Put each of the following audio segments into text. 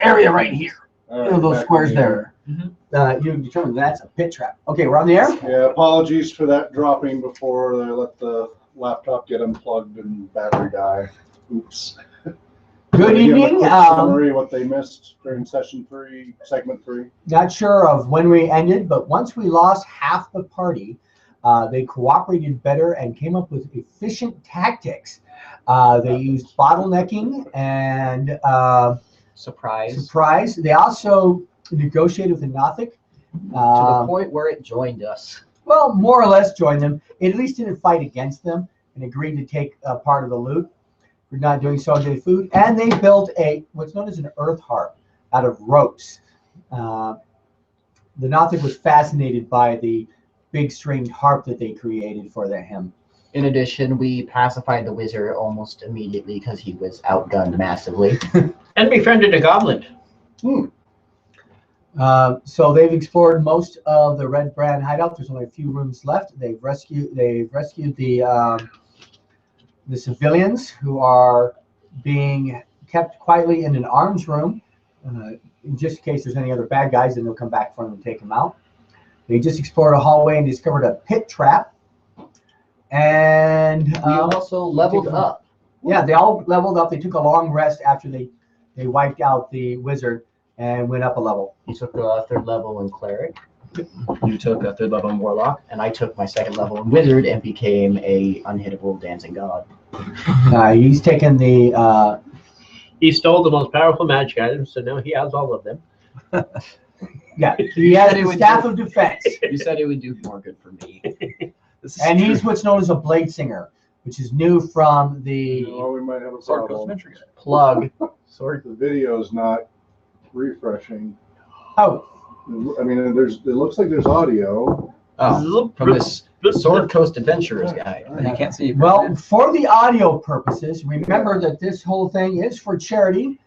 area right here. All You know, those back squares in the there. You determined that's a pit trap. Okay, we're on the air. Yeah, apologies for that dropping before I let the laptop get unplugged and battery die. Oops. Good evening. Summary what they missed during session 3, segment 3. Not sure of when we ended, but once we lost half the party, they cooperated better and came up with efficient tactics. They used bottlenecking and surprise. They also negotiated with the Nothic. To the point where it joined us. Well, more or less joined them. It at least didn't fight against them and agreed to take part of the loot. For not doing so, getting food. And they built what's known as an earth harp out of ropes. The Nothic was fascinated by the big stringed harp that they created for the hymn. In addition, we pacified the wizard almost immediately because he was outgunned massively. And befriended a goblin. So they've explored most of the Red Brand hideout. There's only a few rooms left. They've rescued the civilians who are being kept quietly in an arms room, just in case there's any other bad guys, and they'll come back for them and take them out. They just explored a hallway and discovered a pit trap. And we also leveled up. Yeah, they all leveled up. They took a long rest after they wiped out the wizard and went up a level. You took a 3rd level in cleric. You took a 3rd level in warlock, and I took my 2nd level in wizard and became a unhittable dancing god. He's taken the. He stole the most powerful magic items, so now he has all of them. Yeah, he has the staff of defense. You said it would do more good for me. And he's what's known as a blade singer, which is new from the. Oh, we might have a problem. Plug. Sorry, the video's not refreshing. Oh. I mean, it looks like there's audio. Oh, from this Sword Coast Adventurers guy. You can't see. Well, for the audio purposes, remember that this whole thing is for charity.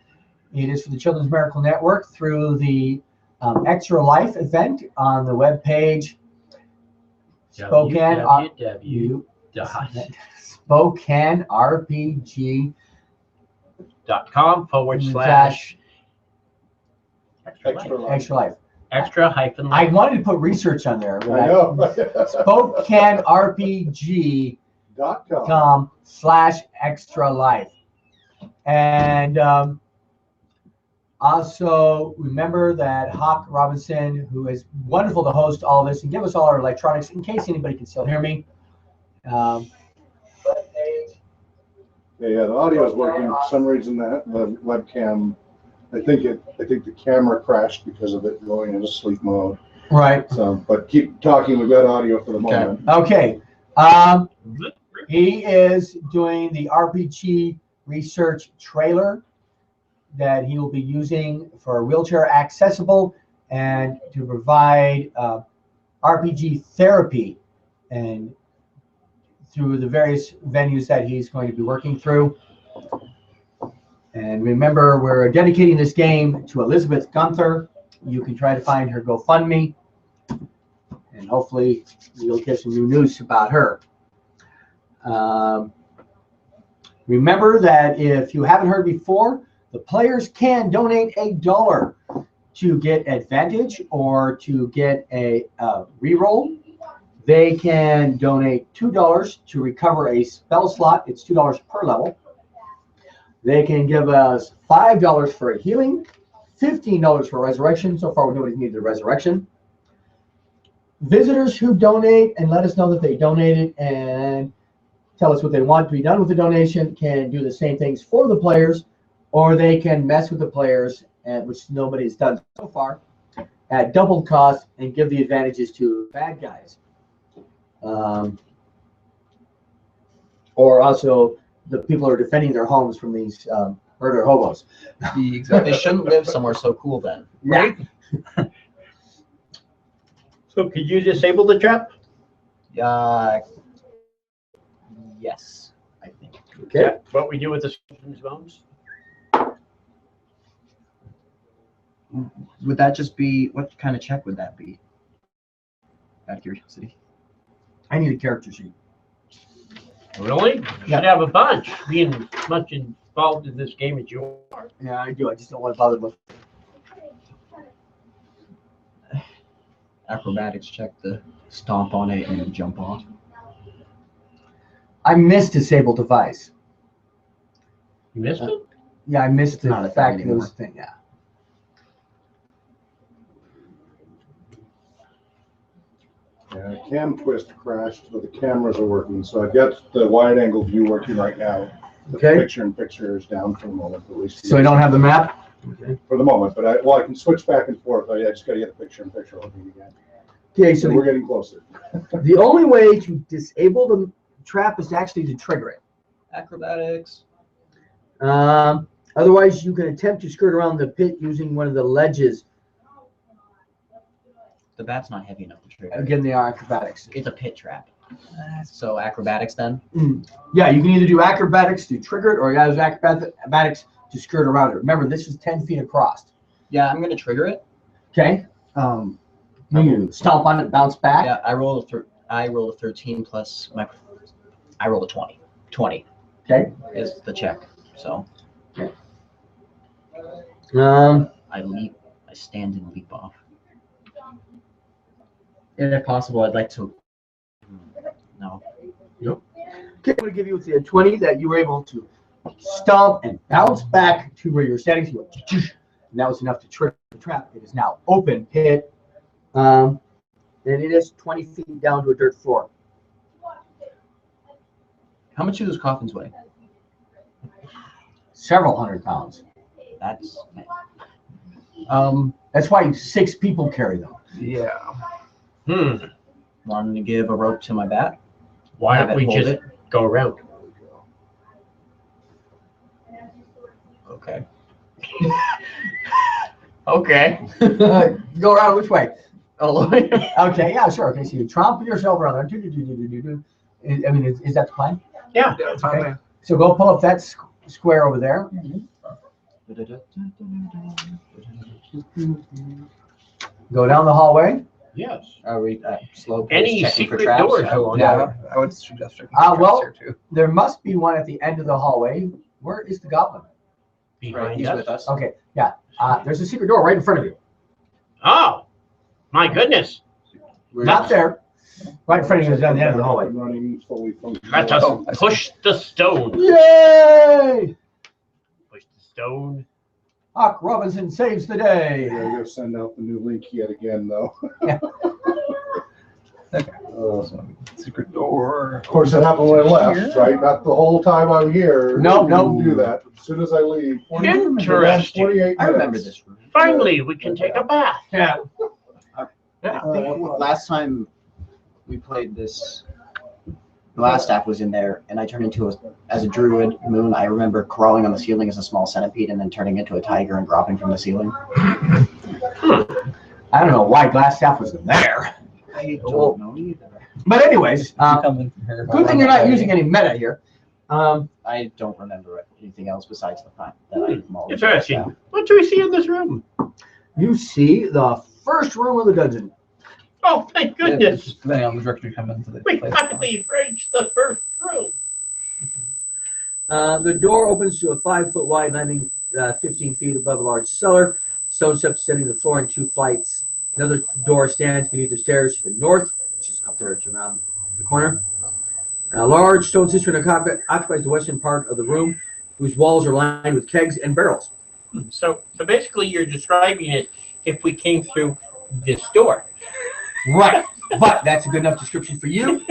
It is for the Children's Miracle Network through the Extra Life event on the webpage SpokaneRPG.com/Extra Life. Extra-life. I wanted to put research on there. I know. SpokaneRPG.com/Extra Life. And also remember that Hawk Robinson, who is wonderful to host all this and give us all our electronics, in case anybody can still hear me. Yeah, the audio is working. For some reason, the webcam. I think the camera crashed because of it going into sleep mode. Right. So, but keep talking. We've got audio for the moment. Okay. He is doing the RPG research trailer that he will be using for wheelchair accessible and to provide RPG therapy and through the various venues that he's going to be working through. And remember, we're dedicating this game to Elizabeth Gunther. You can try to find her GoFundMe, and hopefully you'll get some new news about her. Remember that if you haven't heard before, the players can donate $1 to get advantage or to get a reroll. They can donate $2 to recover a spell slot. It's $2 per level. They can give us $5 for a healing, $15 for resurrection. So far, nobody's needed a resurrection. Visitors who donate and let us know that they donated and tell us what they want to be done with the donation can do the same things for the players, or they can mess with the players, which nobody's done so far, at double cost and give the advantages to bad guys. Or also the people who are defending their homes from these murder hobos. They shouldn't live somewhere so cool then. Right? So could you disable the trap? Yes, I think. Okay. Yeah, what we do with the citizens' bones? Would that just be, what kind of check would that be? Out of curiosity. I need a character sheet. Really? You should have a bunch, being as much involved in this game as you are. Yeah, I do. I just don't want to bother with acrobatics check to stomp on it and jump off. I missed disable device. You missed it? Yeah, I missed It's not the a fact thing that it was anymore. a thing. Yeah. Yeah, cam twist crashed, but the cameras are working, so I've got the wide angle view working right now. The Okay. picture in picture is down for the moment, at least. So I don't have the map. Okay. For the moment, but I can switch back and forth. I just gotta get a picture in picture working again. Okay. So So we're getting closer. the only way to disable the trap is actually to trigger it. Acrobatics. Otherwise, you can attempt to skirt around the pit using one of the ledges. The bat's not heavy enough to trigger. Again, they are acrobatics. It's a pit trap. So acrobatics then? Yeah, you can either do acrobatics to trigger it, or use acrobatics to skirt around it. Remember, this is 10 feet across. Yeah, I'm gonna trigger it. Okay. You stomp on it, bounce back. Yeah, I roll a 13 plus I roll a 20. 20 Okay. is the check. So I leap. I stand and leap off. And if possible, I'd like to. No. Okay, I'm going to give you a 20 that you were able to stomp and bounce back to where you're standing. So you went, and that was enough to trigger the trap. It is now open pit. And it is 20 feet down to a dirt floor. How much do those coffins weigh? Several hundred pounds. That's. That's why 6 people carry them. Yeah. Wanting to give a rope to my bat. Why Have don't it we hold just it. go around? Okay. Okay. Go around which way? All the way. Okay, yeah, sure. Okay, so you tromp yourself around there. I mean, is that the plan? Yeah. Yeah, it's Okay. fine. So go pull up that square over there. Go down the hallway. Yes. Are we slow pace Any checking for secret traps? doors along Yeah. there? I would suggest checking well- traps here too. There must be one at the end of the hallway. Where is the goblin? Right, Behind he's us. with us. Okay, yeah. There's a secret door right in front of you. Oh, my goodness. Not there. Right in front of you is at the end of the hallway. Running fully functional. Let us Oh, I see. push the stone. Yay! Push the stone. Hawk Robinson saves the I day. gotta send out the new link yet again, though. Yeah. Okay. So, secret door. Of course, it happened when I left, right? Not the whole time I'm here. Nope, We nope. didn't do that. As soon as I leave. Interesting. 28 I remember minutes. this room. Finally, we can take a bath. Yeah. Last time we played this, the last staff was in there, and I turned into as a druid moon. I remember crawling on the ceiling as a small centipede, and then turning into a tiger and dropping from the ceiling. I don't know why Glass Staff was there. I don't know either. But anyways, Coming from here. good thing you're not using any meta here. I don't remember anything else besides the fact that I'm all Interesting. What do we see in this room? You see the first room of the dungeon. Oh, thank Yeah, goodness. just depending on the direction you come into the We place. finally reached the first room. The door opens to a 5-foot wide landing, 15 feet above a large cellar. Stone steps descending the floor in 2 flights. Another door stands beneath the stairs to the north, which is up there around the corner. A large stone cistern occupies the western part of the room, whose walls are lined with kegs and barrels. So basically, you're describing it if we came through this door. Right, but that's a good enough description for you.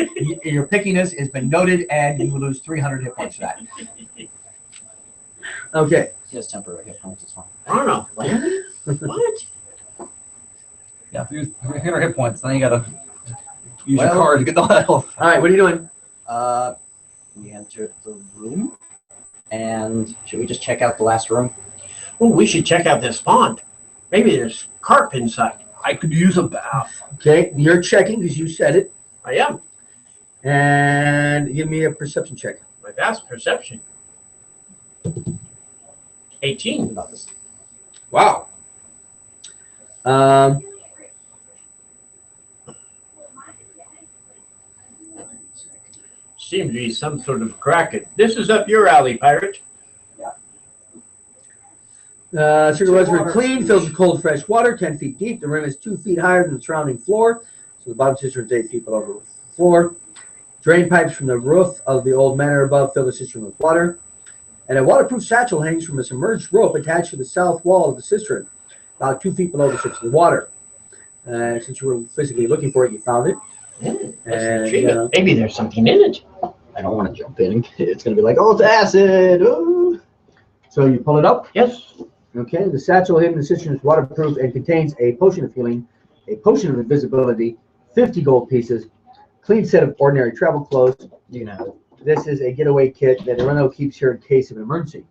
Your pickiness has been noted, and you will lose 300 hit points for that. Okay. He has temporary hit points. It's fine. I don't know. What? Yeah, if you hit our hit points, then you gotta use Well- your card to get the health. All right, what are you doing? We enter the room, and should we just check out the last room? Oh, we should check out this pond. Maybe there's carp inside. I could use a bath. Okay, you're checking because you said it. I am. And give me a perception check. My vast perception. 18. About this. Wow. Seems to be some sort of kraken. This is up your alley, pirate. Circle reservoir clean, filled with cold, fresh water, 10 feet deep. The rim is 2 feet higher than the surrounding floor, so the bottom cistern is 8 feet below the floor. Drain pipes from the roof of the old manor above fill the cistern with water. And a waterproof satchel hangs from a submerged rope attached to the south wall of the cistern, about 2 feet below the surface of the water. Since you were physically looking for it, you found it. That's an And, achievement. Maybe there's something in it. I don't want to jump in. It's going to be like, oh, it's acid. Ooh. So you pull it up. Yes. Okay, the satchel hidden in the cistern is waterproof and contains a potion of healing, a potion of invisibility, 50 gold pieces, clean set of ordinary travel clothes. You know. This is a getaway kit that Reno keeps here in case of an emergency.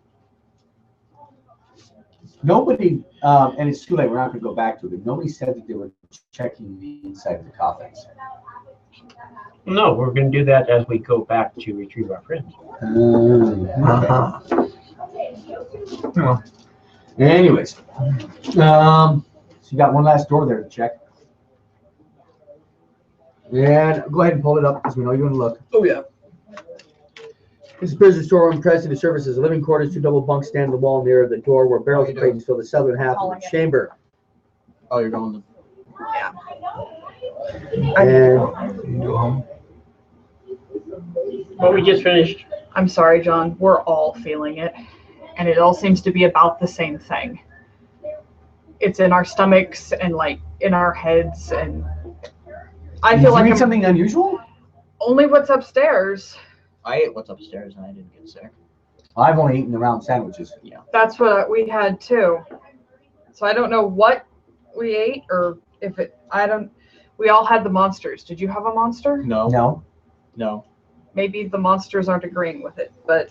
Nobody, and it's too late, we're not going to go back to it, but nobody said that they were checking the inside of the coffins. No, we're going to do that as we go back to retrieve our friends. Well, Anyways, so you got one last door there to check. And go ahead and pull it up because we know you're going to look. oh yeah. This is prisoner storeroom present to service as a living quarters. 2 double bunks stand on the wall near the door where barrels and crates fill the southern half of the chamber. Oh, you're going to. And You go home. Well, we just finished. I'm sorry, John. We're all feeling it. And it all seems to be about the same thing. It's in our stomachs and like in our heads. And I feel like you I'm eat something unusual? only what's upstairs. I ate what's upstairs and I didn't get sick. I've only eaten the round sandwiches. That's what we had too. So I don't know what we ate or if it, we all had the monsters. Did you have a monster? No. No. No. Maybe the monsters aren't agreeing with it, but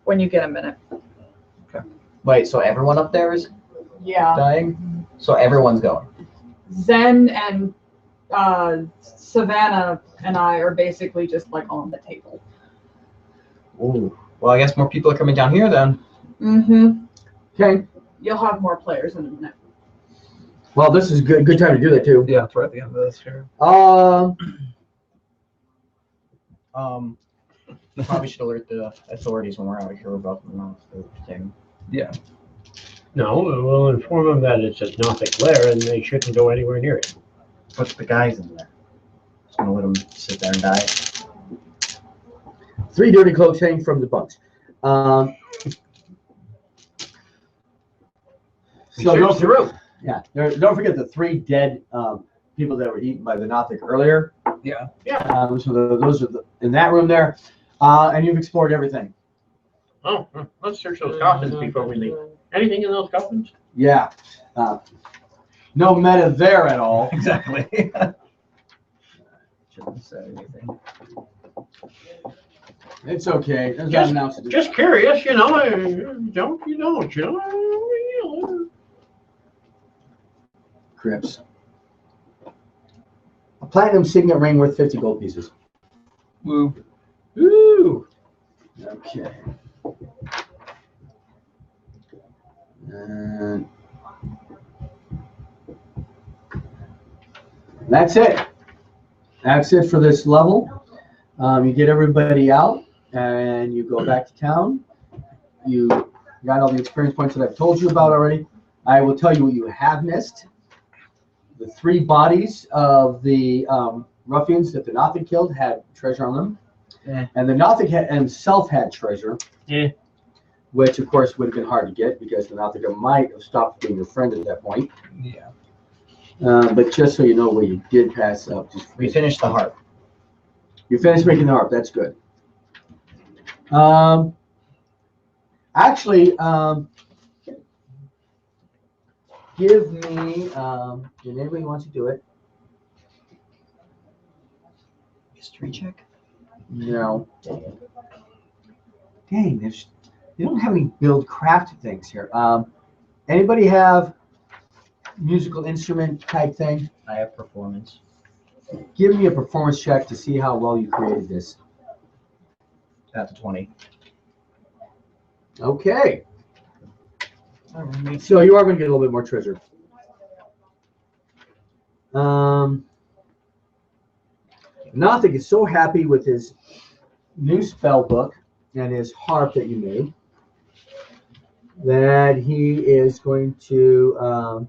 when you get a minute. Wait, so everyone up there is Yeah. dying? So everyone's going. Zen and Savannah and I are basically just like on the table. Ooh. Well, I guess more people are coming down here then. Mm-hmm. Okay. You'll have more players in a minute. Well, this is good time to do that too. Yeah, it's right at the end of this here. Probably should alert the authorities when we're out here about the thing. Yeah. No, we'll inform them that it's a Gothic lair and they shouldn't go anywhere near it. What's the guys in there? Just gonna let them sit there and die. 3 dirty cloaks hang from the bunks. So don't forget the 3 dead people that were eaten by the Nothic earlier. Yeah. So those are in that room there. And you've explored everything. Oh, let's search those coffins before we leave. Anything in those coffins? Yeah. No meta there at all. Exactly. Shouldn't say anything. It's okay. There's Just- nothing else to do. Just curious, you know. You know. Crips. A platinum signet ring worth 50 gold pieces. Woo. Ooh. Okay. And that's it. That's it for this level. You get everybody out and you go back to town. You got all the experience points that I've told you about already. I will tell you what you have missed. The 3 bodies of the ruffians that the Nothic killed had treasure on them. Yeah. And the Nothic himself had treasure. Yeah. Which, of course, would have been hard to get because the Nothic might have stopped being your friend at that point. Yeah. But just so you know what you did pass up. We finished the harp. You finished making the harp. That's good. Actually, give me, if anybody wants to do it. History check? No. Dang, they don't have any build craft things here. Anybody have musical instrument type thing? I have performance. Give me a performance check to see how well you created this. That's a 20. Okay. So you are going to get a little bit more treasure. Nothic is so happy with his new spell book and his harp that you made that he is going to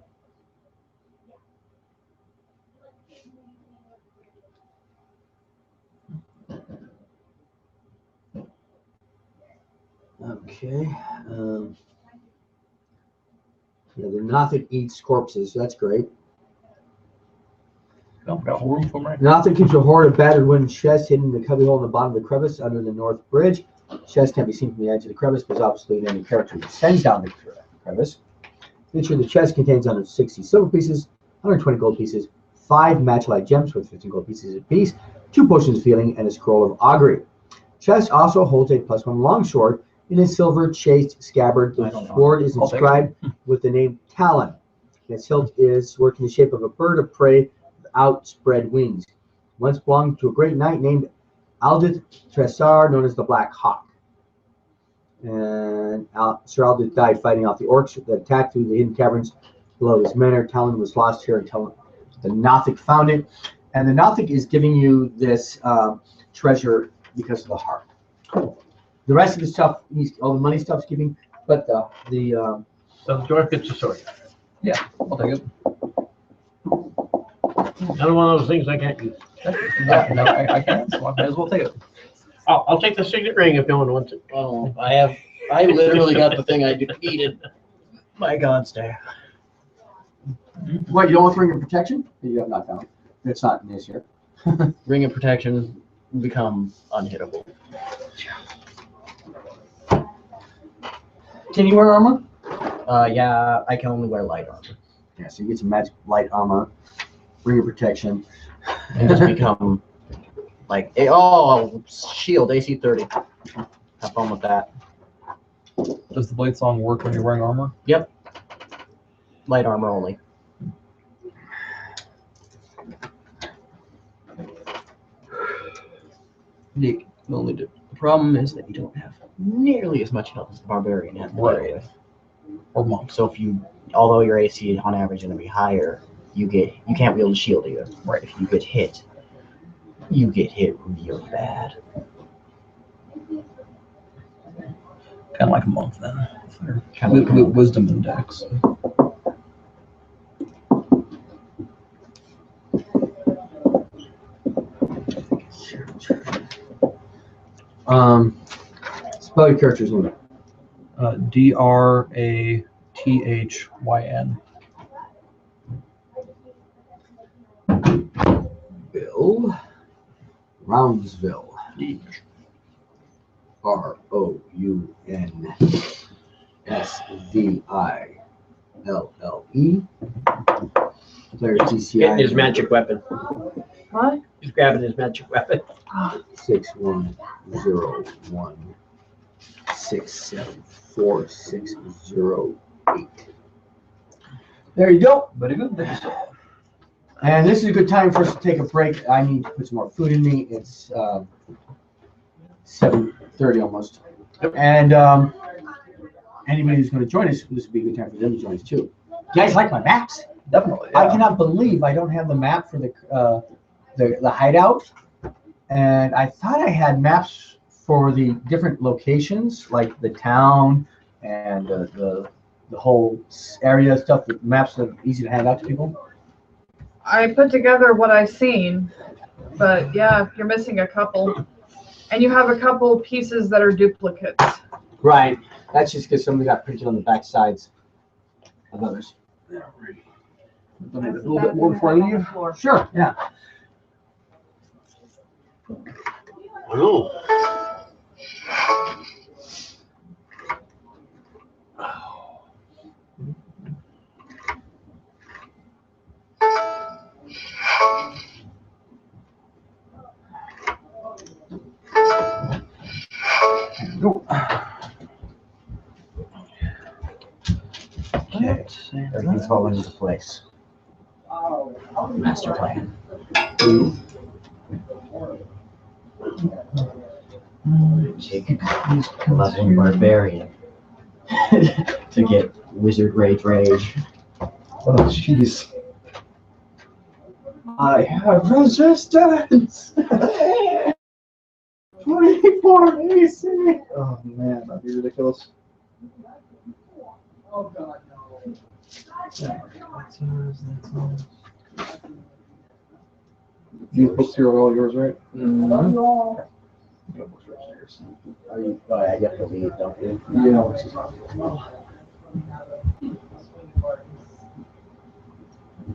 okay. Yeah, the Nothic eats corpses. So that's great. No, got room for me. Nothic keeps a hoard of battered wooden chests hidden in the cubbyhole in the bottom of the crevice under the north bridge. Chest can be seen from the edge of the crevice, but obviously any character descends down the crevice. Feature the chest contains 160 silver pieces, 120 gold pieces, 5 match-like gems with 15 gold pieces apiece, 2 potions of healing, and a scroll of augury. Chest also holds a +1 longsword in a silver chased scabbard. The sword is inscribed with the name Talon. Its hilt is worked in the shape of a bird of prey with outspread wings. Once belonged to a great knight named Aldith Tressar, known as the Black Hawk. And Sir Aldith died fighting off the orcs that attacked through the hidden caverns below this manor. Talon was lost here until the Nothic found it. And the Nothic is giving you this treasure because of the heart. Cool. The rest of the stuff, all the money stuff's giving, but So the dwarf gets a sword. Yeah, I'll take it. Another one of those things I can't use. Yeah, no, I can, so I may as well take it. I'll take the signet ring if no one wants it. Oh, I literally got the thing I needed. My God, staff. what, you don't want Ring of Protection? You have not found. It's not in this year. Ring of Protection become unhittable. Can you wear armor? Yeah, I can only wear light armor. Yeah, so you get some magic light armor, Ring of Protection. And just become like, shield, AC 30. Have fun with that. Does the blade song work when you're wearing armor? Yep. Light armor only. The problem is that you don't have nearly as much health as the barbarian has. Right. Or monk. So although your AC on average is going to be higher, you can't wield a shield either. Right. If you get hit really bad. Kind of like a monk then. Kind of like Wisdom and dex. Spell your character's name. Drathyn. Bill Roundsville. Roundsville. Player He's getting his TCI magic weapon. What? He's grabbing his magic weapon. 61016746608. There you go. Very good. Thank you, sir. And this is a good time for us to take a break. I need to put some more food in me. It's 7:30 almost. And anybody who's going to join us, this would be a good time for them to join us too. You guys like my maps? Definitely. Yeah. I cannot believe I don't have the map for the hideout. And I thought I had maps for the different locations, like the town and the whole area stuff. The maps that are easy to hand out to people. I put together what I've seen, but yeah, you're missing a couple. And you have a couple pieces that are duplicates. Right. That's just because somebody got printed on the back sides of others. A little bit more before I leave. Sure. Yeah. Oh. Okay. Everything's falling into place. Master plan. Take level barbarian to get wizard rage. Oh, jeez. I have resistance. 24 AC. Oh, man, that'd be ridiculous. These books here are all yours, right? Are you, oh, yeah, you have to leave, don't you? Yeah.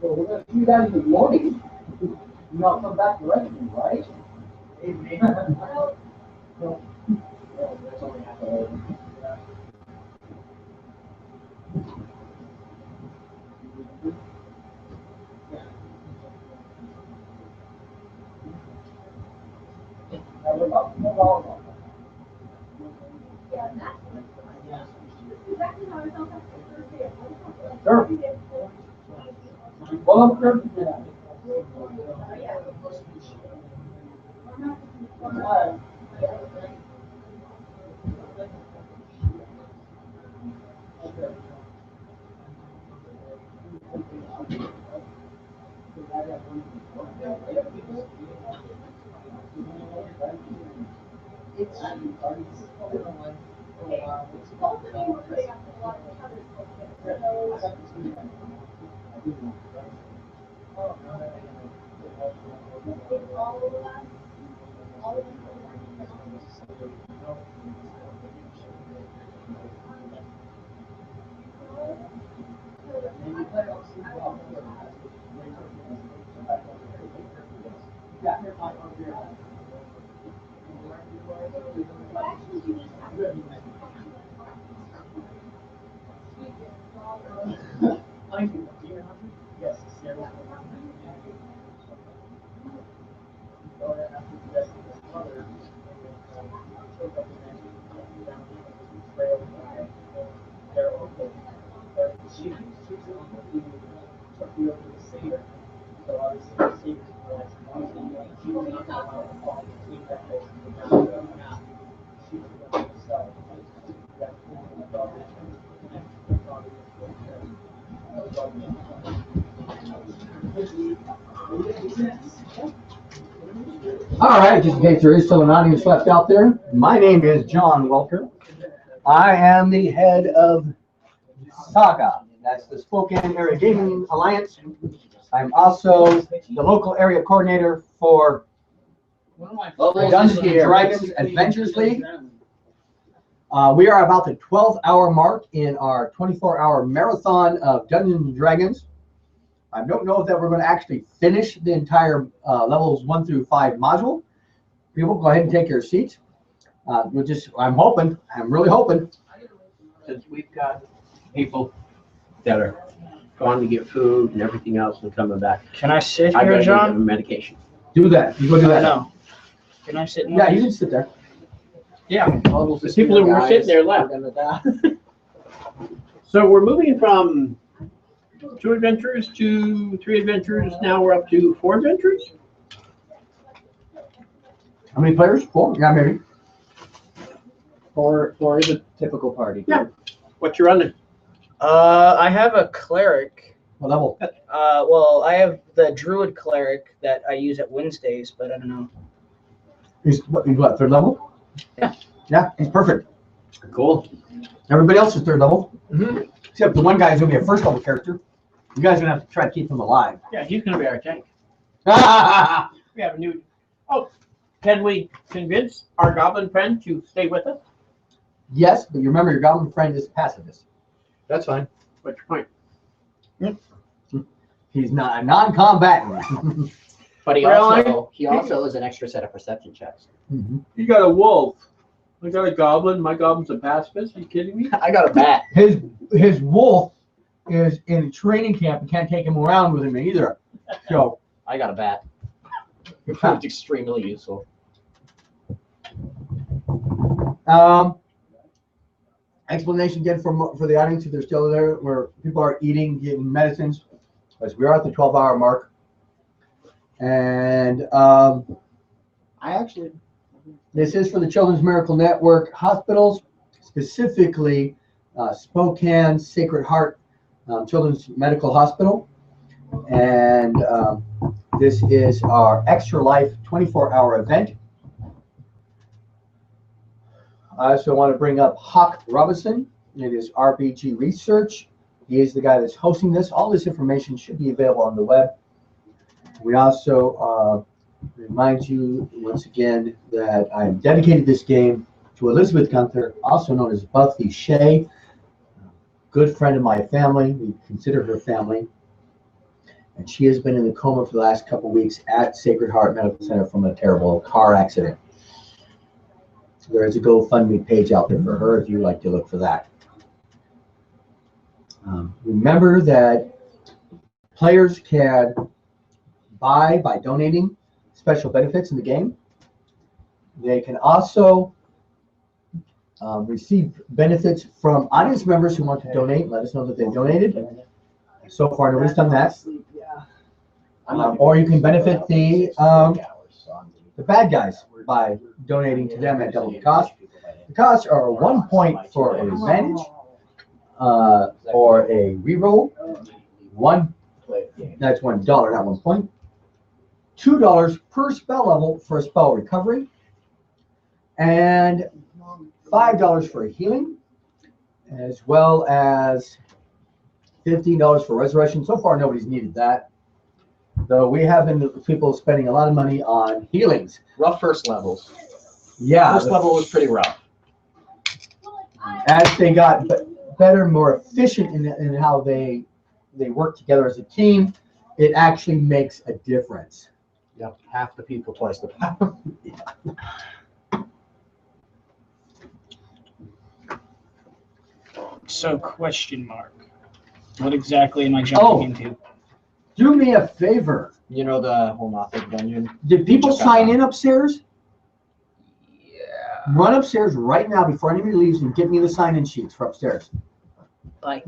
So we're gonna see you guys in the morning. You all come back to rescue, right? Sure. Well, I'm sure. All right, just in case there is still an audience left out there, my name is John Welker. I am the head of SAGA, that's the Spokane Area Gaming Alliance. I'm also the local area coordinator for Dungeons and Dragons Adventures League. We are about the 12-hour mark in our 24-hour marathon of Dungeons and Dragons. I don't know if that we're going to actually finish the entire levels 1 through 5 module. People, go ahead and take your seats. I'm really hoping. Since we've got people that are going to get food and everything else and coming back, Can I sit I here, gotta give them John? medication. Do that. You go do that. No. Can I sit? Yeah, you can sit there. Yeah, the people who were sitting there left. So we're moving from 2 adventures to 3 adventures. Now we're up to 4 adventures. How many players? 4? Yeah, maybe. 4 is a typical party. Yeah. What you running? I have a cleric. What level? Well, I have the druid cleric that I use at Wednesdays, but I don't know. He's what, 3rd level? Yeah. Yeah, he's perfect. Cool. Everybody else is 3rd level. Mm-hmm. Except the one guy is going to be a 1st level character. You guys are going to have to try to keep him alive. Yeah, he's going to be our tank. Yes, We have a new. Oh, can we convince our goblin friend to stay with us? but you remember your goblin friend is pacifist. That's fine. What's your point? He's not a non-combatant. But he also is an extra set of perception checks. You got a wolf. I got a goblin. My goblin's a pacifist. Are you kidding me? I got a bat. His wolf is in training camp and can't take him around with him either. So I got a bat. It proved extremely useful. Explanation again for the audience if they're still there, where people are eating, getting medicines, as we are at the 12-hour mark. And this is for the Children's Miracle Network hospitals, specifically Spokane Sacred Heart Children's Medical Hospital. And this is our Extra Life 24-hour event. I also want to bring up Hawk Robinson It is RBG Research. He is the guy that's hosting this. All this information should be available on the web. We also remind you once again that I dedicated this game to Elizabeth Gunther, also known as Buffy Shea, good friend of my family. We consider her family. And she has been in the coma for the last couple weeks at Sacred Heart Medical Center from a terrible car accident. There is a GoFundMe page out there for her if you'd like to look for that. Remember that players can buy by donating special benefits in the game. They can also receive benefits from audience members who want to donate. Let us know that they donated. So far, nobody's done that. Or you can benefit the bad guys by donating to them at double the cost. The costs are 1 point for an advantage or a reroll. That's $1, not 1 point. $2 per spell level for a spell recovery, and $5 for a healing, as well as $15 for resurrection. So far, nobody's needed that, though we have been people spending a lot of money on healings. Rough first levels. Yeah, First level was pretty rough. as they got better, more efficient in how they work together as a team, it actually makes a difference. Yep, half the people, twice the power. So, question mark. What exactly am I jumping into? Do me a favor. You know the whole Nothic dungeon? Did people Just got sign done. in upstairs? Yeah. Run upstairs right now before anybody leaves and get me the sign-in sheets for upstairs. Like,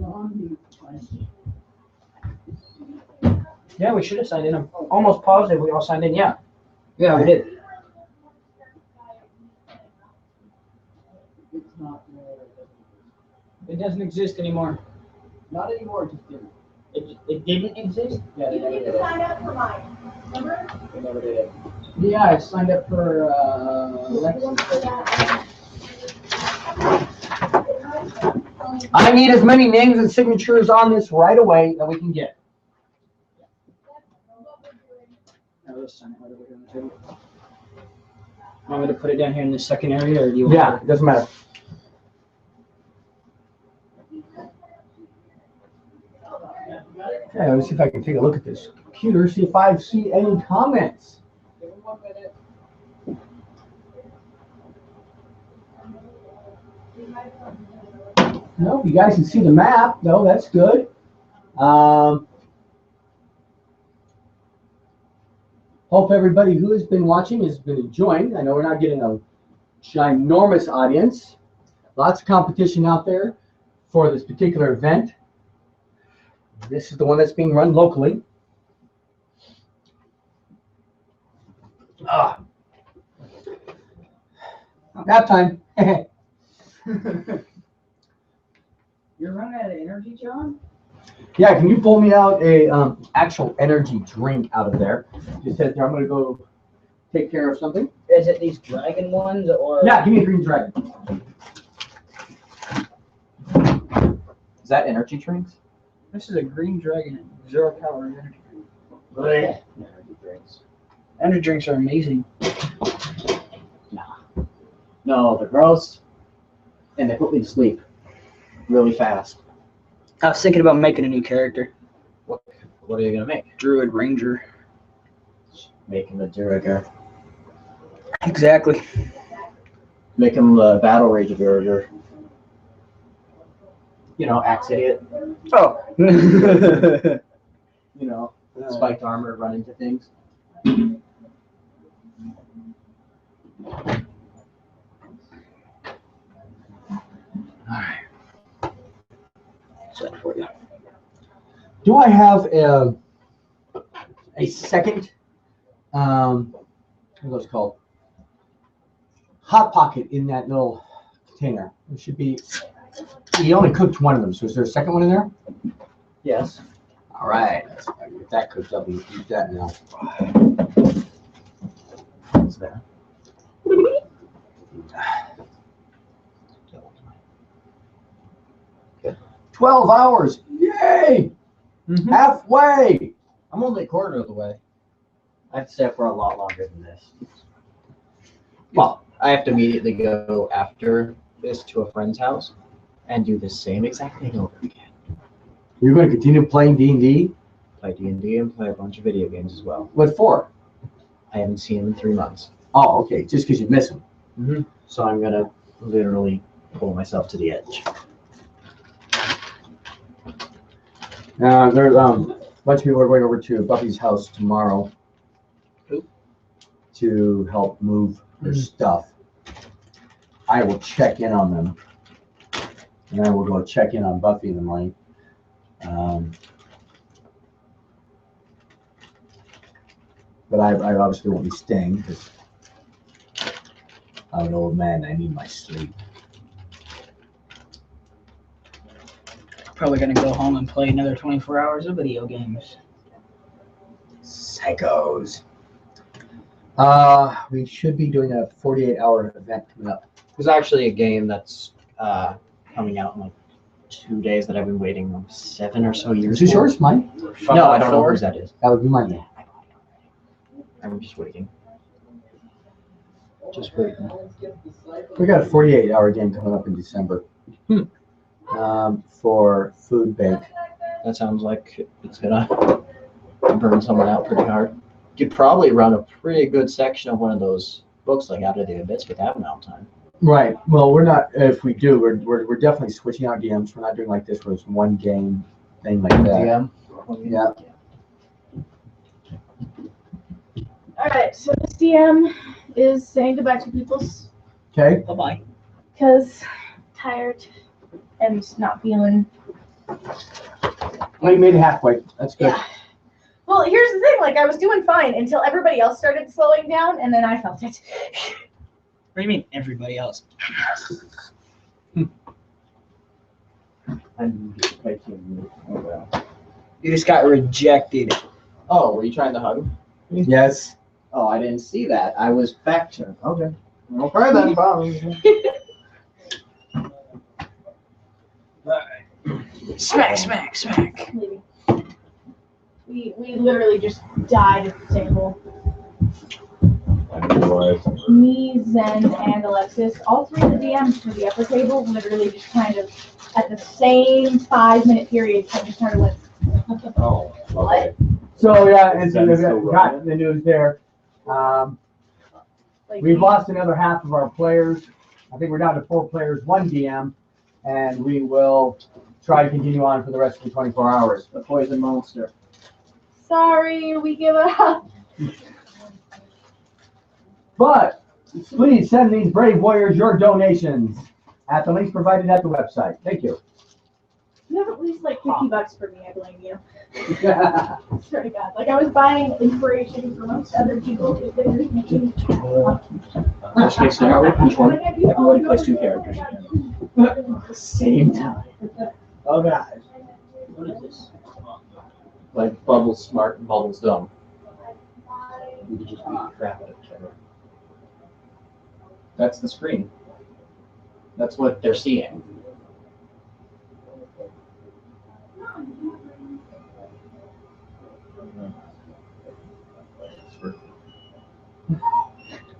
yeah, we should have signed in. I'm almost positive we all signed in. Yeah. Yeah, we did. It doesn't exist anymore. Not anymore, just did. It didn't exist? Yeah, You need to sign up for mine, remember? They never did it. Yeah, I signed up for I need as many names and signatures on this right away that we can get. let's sign it right over here on the table. Want me to put it down here in the second area, or do you want Yeah, it doesn't matter. Okay, let me see if I can take a look at this computer, see if I see any comments. No, you guys can see the map. No, that's good. Hope everybody who has been watching has been enjoying. I know we're not getting a ginormous audience. Lots of competition out there for this particular event. This is the one that's being run locally. Nap time. You're running out of energy, John? Yeah, can you pull me out a actual energy drink out of there? Just said there, I'm going to go take care of something. Is it these dragon ones, or? Yeah, give me a green dragon. Is that energy drinks? This is a green dragon, 0 calorie energy drink. Energy drinks. Energy drinks are amazing. No, they're gross. And they put me to sleep really fast. I was thinking about making a new character. What are you gonna make? Druid Ranger. Make him a Duriger. Exactly. Make him the Battle Rage Duriger. You know, axe idiot. Oh. You know, spiked armor, run into things. Alright. Set for you. Do I have a second, what are those called? Hot Pocket in that little container. It should be, you only cooked one of them, so is there a second one in there? Yes. All right, let's get that cooked up and eat that now. What's there? 12 hours. Yay! Halfway. I'm only a quarter of the way. I have to stay up for a lot longer than this. Well, I have to immediately go after this to a friend's house and do the same exact thing over again. You're going to continue playing D&D? Play D&D and play a bunch of video games as well. What for? I haven't seen him in 3 months. Oh, okay. Just because you miss him. So I'm going to literally pull myself to the edge. There's a bunch of people are going over to Buffy's house tomorrow. Who? To help move their stuff. I will check in on them. And then we'll go check in on Buffy in the morning. But I obviously won't be staying because I'm an old man. I need my sleep. Probably gonna go home and play another 24 hours of video games. Psychos. We should be doing a 48-hour event coming up. There's actually a game that's coming out in like 2 days that I've been waiting 7 or so years Is this for. yours? Mine? No, I don't know whose that is. That would be mine. I'm just waiting. Just waiting. We got a 48-hour game coming up in December. For Food Bank. That sounds like it's gonna burn someone out pretty hard. You could probably run a pretty good section of one of those books like Out of the Abyss with that amount of time. Right. Well, we're not. If we do, we're definitely switching out DMs. We're not doing like this where it's one game thing like that. DM? Yeah. All right, so this DM is saying goodbye to people Okay. Bye-bye. because tired and not feeling. Well, you made it halfway. That's good. Yeah. Well, here's the thing. Like, I was doing fine until everybody else started slowing down, and then I felt it. What do you mean, everybody else? I'm just making. You just got rejected. Oh, were you trying to hug? Yes. Oh, I didn't see that. I was back to. Okay. Okay then, bye. Smack, smack, smack. We literally just died at the table. Me, Zen, and Alexis, all three of the DMs for the upper table, literally just kind of at the same 5-minute period, kind of started with. Oh. What? So yeah, and so we've got the news there. We've lost another half of our players. I think we're down to 4 players, 1 DM, and we will try to continue on for the rest of the 24 hours. The poison monster. Sorry, we give up. But please send these brave warriors your donations at the links provided at the website. Thank you. You have at least like $50 for me, I blame you. Swear to God. Like, I was buying inspiration from most other people if they were making. Which makes the hard which one? Everybody plays 2 characters. At the same time. Oh gosh. What is this? Like Bubbles smart and Bubbles dumb. We could just beat the crap out of each other. That's the screen. That's what they're seeing.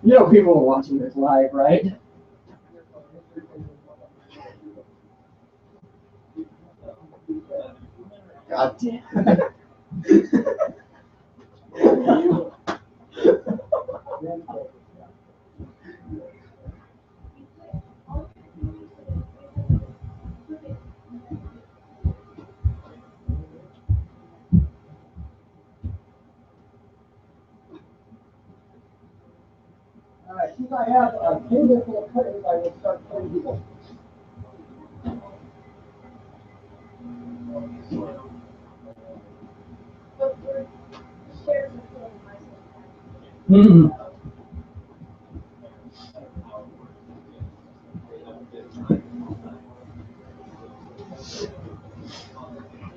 You know people are watching this live, right? God damn. Alright, since I have a table full of curtains, I will start putting people.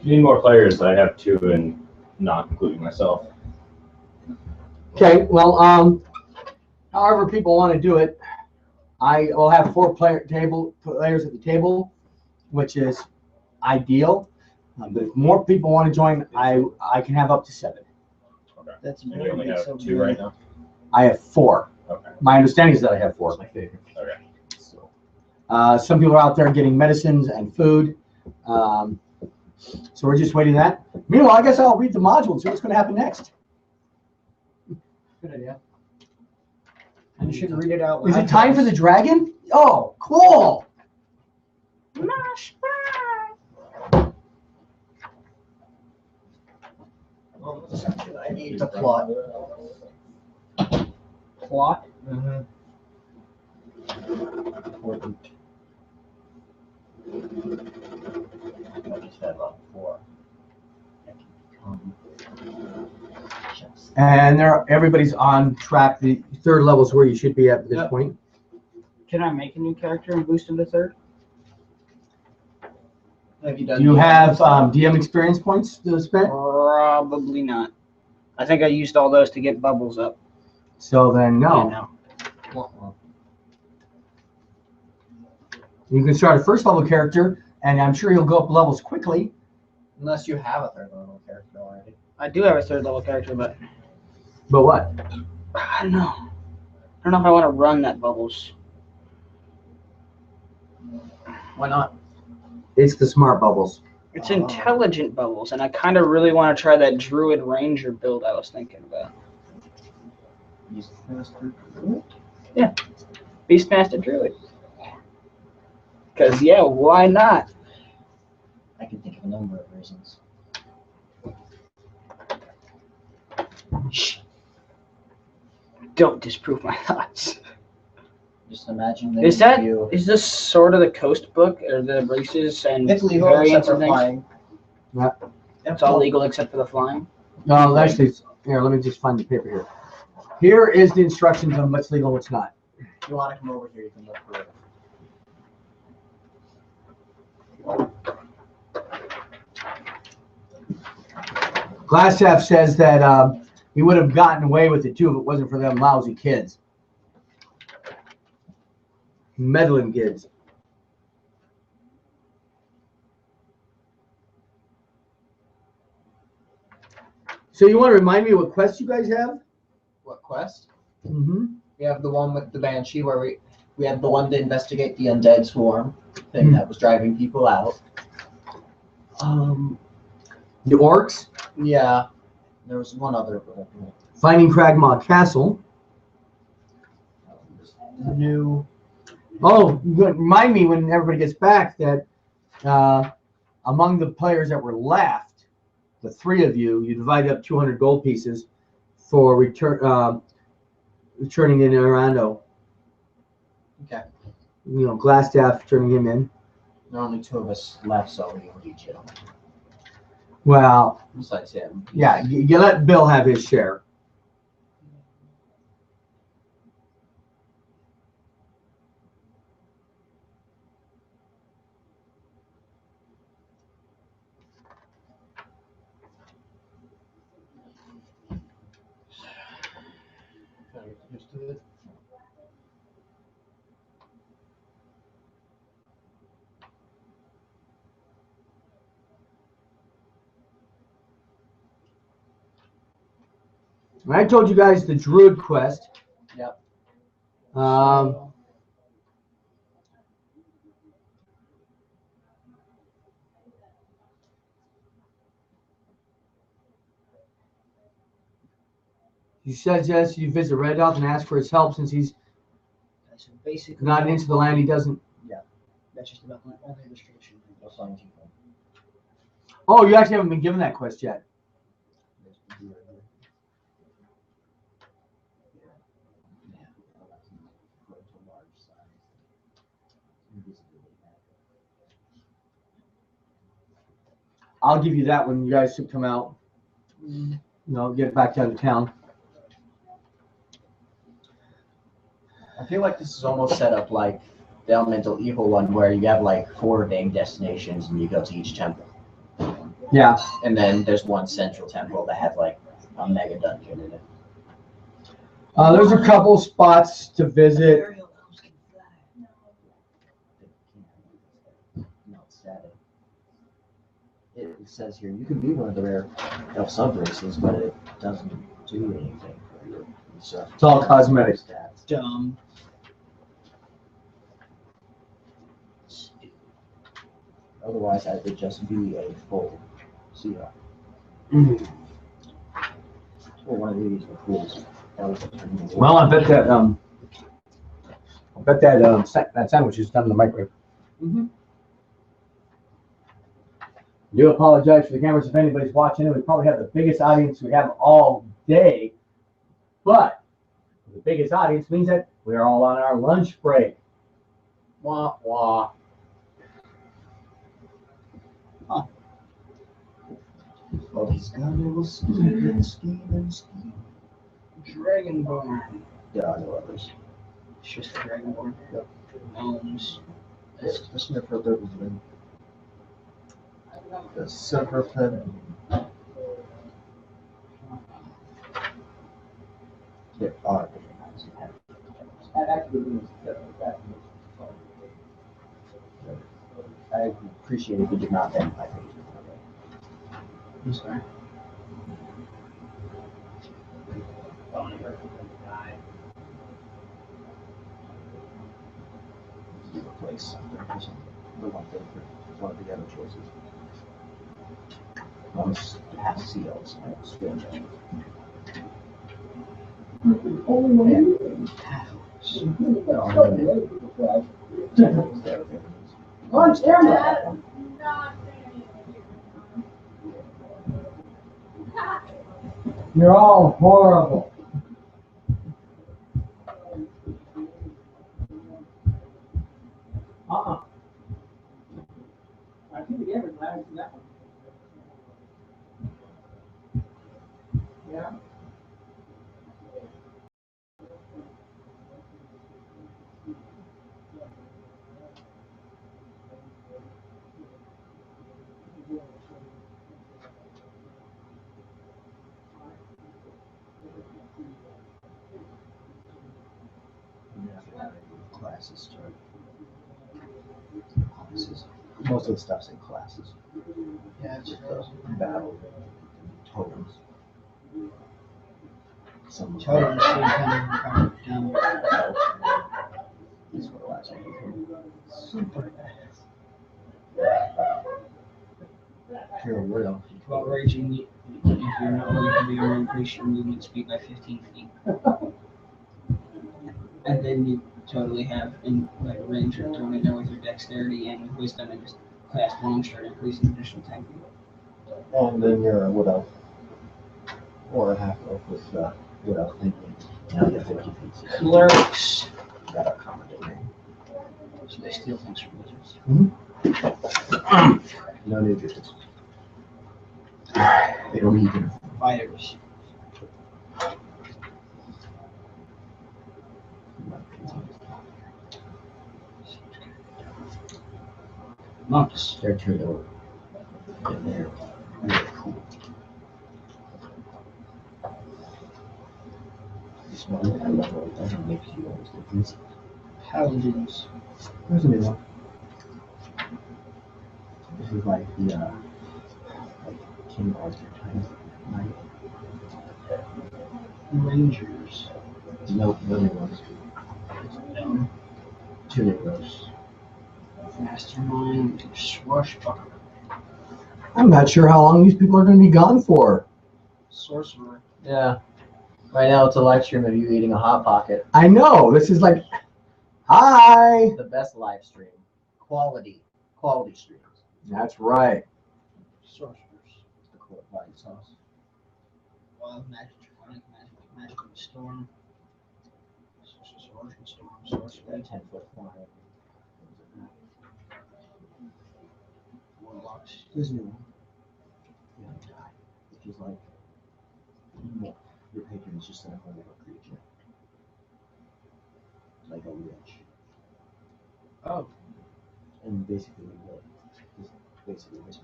Need more players. I have 2 and not including myself. Okay, well, however people want to do it, I will have 4 players at the table, which is ideal. But if more people want to join, I can have up to 7. That's And you very only big, have so 2 right now? I have 4. Okay. My understanding is that I have 4. My favorite. Okay. Some people are out there getting medicines and food. So we're just waiting that. Meanwhile, I guess I'll read the module and see what's going to happen next. Good idea. And you should read it out loud. Is it time for the dragon? Oh, cool. I need the plot. Plot? Important. I just had about 4. And everybody's on track. The 3rd level is where you should be at this point. Can I make a new character and boost him to 3rd? Have you done? Do you have DM experience points to spend? Probably not. I think I used all those to get bubbles up. So then, no. Yeah, no. You can start a 1st level character, and I'm sure he'll go up levels quickly. Unless you have a 3rd level character already. I do have a 3rd level character, but But what? I don't know. I don't know if I want to run that bubbles. Why not? It's the smart bubbles. It's intelligent bubbles, and I kind of really want to try that Druid Ranger build I was thinking about. Yeah, Beastmaster Druid. Because, yeah, why not? I can think of a number of reasons. Shh. Don't disprove my thoughts. Just imagine Is this sort of the coast book, or the races and It's legal except variants for and things? flying. Yeah. It's all legal except for the flying? No, actually, here, let me just find the paper here. Here is the instructions on what's legal and what's not. If you want to come over here, you can look for it. Glassstaff says that he would have gotten away with it too if it wasn't for them lousy kids. Meddling kids. So you want to remind me what quests you guys have? What quest? Mm-hmm. We have the one with the Banshee where we have the one to investigate the undead swarm thing that was driving people out. The orcs. Yeah. There was one other, but Finding Cragmaw Castle. new. Oh, remind me when everybody gets back that among the players that were left, the 3 of you, you divide up 200 gold pieces for returning in Arando. Okay. You know, Glassstaff turning him in. There are only 2 of us left, so we will each him. Well, Besides him. yeah, you let Bill have his share. Used to it. And I told you guys the Druid quest. Yep. He says yes, you visit Red Dog and ask for his help since he's So basically, not into the land. He doesn't. that's just about my only restriction. Oh, you actually haven't been given that quest yet. I'll give you that when you guys should come out. You know, get back down to town. I feel like this is almost set up like the Elemental Evil one, where you have like 4 named destinations and you go to each temple. Yeah. And then there's one central temple that has like a mega dungeon in it. There's a couple spots to visit. it says here you can be one of the rare elf sub races, but it doesn't do anything for you. So It's all cosmetic. stats. Dumb. Otherwise, I would just be a full CR. Or one of these with fools. Well, I bet that sandwich is done in the microwave. Mhm. I do apologize for the cameras if anybody's watching it. We probably have the biggest audience we have all day, but the biggest audience means that we're all on our lunch break. Wah wah. Oh, he's got a little scheme. Dragonborn. There are no others. It's just a Dragonborn. Yep. Gnomes. The Sniffer Birdman. The Silver Pleb. There are different kinds of heavy. I appreciate if you did not end my page. I'm sorry. Replace something or something. The one thing for one of the other choices. Most have seals and skill judgment. On camera. You're all horrible. I think the game is last in that one. Yeah. Classes start. Classes. Most of the stuff's in classes. Yeah, it's Battle totems. Some totems. So you kind of down. This one allows you to become super badass. Pure will. While raging, if you're not willing to be armed, increase your movement speed by 15 feet. And then you totally have in like a ranger throwing it down with your dexterity and with wisdom and just cast long straight, increasing additional 10 feet. And then you're a wood elf. Or a half elf with wood elf thinking. Now you have 50 feet. Clerics. That are common domain. So they steal things from wizards. No new digits. They don't even. Fighters. Monks. They're turned over. And they're really cool. This one, I love what it doesn't make you always defensive. Paladins. There's a new one. This is like the like King Arthur times knight. Rangers. No new ones. No. Two new ones. Mastermind. Swashbuckler. I'm not sure how long these people are going to be gone for. Sorcerer. Yeah. Right now it's a live stream of you eating a Hot Pocket. I know. This is like, hi. The best live stream. Quality streams. That's right. Sorcerers. The court body sauce. Wild magic, draconic magic, magic of the storm. Sorcerer, storm, sorcerer. 10-foot flying. Warlocks. There's a new one. You don't die. Which is like more. Your patron is just an horrible creature. Like a witch. Oh. And basically this means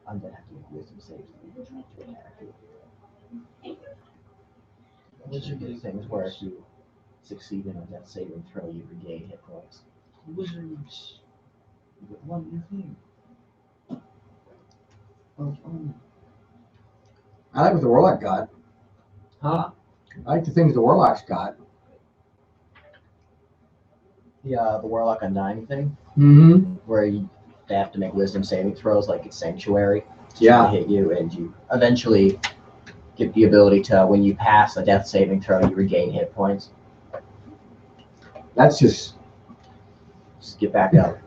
undead have to make wisdom saves to be trying to attack you. Wizard Things where if you succeed in a death saving throw, you regain hit points. Wizards. You get one new thing. I like what the Warlock got. Huh? I like the things the Warlock's got. The Warlock Undying thing, Mm-hmm. where they have to make wisdom saving throws like it's Sanctuary. Yeah. To hit you, and you eventually get the ability to, when you pass a death saving throw, you regain hit points. That's just Get back up.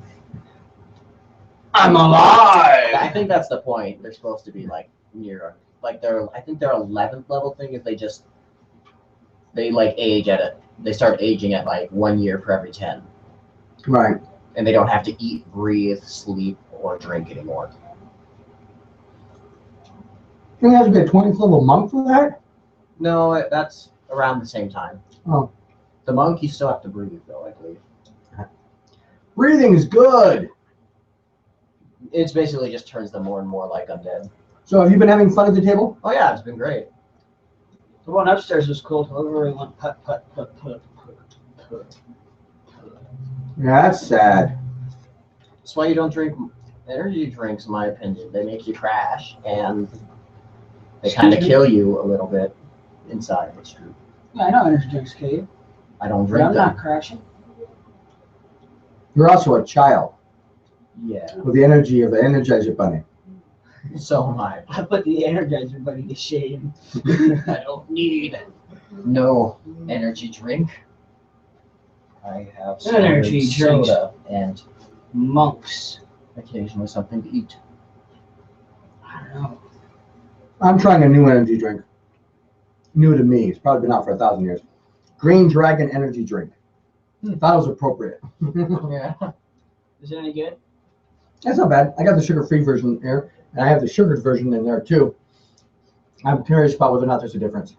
I'm alive. I think that's the point. They're supposed to be like near, like I think their 11th level thing is they like age at it. They start aging at like 1 year per every 10. Right. And they don't have to eat, breathe, sleep, or drink anymore. You have to be a 20th level monk for that? No, that's around the same time. Oh. The monk, you still have to breathe, though, I believe. Breathing is good. It's basically just turns them more and more like undead. So have you been having fun at the table? Oh yeah, it's been great. The one upstairs was cool. However, we went put. Yeah, that's sad. That's why you don't drink energy drinks, in my opinion. They make you crash, and they kind of kill you a little bit inside. It's true. Yeah, I know energy drinks kill you. I don't But drink I'm them. not crashing. You're also a child Yeah, with the energy of the Energizer Bunny. so am I. I put the Energizer Bunny to shame. I don't need no energy drink. I have Energy drink. soda and Monks. occasionally something to eat. I don't know. I'm trying a new energy drink. New to me. It's probably been out for 1,000 years. Green Dragon energy drink. Thought it was appropriate. Yeah. Is it any good? That's not bad. I got the sugar-free version there, and I have the sugared version in there too. I'm curious about whether or not there's a difference.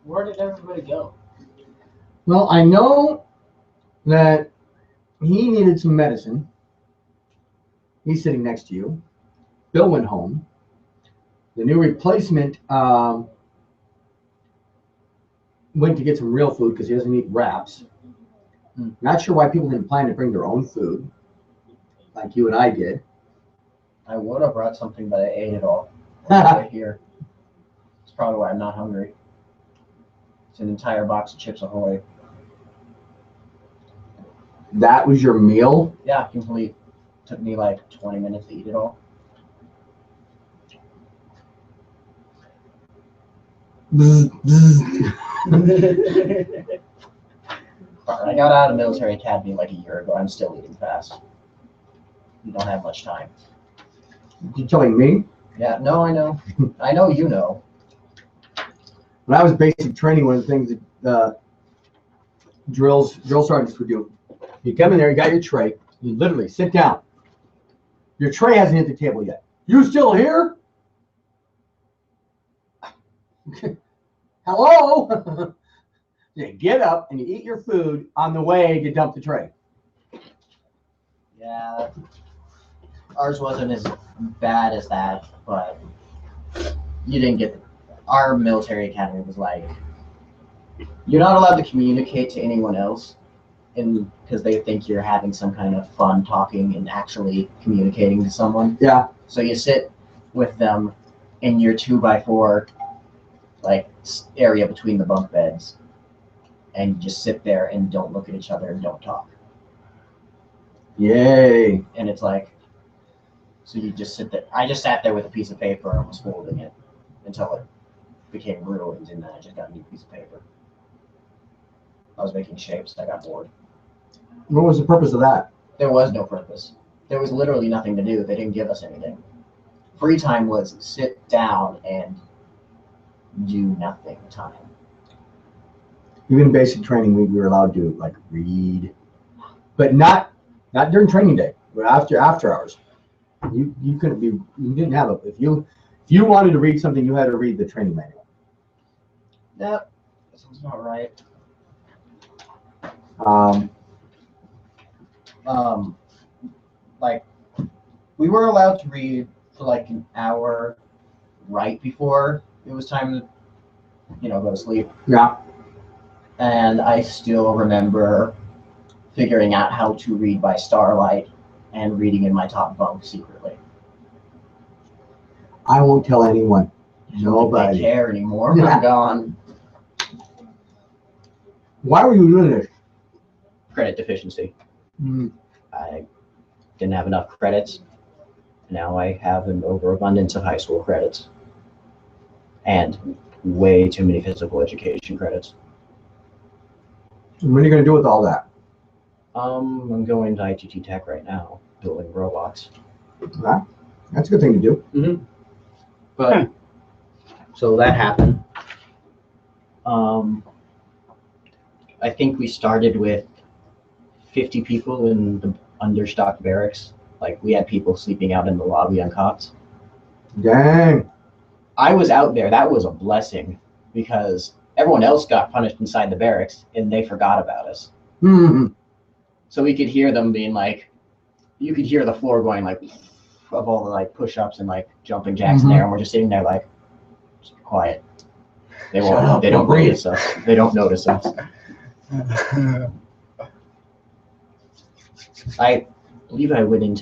Where did everybody go? Well, I know that he needed some medicine. He's sitting next to you. Bill went home. The new replacement went to get some real food because he doesn't eat wraps. Not sure why people didn't plan to bring their own food, like you and I did. I would have brought something, but I ate it all right here. It's probably why I'm not hungry. It's an entire box of Chips Ahoy. That was your meal? Yeah, complete. Took me like 20 minutes to eat it all. Bzz, bzz. I got out of military academy like a year ago. I'm still eating fast. You don't have much time. You telling me? Yeah, no, I know. I know you know. When I was basic training, one of the things that drill sergeants would do, you come in there, you got your tray, you literally sit down. Your tray hasn't hit the table yet. You still here? Hello? You get up and you eat your food on the way to dump the tray. Yeah. Ours wasn't as bad as that, but you didn't get our military academy was like, you're not allowed to communicate to anyone else because they think you're having some kind of fun talking and actually communicating to someone. Yeah. So you sit with them in your 2x4 like area between the bunk beds, and you just sit there and don't look at each other and don't talk. Yay. And it's like, so you just sit there. I just sat there with a piece of paper and was holding it until it became ruined, and then I just got a new piece of paper. I was making shapes. I got bored. What was the purpose of that? There was no purpose. There was literally nothing to do. They didn't give us anything. Free time was sit down and do nothing time. Even in basic training, we were allowed to like read, but not during training day. But after hours, you couldn't be. You didn't have a. If you wanted to read something, you had to read the training manual. Yep, that sounds about right. like we were allowed to read for like an hour right before it was time to, go to sleep. Yeah. And I still remember figuring out how to read by starlight and reading in my top bunk secretly. I won't tell anyone. I don't Nobody. care anymore when I'm gone. Why were you doing this? Credit deficiency. Mm. I didn't have enough credits. Now I have an overabundance of high school credits. And way too many physical education credits. What are you going to do with all that? I'm going to ITT Tech right now, building robots. That's a good thing to do. Mm-hmm. But so that happened. I think we started with 50 people in the understocked barracks. Like we had people sleeping out in the lobby on cots. Dang. I was out there. That was a blessing because everyone else got punished inside the barracks and they forgot about us. Mm-hmm. So we could hear them being like, you could hear the floor going like, of all the like push-ups and like jumping jacks in there, and we're just sitting there like, just quiet. They won't. Shut up, They don't don't breathe. notice us. They don't notice us. I believe I went in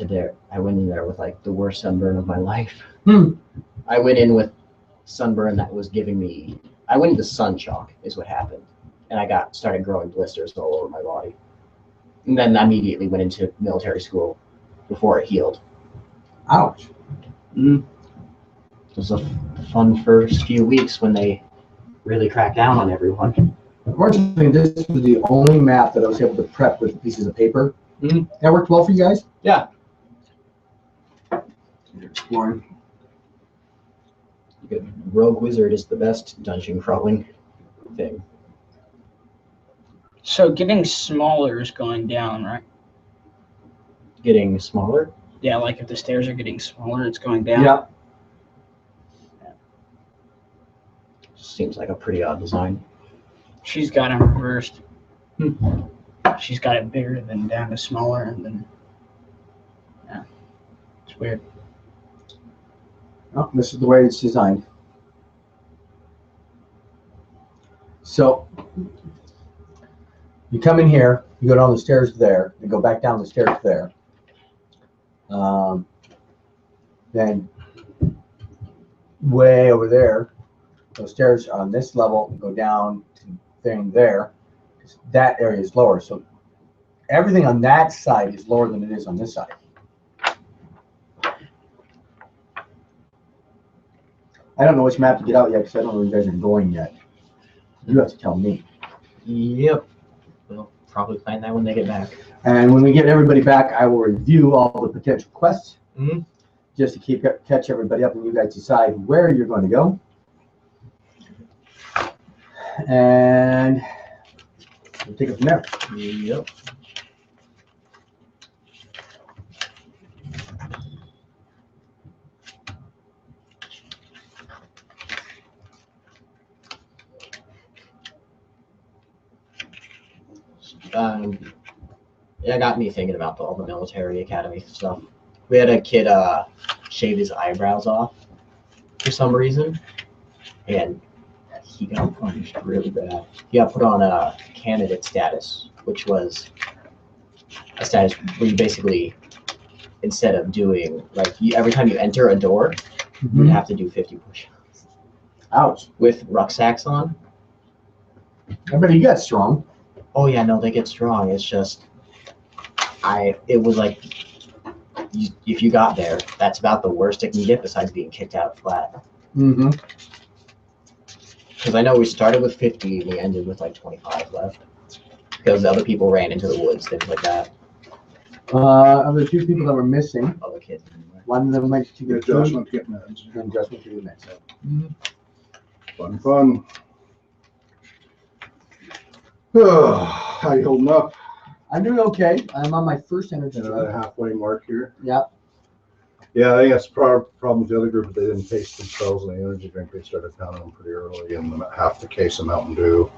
there with like the worst sunburn of my life. I went in with sunburn that was giving me. I went into sun shock is what happened, and I started growing blisters all over my body, and then I immediately went into military school before it healed. Ouch. It was a fun first few weeks when they really cracked down on everyone. Unfortunately, this was the only map that I was able to prep with pieces of paper. Mm-hmm. That worked well for you guys? Yeah. You're exploring. Rogue Wizard is the best dungeon crawling thing. So getting smaller is going down, right? Getting smaller? Yeah, like if the stairs are getting smaller, it's going down. Yeah. Seems like a pretty odd design. She's got them reversed. She's got it bigger than down to smaller, and then it's weird. Oh, this is the way it's designed. So you come in here, you go down the stairs there, and go back down the stairs there. Then way over there, those stairs are on this level and go down to thing there. That area is lower, so everything on that side is lower than it is on this side. I don't know which map to get out yet because I don't know where you guys are going yet. You have to tell me. Yep. We'll probably plan that when they get back. And when we get everybody back, I will review all the potential quests just to catch everybody up, and you guys decide where you're going to go. And we'll take it from there. Yep. It got me thinking about all the military academy stuff. We had a kid shave his eyebrows off for some reason, and he got punished really bad. He got put on a candidate status, which was a status where you basically, instead of doing, like, every time you enter a door, you have to do 50 push-ups. Ouch. With rucksacks on. I bet he got strong. Oh yeah, no, they get strong. It's just, it was like, if you got there, that's about the worst it can get besides being kicked out flat. Because I know we started with 50 and we ended with like 25 left. Because the other people ran into the woods, things like that. Of the two people that were missing, Other kids. Anyway. one of them went to get Josh food, went to get meds. and Josh went to get meds. Fun. How you holding up? I'm doing okay. I'm on my first energy At a drink. halfway mark here. Yeah. Yeah, I think that's the problem with the other group. They didn't taste themselves in the energy drink. They started pounding them pretty early, and half the case of Mountain Dew.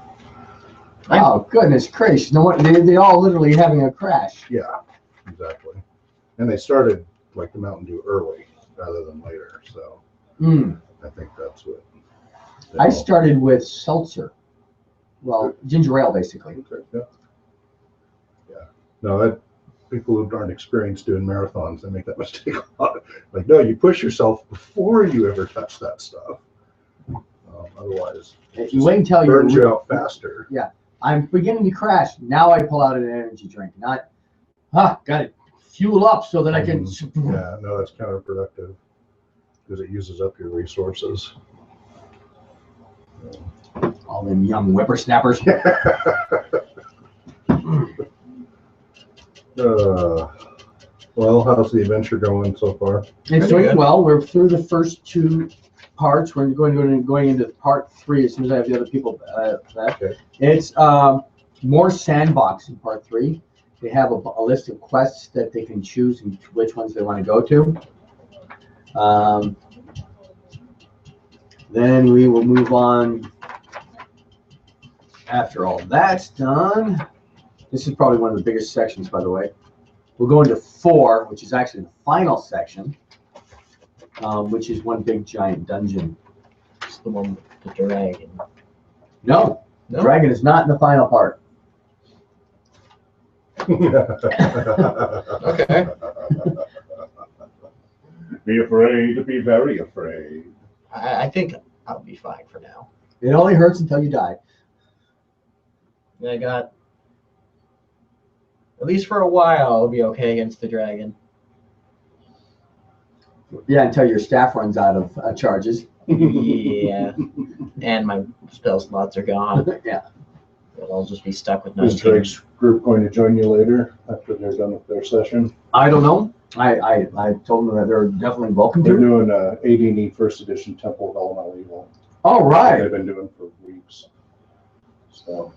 Oh, goodness gracious. No one, they all literally having a crash. Yeah. exactly. And they started like the Mountain Dew early rather than later, so I think that's what. I started with seltzer. Well, ginger ale, basically. Okay, yeah. Yeah. No, that people who aren't experienced doing marathons, they make that mistake a lot. Like, no, you push yourself before you ever touch that stuff. Otherwise, You wait until burns you out faster. Yeah, I'm beginning to crash. Now I pull out an energy drink. Not, got to fuel up so that I can. Yeah, no, that's counterproductive because it uses up your resources. All them young whippersnappers. Well, how's the adventure going so far? It's doing well. We're through the first 2 parts. We're going into part 3 as soon as I have the other people back. Okay. It's more sandbox in part 3. They have a list of quests that they can choose and which ones they want to go to. Then we will move on. After all that's done, this is probably one of the biggest sections, by the way. We'll go into 4, which is actually the final section, which is one big giant dungeon. It's the one with the dragon. No, the dragon is not in the final part. Okay. Be afraid, be very afraid. I think I'll be fine for now. It only hurts until you die. I got, at least for a while, I'll be okay against the dragon. Yeah, until your staff runs out of charges. Yeah. And my spell slots are gone. Yeah. But I'll just be stuck with Is 19. Drake's group going to join you later after they're done with their session? I don't know. I told them that they're definitely welcome They're to. doing AD&E First Edition Temple of Elemental Evil. All right. They've been doing for weeks. So.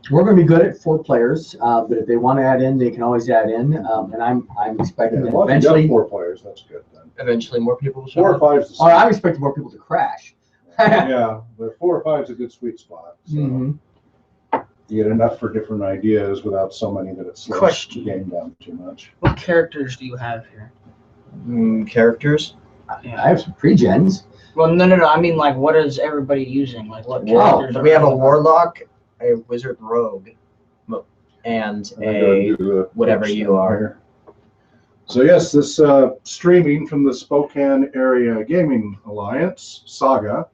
We're going to be good at 4 players, but if they want to add in, they can always add in. And I'm expecting that eventually. 4 players, that's good then. Eventually, more people will show 4 up. or 5 is. Oh, I'm expecting more people to crash. Yeah, but 4 or 5 is a good sweet spot. So you get enough for different ideas without so many that it slows the game down too much. What characters do you have here? Characters? I have some pre-gens. Well, no. I mean, like, what is everybody using? Like, what Well, characters? we have a warlock, a wizard rogue, and a whatever you are. So yes, this streaming from the Spokane Area Gaming Alliance, Saga.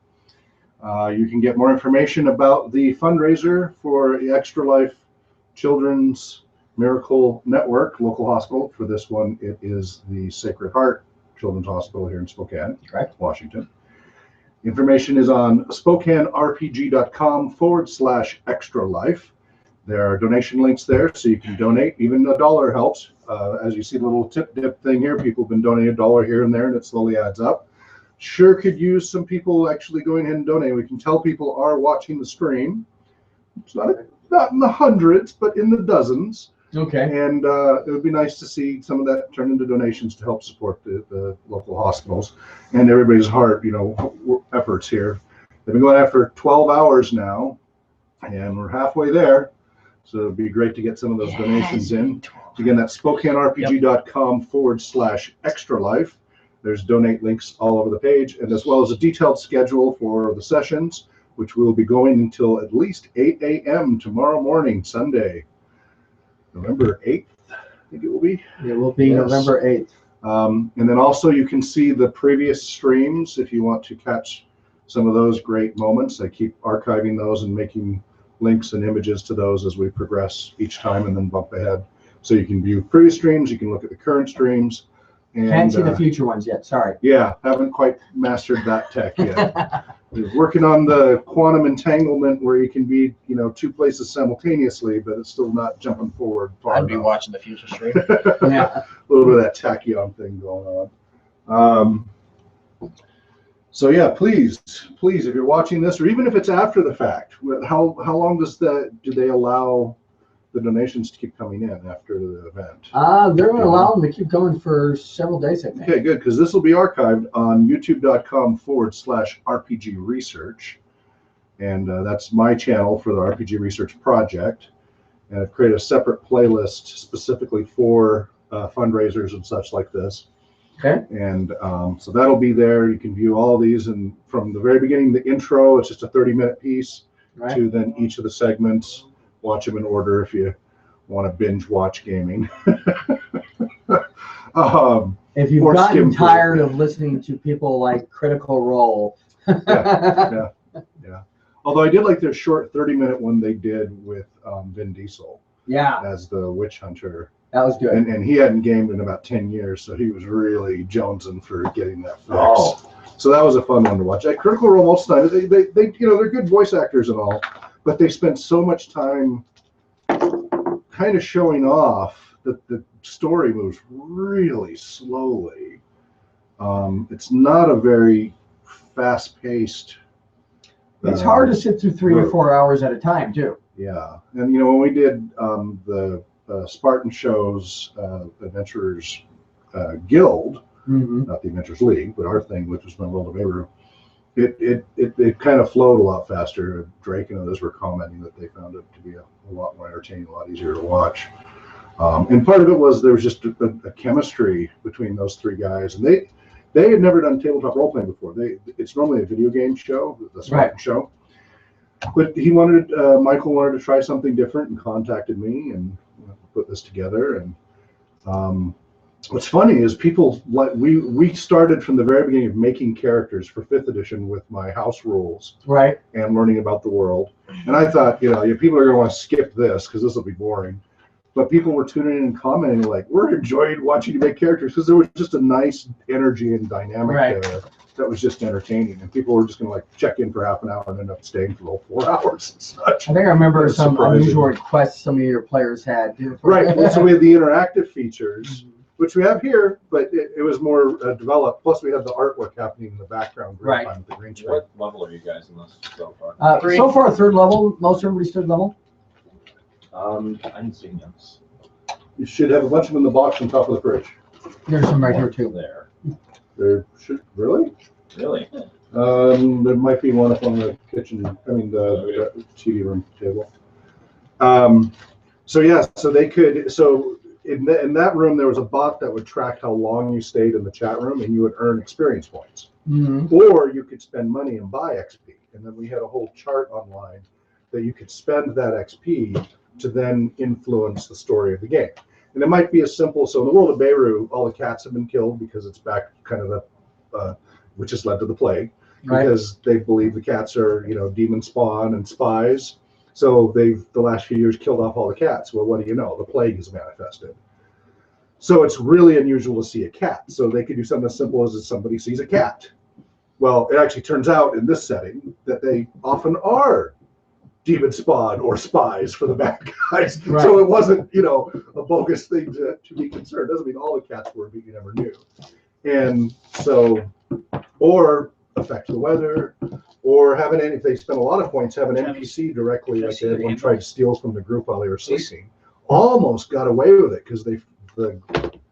You can get more information about the fundraiser for the Extra Life Children's Miracle Network local hospital. For this one, it is the Sacred Heart Children's Hospital here in Spokane, Washington. Information is on SpokaneRPG.com/extra life. There are donation links there, so you can donate. Even $1 helps. As you see the little tip dip thing here, people have been donating $1 here and there, and it slowly adds up. Sure could use some people actually going ahead and donating. We can tell people are watching the stream. It's not in the hundreds, but in the dozens. Okay. And it would be nice to see some of that turn into donations to help support the local hospitals and everybody's hard, efforts here. They've been going after 12 hours now, and we're halfway there. So it'd be great to get some of those donations in. Again, that's SpokaneRPG.com/extra life. There's donate links all over the page, and as well as a detailed schedule for the sessions, which will be going until at least 8 a.m. tomorrow morning, Sunday, November 8th, I think it will be. It will be November 8th. And then also you can see the previous streams if you want to catch some of those great moments. I keep archiving those and making links and images to those as we progress each time and then bump ahead. So you can view previous streams, you can look at the current streams. And, can't see the future ones yet, sorry. Yeah, haven't quite mastered that tech yet. We're working on the quantum entanglement where you can be, 2 places simultaneously, but it's still not jumping forward far I'd be enough. watching the future stream. Yeah. A little bit of that tachyon thing going on. So yeah, please, if you're watching this, or even if it's after the fact, how long do they allow the donations to keep coming in after the event? They're going to allow them to keep going for several days, I think. Okay, good, because this will be archived on youtube.com/RPG research. And that's my channel for the RPG Research Project. and I've created a separate playlist specifically for fundraisers and such like this. Okay. And so that'll be there. You can view all these, and from the very beginning, the intro, it's just a 30-minute piece, Right. to then each of the segments. Watch them in order if you want to binge watch gaming. If you've or gotten skim tired through. of listening to people like Critical Role. Yeah. Although I did like their short 30-minute one they did with Vin Diesel Yeah, as the witch hunter. that was good. And he hadn't gamed in about 10 years, so he was really jonesing for getting that fix. Oh. So that was a fun one to watch. At Critical Role, most of the time, they they're good voice actors and all, but they spend so much time kind of showing off that the story moves really slowly. It's not a very fast-paced. It's hard to sit through 3 or 4 hours at a time, too. Yeah, and when we did the Spartan Show's Adventurers Guild, not the Adventurers League, but our thing, which was my World of Baru, it kind of flowed a lot faster. Drake and others were commenting that they found it to be a lot more entertaining, a lot easier to watch. And part of it was there was just a chemistry between those three guys, and they had never done tabletop role playing before. It's normally a video game show, the Spartan Show. But Michael wanted to try something different and contacted me and put this together. And what's funny is people we started from the very beginning of making characters for 5th edition with my house rules, right, and learning about the world. And I thought, people are going to want to skip this because this will be boring. But people were tuning in and commenting like, we're enjoying watching you make characters because there was just a nice energy and dynamic there that was just entertaining. And people were just going to check in for half an hour and end up staying for all 4 hours and such. I think I remember some unusual requests some of your players had. Right. So we had the interactive features, which we have here, but it was more developed. Plus, we had the artwork happening in the background. Right. With the green screen. What level are you guys in this so far? So far, 3rd level. Most everybody's 3rd level. I didn't see them. You should have a bunch of them in the box on top of the fridge. There's some right here too. There should really. Really? There might be one up on the kitchen. The TV room table. So they could. So in that room, there was a bot that would track how long you stayed in the chat room, and you would earn experience points. Or you could spend money and buy XP. And then we had a whole chart online that you could spend that XP to then influence the story of the game. And it might be as simple. So in the world of Beirut, all the cats have been killed because it's back kind of which has led to the plague, because they believe the cats are, demon spawn and spies. So they've, the last few years, killed off all the cats. Well, what do you know? The plague is manifested. So it's really unusual to see a cat. So they could do something as simple as somebody sees a cat. Well, it actually turns out in this setting that they often are demon spawn or spies for the bad guys. Right. So it wasn't, a bogus thing to be concerned. Doesn't mean all the cats were, but you never knew. And so, or affect the weather, or if they spend a lot of points, have an NPC directly, like they had one tried to steal from the group while they were sleeping. Almost got away with it because the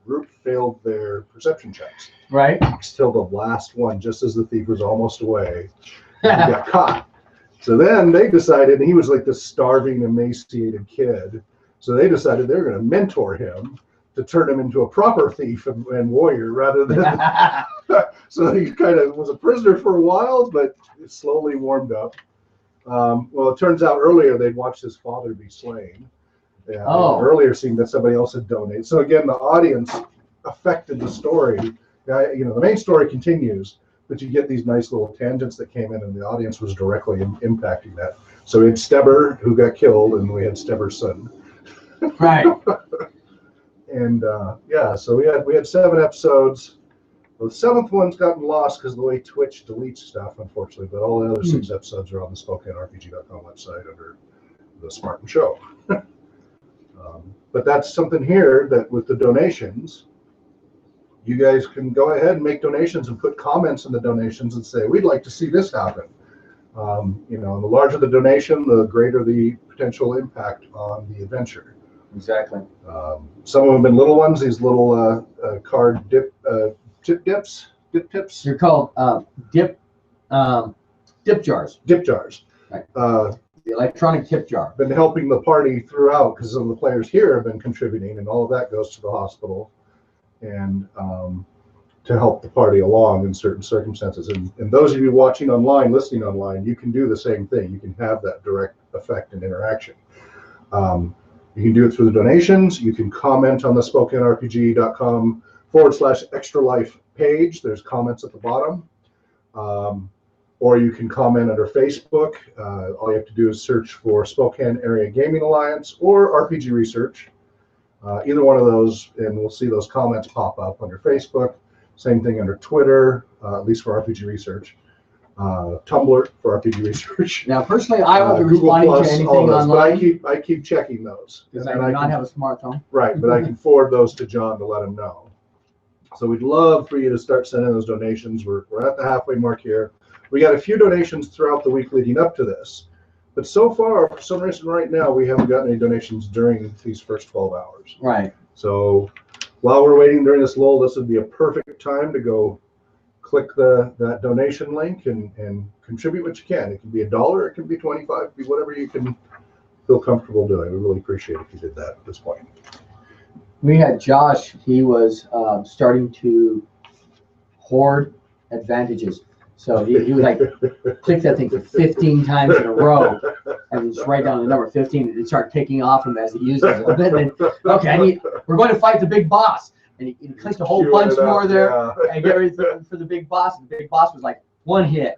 group failed their perception checks. Right. Still the last one, just as the thief was almost away, he got caught. So then they decided, and he was like this starving, emaciated kid. So they decided they're going to mentor him to turn him into a proper thief and warrior rather than. So he kind of was a prisoner for a while, but it slowly warmed up. Well, it turns out earlier they'd watched his father be slain. Earlier scene that somebody else had donated. So again, the audience affected the story. The main story continues, but you get these nice little tangents that came in, and the audience was directly impacting that. So we had Stebber, who got killed, and we had Stebber's son. Right. And so we had 7 episodes. The 7th one's gotten lost because of the way Twitch deletes stuff, unfortunately. But all the other 6 episodes are on the SpokaneRPG.com website under the Spartan Show. But that's something here that with the donations, you guys can go ahead and make donations and put comments in the donations and say, we'd like to see this happen. And the larger the donation, the greater the potential impact on the adventure. Exactly. Some of them have been little ones, these little card tips. They're called dip jars. Dip jars. Right. The electronic tip jar. been helping the party throughout because some of the players here have been contributing, and all of that goes to the hospital and to help the party along in certain circumstances. And those of you watching online, listening online, you can do the same thing. You can have that direct effect and interaction. You can do it through the donations. You can comment on the SpokaneRPG.com/extra life page. There's comments at the bottom. Or you can comment under Facebook. All you have to do is search for Spokane Area Gaming Alliance or RPG Research. Either one of those, and we'll see those comments pop up under Facebook. Same thing under Twitter, at least for RPG Research. Tumblr for RPG Research. Now, personally, I won't be Google responding Plus, to anything all those, online. but I keep checking those. Because And I do not can- have a smartphone. Right, but I can forward those to John to let him know. So we'd love for you to start sending those donations. We're at the halfway mark here. We got a few donations throughout the week leading up to this. But so far, for some reason right now, we haven't gotten any donations during these first 12 hours. Right. So while we're waiting during this lull, this would be a perfect time to go click that donation link and contribute what you can. It can be $1, it can be 25, it can be whatever you can feel comfortable doing. We really appreciate it if you did that at this point. We had Josh, he was starting to hoard advantages. So he would like click that thing 15 times in a row and just write down the number 15 and start taking off him as he uses it a little bit. And then, okay, we're going to fight the big boss. And he clicked a whole bunch more there and get ready for the big boss. And the big boss was like 1 hit,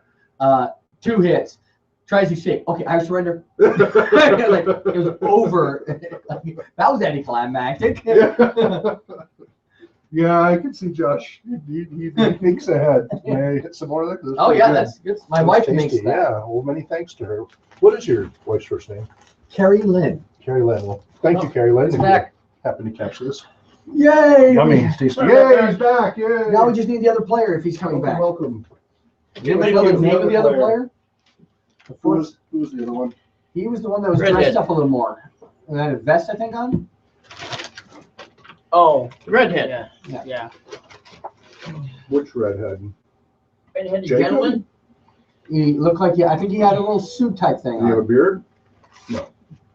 2 hits. Tries to shake. Okay, I surrender. Like, it was over. That was anticlimactic. Yeah, I can see Josh. He thinks ahead. May I hit some more of that? Oh yeah, that's good. My wife makes that. Yeah, well, many thanks to her. What is your wife's first name? Carrie Lynn. Carrie Lynn. Well, thank you, Carrie Lynn. He's back. Happen to catch this. Yay! Yummy. Tasty. Yay, he's back. Yay. Now we just need the other player if he's coming back. Welcome. Anybody know the name of the other player? Who was the other one? He was the one that was Redhead. dressed up a little more. And had a vest, I think, on. Oh, Redhead. yeah. Which redhead? Redheaded Jacob? gentleman. He looked like I think he had a little suit type thing Did he have a on. beard?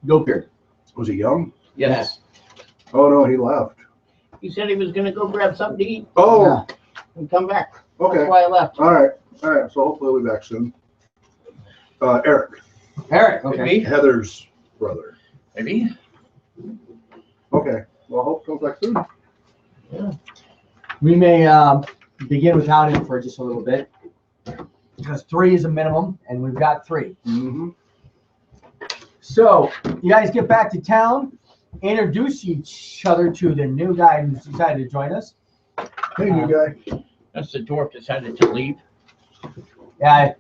Goat beard. Was he young? Yes. Oh no, he left. He said he was gonna go grab something to eat Oh, Yeah. and come back. okay. That's why I left. All right. So hopefully we'll be back soon. Eric, Eric. Could Okay. be. Heather's brother. Maybe. Okay. Well, I hope he comes back soon. We may begin without him for just a little bit because 3 is a minimum, and we've got 3. Mm-hmm. So you guys get back to town, introduce each other to the new guy who's decided to join us. Hey, new guy. That's the dwarf decided to leave. Yeah,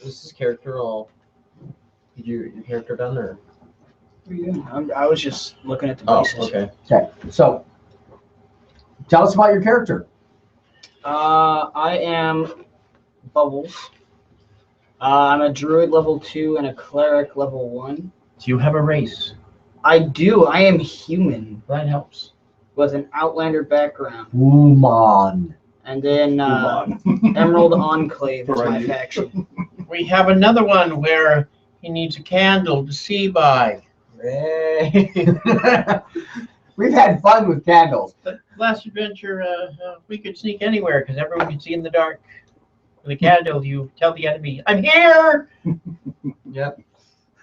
Is this character all? Did your character done or? I was just looking at the Oh, bases. okay. okay. So tell us about your character. I am Bubbles. I'm a druid level 2 and a cleric level 1. Do you have a race? I do. I am human That helps. with an outlander background. Woman. And then Emerald Enclave is my faction. We have another one where he needs a candle to see by. We've had fun with candles. The last adventure, we could sneak anywhere because everyone could see in the dark. With a candle, you tell the enemy, "I'm here." Yep.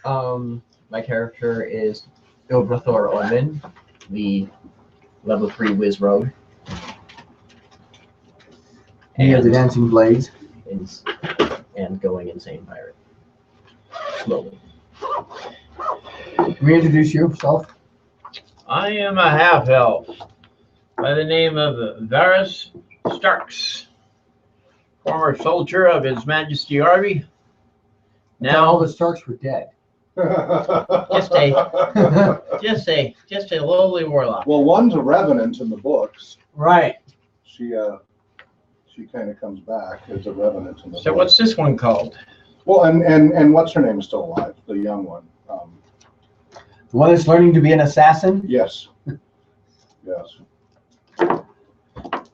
My character is Ilbrathor Omen, the level 3 Wiz Rogue. He has the dancing blades. And going insane pirate. Slowly. Reintroduce yourself. I am a half elf by the name of Varus Starks, former soldier of His Majesty Arby. Now all Now, the Starks were dead. just a lowly warlock. Well, one's a revenant in the books. Right. She kind of comes back as a revenant in the So books. what's this one called? Well, and what's her name is still alive, the young one. The one that's learning to be an assassin. Yes. Yes.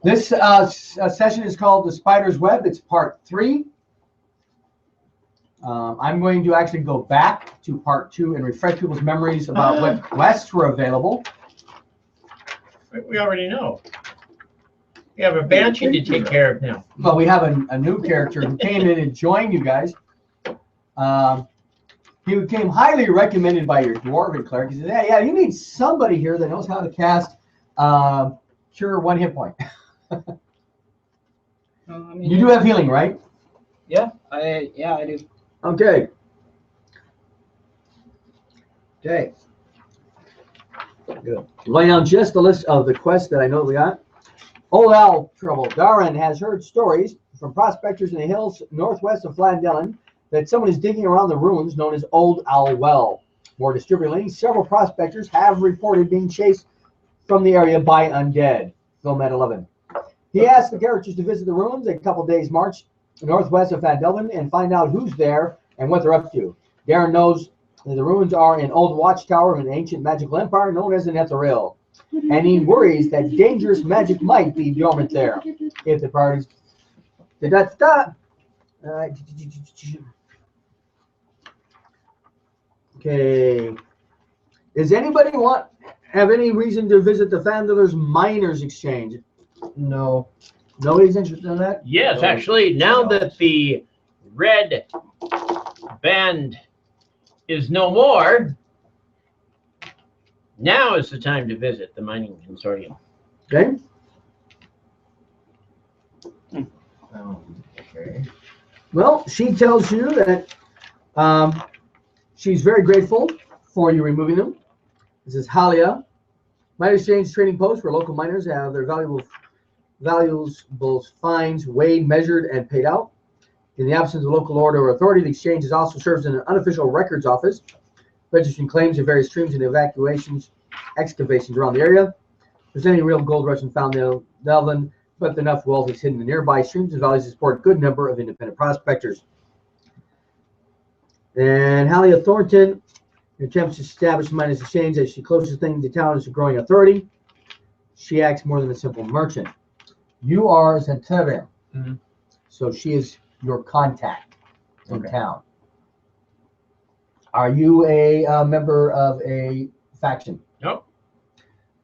This session is called The Spider's Web. It's part 3. I'm going to actually go back to part 2 and refresh people's memories about what quests were available. We already know. We have a banshee to take care of now. Well, we have a new character who came in and joined you guys. He became highly recommended by your dwarven cleric. He said, "Hey, yeah, you need somebody here that knows how to cast cure 1 hit point." I mean, You do have healing, right? Yeah, I do. Okay. Okay. Good. Laying down just the list of the quests that I know we got. Old Owl Trouble. Darren has heard stories from prospectors in the hills northwest of Flandellen that someone is digging around the ruins known as Old Owl Well. More disturbingly, several prospectors have reported being chased from the area by undead. Film at 11. He asked the characters to visit the ruins a couple days' march northwest of Flandellen and find out who's there and what they're up to. Darren knows that the ruins are an old watchtower of an ancient magical empire known as the Netheril, and he worries that dangerous magic might be dormant there if the parties. Okay. Does anybody have any reason to visit the Fandler's Miners Exchange? No. Nobody's interested in that? Yes, actually, now that the red band is no more, now is the time to visit the mining consortium. Okay. Okay. Well, she tells you that she's very grateful for you removing them. This is Halia. Miner Exchange trading post where local miners have their valuable fines weighed, measured, and paid out. In the absence of local order or authority, the exchange also serves as an unofficial records office, registering claims of various streams and excavations around the area. If there's any real gold rush found in Delvin, but enough wealth is hidden in nearby streams and valleys to support a good number of independent prospectors. And Halia Thornton attempts to establish Miners Exchange as she closest thing to town is a growing authority. She acts more than a simple merchant. You are Centurion, so she is your contact in town. Are you a member of a faction? Nope.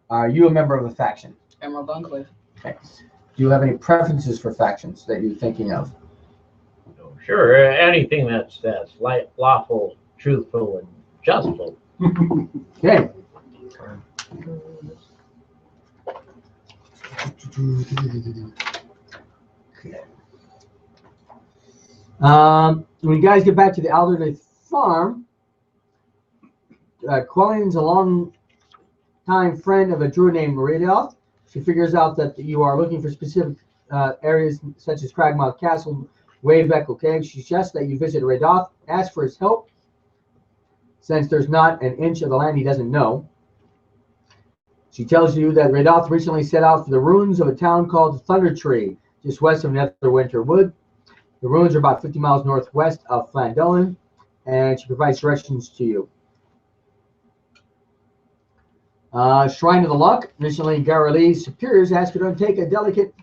Are you a member of a faction? Emerald Enclave. Okay. Do you have any preferences for factions that you're thinking of? Sure, anything that's lawful, truthful, and justful. Okay. When you guys get back to the Alderley farm, Quelling's a long-time friend of a druid named Meridoth. She figures out that you are looking for specific areas such as Cragmouth Castle, Wavebeck Cave. She suggests that you visit Meridoth, ask for his help, since there's not an inch of the land he doesn't know. She tells you that Meridoth recently set out for the ruins of a town called Thunder Tree, just west of Netherwinter Wood. The ruins are about 50 miles northwest of Flandellen, and she provides directions to you. Shrine of the Luck. Recently, Garalee's superiors asked her to undertake a delicate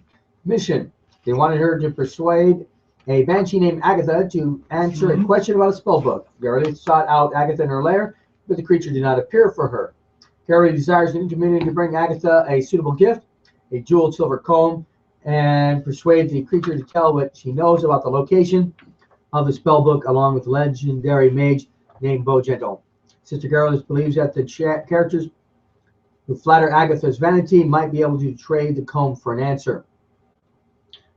mission. They wanted her to persuade a banshee named Agatha to answer a question about a spell book. Garalee sought out Agatha in her lair, but the creature did not appear for her. Garalee desires an intermediary to bring Agatha a suitable gift, a jeweled silver comb, and persuade the creature to tell what she knows about the location of the spell book, along with legendary mage named Bo Gentle. Sister Garalee believes that the characters who flatter Agatha's vanity might be able to trade the comb for an answer.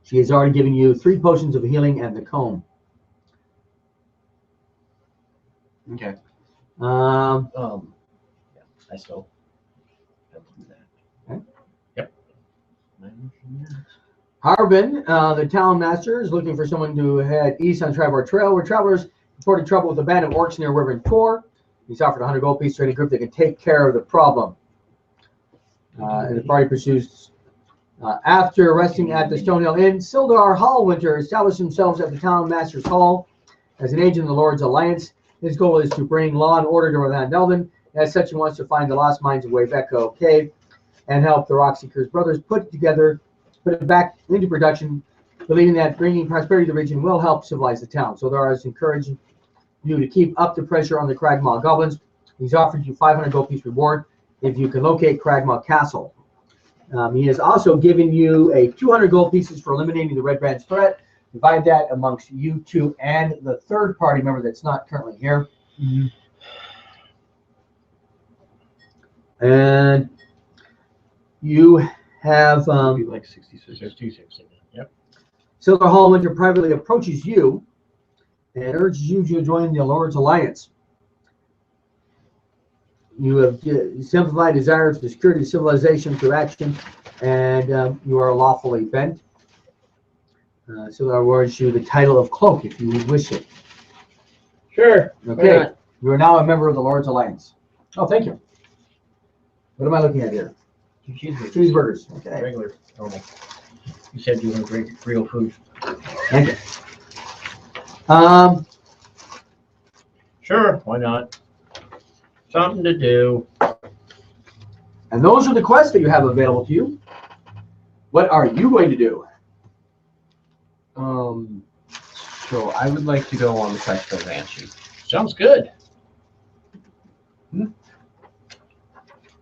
She has already given you 3 potions of healing and the comb. Okay. Yeah, I still. Okay. Yep. Harbin, the town master, is looking for someone to head east on Tribor Trail, where travelers reported trouble with a band of orcs near River and Tor. He's offered 100 gold pieces to any group that can take care of the problem. And the party pursues. After resting at the Stonehill Inn, Sildar Hallwinter established themselves at the town master's hall as an agent of the Lord's Alliance. His goal is to bring law and order to Van Delvin. As such, he wants to find the lost mines of Wavebeck Cave and help the Rockseekers brothers put it back into production believing that bringing prosperity to the region will help civilize the town. So there is encouraging you to keep up the pressure on the Cragmaw goblins. He's offered you 500 gold piece reward if you can locate Cragmaw Castle. He has also given you a 200 gold pieces for eliminating the Red Band's threat. Divide that amongst you two and the third party member that's not currently here. And you have like 66. 66. Yep. Silver Hall Winter privately approaches you and urges you to join the Lord's Alliance. You have simplified desires for security of civilization through action, and you are lawfully bent. So that awards you the title of cloak if you wish it. Sure. Okay. You are now a member of the Lord's Alliance. Oh, thank you. What am I looking at here? Cheeseburgers. Okay. Regular. Normal. You said you want real food. Thank you. Sure. Why not? Something to do. And those are the quests that you have available to you. What are you going to do? So I would like to go on the quest for Banshee. Sounds good.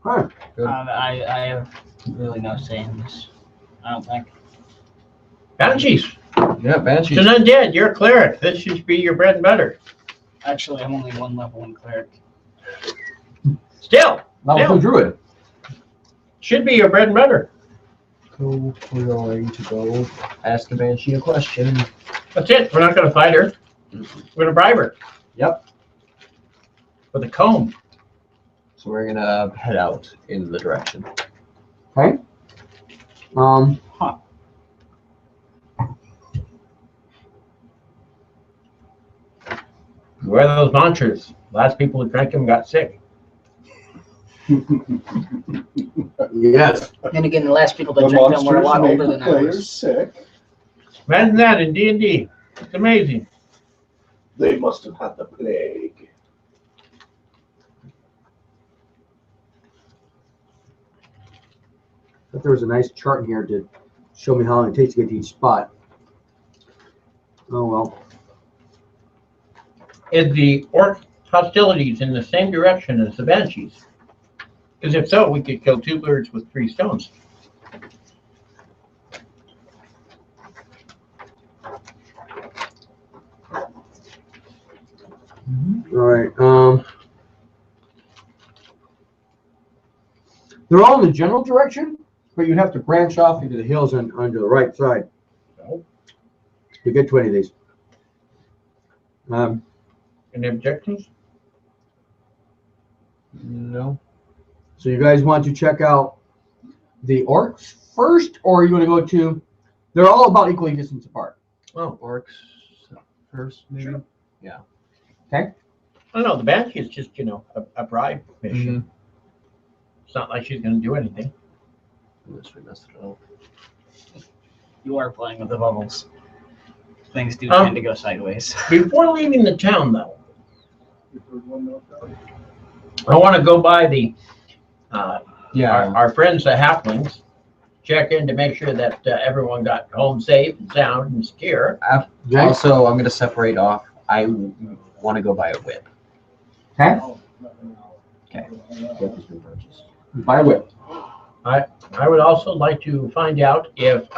Huh. I have really no say in this. I don't think. Banshees. Yeah, Banshee. It's an undead. You're a cleric. This should be your bread and butter. Actually, I'm only one level in cleric. Still. Level 2 druid. Should be your bread and butter. So we're going to go ask the Banshee a question. That's it. We're not going to fight her. We're going to bribe her. Yep. With a comb. So we're gonna head out in the direction. Okay. Where are those monsters? Last people who drank them got sick. Yes. Then again, the last people that drank them were a lot older than I players was. sick. Imagine that in D&D. It's amazing. They must have had the plague. But there was a nice chart in here to show me how long it takes to get to each spot. Oh well. Is the orc hostilities in the same direction as the banshees? Because if so, we could kill 2 birds with 3 stones. All right. They're all in the general direction, but you have to branch off into the hills and onto the right side to get to any of these. Any objections? No. So you guys want to check out the orcs first, or you want to go to? They're all about equally distance apart. Oh, orcs first, maybe. Sure. Yeah. Okay. I don't know. The banshee is just, a bribe mission. Mm-hmm. It's not like she's going to do anything. Unless we messed it up. You are playing with the bubbles. Things do tend to go sideways. Before leaving the town, though, I want to go by the our friends, the halflings, check in to make sure that everyone got home safe and sound and secure. Also, I'm going to separate off. I want to go buy a whip. Okay. Okay. Whip has been purchased. Buy a whip. I would also like to find out if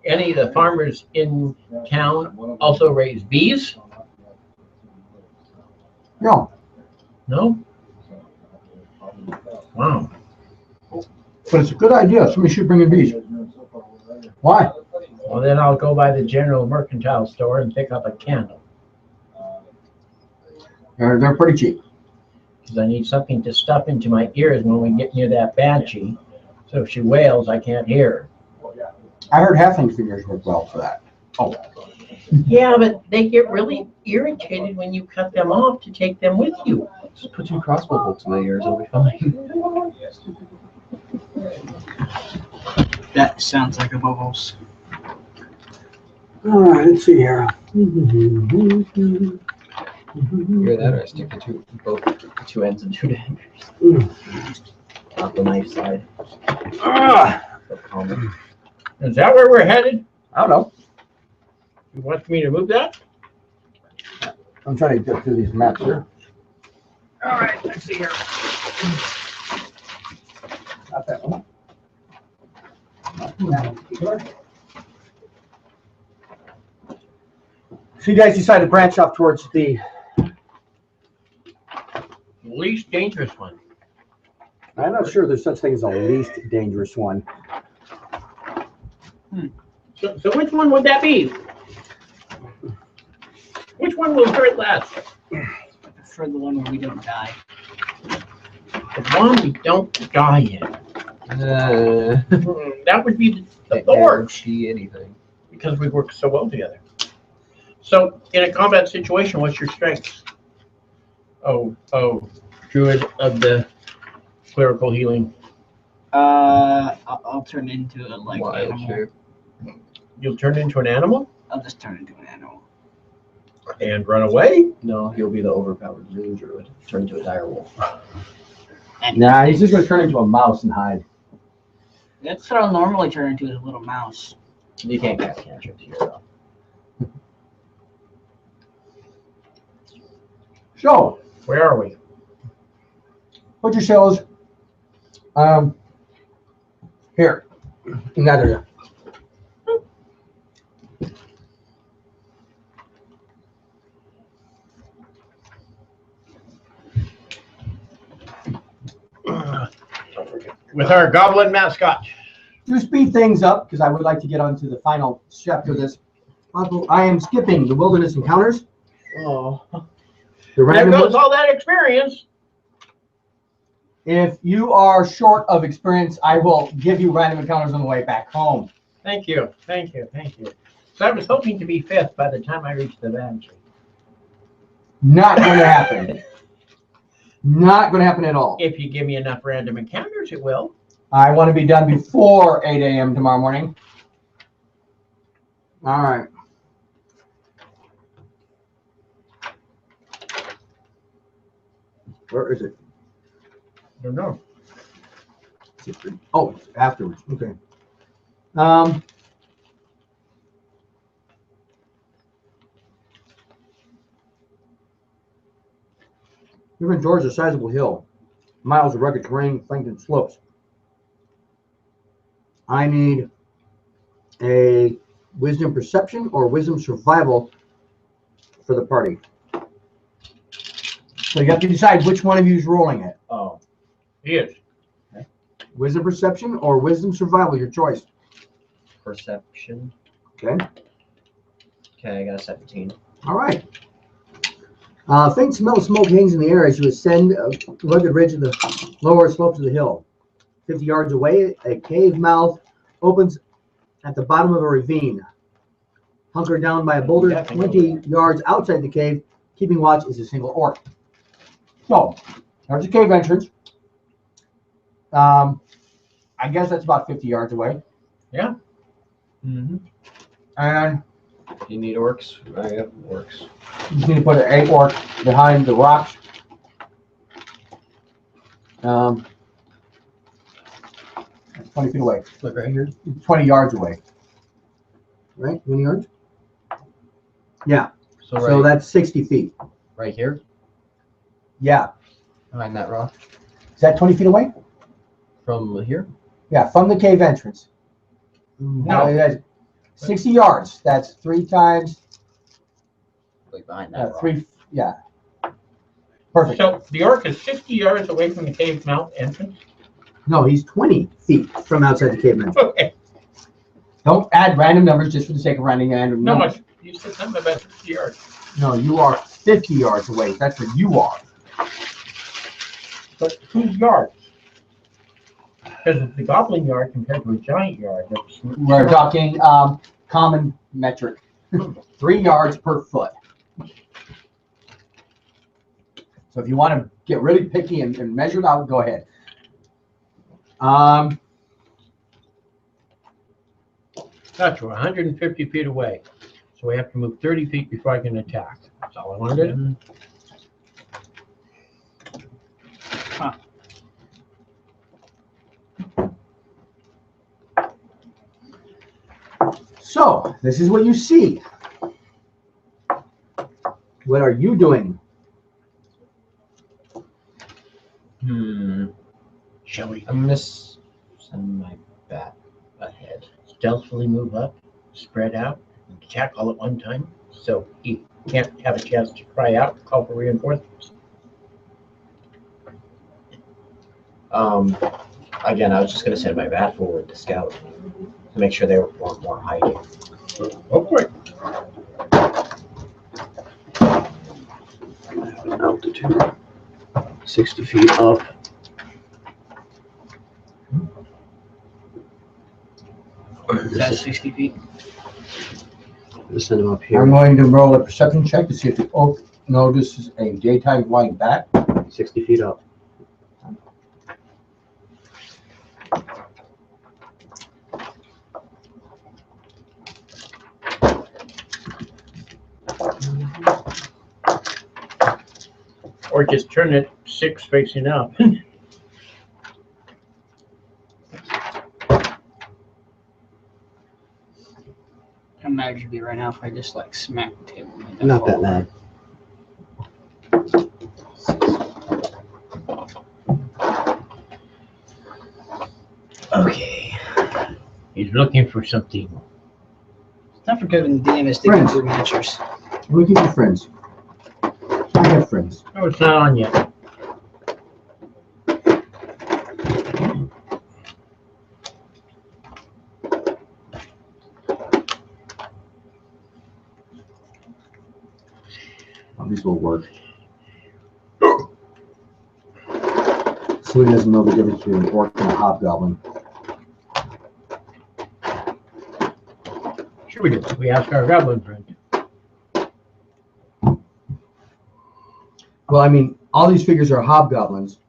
any of the farmers in town also raise bees. No. No? Wow. But it's a good idea. Somebody should bring in bees. Why? Well, then I'll go by the general mercantile store and pick up a candle. They're pretty cheap. Because I need something to stuff into my ears when we get near that banshee. So if she wails, I can't hear her. I heard halfling fingers work well for that. Oh. Yeah, but they get really irritated when you cut them off to take them with you. Just put 2 crossbow bolts in my ears, I'll be fine. That sounds like a bubbles. All right, let's see here. Hear that, or I stick the 2 ends and 2 daggers. Not the knife side. Is that where we're headed? I don't know. You want me to move that? I'm trying to get through these maps here. All right, let's see here. Not that one. So you guys decided to branch off towards the Least dangerous one. I'm not sure there's such thing as a least dangerous one. So which one would that be? Which one will hurt less? I prefer the one where we don't die. The one we don't die in. That would be the Can't Thorns, guarantee anything. because we work so well together. So in a combat situation, what's your strength? Oh, druid of the clerical healing. I'll turn into a like Wild animal. shape. You'll turn into an animal I'll just turn into an animal. and run away? No, he'll be the overpowered moon druid. Turn into a dire wolf. Nah, he's just going to turn into a mouse and hide. That's what I'll normally turn into, is a little mouse. You can't cast cantrips here, though. So, Where are we? put your shells here, in that area. With our goblin mascot. To speed things up, because I would like to get on to the final chapter of this, I am skipping the wilderness encounters. Oh. The There random, goes all that experience. if you are short of experience, I will give you random encounters on the way back home. Thank you. So I was hoping to be fifth by the time I reached the boundary. Not going to happen. Not going to happen at all. If you give me enough random encounters, it will. I want to be done before 8 a.m. tomorrow morning. All right. Where is it? I don't know. Oh, it's afterwards. Okay. River George is a sizable hill. Miles of rugged terrain, flanked in slopes. I need a wisdom perception or wisdom survival for the party. So you have to decide which one of you is rolling it. Oh. He is. Wisdom perception or wisdom survival, your choice. Perception. Okay. Okay, I got a 17. All right. Faint smell of smoke hangs in the air as you ascend a rugged ridge of the lower slopes of the hill. 50 yards away, a cave mouth opens at the bottom of a ravine. Hunkered down by a boulder 20 yards outside the cave, keeping watch is a single orc. So, there's a cave entrance. I guess that's about 50 yards away. Yeah. Mm-hmm. And You need orcs? I have orcs. you just need to put an 8 orc behind the rocks. 20 feet away. Look right here. 20 yards away. Right? 20 yards? Yeah. So that's 60 feet. Right here, Yeah. behind that rock. Is that 20 feet away? From here? Yeah, from the cave entrance. No. That's 60 yards. That's 3 times Like behind that rock. 3. Yeah. Perfect. So the orc is 60 yards away from the cave mouth entrance. No, he's 20 feet from outside the cave entrance. Okay. Don't add random numbers just for the sake of random No, numbers. you said something about 60 yards. No, you are 50 yards away. That's where you are. But whose yards? Because it's the goblin yard compared to a giant yard. We're talking common metric. 3 yards per foot. So if you want to get really picky and measure it out, go ahead. That's 150 feet away. So we have to move 30 feet before I can attack. That's all I wanted to do. So this is what you see. What are you doing? Shall we I'm gonna send my bat ahead. stealthily move up, spread out, and attack all at one time so he can't have a chance to cry out, call for reinforcements? Again, I was just gonna send my bat forward to scout to make sure they weren't more hiding. Go for it. Altitude 60 feet up. Is that 60 feet? Just send him up here. I'm going to roll a perception check to see if the oak notices a daytime flying bat. 60 feet up. Or just turn it 6 facing up. How mad would you be right now if I just like smacked the table? and made Not that fall? mad. Okay. He's looking for something. It's not for good in the DM is digging Friends. through miniatures. I'm looking for friends. I have friends. Oh, it's not on yet. Oh, these will work. So he doesn't know the difference between an orc and a hobgoblin. Sure we do. We ask our goblin friend. Well, I mean, all these figures are hobgoblins.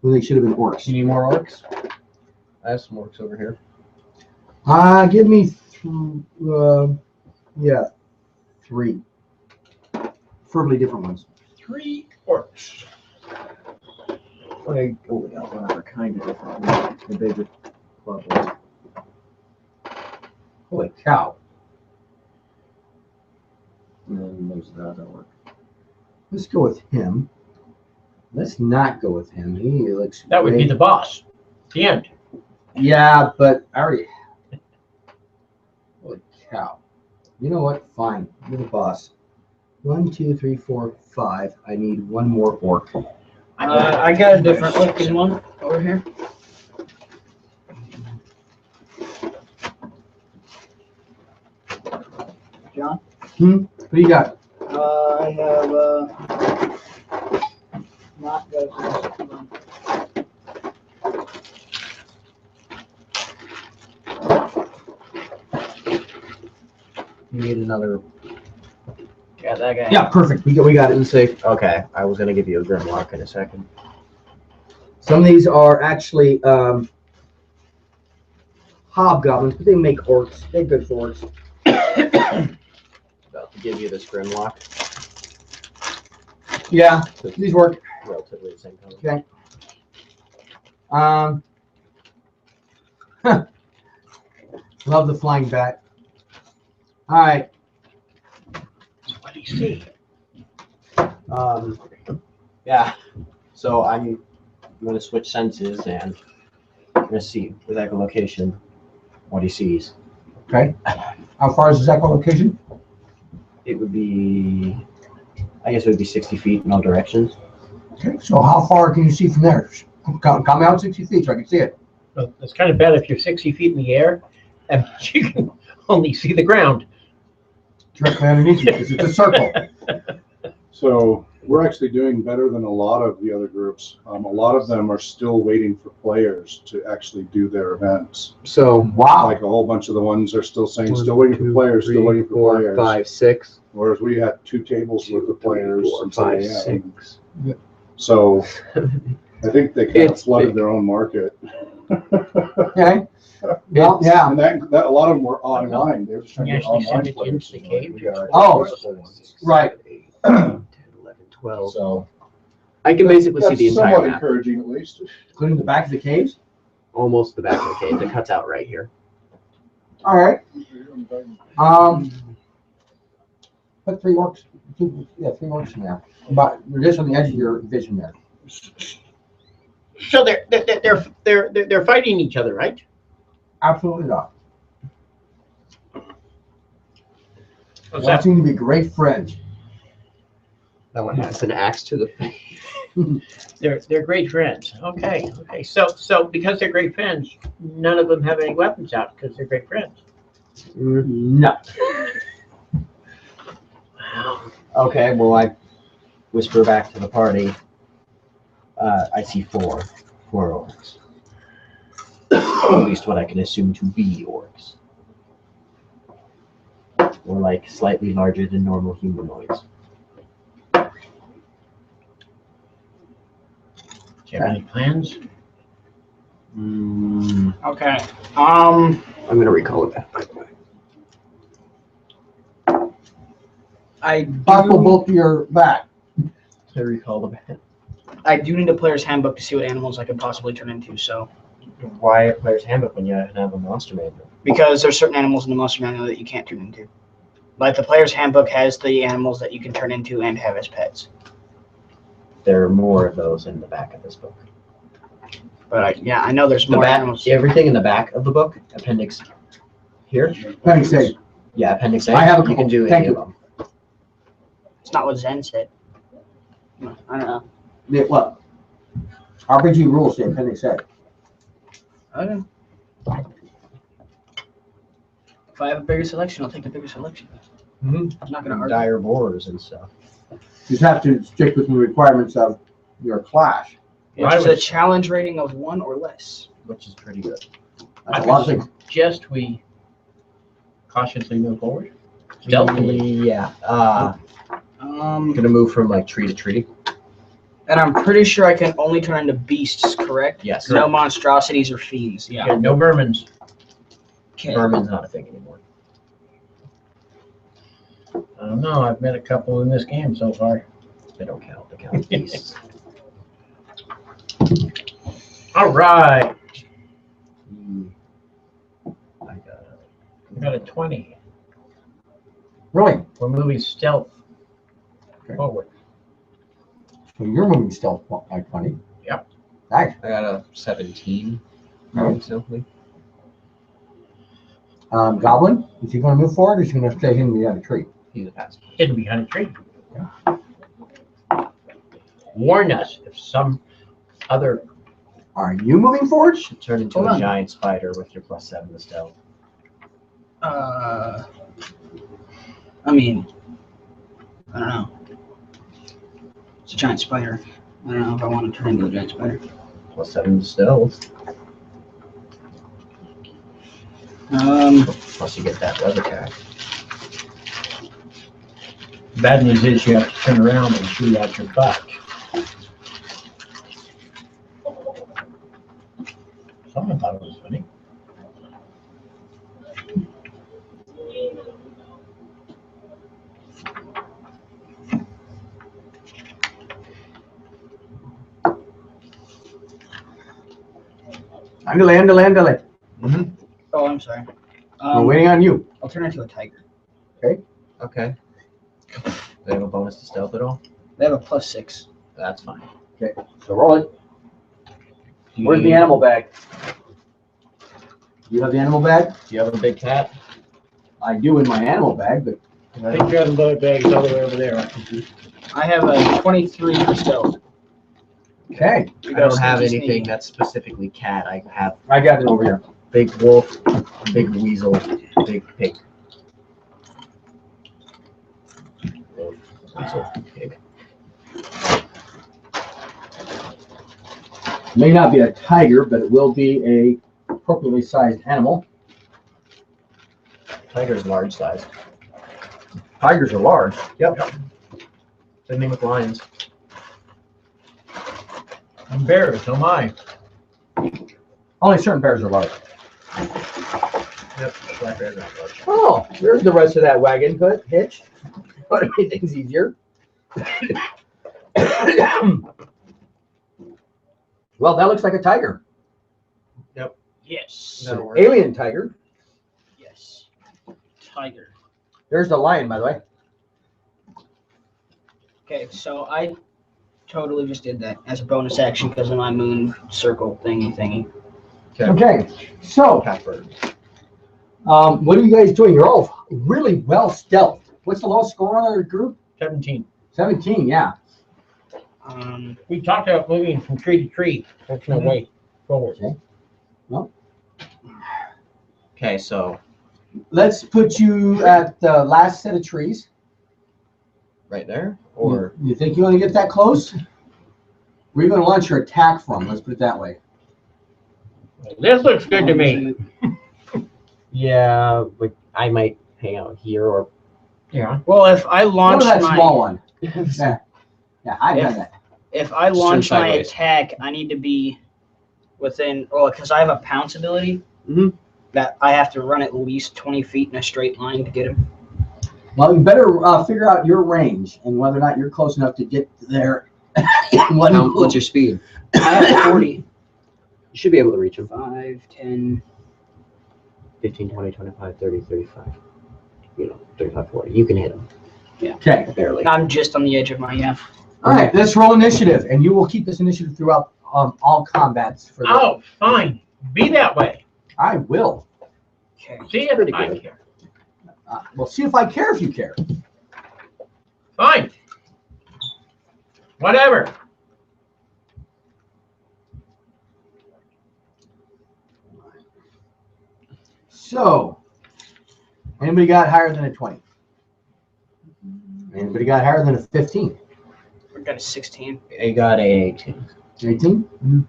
Well, they should have been orcs. You need more orcs? I have some orcs over here. Give me, three. Preferably different ones. 3 orcs. I go without one other kind of different one. The bigger club ones. Holy cow. And then there's the other one. Let's go with him. Let's not go with him. He looks That would be great. the boss. The end. Yeah, but I already. Holy cow. You know what? Fine. You're the boss. 1, 2, 3, 4, 5. I need one more orc. I got a different looking one over here. John? What do you got? I have not got a You need another. Got that guy. Yeah, perfect. We got it in safe. Okay, I was gonna give you a Grimlock in a second. Some of these are actually hobgoblins, but they make orcs. They're good for orcs. About to give you this Grimlock. Yeah, these work. Relatively the same color. Okay. Love the flying bat. All right. What do you see? Yeah. So I'm going to switch senses and I'm going to see with echolocation what he sees. Okay. How far is his echolocation? It would be, I guess it would be 60 feet in all directions. Okay. So how far can you see from there? Come out 60 feet so I can see it. Well, it's kind of bad if you're 60 feet in the air and you can only see the ground. Directly underneath you because it's a circle. So we're actually doing better than a lot of the other groups. A lot of them are still waiting for players to actually do their events. So wow. Like a whole bunch of the ones are still saying, still waiting for players, still waiting for 4, players. 5, 6. Whereas we had 2 tables worth of players. 4, until 5, the end. 6. So I think they kind of It's flooded big. their own market. Okay. Well, yeah. And that a lot of them were online. They were just trying to You get actually online send it players. into the cave? We got Oh, multiple ones. right. 10, 11, 12. So I can basically see that's the entire somewhat map. encouraging, at least. Including the back of the caves? Almost the back of the cave. It cuts out right here. All right. Put three orcs in there. But just on the edge of your vision there. So they're fighting each other, right? Absolutely not. What's They that? seem to be great friends. That one has an axe to the face. They're great friends. Okay. So because they're great friends, none of them have any weapons out because they're great friends. No. Wow. Okay, well, I whisper back to the party. I see four orcs. At least what I can assume to be orcs. Or like slightly larger than normal humanoids. Do you have any plans? Okay. I'm gonna recall it back. I Buckle do, both your back. I recall the back. I do need a player's handbook to see what animals I could possibly turn into. So, Why a player's handbook when you have a monster manual? because there's certain animals in the monster manual that you can't turn into. Like the player's handbook has the animals that you can turn into and have as pets. There are more of those in the back of this book. But yeah, I know there's The more back, animals. everything in the back of the book, appendix here. Appendix A. Yeah, appendix A. I have a You couple. can do Thank any you. of them. It's not what Zen said. I don't know. What? RPG rules say appendix A. Okay. If I have a bigger selection, I'll take the bigger selection. I'm not gonna argue. Dire boars and stuff. You just have to stick with the requirements of your class. Which is a challenge rating of 1 or less. Which is pretty good. That's a lot of things. Just we cautiously move forward. Stealthily. Yeah. Um, Gonna move from like tree to tree. and I'm pretty sure I can only turn into beasts, correct? Yes. No monstrosities or fiends. Yeah. Yeah, no vermins. Okay. Vermin's not a thing anymore. I don't know. I've met a couple in this game so far. They don't count. They count as beasts. All right. I got a 20. Really? We're moving stealth forward. So you're moving stealth by 20. Yep. Nice. I got a 17. Alright. Simply. Goblin, is he going to move forward or is he going to stay hidden behind a tree? He's a pass. Hidden behind a tree. Warn us if some other Are you moving forward? Should turn into Hold a on. giant spider with your +7 to stealth. I mean, I don't know. It's a giant spider. I don't know if I want to turn into a giant spider. +7 to stealth. Plus you get that web attack. bad news is you have to turn around and shoot out your butt. Someone thought it was funny. Andale. Oh, I'm sorry. We're waiting on you. I'll turn into a tiger. Okay. They have a bonus to stealth at all? They have a +6. That's fine. Okay, so roll it. Where's the animal bag? You have the animal bag? Do you have a big cat? I do in my animal bag, but I think you have the load bags all the way over there. I have a 23 for stealth. okay. I don't have anything that's specifically cat. I have I got it over here. big wolf, big weasel, big pig. Weasel, pig. May not be a tiger, but it will be a appropriately sized animal. Tiger's large size. Tigers are large. Yep. Same thing with lions. And bears, oh my. Only certain bears are large. Yep. Black bears are not large. Oh, there's the rest of that wagon hitch. But it made things easier. Well, that looks like a tiger. Yes. That'll work. Alien tiger. Yes. Tiger. There's the lion, by the way. Okay, so I totally just did that as a bonus action because of my moon circle thingy. Okay, so what are you guys doing? You're all really well stealthed. What's the lowest score on our group? 17. 17, yeah. We talked about moving from tree to tree. That's no way forward. Okay. Well, Okay, so let's put you at the last set of trees. right there, or You think you want to get that close? Where are you going to launch your attack from? Let's put it that way. This looks good to me. Yeah, but I might hang out here or. Yeah. Well, if I Go launch to that my small one. Yeah, I've done that. if I Just turn launch my sideways. attack, I need to be within. Oh, because I have a pounce ability. Mhm. That I have to run at least 20 feet in a straight line to get him. Well, you better figure out your range and whether or not you're close enough to get there. what's your speed? I have 40. You should be able to reach him. 5, 10. 15, 20, 25, 30, 35. 35, 40. You can hit him. Okay. Barely. I'm just on the edge of my All right, let's roll initiative, and you will keep this initiative throughout all combats. For the, Oh, fine. Be that way. I will. Okay. See if Pretty I good. care. We'll see if I care if you care. Fine. Whatever. So, anybody got higher than a 20? Anybody got higher than a 15? I got a 16. I got a 18. 18?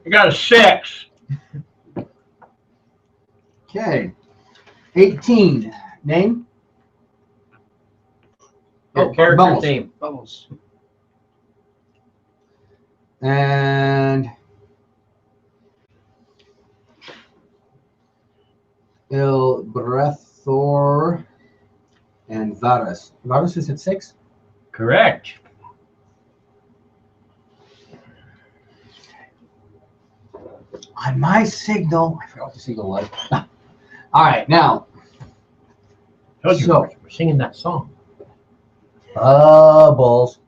I got a 6. Okay. 18. Name? Oh, character Bubbles. name. Bubbles. And Il Brethor and Varus. Varus is at 6? Correct. On my signal, I forgot what the signal was. All right, now, Told you So- we're singing that song. bubbles.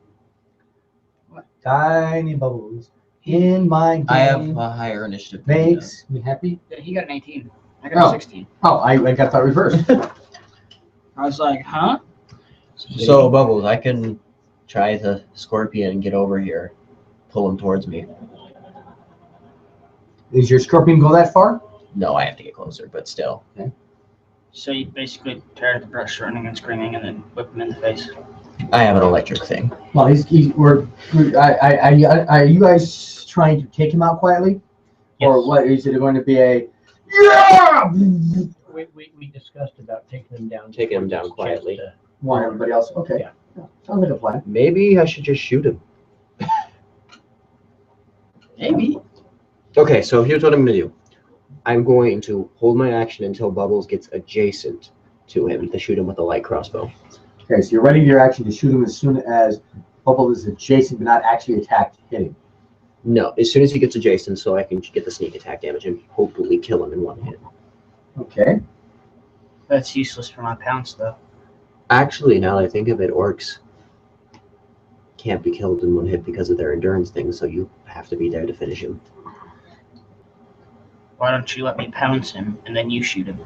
Tiny bubbles in my game. I have a higher initiative. than you. Makes me happy. Yeah, he got an 18. I got Oh. a 16. Oh, I got that reversed. I was like, huh? So Bubbles, I can try the scorpion and get over here, pull him towards me. Is your scorpion go that far? No, I have to get closer, but still. So you basically tear the brush running and screaming and then whip him in the face. I have an electric thing. Well, are you guys trying to take him out quietly? Or Yes. what, is it going to be a, yeah! We discussed about taking him down. Taking him down quietly. Warn everybody else? Okay. Yeah. Sounds like a plan. Maybe I should just shoot him. Maybe. Okay, so here's what I'm going to do. I'm going to hold my action until Bubbles gets adjacent to him to shoot him with a light crossbow. Okay, so you're ready your action to shoot him as soon as Bubble is adjacent but not actually attacked, hit him. No, as soon as he gets adjacent, so I can get the sneak attack damage and hopefully kill him in one hit. Okay. That's useless for my pounce, though. Actually, now that I think of it, orcs can't be killed in one hit because of their endurance thing, so you have to be there to finish him. Why don't you let me pounce him and then you shoot him?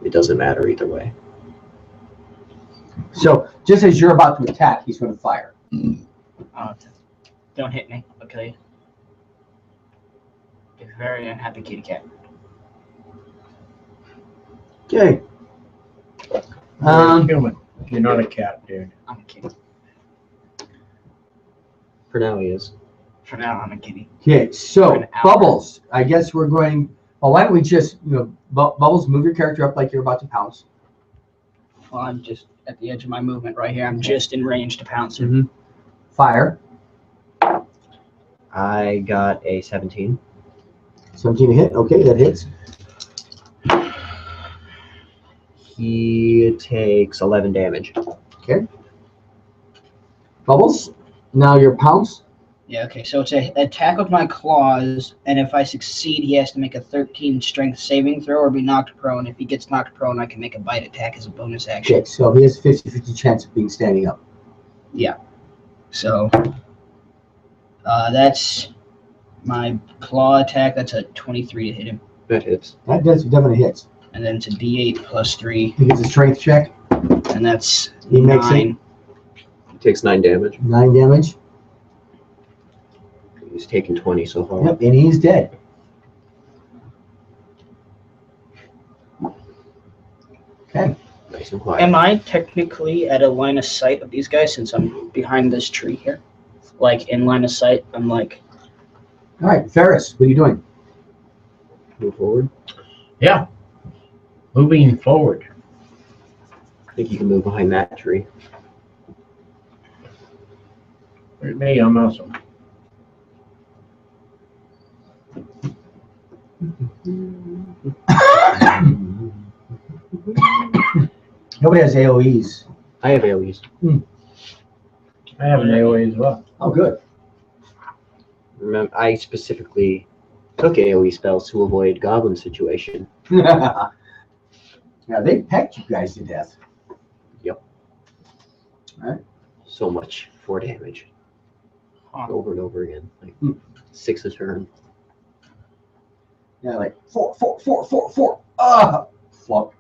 It doesn't matter either way. So just as you're about to attack, he's going to fire. Oh, don't hit me. I'll kill you. You're a very unhappy kitty cat. Okay. You're a human. You're not a cat, dude. I'm a kitty. For now, he is. For now, I'm a kitty. Okay, For so an hour. Bubbles, I guess we're going, well, why don't we just, Bubbles, move your character up like you're about to pounce. Well, I'm just at the edge of my movement right here. I'm just in range to pounce him. Fire. I got a 17. 17 to hit. Okay, that hits. He takes 11 damage. Okay. Bubbles, now your pounce. Yeah, okay, so it's a attack with my claws, and if I succeed, he has to make a 13 strength saving throw or be knocked prone. If he gets knocked prone, I can make a bite attack as a bonus action. Okay, so he has 50-50 chance of being standing up. So that's my claw attack. That's a 23 to hit him. That hits. That definitely hits. And then it's a D8 plus 3, He gets a strength check. and that's He makes 9. He takes 9 damage. 9 damage. He's taken 20 so far. Yep, and he's dead. Okay. Nice and quiet. Am I technically at a line of sight of these guys since I'm behind this tree here? Like in line of sight, I'm like, All right, Ferris, what are you doing? Move forward. Yeah. Moving forward. I think you can move behind that tree. Look at me, I'm awesome. Nobody has AoEs. I have AoEs. I have an AoE as well. Oh, good. Remember, I specifically took AoE spells to avoid goblin situation. Yeah, they pecked you guys to death. So much for damage. Huh. Over and over again. Like 6 a turn. Yeah, like 4, 4, 4, 4, 4. Ah, flop.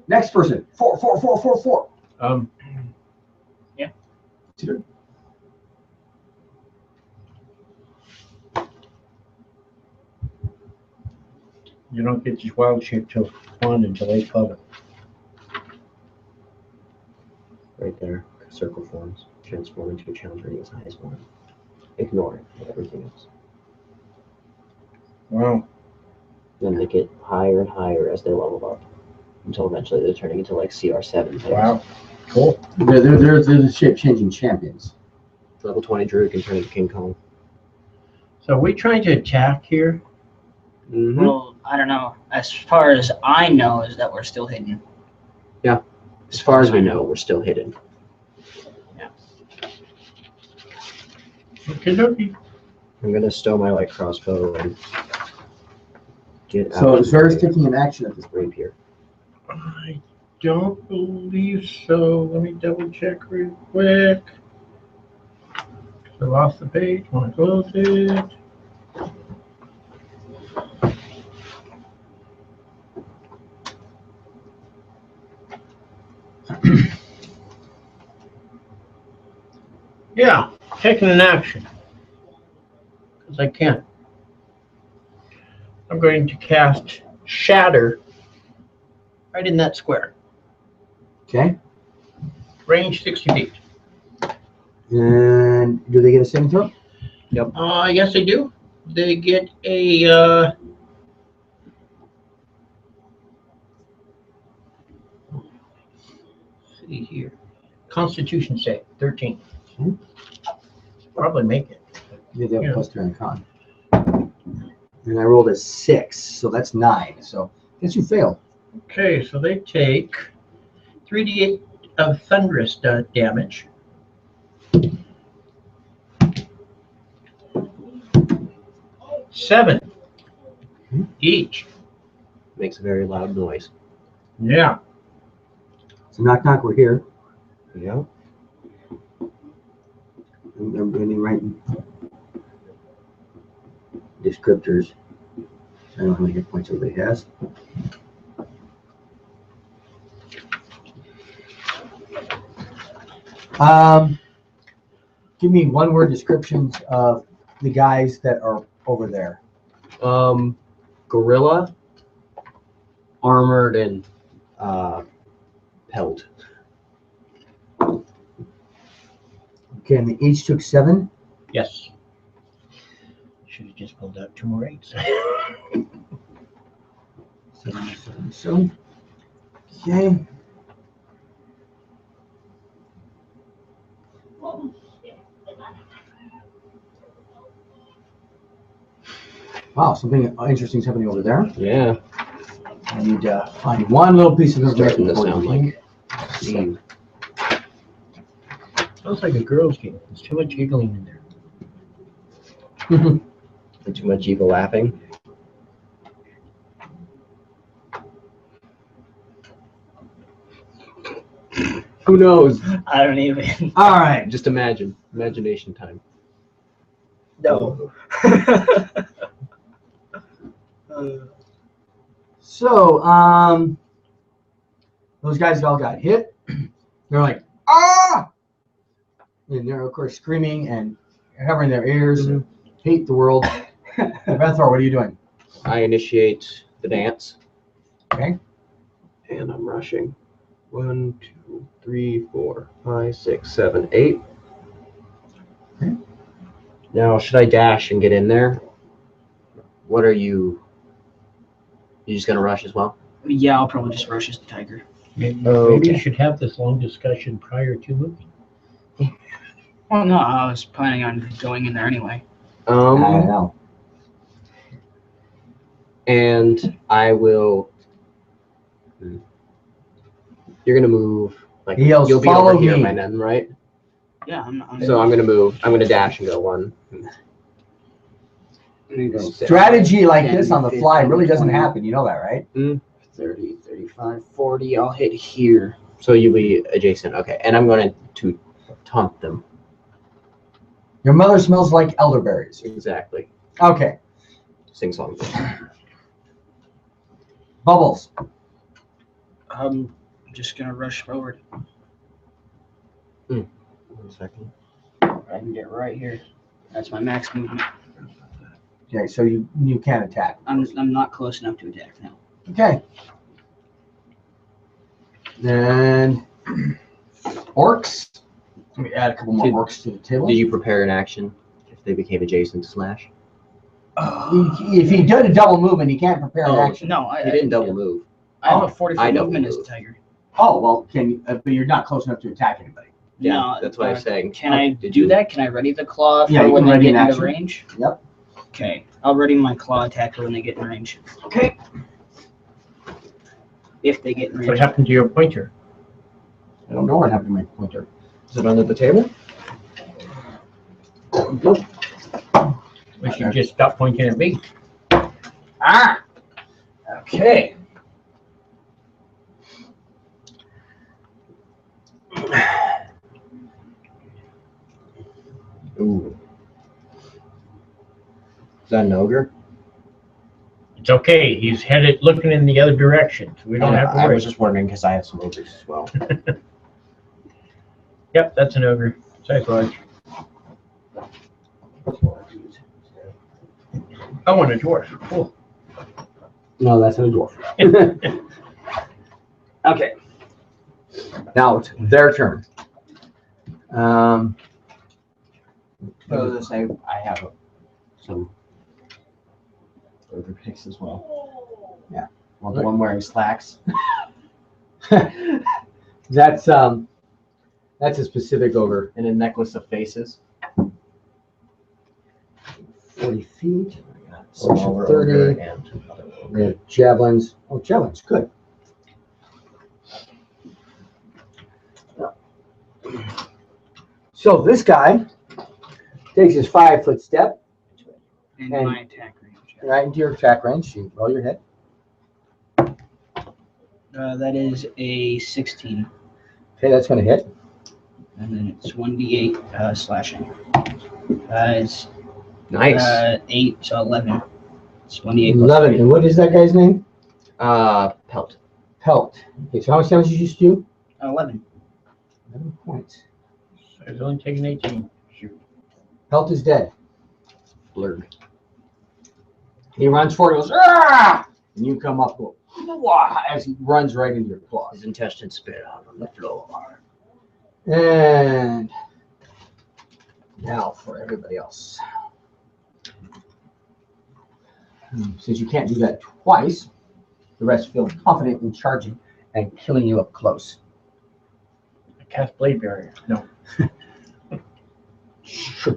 Next person. 4, 4, 4, 4, 4. Yeah. Two. You don't get this wild shape till spawn until 8/11. Right there. Circle forms. Transform into a challenge rating as high as 1. Ignore everything else. Wow. Then they get higher and higher as they level up. Until eventually they're turning into like CR7 things. Wow. Cool. They're the shape-changing champions. Level 20 druid can turn into King Kong. So are we trying to attack here? Mm-hmm. well, I don't know. As far as I know, is that we're still hidden. As far as we know, we're still hidden. Okay, dokie. I'm gonna stow my light crossbow and get out. So of is Ferris the taking an action at this point? rapier. I don't believe so. Let me double check real quick. I lost the page. Want to close it? Yeah, taking an action. Because I can. I'm going to cast Shatter right in that square. Okay. Range 60 feet. And do they get a saving throw? Yes, they do. They get a let's see here. Constitution save, 13. Probably make it. Yeah, they have Yeah. plus 2 on con. And I rolled a 6, so that's 9. So I guess you fail. Okay, so they take 3d8 of thunderous damage. Seven each. Makes a very loud noise. Yeah. So knock knock, we're here. Yeah. I'm going to write descriptors. I don't know how many hit points everybody has. Give me one-word descriptions of the guys that are over there. Gorilla, armored and pelt. Okay, and they each took 7. Yes. Should have just pulled out 2 more 8s. 7, 7, so. Okay. Wow, something interesting is happening over there. Yeah. I need to find one little piece of Starting information. to for sound you. like steam. Sounds like a girl's game. There's too much giggling in there. And too much evil laughing. Who knows? I don't even. All right. Just imagine. Imagination time. No. So, those guys all got hit. They're like, ah! And they're, of course, screaming and covering their ears and hate the world. Bethor, what are you doing? I initiate the dance. Okay. And I'm rushing. 1, 2, 3, 4, 5, 6, 7, 8. Okay. Now, should I dash and get in there? What are you? You just gonna rush as well? Yeah, I'll probably just rush as the tiger. Maybe Okay. you should have this long discussion prior to moving. Well, no, I was planning on going in there anyway. I don't know. And I will. You're gonna move. Like He yells, you'll be "Follow over here me." by then, right? Yeah, I'm So I'm gonna move. I'm gonna dash and go 1. Strategy like 10, this on the fly 15, really doesn't 20. happen. You know that, right? 30, 35, 40. I'll hit here. So you'll be adjacent. Okay. And I'm going to taunt them. Your mother smells like elderberries. Exactly. Okay. Sing song. Bubbles. I'm just gonna rush forward. 1 second. I can get right here. That's my max movement. Okay, so you can't attack. I'm not close enough to attack now. Okay. And orcs. Let me add a couple more orcs to the table. Did you prepare an action if they became adjacent to slash? If he did a double movement, he can't prepare an action. No, I You didn't double move. I have Oh, a 40 I foot double movement as a move. tiger. Oh, well, but you're not close enough to attack anybody. Yeah, No, that's what I'm saying. Can I Did do you- that? Can I ready the claw for Yeah, you when can they ready get an into action. range? Yep. Okay, I'll ready my claw attack for when they get in range. Okay. If they get in What range. happened to your pointer? I don't know what happened to my pointer. Is it under the table? We should just stop pointing at me. Ah. Okay. Ooh. Is that an ogre? It's okay. He's headed looking in the other direction. So we don't have to I worry. was just wondering because I have some ogres as well. Yep, that's an ogre. Size large. I want a dwarf. Cool. No, that's not a dwarf. Okay. Now it's their turn. So to say, I have some ogre picks as well. Yeah. Well, the one wearing slacks. That's a specific ogre. And a necklace of faces. 40 feet. Smaller 30. ogre and other ogre. We have javelins. Oh, javelins, good. So this guy takes his 5-foot step In And- my attack range. right into your attack range. You roll your hit. That is a 16. Okay, that's going to hit. And then it's 1d8 slashing. It's Nice. 8, so 11. It's 1d8 plus 11. 3. And what is that guy's name? Pelt. Pelt. Okay, so how much damage did you just do? 11. 11 points. So he's only taking 18. Shoot. Pelt is dead. Blurg. He runs forward and goes, ah! And you come up, go, "Wah," as he runs right into your claws. His intestines spit out on the floor. And now for everybody else. Since you can't do that twice, the rest feel confident in charging and killing you up close. I cast blade barrier. No.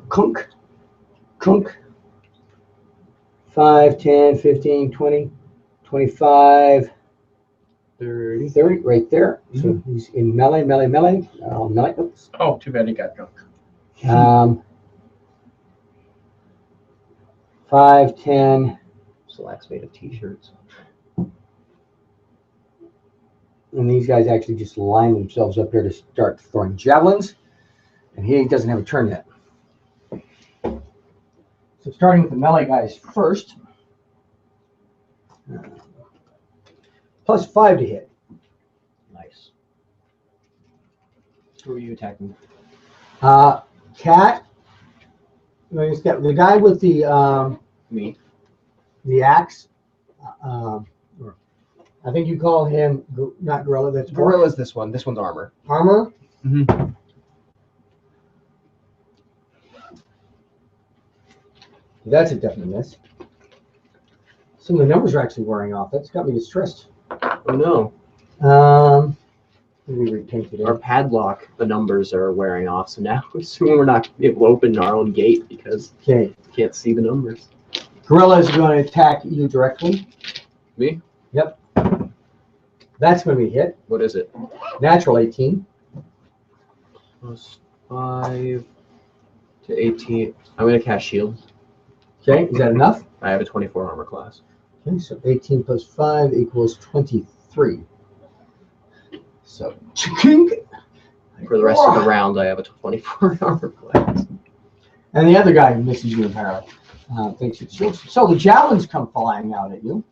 Kunk. Kunk. 5, 10, 15, 20, 25, 30, right there. So he's in melee. Oops. Oh, too bad he got drunk. 5, 10. Slacks made of t-shirts. And these guys actually just line themselves up here to start throwing javelins. And he doesn't have a turn yet. So starting with the melee guys first. Plus 5 to hit. Nice. Who are you attacking? Cat. No, he's got the guy with the Me. the axe. I think you call him not gorilla. That's Gorilla's this one. This one's armor. armor. Mm-hmm. That's a definite miss. Some of the numbers are actually wearing off. That's got me distressed. Oh no. Let me repaint it. Our padlock, the numbers are wearing off, so now soon we're not able to open our own gate because Okay. we can't see the numbers. Gorilla is going to attack you directly. Me? Yep. That's going to be hit. What is it? Natural 18. Plus 5 to 18. I'm going to cast shield. Okay, is that enough? I have a 24 armor class. Okay, so 18 plus 5 equals 23. So, chink. For the rest of the round, I have a 24 armor class. And the other guy misses you entirely. Thanks to shield. So the javelins come flying out at you.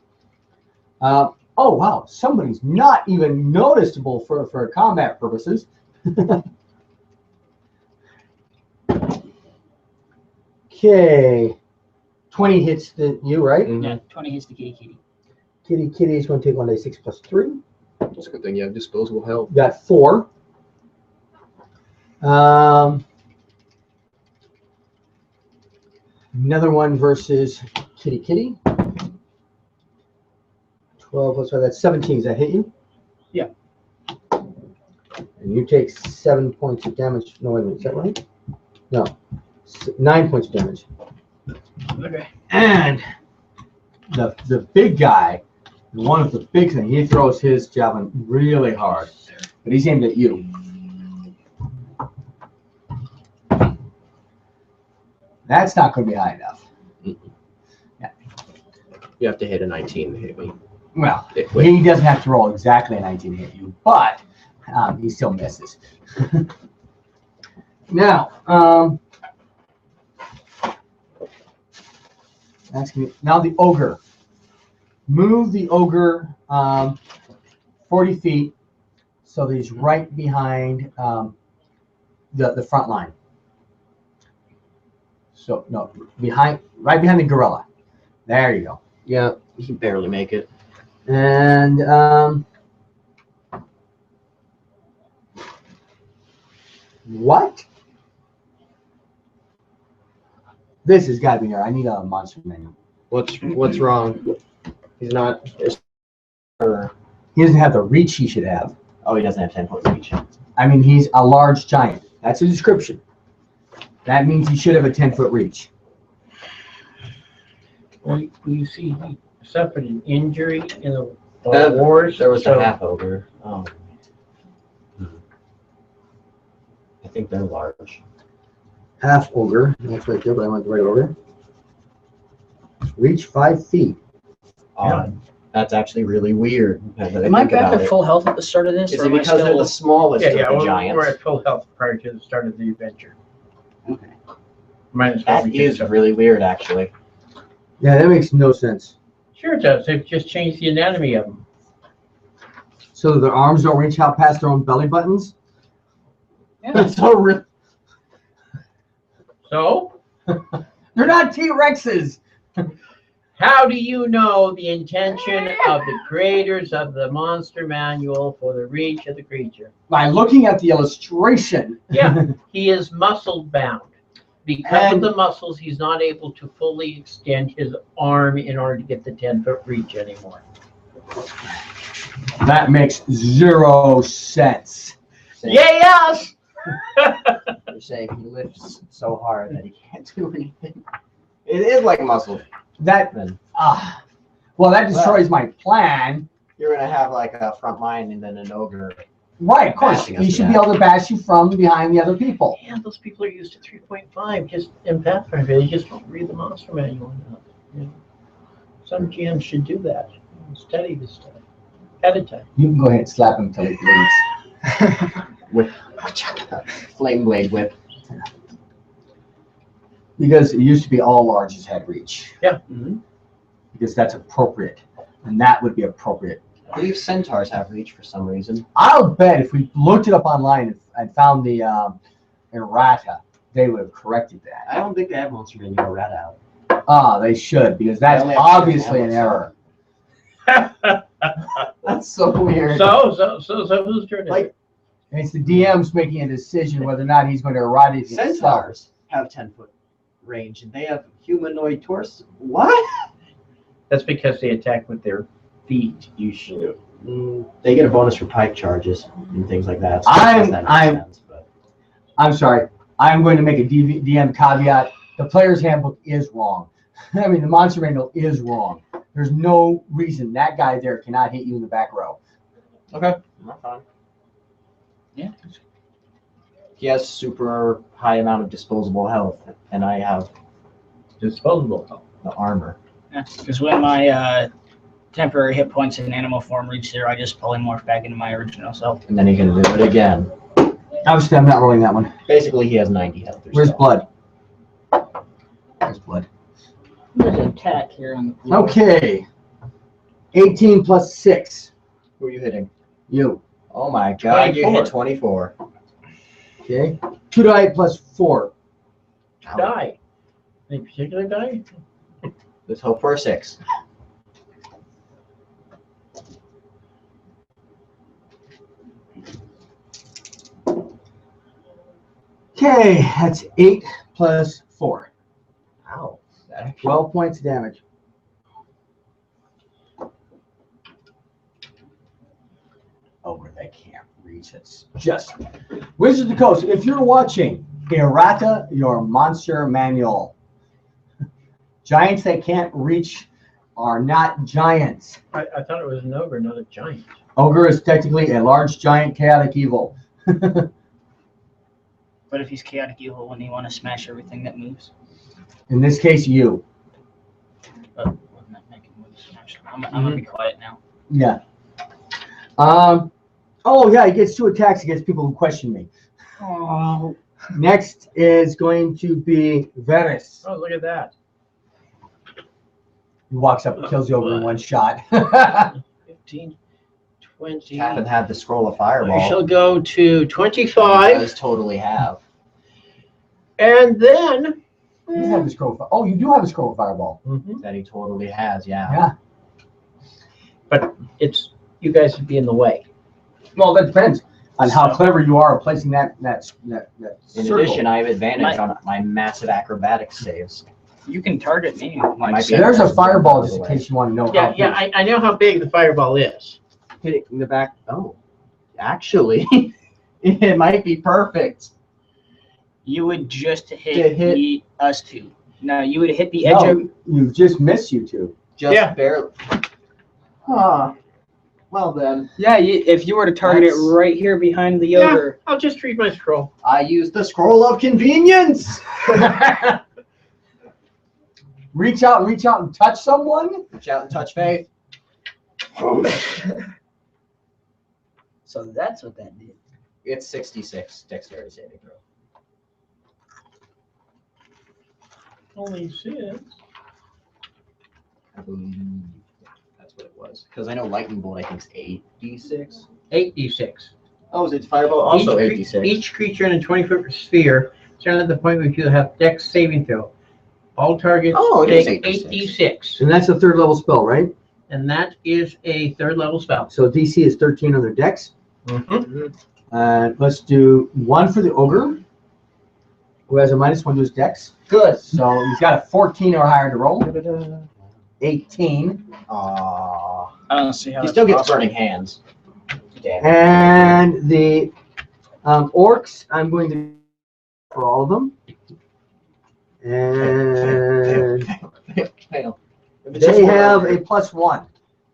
Oh, wow. Somebody's not even noticeable for combat purposes. Okay. 20 hits you, right? Mm-hmm. Yeah, 20 hits the kitty kitty. Kitty is going to take 1d6 plus 3. It's a good thing you have disposable health. You got 4. Another one versus kitty. 12 plus 5, that's 17. Does that hit you? Yeah. And you take 7 points of damage. No, wait a minute. Is that right? No. 9 points of damage. Okay. And the big guy, the one with the big thing, he throws his javelin really hard. But he's aimed at you. That's not going to be high enough. Yeah. You have to hit a 19 to hit me. Well, Wait. he doesn't have to roll exactly a 19 to hit you, but he still misses. Now, now the ogre. Move the ogre 40 feet so that he's right behind the front line. So no, right behind the gorilla. There you go. Yeah, you can barely make it. And what? This has got to be there. I need a monster menu. What's wrong? He's not. He doesn't have the reach he should have. Oh, he doesn't have 10-foot reach. I mean, he's a large giant. That's a description. That means he should have a 10-foot reach. Well, you see, he suffered an injury in the Wars. There was so- a half ogre. Oh. I think they're large. Half ogre. That's right there, but I went right over. Reach 5 feet. Odd. That's actually really weird. Am I back at full health at the start of this? Is or it am I because they're still... the smallest of the we're giants? at full health prior to the start of the adventure. Okay. Minus That what we is did. really weird, actually. Yeah, that makes no sense. Sure it does. They've just changed the anatomy of them. So their arms don't reach out past their own belly buttons? Yeah. That's so real. So, They're not T-Rexes. how do you know the intention of the creators of the monster manual for the reach of the creature? By looking at the illustration. Yeah, he is muscle bound. Because And- of the muscles, he's not able to fully extend his arm in order to get the 10-foot reach anymore. That makes 0 sense. Yes! You're saying he lifts so hard that he can't do anything. It is like muscle. That Then well, that destroys my plan. you're gonna have like a front line and then an ogre Right, of course. Bashing us He to should be death. able to bash you from behind the other people. Yeah, those people are used to 3.5 just in Pathfinder. They just don't read the monster manual enough. You know? Some GMs should do that. Study this stuff ahead of time. You can go ahead and slap him till he bleeds. With flame blade whip. Because it used to be all larges had reach. Yeah. Because that's appropriate. And that would be appropriate. I believe centaurs have reach for some reason. I'll bet if we looked it up online and found the errata, they would have corrected that. I don't think they have monster manual rat out. Ah, they should, because that's only have obviously an two error. That's so weird. So whose turn is Like- it? And it's the DM's making a decision whether or not he's going to errata it himself. Centaurs have 10-foot range, and they have humanoid torso. What? That's because they attack with their feet usually. They get a bonus for pipe charges and things like that. So I'm- that makes I'm- sense, but I'm sorry. I'm going to make a DM caveat. The player's handbook is wrong. I mean, the monster manual is wrong. There's no reason that guy there cannot hit you in the back row. okay, not fine. Yeah. He has super high amount of disposable health, and I have Disposable. the armor. Because when my temporary hit points in animal form reach 0, I just polymorph back into my original self. And then he can do it again. Obviously, I'm not rolling that one. Basically, he has 90 health. or Where's so. blood? Where's blood? There's an attack here on the floor. Okay. 18 plus 6. Who are you hitting? You. Oh my god, you 24. hit 24. Okay. 2 die plus 4. Ow. Die. Any particular die? Let's hope for a 6. Okay, that's 8 plus 4. Ow. That 12 points of damage. Over that can't reach. It's just Wizards of the Coast. If you're watching, errata your monster manual. Giants that can't reach are not giants. I thought it was an ogre, not a giant. Ogre is technically a large giant chaotic evil. But if he's chaotic evil, wouldn't he want to smash everything that moves? In this case, you. Wouldn't that make him want to smash them? I'm gonna be quiet now. Yeah. Oh yeah, he gets 2 attacks against people who question me. Oh. Next is going to be Varys. Oh, look at that. He walks up and kills you over in one shot. 15, 20. haven't had the scroll of I fireball. shall go to 25, Does totally have. and then. You have the scroll. Oh, you do have a scroll of fireball. That he totally has, yeah. Yeah. But it's you guys would be in the way. Well, that depends on how So- clever you are at placing that In circle. addition, I have advantage on my massive acrobatics saves. You can target me. Might Like, be- There's a fireball just in case you want to know. Yeah, how yeah, I know how big the fireball is. Hitting the back. Oh, actually, it might be perfect. you would just To hit, hit- us two. No, you would hit the edge No, of. you just missed you two. Just Yeah. barely. Huh. Well then, Yeah, if you were to target That's- it right here behind the Yeah, ogre. I'll just read my scroll. I used the scroll of convenience. Reach out and touch someone. Reach out and touch fate. So that's what that did. It's 66 dexterity saving throw. Only 6. I believe that's what it was. Because I know lightning bolt, I think, is 8d6. 8d6. Oh, is it fireball? Also Each 8d6. Each creature in a 20-foot sphere, starting at the point where you have dex saving throw. All targets Oh, it is take 8d6. 8d6. And that's a 3rd level spell, right? And that is a 3rd level spell. So DC is 13 on their dex. Let's do 1 for the ogre, who has a -1 to his dex. Good. So he's got a 14 or higher to roll. 18. Aww. I don't see how He that's still gets possible. burning hands. Damn. And the orcs, I'm going to for all of them. And Fail. If it's just they one have ogre. a +1.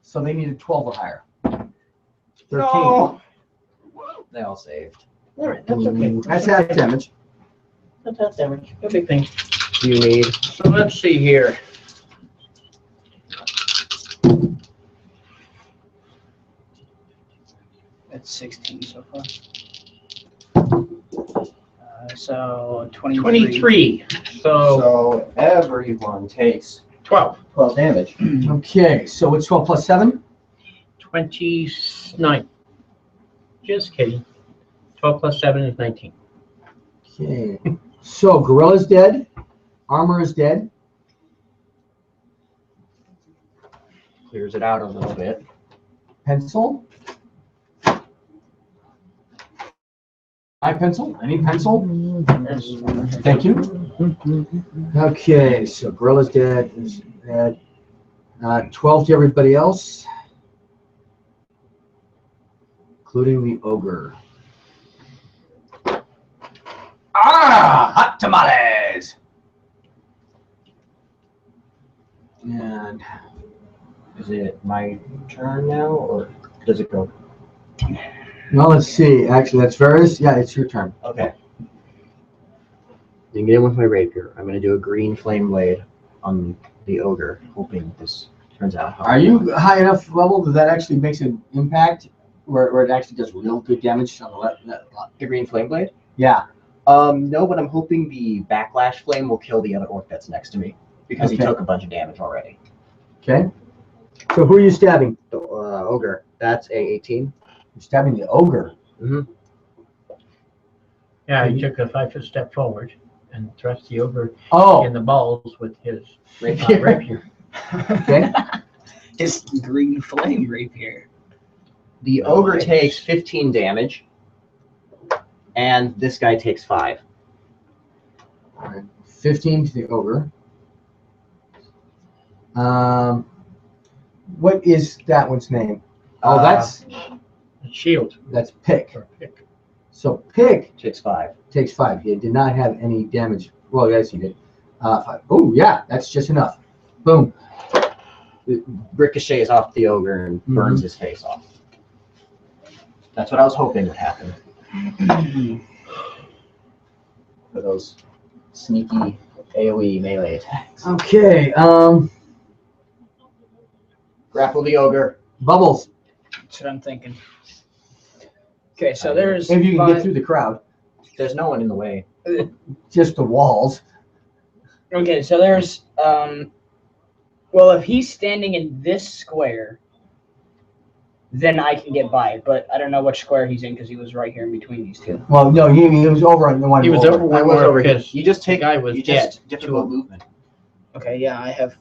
So they need a 12 or higher. 13. No. They all saved. All right, that's okay. That's half damage. That's half damage. No big thing. Do you need? So let's see here. That's 16 so far. So 23. 23. So So everyone takes 12. 12 damage. Okay, so it's 12 plus 7? 29. Just kidding. 12 plus 7 is 19. Okay. So Gorilla's dead. Armor is dead. Clears it out a little bit. Pencil. My pencil? Any pencil? Thank you. Okay, so Gorilla's dead. Is dead. 12 to everybody else, including the ogre. Ah, hot tamales! And Is it my turn now, or does it go? well, let's see. Actually, that's Varys. Yeah, it's your turn. Okay. You can get in with my rapier. I'm going to do a green flame blade on the ogre, hoping this turns out. How Are you high enough level that that actually makes an impact, where it actually does real good damage on the left? the green flame blade? Yeah. No, but I'm hoping the backlash flame will kill the other orc that's next to me because he Okay. took a bunch of damage already. Okay. So who are you stabbing? The ogre. That's a 18. You're stabbing the ogre. Yeah, he took a 5-foot step forward and thrust the ogre Oh. in the balls with his Rapier. rapier. Okay. His green flame rapier. The ogre takes 15 damage, and this guy takes 5. All right. 15 to the ogre. What is that one's name? Oh, that's Shield. Pick. Or pick. So Pick Takes 5. takes 5. He did not have any damage. Well, yes, he did. 5. Oh, yeah, that's just enough. Boom. It ricochets off the ogre and burns his face off. That's what I was hoping would happen. For those sneaky AoE melee attacks. Okay. Grapple the ogre. Bubbles. That's what I'm thinking. Okay, so there's If you can get 5 through the crowd, There's no one in the way. just the walls. Okay, so there's well, if he's standing in this square, then I can get by. But I don't know which square he's in because he was right here in between these two. Well, no, he was over on the one. He was over I was where over here. his You just take. guy was You dead. just difficult movement. Okay, yeah, I have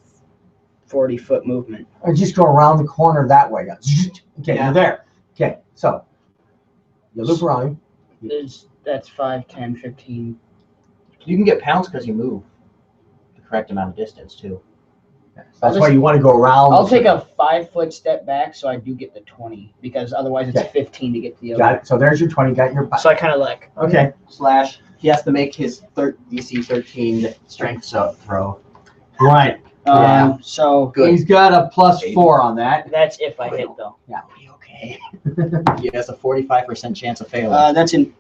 40-foot movement. Or just go around the corner that way. Okay, Yeah. you're there. Okay, so you loop around him. That's 5, 10, 15. You can get pounced because you move the correct amount of distance too. That's why you want to go around. I'll take a 5-foot step back so I do get the 20 because otherwise it's Okay. 15 to get to the other. Got it. So there's your 20. Got your back. So I kind of like. Okay. Slash. He has to make his DC 13 strength throw. Right. Yeah. So Good. He's got a +4 on that. that's if I hit though. Okay. He has a 45% chance of failing. That's an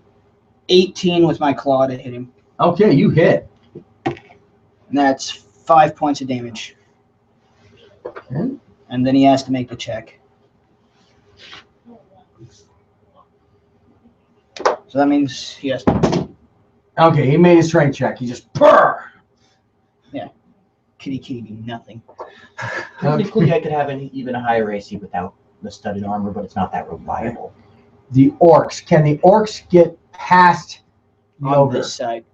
18 with my claw to hit him. Okay, you hit. And that's 5 points of damage. Okay. And then he has to make the check. So that means he has to. Okay, he made his strength check. He just purr. Kitty do nothing. Technically, I could have even a higher AC without the studded armor, but it's not that reliable. The orcs. Can the orcs get past the On ogre? this side.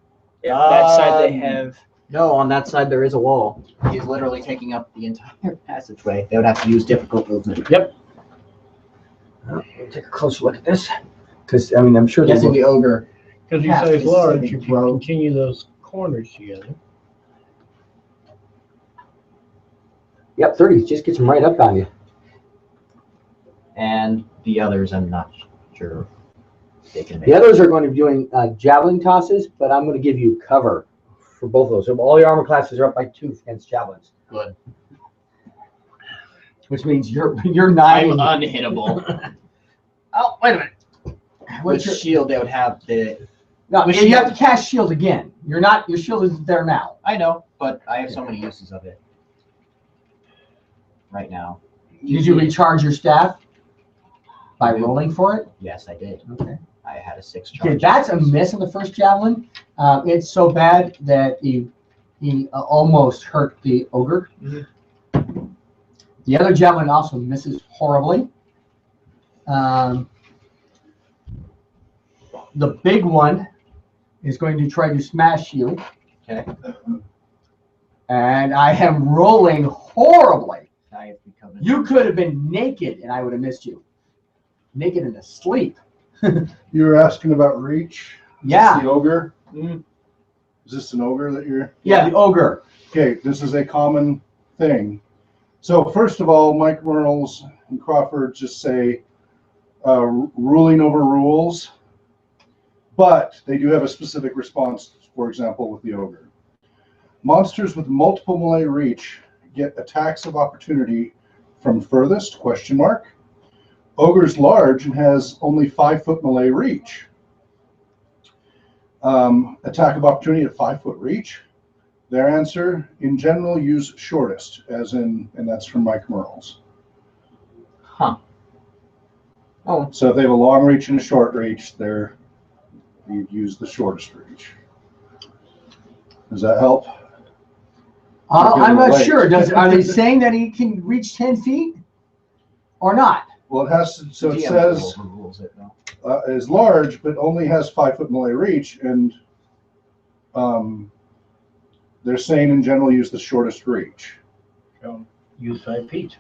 Yeah, that side they Um, have. No, on that side there is a wall. He's literally taking up the entire passageway. They would have to use difficult movement. We'll take a closer look at this, because I mean I'm sure Guessing there's the ogre. Because Yeah, he's so it's large, a if you bro. continue those corners together. Yep, 30 just gets him right up on you. And the others, I'm not sure they can make. The others are going to be doing javelin tosses, but I'm going to give you cover for both of those. So all your armor classes are up by 2 against javelins. Good. Which means you're 9. I'm unhittable. Oh, wait a minute. With your shield, they would have the. no, with you have shield- to cast shield again. You're not. Your shield isn't there now. I know, but I have so many uses of it right now. Did you recharge your staff by rolling for it? Yes, I did. Okay. I had a 6 charge. Okay, that's a miss on the first javelin. It's so bad that he almost hurt the ogre. The other javelin also misses horribly. The big one is going to try to smash you. Okay. And I am rolling horribly. I have become You could have been naked and I would have missed you. Naked and asleep. You were asking about reach. Yeah. The ogre. Is this an ogre that you're? Yeah, the ogre. Okay, this is a common thing. So first of all, Mike Merles and Crawford just say ruling over rules, but they do have a specific response, for example, with the ogre. Monsters with multiple melee reach get attacks of opportunity from furthest, ? Ogre's large and has only 5-foot melee reach. Attack of opportunity at 5-foot reach. Their answer, in general, use shortest, as in, and that's from Mike Merles. Huh. Oh. So if they have a long reach and a short reach, you'd use the shortest reach. Does that help? I'm not sure. Are they saying that he can reach 10 feet or not? Well, it has to, so it DM says rules it, though. is large, but only has 5-foot melee reach, and they're saying in general use the shortest reach. Use 5 feet.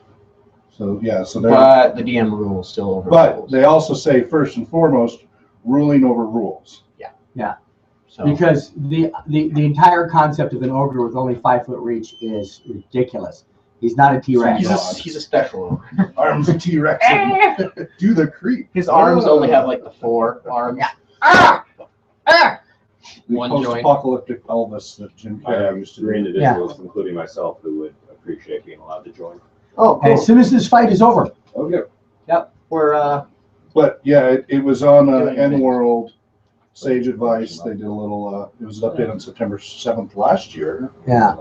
So yeah, so But the DM rules still over but rules. they also say first and foremost ruling over rules. Yeah. So Because the entire concept of an ogre with only 5-foot reach is ridiculous. He's not a T-Rex. he's a special ogre. Arms of T-Rex. Do the creep. His arms only have like the 4 arms. The One joint. post-apocalyptic Elvis that Jim I Carrey have used to 3 do. individuals, including myself, who would appreciate being allowed to join. Oh, And as soon as this fight is over, Okay. We're But yeah, it was on Doing N-World Sage Advice. They did a little, it was updated on September 7th last year. yeah.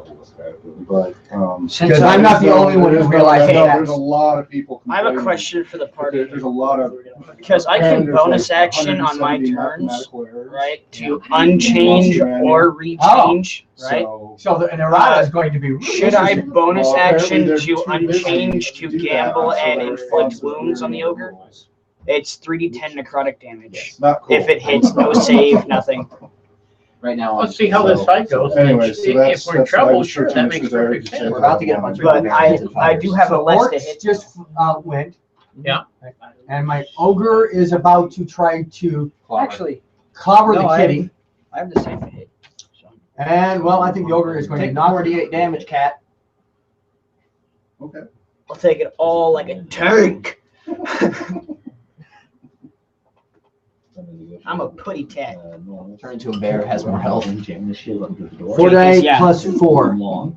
But, Because I'm not the only one who realized I know that. there's a lot of people I have a complaining. question for the party. There's a lot of. Because I can There's bonus like action on my 170 turns, mathematical errors. right, to unchange or rechange, right? So, an errata is going to be really Should I interesting. bonus Well, action apparently to they're too busy unchange to to do that, gamble so and they're inflict wounds on the ogre? It's 3d10 necrotic damage. not cool. If it hits, no save, nothing. right now. Let's see how this fight goes. Anyway, so If we're in that's why trouble, the sure, church that minister makes there perfect said sense. We're about to get a bunch of But I do have a So less to orcs hit. just went. Yeah. And my ogre is about to try to Actually, clobber No, the kitty. I have the same to hit. So. And, well, I think the ogre is going to Take knock 48 damage, cat. Okay. I'll take it all like a tank. I'm a putty tat. Turn into a bear, has more health. 4 die Yeah. plus 4.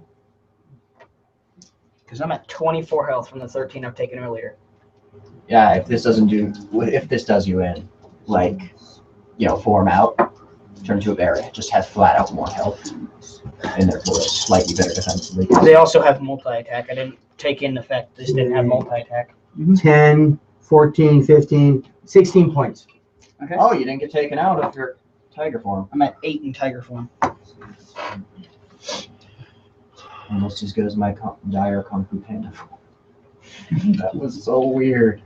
Because I'm at 24 health from the 13 I've taken earlier. Yeah, if this does you in, like, form out, turn into a bear, it just has flat out more health. And therefore slightly better defensively. They also have multi-attack. I didn't take in the fact this didn't have multi-attack. 10, 14, 15, 16 points. Okay. Oh, you didn't get taken out of your tiger form. I'm at 8 in tiger form. Almost as good as my dire Kung Fu Panda form. That was so weird.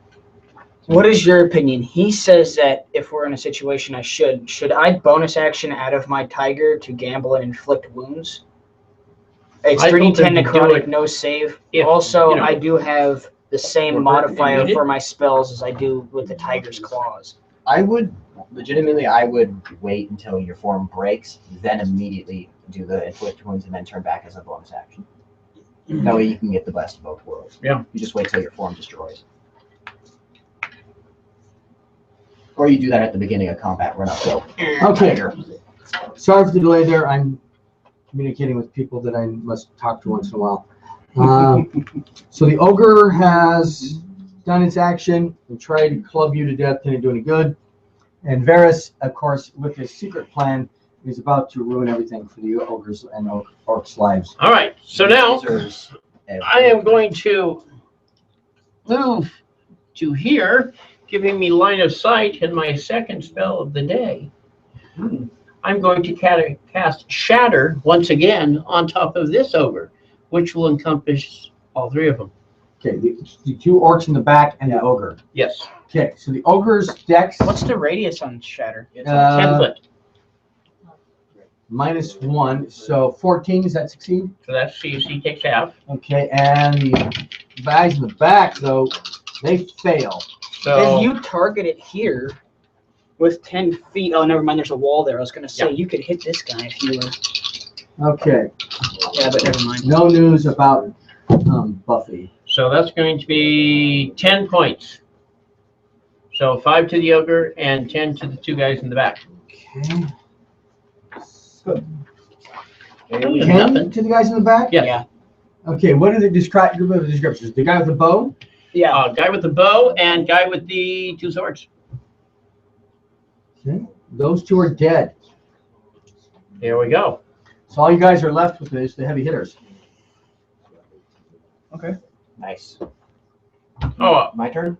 What is your opinion? He says that if we're in a situation should I bonus action out of my tiger to gamble and inflict wounds? It's I don't 3d10 think you do necrotic, it no save. if, Also, you know, I do have the same we're modifier needed. for my spells as I do with the tiger's claws. I would wait until your form breaks, then immediately do the inflict wounds and then turn back as a bonus action. That way you can get the best of both worlds. Yeah. You just wait till your form destroys. Or you do that at the beginning of combat, run up go. Okay. Sorry for the delay there. I'm communicating with people that I must talk to once in a while. So the ogre has done its action and tried to club you to death. Didn't do any good. And Varys, of course, with his secret plan, is about to ruin everything for the ogres and orcs' lives. All right. So now Lasers I am going to move to here, giving me line of sight in my second spell of the day. I'm going to cast Shatter once again on top of this ogre, which will encompass all three of them. Okay, the two orcs in the back and the ogre. Yes. Okay, so the ogre's dex What's the radius on Shatter? It's 10 foot. -1, so 14. Does that succeed? So that's CC takes half. Okay, and the guys in the back, though, they fail. So If you target it here with 10 feet, oh, never mind, there's a wall there. I was going to say, you could hit this guy if you were. Okay, Yeah, but never mind. no news about Buffy. So that's going to be 10 points. So 5 to the ogre and 10 to the two guys in the back. Okay. So, Nothing. 10 to the guys in the back? Yes. Yeah. Okay, what are the descriptions? The guy with the bow? Yeah. Guy with the bow and guy with the two swords. Okay, those two are dead. Here we go. So all you guys are left with is the heavy hitters. Nice. Oh, My turn?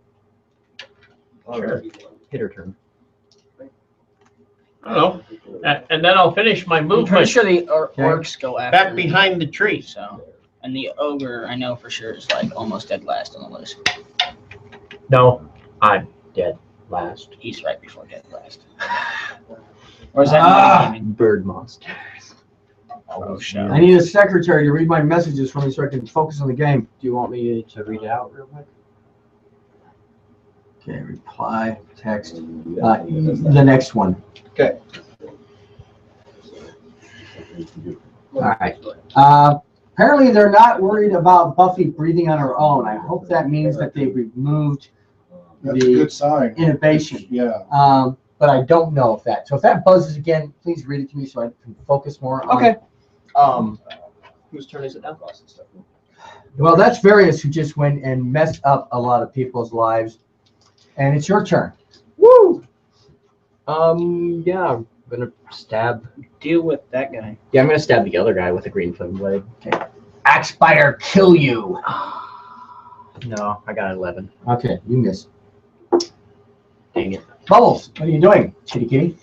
Sure. Hitter turn. I don't know. And then I'll finish my I'm pretty movement sure the orcs go after. back behind the tree. So, and the ogre, I know for sure, is like almost dead last on the list. No, I'm dead last. He's right before dead last. Or is that gaming? Bird monster. Oh, shit. I need a secretary to read my messages for me so I can focus on the game. Do you want me to read it out real quick? Okay, reply, text, the next one. Okay. All right. Apparently they're not worried about Buffy breathing on her own. I hope that means that they've removed That's a the good sign. innovation. Yeah. But I don't know if that. So if that buzzes again, please read it to me so I can focus more on Okay. Whose turn is it now? Well, that's Various who just went and messed up a lot of people's lives. And it's your turn. Woo! Yeah, I'm gonna stab. Deal with that guy. Yeah, I'm gonna stab the other guy with a green flame blade. Axe Spider, kill you. No, I got 11. Okay, you miss. Dang it. Bubbles, what are you doing, kitty kitty?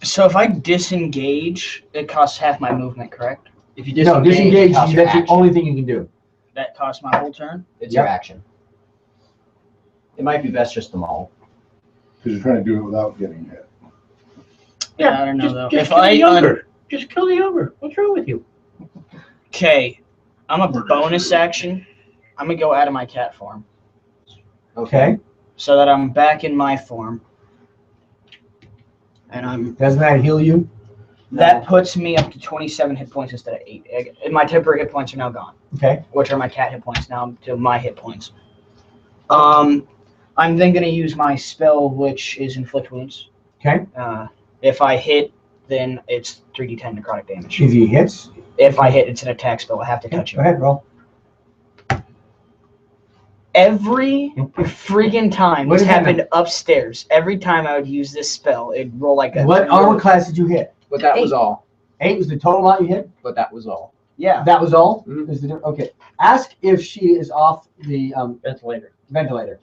So if I disengage, it costs half my movement, correct? If you No, disengage, costs your that's the action. only thing you can do. That costs my whole turn? It's Yep. your action. It might be best just them all. Because you're trying to do it without getting hit. Yeah, I don't know though. Just If kill the I ogre. Just kill the ogre. What's wrong with you? okay, I'm a bonus action. I'm gonna go out of my cat form Okay. so that I'm back in my form, and I'm Doesn't that heal you? that puts me up to 27 hit points instead of 8. My temporary hit points are now gone, Okay. which are my cat hit points now to my hit points. I'm then gonna use my spell, which is inflict wounds. Okay. If I hit, then it's 3d10 necrotic damage. If he hits, If I hit, it's an attack spell. I have to touch go him. ahead, roll. Every friggin' time What this does that happened upstairs. Every time I would use this spell, it'd roll like a. What armor class did you hit? But that was all. 8 was the total amount you hit? But that was all. Yeah. That was all? Mhm. Is the, okay. Ask if she is off the Ventilator. ventilator.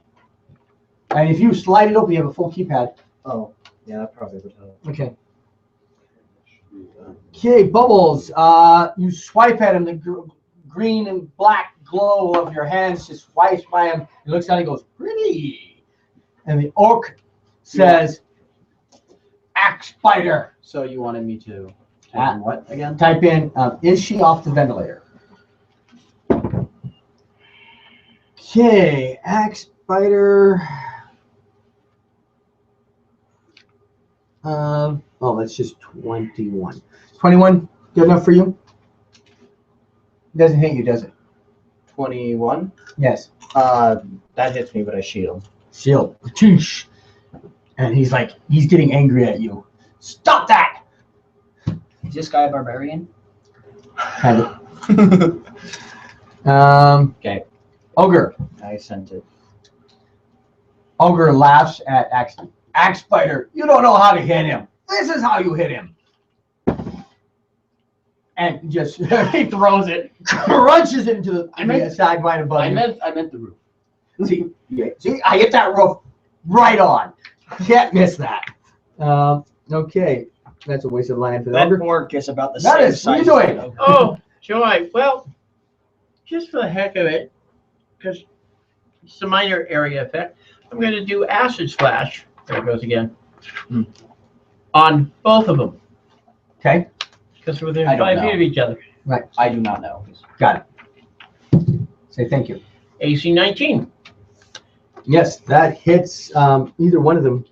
And if you slide it open, you have a full keypad. Oh, yeah, that probably would help. Okay. Okay, Bubbles. You swipe at him. The green and black glow of your hands just swipes by him. He looks down and goes, pretty. And the orc says, Axe Spider. So you wanted me to type in what again? Type in, is she off the ventilator? Okay, Axe Spider. Oh, that's just 21. 21, good enough for you? Doesn't hit you, does it? 21. Yes. That hits me, but I shield. Shield. Patoosh. And he's like, he's getting angry at you. Stop that! Is this guy a barbarian? Kind of. Okay. Ogre. I sent it. Ogre laughs at Axe Spider. You don't know how to hit him. This is how you hit him. And just he throws it, crunches into the side right above I you. meant the roof. See, I hit that roof right on. Can't miss that. Okay, that's a waste of land for the That ogre. orc is about the That same is, what are you size. doing? Oh, Joy. Well, just for the heck of it, because it's a minor area effect, I'm going to do acid splash. There it goes again. On both of them. Okay. Because we're within I don't 5 know. feet of each other. Right. I do not know. Got it. Say thank you. AC 19. Yes, that hits either one of them.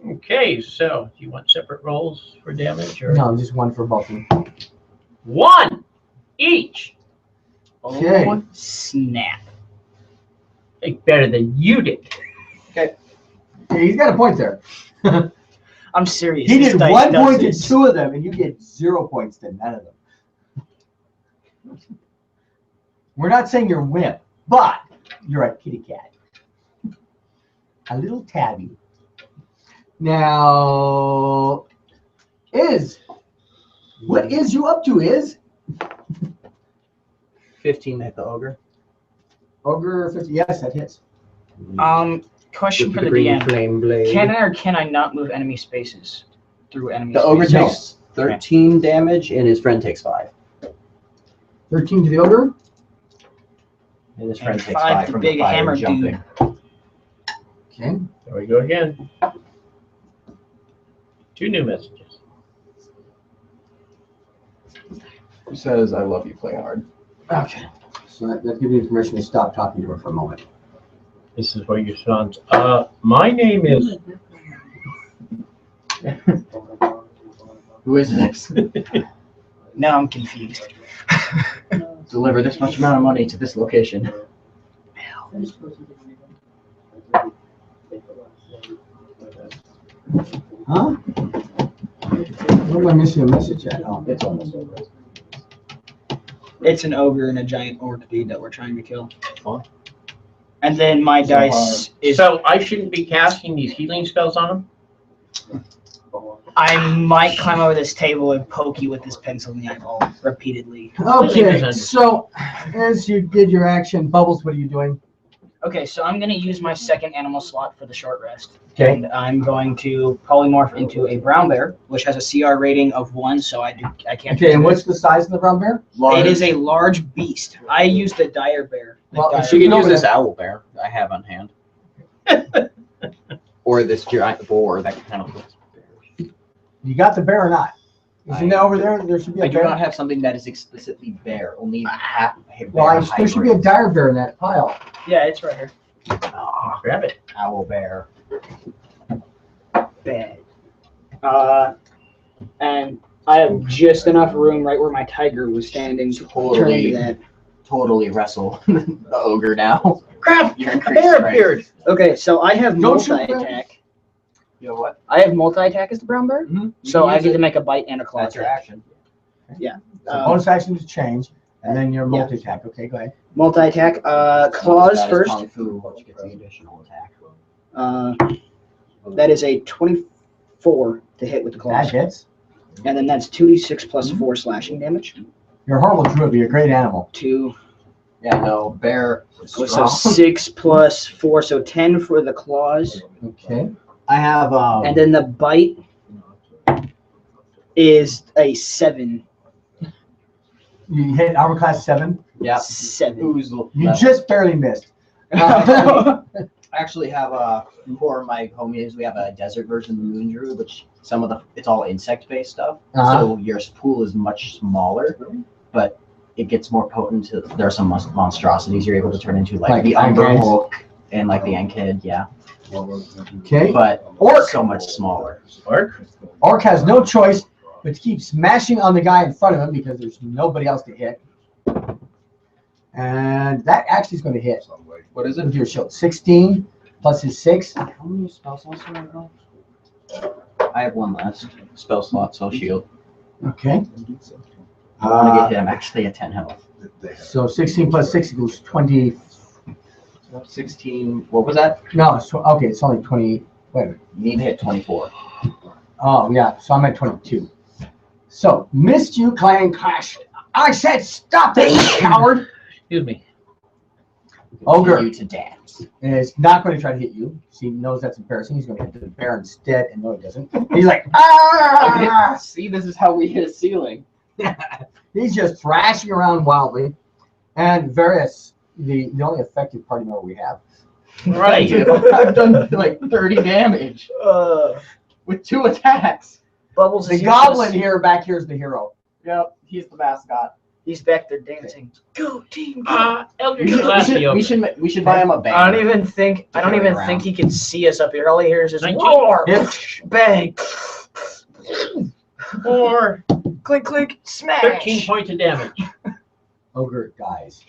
Okay, so do you want separate rolls for damage or No, just one for both of them. one each? Okay. Oh, snap. Hey, better than you did. Okay, he's got a point there. I'm serious. He This did dice 1 does point to this. 2 of them, and you get 0 points to none of them. We're not saying you're a wimp, but you're a kitty cat. A little tabby. Now, what is you up to, Is? 15 hit the ogre. Ogre 50, yes, that hits. Question for the green DM. flame blade. Can I or can I not move enemy spaces through enemy The ogre spaces? takes 13 damage, and his friend takes 5. 13 to the ogre. And his friend And takes 5 5 to from big the fire hammer jumping. Okay. There we go again. 2 new messages. Who says I love you, play hard? Okay. So that gives you permission to stop talking to her for a moment. This is where your sons. My name is. Who is this? Now I'm confused. Deliver this much amount of money to this location. Huh? Where am I missing a message at? Oh, It's almost over. It's an ogre and a giant orc dude that we're trying to kill. Fun. And then my So dice is. So I shouldn't be casting these healing spells on them? I might climb over this table and poke you with this pencil in the eyeball repeatedly. Okay, so as you did your action, Bubbles, what are you doing? Okay, so I'm going to use my second animal slot for the short rest. Okay. And I'm going to polymorph into a brown bear, which has a CR rating of 1, so I can't. Okay, and what's the size of the brown bear? It is a large beast. I use the dire bear. The Well, dire if You can Go use with this it. owl bear I have on hand. Or this giant boar that kind of looks bearish. You got the bear or not? Isn't that over there? There should be a I do bear. not have something that is explicitly bear, only half bear. Well, there should be a dire bear in that pile. Yeah, it's right here. Grab it. Owl bear. Bad. And I have just enough room right where my tiger was standing to turn into that. Totally wrestle the ogre now. Crap! Your A increased bear strength. appeared. Okay, so I have Don't shoot multi-attack. You know what? I have multi-attack as the brown bear, Mhm. so I use get it. to make a bite and a claw That's your attack. action. So bonus action is change, and then your Yeah. multi-attack. Okay, go ahead. Multi-attack, claws That is first. Kung Fu, which gets the additional attack. That is a 24 to hit with the That claws. hits. And then that's 2d6 plus 4 slashing damage. You're a horrible druid, but you're a great animal. 2. Yeah, no, bear is So strong. 6 plus 4, so 10 for the claws. Okay. I have And then the bite is a 7. You hit armor class 7. yeah. 7. Ooze You just barely missed. I actually have for my homies, we have a desert version of the Moon Druid, which it's all insect based stuff. Uh-huh. So your pool is much smaller, but it gets more potent. There are some monstrosities you're able to turn into, like the Umber Ankids. Hulk and like the Enkid, yeah. Okay. But Orc. so much smaller. Orc. Orc has no choice but to keep smashing on the guy in front of him because there's nobody else to hit. And that actually is going to hit. What is With it? your shield. 16 plus his 6. How many spell slots do I have? I have one last spell slot, so shield. Okay. I want to get him actually at 10 health. So 16 plus 6 equals 20. 16. What was that? No, it's okay. It's only 20. Wait a minute. You need to hit 24. Oh yeah, so I'm at 22. So missed you, Clan Clash. I said stop it, you coward. Excuse me. Ogre You to dance. is not going to try to hit you. He knows that's embarrassing. He's going to hit the bear instead, and no, he doesn't. He's like, ah! See, this is how we hit a ceiling. He's just thrashing around wildly. And Various, the only effective party member we have. Right. I've done like 30 damage with 2 attacks. Bubbles The is goblin useless. back here is the hero. Yep, he's the mascot. He's back there dancing. Go team. Go. Elder We Glassio. should buy him a bang. I don't even think around. he can see us up here. All he hears is 19. roar, Yep. bang, Or click, click, smash. 13 points of damage. Ogre dies.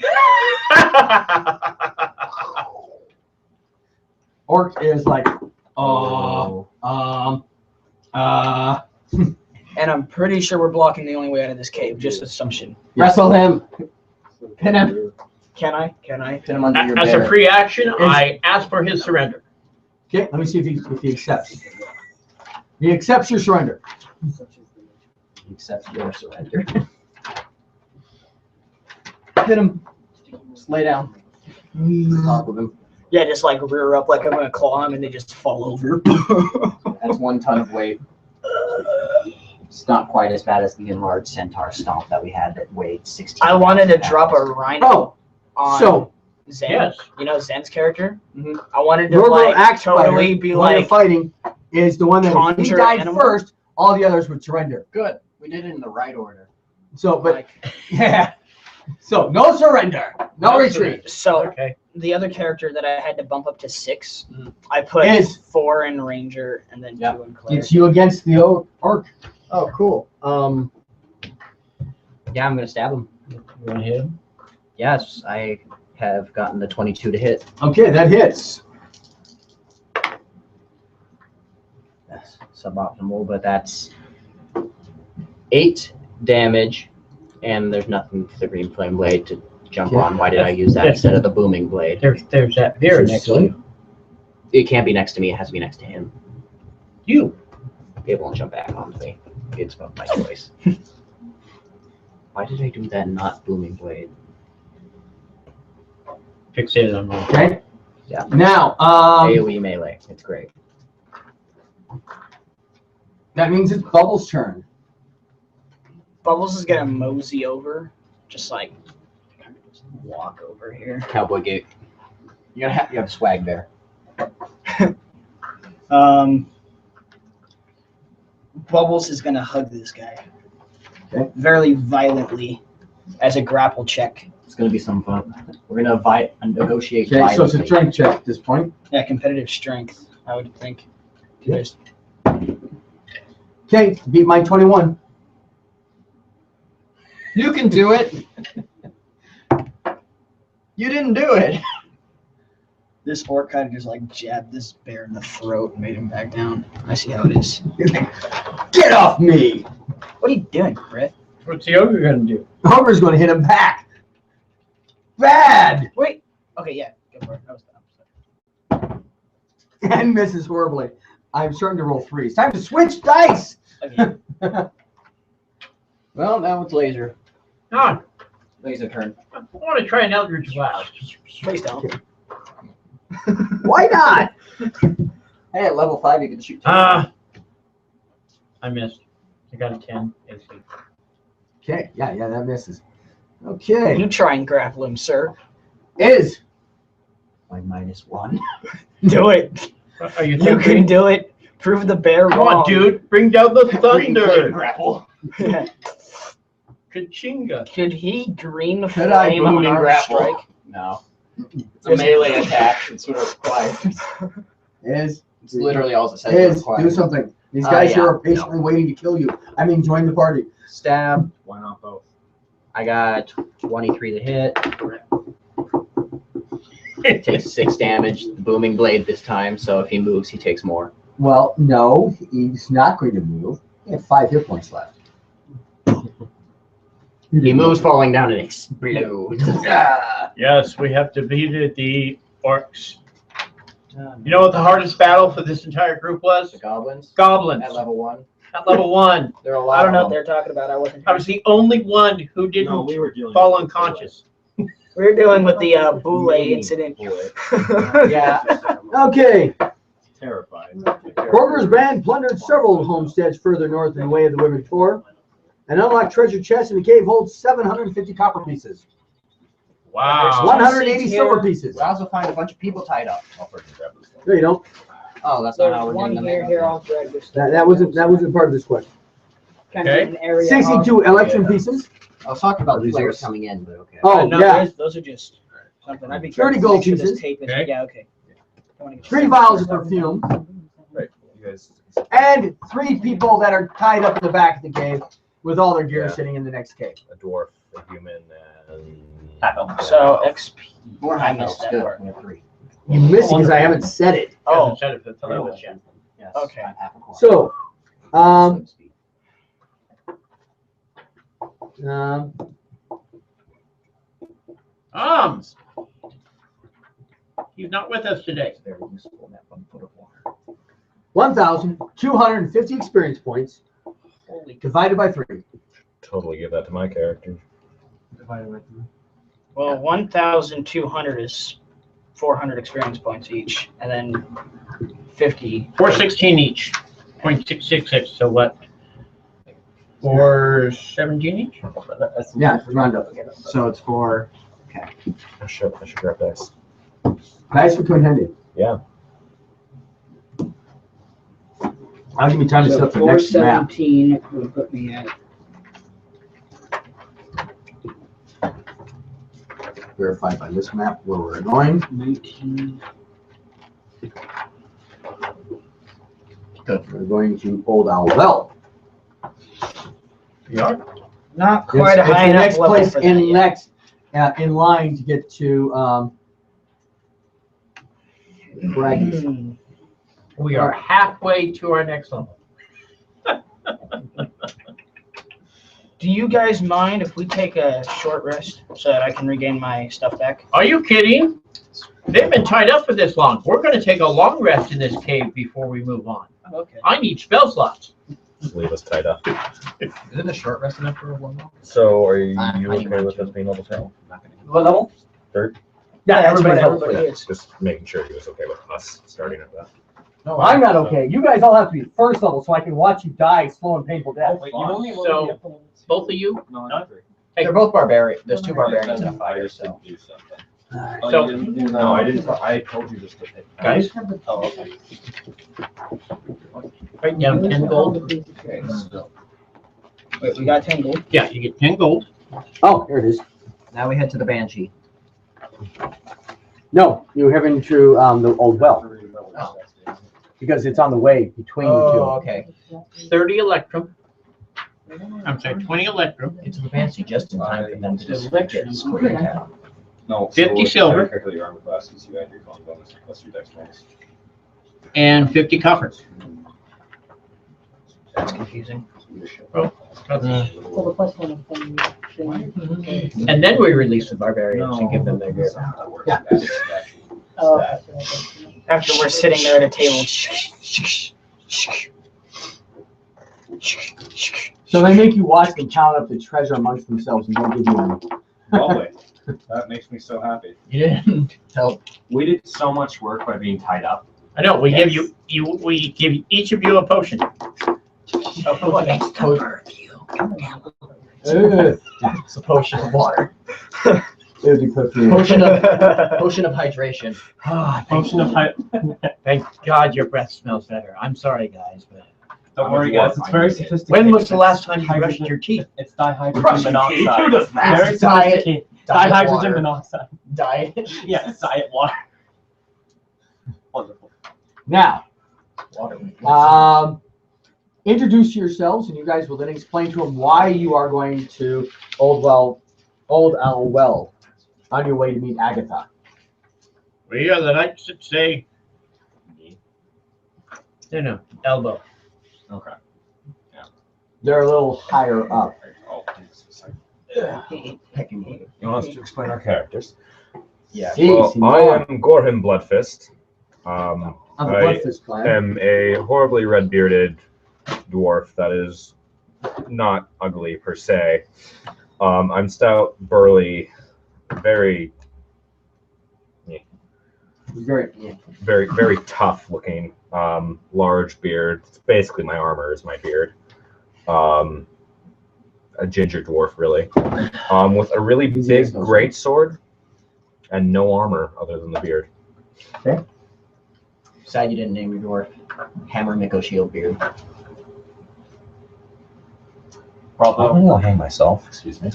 Orc is like, And I'm pretty sure we're blocking the only way out of this cave. Just assumption. Wrestle him. Pin him. Can I? Can I? Pin him under your As a bear. free action, I ask for his surrender. okay, let me see if he accepts. He accepts your surrender. He accepts your surrender. Hit him. Just lay down. Talk with him. Yeah, just like rear up like I'm gonna claw him and they just fall over. That's 1 ton of weight. It's not quite as bad as the enlarged centaur stomp that we had that weighed 16. I wanted to pounds. drop a rhino Oh, on so Zen. Yes. You know Zen's character? Mhm. I wanted to your little like axe totally fighter, be the one you're like fighting is the one that if he conjure died animal? first, all the others would surrender. Good. We did it in the right order. So, but like yeah. So no surrender, no retreat. so Okay. the other character that I had to bump up to 6, Mm. I put Is- 4 in ranger and then Yep. 2 in cleric. It's you against the orc. Oh, cool. Yeah, I'm gonna stab him. You want to hit him? Yes, I have gotten the 22 to hit. Okay, that hits. That's suboptimal, but that's 8 damage, and there's nothing for the green flame blade to jump Yeah. on. Why did I use that Yes. instead of the booming blade? There's that bear next to you. It can't be next to me. It has to be next to him. You. It won't jump back onto me. It's about my choice. Why did I do that? Not booming blade. Fixated on one. Okay. Yeah. Now, AOE melee. It's great. that means it's Bubbles' turn. Bubbles is gonna mosey over, just like kind of just walk over here. Cowboy gate. You have swag there. Bubbles is gonna hug this guy Okay. very violently as a grapple check. It's gonna be some fun. We're gonna negotiate. Okay, so it's a violently. strength check at this point. Yeah, competitive strength, I would think. There's- Okay, beat my 21. You can do it. You didn't do it. This orc kind of just like jabbed this bear in the throat and made him back down. I see how it is. Get off me! What are you doing, Britt? What's the ogre going to do? Ogre's going to hit him back. Bad! Wait. Okay, yeah, go for it. That was dumb. And misses horribly. I'm starting to roll 3s. Time to switch dice! Again. Well, now it's laser. Ah, Laser turn. I want to try an Eldritch Blast. Please don't. Why not? Hey, at level 5 you can shoot. I missed. I got a 10 AC. Okay, yeah, that misses. Okay. You try and grapple him, sir. Is My -1. Do it. Are you You thinking? can do it. Prove the bear Come wrong. on, dude. Bring down the Green flame thunder. grapple. Kachinga. Could he green Could I flame booming arm grapple? strike? No. It's a melee attack. It's what it requires. is It's literally all it says. is required. do something. These guys Yeah, here are patiently waiting to kill you. I mean, join the party. Stab. Why not both? I got 23 to hit. Takes 6 damage. The booming blade this time, so if he moves, he takes more. Well, no, he's not going to move. He has 5 hit points left. He moves, falling down and explodes. Yes, we have defeated the orcs. You know what the hardest battle for this entire group was? The goblins Goblins. at level 1. At level 1. There are a lot I don't know of what them. they're talking about. I wasn't. I was the only one who didn't No, we were dealing fall with unconscious. We're dealing with the Boule incident. Yeah. Okay. Terrified. Kroger's band plundered several homesteads further north in the way of the women tour. An unlocked treasure chest in the cave holds 750 copper pieces. Wow. 180 silver pieces. We also find a bunch of people tied up. There you go. Oh, that's not There's how we're one getting here. them. Here, I'll drag this. That wasn't part of this question. Kind Okay. of an area. 62 election pieces. I was talking about These players are- coming in, but okay. Oh, no, yeah. those are just something. I'd be 30 careful to gold make sure this pieces. tape is- Okay. Yeah, okay. Don't wanna get 3 vials of perfume. Right. You guys. And 3 people that are tied up in the back of the cave with all their gear Yeah. sitting in the next cave. A dwarf, a human, and So XP. More I high missed notes. that Good. part. We have 3. You missed it because I haven't said it. Oh, Said it for the lowest yet. Yes. Okay. I'm half a quarter. So, um, He's not with us today. It's very useful in that 1 foot of water. 1,250 experience points divided by 3. totally give that to my character. well, 1,200 is 400 experience points each, and then 50. 416 each. 0.666. So what? 417 each? Yeah, round up. So it's for. I should grab dice. Nice for two-handed. Yeah. I'll give me time to set So up the next map. 417 would put me at. Verify by this map where we're going. 19. We're going to Old Owl Well. You are? Not quite a It's high the enough next level place for in that yet. next in line to get to Craggy's. We are halfway to our next level. Do you guys mind if we take a short rest so that I can regain my stuff back? Are you kidding? They've been tied up for this long. We're going to take a long rest in this cave before we move on. Okay. I need spell slots. Just leave us tied up. Isn't a short rest enough for one more? So are you I okay need with to. us being level 10? What level? Third? Yeah, That's what everybody's level everybody 3. is. Just making sure he was okay with us starting at that. No, I'm not okay. You guys all have to be first level so I can watch you die slow and painful death. So, both of you? No, not three. They're both barbarian. There's 2 barbarians and a I fighter, just so. didn't do something. So- you didn't do that. No, I didn't. I told you just to pick. Guys? Oh, okay. Write down 10 gold. Wait, we got 10 gold. Yeah, you get 10 gold. Oh, here it is. Now we head to the Banshee. No, you're heading to the Old Well because it's on the way between the Oh, okay. 30 electrum. I'm sorry, 20 electrum. Into the Banshee just in time for them to just get square down. No. 50 silver. Calculate your armor classes. You add your con bonus plus your dex bonus. And 50 copper. That's confusing. Oh, So the plus one thing. and then we release the barbarians and give them their gear. Yeah. Oh, After we're sitting there at a table. So they make you watch them count up the treasure amongst themselves and don't give you any. Lovely. That makes me so happy. You didn't tell. We did so much work by being tied up. I know, we give we give each of you a potion. It's a potion of water. Potion Potion of hydration. Potion of Thank God your breath smells better. I'm sorry, guys, but. Don't worry, guys. It's very sophisticated. When was the last time you brushed your teeth? It's dihydrogen Brush your monoxide. teeth. Who does that? Very sophisticated. Dihydrogen monoxide. Diet. Yes, diet water. Wonderful. Now, Water. introduce yourselves, and you guys will then explain to them why you are going to Old Owl Well on your way to meet Agatha. We are the knights that say. No, elbow. Okay. They're a little higher up. You want us to explain our characters? Yeah. Well, Jeez, I am Gorham Bloodfist. I'm a I Bloodfist clan. am a horribly red-bearded dwarf that is not ugly per se. I'm stout, burly, very, very tough looking. Large beard. It's basically my armor is my beard. A ginger dwarf, really, with a really big great sword and no armor other than the beard. Okay. Sad you didn't name your dwarf Hammer Miko Shieldbeard. I'm gonna go hang myself. Excuse me.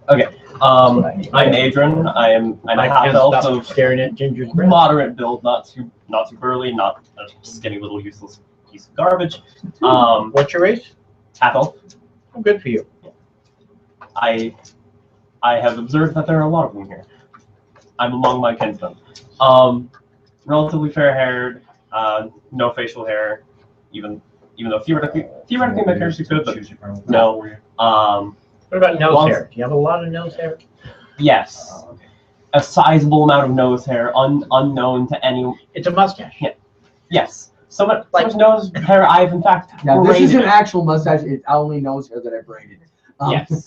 Okay. I'm Adrian. I'm a half elf, so staring at Ginger's breath. moderate build, not too burly, not a skinny little useless piece of garbage. What's your race? Half elf. Oh, good for you. I have observed that there are a lot of them here. I'm among my kinsmen. Relatively fair-haired, no facial hair, even though theoretically my hair is good, but no. What about nose hair? Do you have a lot of nose hair? Yes. A sizable amount of nose hair, unknown to any. It's a mustache. Yeah. Yes. So much nose hair I've in fact Now, this is braided. an actual mustache. It's only nose hair that I braided. Yes.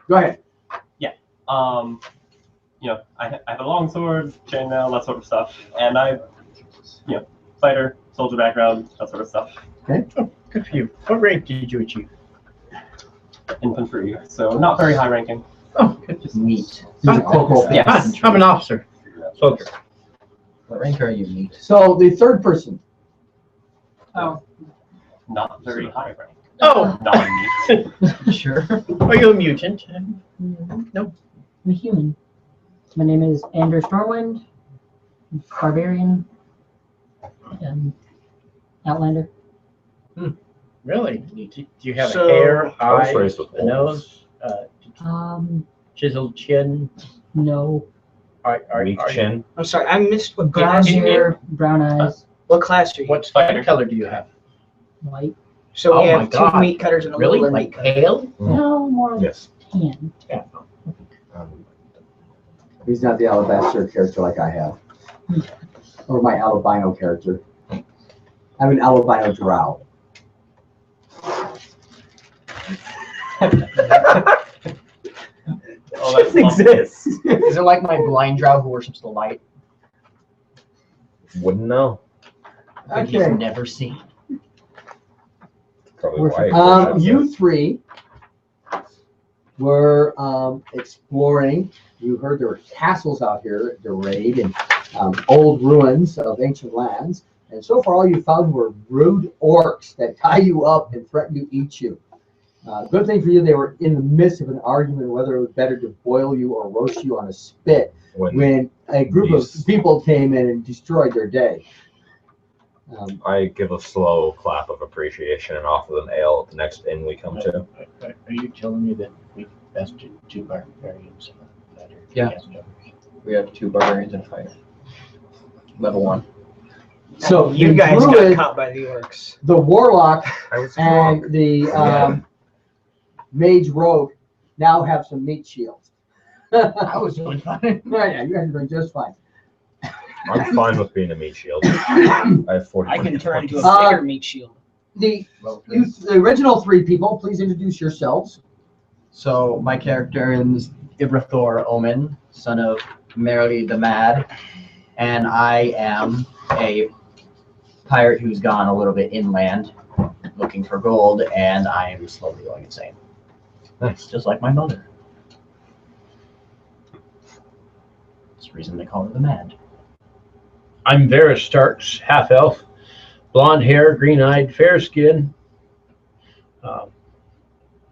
Go ahead. Yeah. I have a long sword, chainmail, that sort of stuff, and fighter, soldier background, that sort of stuff. Okay. Oh, good for you. What rank did you achieve? Infantry, so not very high ranking. Oh, good. Neat. Yes. I'm an officer. Soldier. What rank are you, Neat? So the third person. Oh. Not very high rank. Oh. Non-meat. Sure. Are you a mutant? No. I'm a human. My name is Andrew Stormwind, barbarian, outlander. Really? Do you have So- hair, I was eyes, raised with a nose, chiseled chin? No. Weak chin. I'm sorry, I missed what Brown class you're in. hair, brown eyes, What class are you? What skin color do you have? white. So we Oh my have two God. meat cutters and a Really? littler Like meat cutter. pale? No, more like Yes. tan. Yeah. He's not the alabaster character like I have. Or my albino character. I'm an albino drow. Oh, that's This lovely. exists. Is it like my blind drow who worships the light? Wouldn't know. That he's Okay. never seen. Probably why. You three were exploring. You heard there were castles out here to raid and old ruins of ancient lands. And so far, all you found were rude orcs that tie you up and threaten to eat you. Good thing for you, they were in the midst of an argument whether it was better to boil you or roast you on a spit when a group of people came in and destroyed their day. I give a slow clap of appreciation and offer them ale at the next inn we come to. Are you telling me that we bested two barbarians? Yeah. We have two barbarians and a fighter. Level 1. So You the guys druid, got caught by the orcs. the warlock, I was and the mage rogue now have some meat shields. I was doing fine. Yeah, you guys are doing just fine. I'm fine with being a meat shield. I have 40. I can turn into Uh, a bigger meat shield. The original three people, please introduce yourselves. So my character is Ibrathor Omen, son of Merrily the Mad, and I am a pirate who's gone a little bit inland looking for gold, and I am slowly going insane. Nice. Just like my mother. That's the reason they call her the Mad. I'm Varys Starks, half elf, blonde hair, green eyed, fair skin.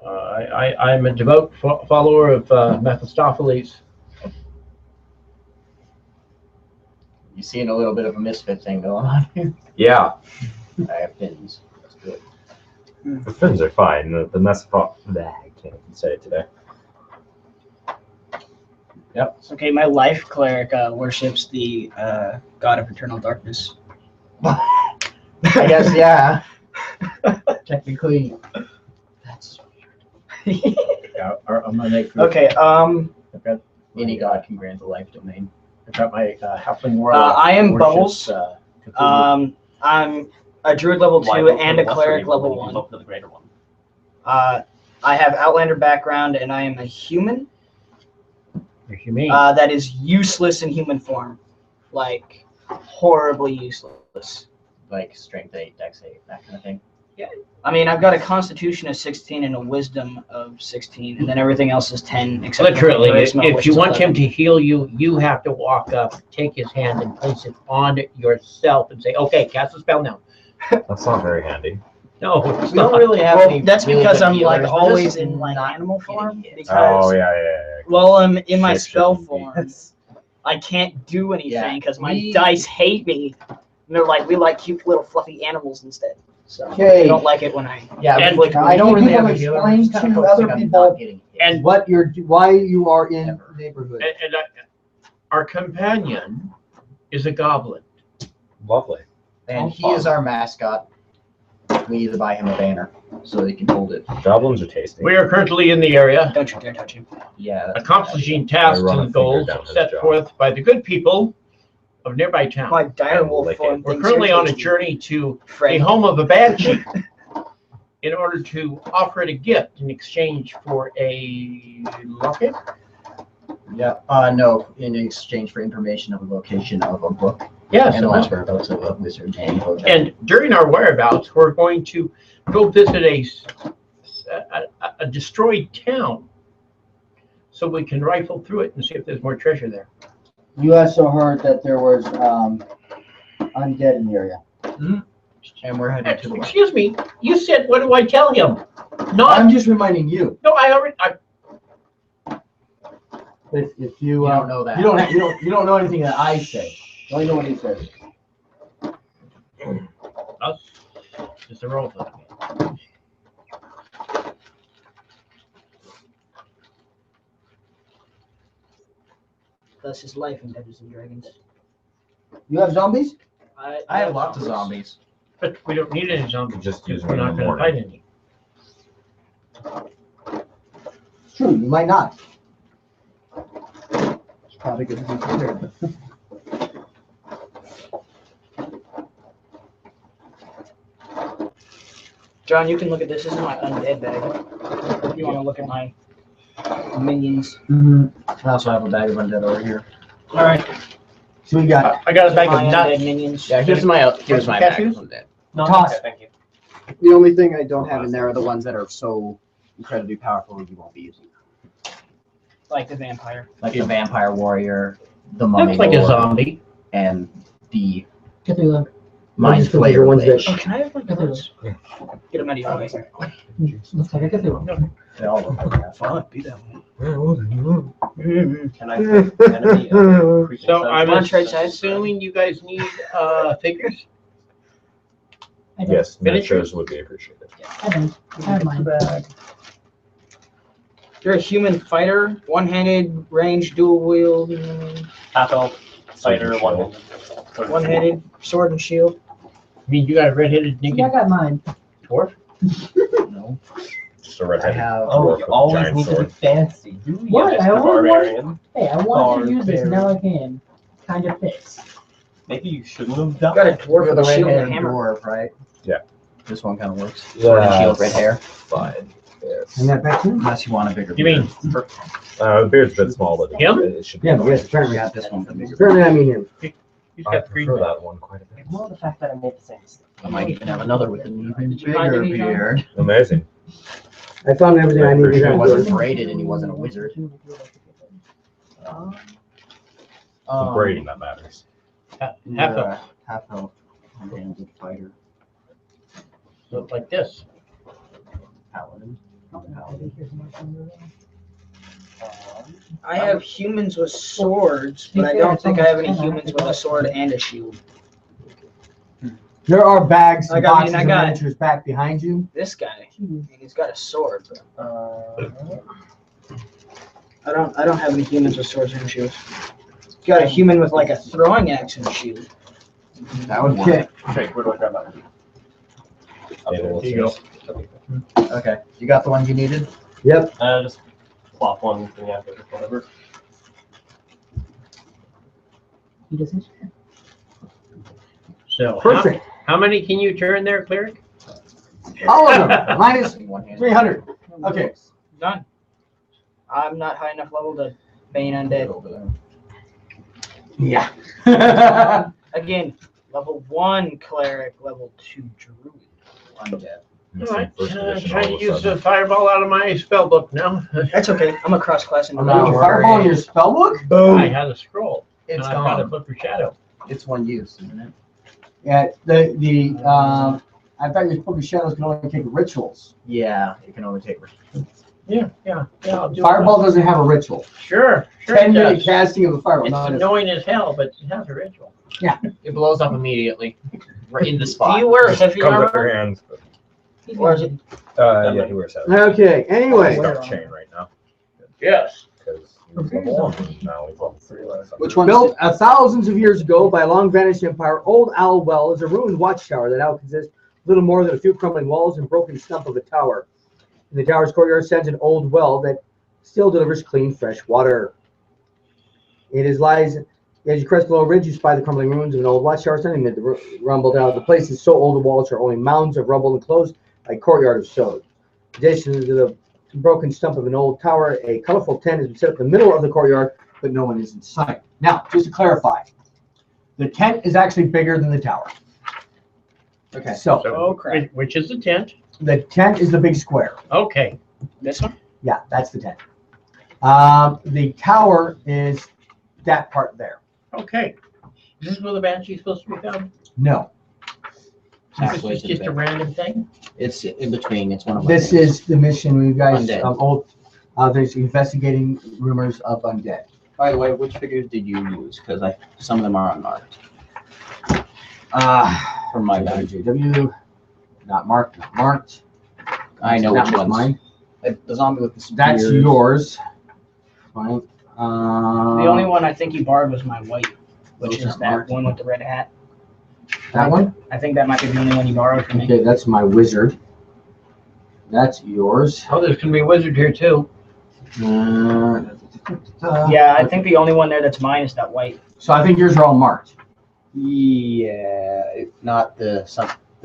I'm a devout follower of Mephistopheles. You seeing a little bit of a misfit thing going on here? Yeah, I have fins. That's good. the fins are fine. The mess of I can't even say it today. It's okay. My life cleric worships the god of eternal darkness. I guess, yeah. Technically, that's Yeah, I'm gonna make Okay. I've got Any god can grant the life domain. I've got my halfling warlock. I am worships, Bubbles. Cthulhu. I'm a druid level Why 2 vote for and the a lesser cleric evil level when you 1. vote for the greater one? I have Outlander background, and I am a human You're humane. that is useless in human form. Like, horribly useless. Like strength 8, dex 8, that kind of thing. I mean, I've got a constitution of 16 and a wisdom of 16, and then everything else is 10, except for Literally, charisma, if which you is want him 11. to heal you, you have to walk up, take his hand, and place it on yourself and say, "Okay, cast a spell now." That's not very handy. No, it's We don't not. really have any. That's really because good I'm like healers. We're always just in like not animal getting form. hit. Because Oh yeah. well, I'm in my Shape spell shifting form. I can't do anything Yeah, because my we- dice hate me. And they're like, we like cute little fluffy animals instead. So Okay. they don't like it when I. Yeah, And- like, Now, we I don't need really people have to a healer. We're just explain kinda to focusing other on people not getting hit. And why you are in Ever. the neighborhood. and our companion is a goblin. Lovely. And he is our mascot. We need to buy him a banner so he can hold it. Goblins are tasty. We are currently in the area, Don't you dare touch him. Yeah. accomplishing tasks run a and finger goals down his set jaw. forth by the good people of nearby town. My dire wolf lick form. it. We're thinks currently you're on a tasty. journey to the Fred. home of a banshee in order to offer it a gift in exchange for a locket. Yeah. No, in exchange for information of the location of a book Yes, and the and last whereabouts of a wizard and Bojack. And during our whereabouts, we're going to go visit a destroyed town so we can rifle through it and see if there's more treasure there. You also heard that there was undead in the area. And we're headed to the west. Excuse me, you said, what do I tell him? Not, I'm just reminding you. no, I already, If you You don't know that. you don't know anything that I say. You only know what he says. just a roll for me. That's his life in Dungeons and Dragons. You have zombies? I have lots of zombies. But we don't need any zombies, Just use we're them in not the gonna fight morning. any. It's true, you might not. It's probably good to be prepared. John, you can look at this. This is my undead bag. If you want to look at my minions. I also have a bag of undead over here. All right. So we got I got a bag My of undead nuts. minions. Yeah, here's my bag of undead. No, Toss. okay, thank you. The only thing I don't have in there are the ones that are so incredibly powerful you won't be using. Like the vampire. Like the vampire warrior, the mummy Looks like a lord, zombie. and the Cthulhu. mind just 'cause these are flayer ones that- lich. Oh, can I have my cards? Get them out of your way. Looks like a Cthulhu. They all look like that. Fine, be that way. Can I put enemy creeping So size? I'm One trade size. assuming you guys need figures. I don't. Yes, Miniatures? miniatures would be appreciated. I don't. I have mine. You're a human fighter, one-handed, range, dual wield, Half elf, fighter, Shield. one-handed. one-handed, sword and shield. I mean, you got a red-headed Yeah, I naked got mine. dwarf. No. Just a redheaded have- dwarf Oh, with you a always giant need to sword. be fancy, do you, What? I Mr. only want- Barbarian? Hey, I wanted to use this. Now I can. Kind of fits. Maybe you shouldn't have done Got a that. dwarf You're with the a shield and a red-headed hammer. dwarf, right? Yeah. This one kind of works. Sword and shield, red hair. Fine. Yes. And that back to Unless you want a bigger You beard. mean The beard's a bit small, but Him? it should be. Yeah, fine. yes, apparently. We got this one with a bigger beard. Apparently I mean him. he's I got green prefer belts. that one quite a bit. Well, the fact that I made the same mistake. I might even have another with an even Did you find bigger any, John? beard. Amazing. I found everything I For needed. sure to wasn't do. braided and he wasn't a wizard. The braiding that matters. Half You're elf. a half elf, one-handed fighter, Look like this. paladin. Not a paladin. I have humans with swords, but I don't think I have any humans with a sword and a shield. There are bags I and got- I boxes mean, I of got- miniatures back behind you. This guy, he's got a sword, but I don't have any humans with swords and shields. Got a human with like a throwing axe and a shield. That would Okay. work. Okay, where do I grab that? Up there. Here you go. Okay. You got the one you needed? Yep. Just plop one thing after, whatever. He does his share. So Perfect. How many can you turn there, cleric? All of them. Minus 300. Okay. None. I'm not high enough level to bane undead. Yeah. Again, level 1 cleric, level 2 druid. Undead. All right. Trying to use the fireball out of my spell book now. That's okay. I'm a cross class Oh, fireball in your spell book? I had a scroll. It's and I've got a gone. flip for shadow. It's one use, isn't it? Yeah. I thought your book of shadows can only take rituals. Yeah, it can only take. Yeah. I'll do Fireball doesn't have a ritual. Sure. 10-minute casting of a fireball. It's No, it annoying as hell, but it has a ritual. Yeah. It blows up immediately. Right in the spot. Do you wear heavy Comes up armor? your hands. Or is it? Yeah, he wears that. Okay. Anyway. He's got a chain right now. Yes. Because he's level 1. Now he's level 3. Which one? Built thousands of years ago by a long vanished empire, Old Owl Well is a ruined watchtower that now consists of little more than a few crumbling walls and broken stump of a tower. In the tower's courtyard stands an old well that still delivers clean, fresh water. Lies as you crest below a ridge, you spy the crumbling ruins of an old watchtower standing amid the rumbled out. The place is so old the walls are only mounds of rubble enclosed by a courtyard of stone. In addition to the broken stump of an old tower, a colorful tent has been set up in the middle of the courtyard, but no one is in sight. Now, just to clarify, the tent is actually bigger than the tower. Okay. So, Oh crap. Which is the tent? the tent is the big square. Okay. This one? Yeah, that's the tent. The tower is that part there. Okay. Is this where the banshee's supposed to be found? No. Halfway This to is the just a bed. random thing? It's in between. It's one of my This things. is the mission you guys Undead. there's investigating rumors of undead. By the way, which figures did you use? Because some of them are unmarked. From my bag. JW, not marked, not marked. I know That which was ones. mine. The zombie with the spears. That's yours. Fine. The only one I think you borrowed was my white, which Those is are that marked. one with the red hat. That one? I think that might be the only one you borrowed from me. Okay, that's my wizard. That's yours. Oh, there's going to be a wizard here too. Yeah, I think the only one there that's mine is that white. So I think yours are all marked. Yeah, not the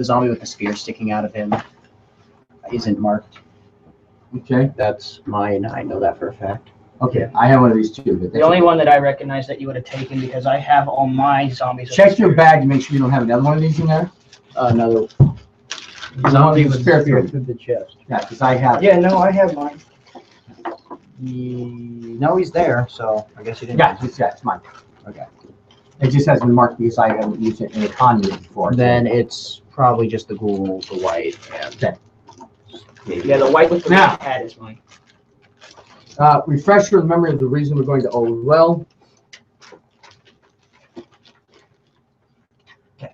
zombie with the spear sticking out of him isn't marked. Okay. That's mine. I know that for a fact. Okay, I have one of these too. But The only one that I recognize that you would have taken because I have all my zombies. with check the your spear. bag to make sure you don't have another one of these in there. Another Zombie with spare food. Through the chest. Yeah, because I have. Yeah, no, I have mine. No, he's there, so I guess you didn't. Yeah, it's mine. Okay. It just hasn't been marked because I haven't used it in a conduit before. Then it's probably just the ghoul, the white, and Yeah, the white with the Now. red hat is mine. Refresh your memory of the reason we're going to Old Well.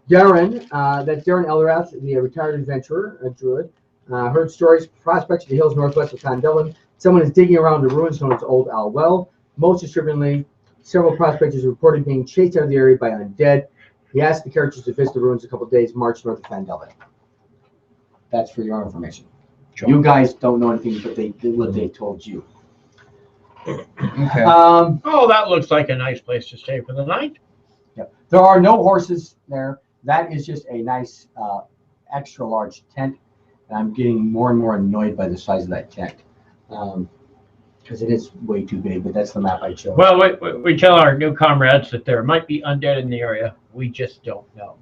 Darren, that's Darren Elrath, the retired adventurer, a druid, heard stories, prospects of the hills northwest of Clondellin. Someone is digging around the ruins known as Old Owl Well. Most disturbingly, several prospectors reported being chased out of the area by undead. He asked the characters to visit the ruins a couple of days, march north of Clondellin. That's for your information. Sure. You guys don't know anything, but they did what they told you. Okay. Oh, that looks like a nice place to stay for the night. Yep. There are no horses there. That is just a nice extra large tent. And I'm getting more and more annoyed by the size of that tent. Because it is way too big, but that's the map I chose. Well, we tell our new comrades that there might be undead in the area. We just don't know.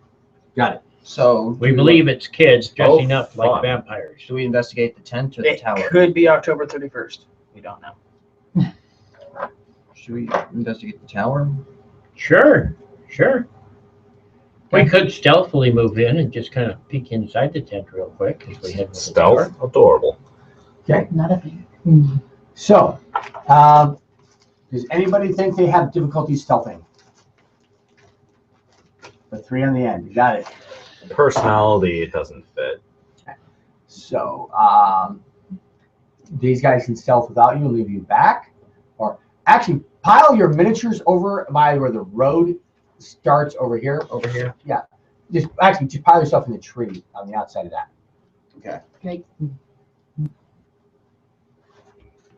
Got it. So We believe it's kids dressing up like fun. vampires. Should we investigate the tent or the It tower? could be October 31st. We don't know. Should we investigate the tower? Sure. We could stealthily move in and just kind of peek inside the tent real quick as we head to the Stealth? tower. Adorable. Okay. Not a thing. So, does anybody think they have difficulty stealthing? The 3 on the end. You got it. Personality doesn't fit. So, these guys can stealth without you and leave you back. Or actually, pile your miniatures over by where the road starts over here. Over here? Yeah. Just pile yourself in the tree on the outside of that. Okay. Okay.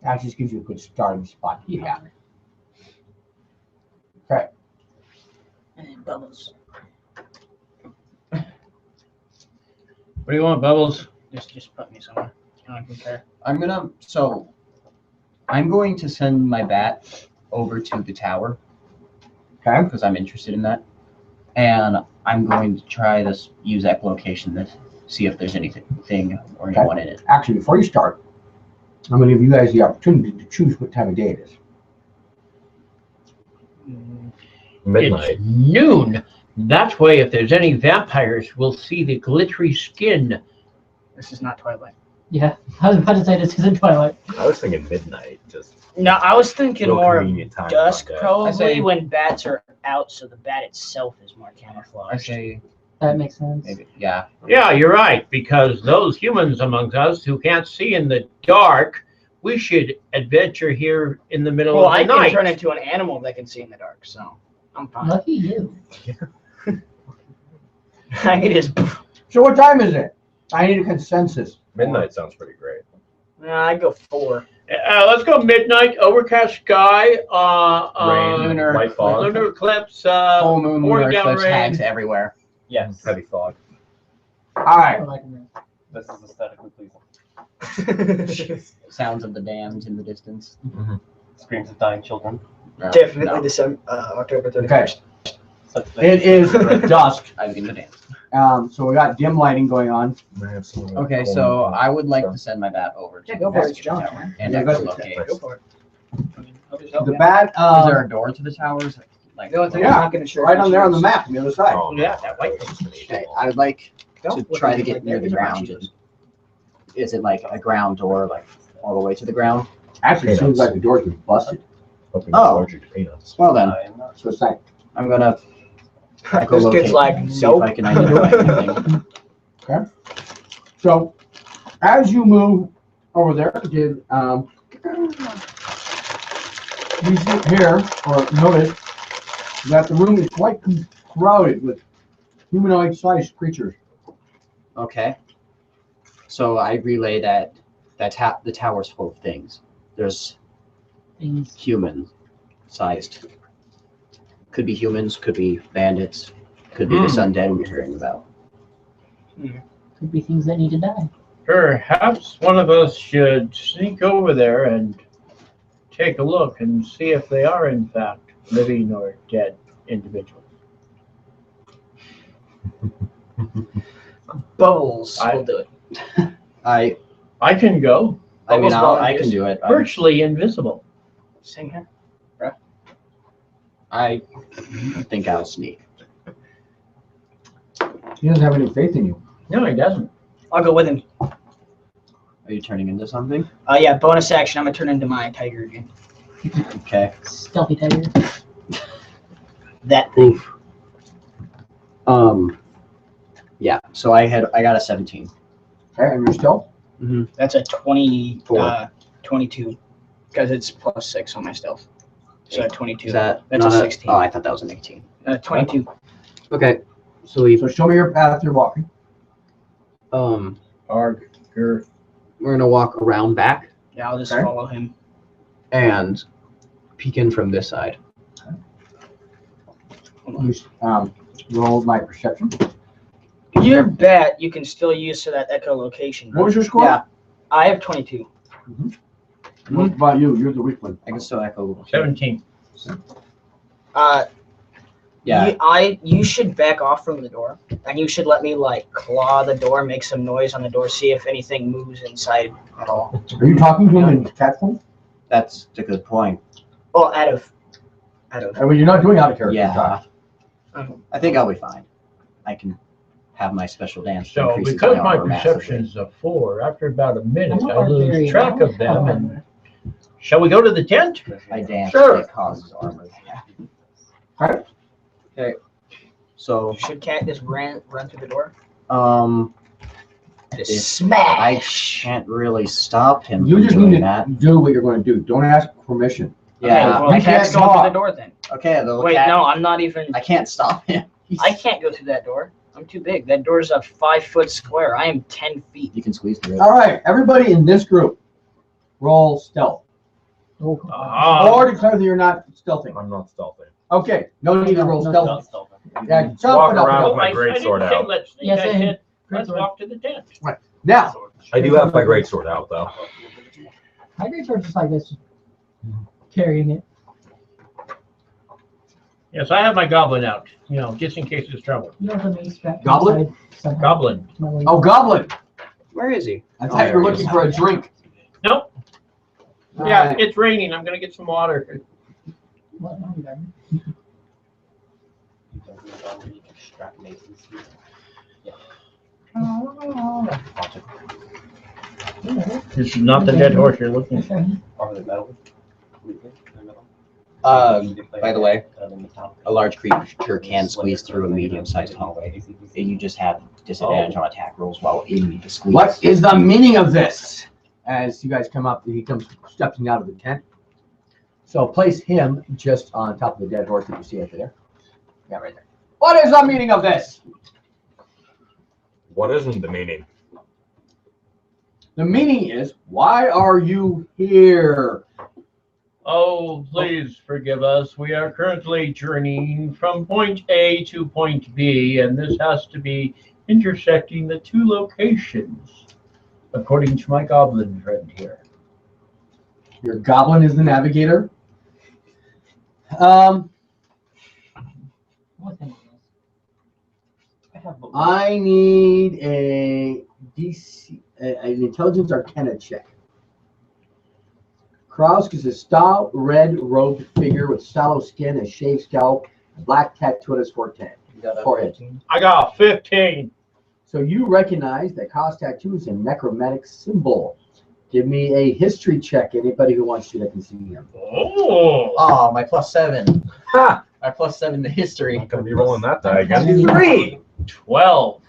That just gives you a good starting spot. Yeah. Okay. Bubbles. What do you want, Bubbles? Just put me somewhere. I don't care. I'm going to send my bat over to the tower. Okay. Because I'm interested in that. And I'm going to try to use echolocation to see if there's anything or anyone in it. Actually, before you start, I'm going to give you guys the opportunity to choose what time of day it is. Midnight. It's noon. That way, if there's any vampires, we'll see the glittery skin. This is not Twilight. Yeah, I was about to say this isn't Twilight. I was thinking midnight. Just No, I was thinking real more of convenient time dusk, of day. probably when bats are out, so the bat itself is more I camouflaged. say That makes sense. maybe, yeah. Yeah, you're right, because those humans amongst us who can't see in the dark, we should adventure here in the middle Well, of the I can night. turn into an animal that can see in the dark, so I'm fine. Lucky you. It is. So what time is it? I need a consensus. Midnight sounds pretty great. I go 4. Let's go midnight, overcast sky, Rain, lunar- light fog, lunar eclipse, Full moon, pouring lunar down eclipse, rain. hags everywhere. Yes. heavy fog. All right. I like them. This is aesthetically pleasing. Sounds of the damned in the distance. Screams of dying children. Definitely No. December, October Okay. 31st. Such It is dusk. I've been the dance. So we got dim lighting going on. Okay, so I would like to send my bat over to Yeah, go for it, the John. tower and Yeah, go echolocate. Go for it. The bat, Is there a door to the towers? Like, The only thing Yeah, I'm not going to show right on there on the map on the other side. Oh, Yeah, that white okay, I would like to Don't try to look get like near that. the These are my ground. cheaters. Is it like a ground door, like all the way to the ground? Actually, it seems like the doors are busted. Hoping Oh. allergic to peanuts. Well then, So it's like, I'm gonna This kid's like, see if I can identify anything. okay. So as you move over there, did you see here or notice that the room is quite crowded with humanoid-sized creatures. Okay. So I relay that the tower's full of things. There's Things. human-sized. Could be humans, could be bandits, could be this undead we're hearing about. Could be things that need to die. Perhaps one of us should sneak over there and take a look and see if they are in fact living or dead individuals. Bubbles I- will do it. I can go. Bubbles I can do it. Virtually invisible. Sing here. I think I'll sneak. He doesn't have any faith in you. No, he doesn't. I'll go with him. Are you turning into something? Yeah, bonus action. I'm going to turn into my tiger again. Okay. Stealthy tiger. That Oof. Yeah. So I got a 17. Okay, and you're still? That's a 24. 22. Because it's plus 6 on my stealth. So 22. Is that That's a not 16. Oh, I thought that was an 18. 22. Okay. So we So show me your path you're walking. Arg, we're gonna walk around back Yeah, I'll just Okay. follow him. and peek in from this side. You, roll my perception. Your bat you can still use for that echolocation. What was your score? Yeah. I have 22. What about you? You're the weak one. I can still echo. 17. Yeah. You should back off from the door, and you should let me like claw the door, make some noise on the door, see if anything moves inside at all. Are you talking to him in cat form? That's a good point. Oh, out of. I mean, you're not doing out of character. Yeah. Um, I think I'll be fine. I can have my special dance. to So increase his because my armor massively. perception is a 4, after about a minute, I'm I not lose very track well. of them. And shall we go to the tent? I dance. Sure. It causes armor. Alright. Okay. So should Cat just run through the door? if Smash. I can't really stop him You from just doing need to that. do what you're going to do. Don't ask permission. Yeah. Okay, well, You Cat's can't going through talk. the door then. Okay. The Wait, cat, no, I'm not even. I can't stop him. I can't go through that door. I'm too big. That door's a 5-foot square. I am 10 feet. You can squeeze through it. All right, everybody in this group, roll stealth. Or declare that you're not stealthing. I'm not stealthing. Okay, no need to roll stealth. Yeah, walk jump it up. around and with my I great didn't sword say out. let's think. Yes, I and said great let's sword. walk to the tent. Now, I do have my great sword out though. My great sword's just like this, carrying it. Yes, I have my goblin out. You know, just in case there's trouble. You have a mace strapped Goblin? inside somehow. Goblin. oh, Goblin. Where is he? I thought you were looking for a drink. Nope. All Yeah, right. it's raining. I'm gonna get some water. What? No, you don't. This is not the dead horse you're looking for. Are they metal? By the way, a large creature can squeeze through a medium-sized hallway. You just have disadvantage on attack rolls while in the squeeze. What is the meaning of this? As you guys come up, he comes stepping out of the tent. So place him just on top of the dead horse that you see over there. Yeah, right there. What is the meaning of this? What isn't the meaning? The meaning is, why are you here? Oh, please forgive us. We are currently journeying from point A to point B, and this has to be intersecting the two locations, according to my goblin friend here. Your goblin is the navigator. I need a DC, an intelligence arcana check. Krausk is a stout, red-robed figure with sallow skin, a shaved scalp, a black tattoo on his forehead. I got 15. So you recognize that Krausk tattoo is a necromantic symbol. Give me a history check. Anybody who wants to that can see him. Oh, my +7. Ha! My +7 to history. I'm gonna be rolling that die again. 3. 12.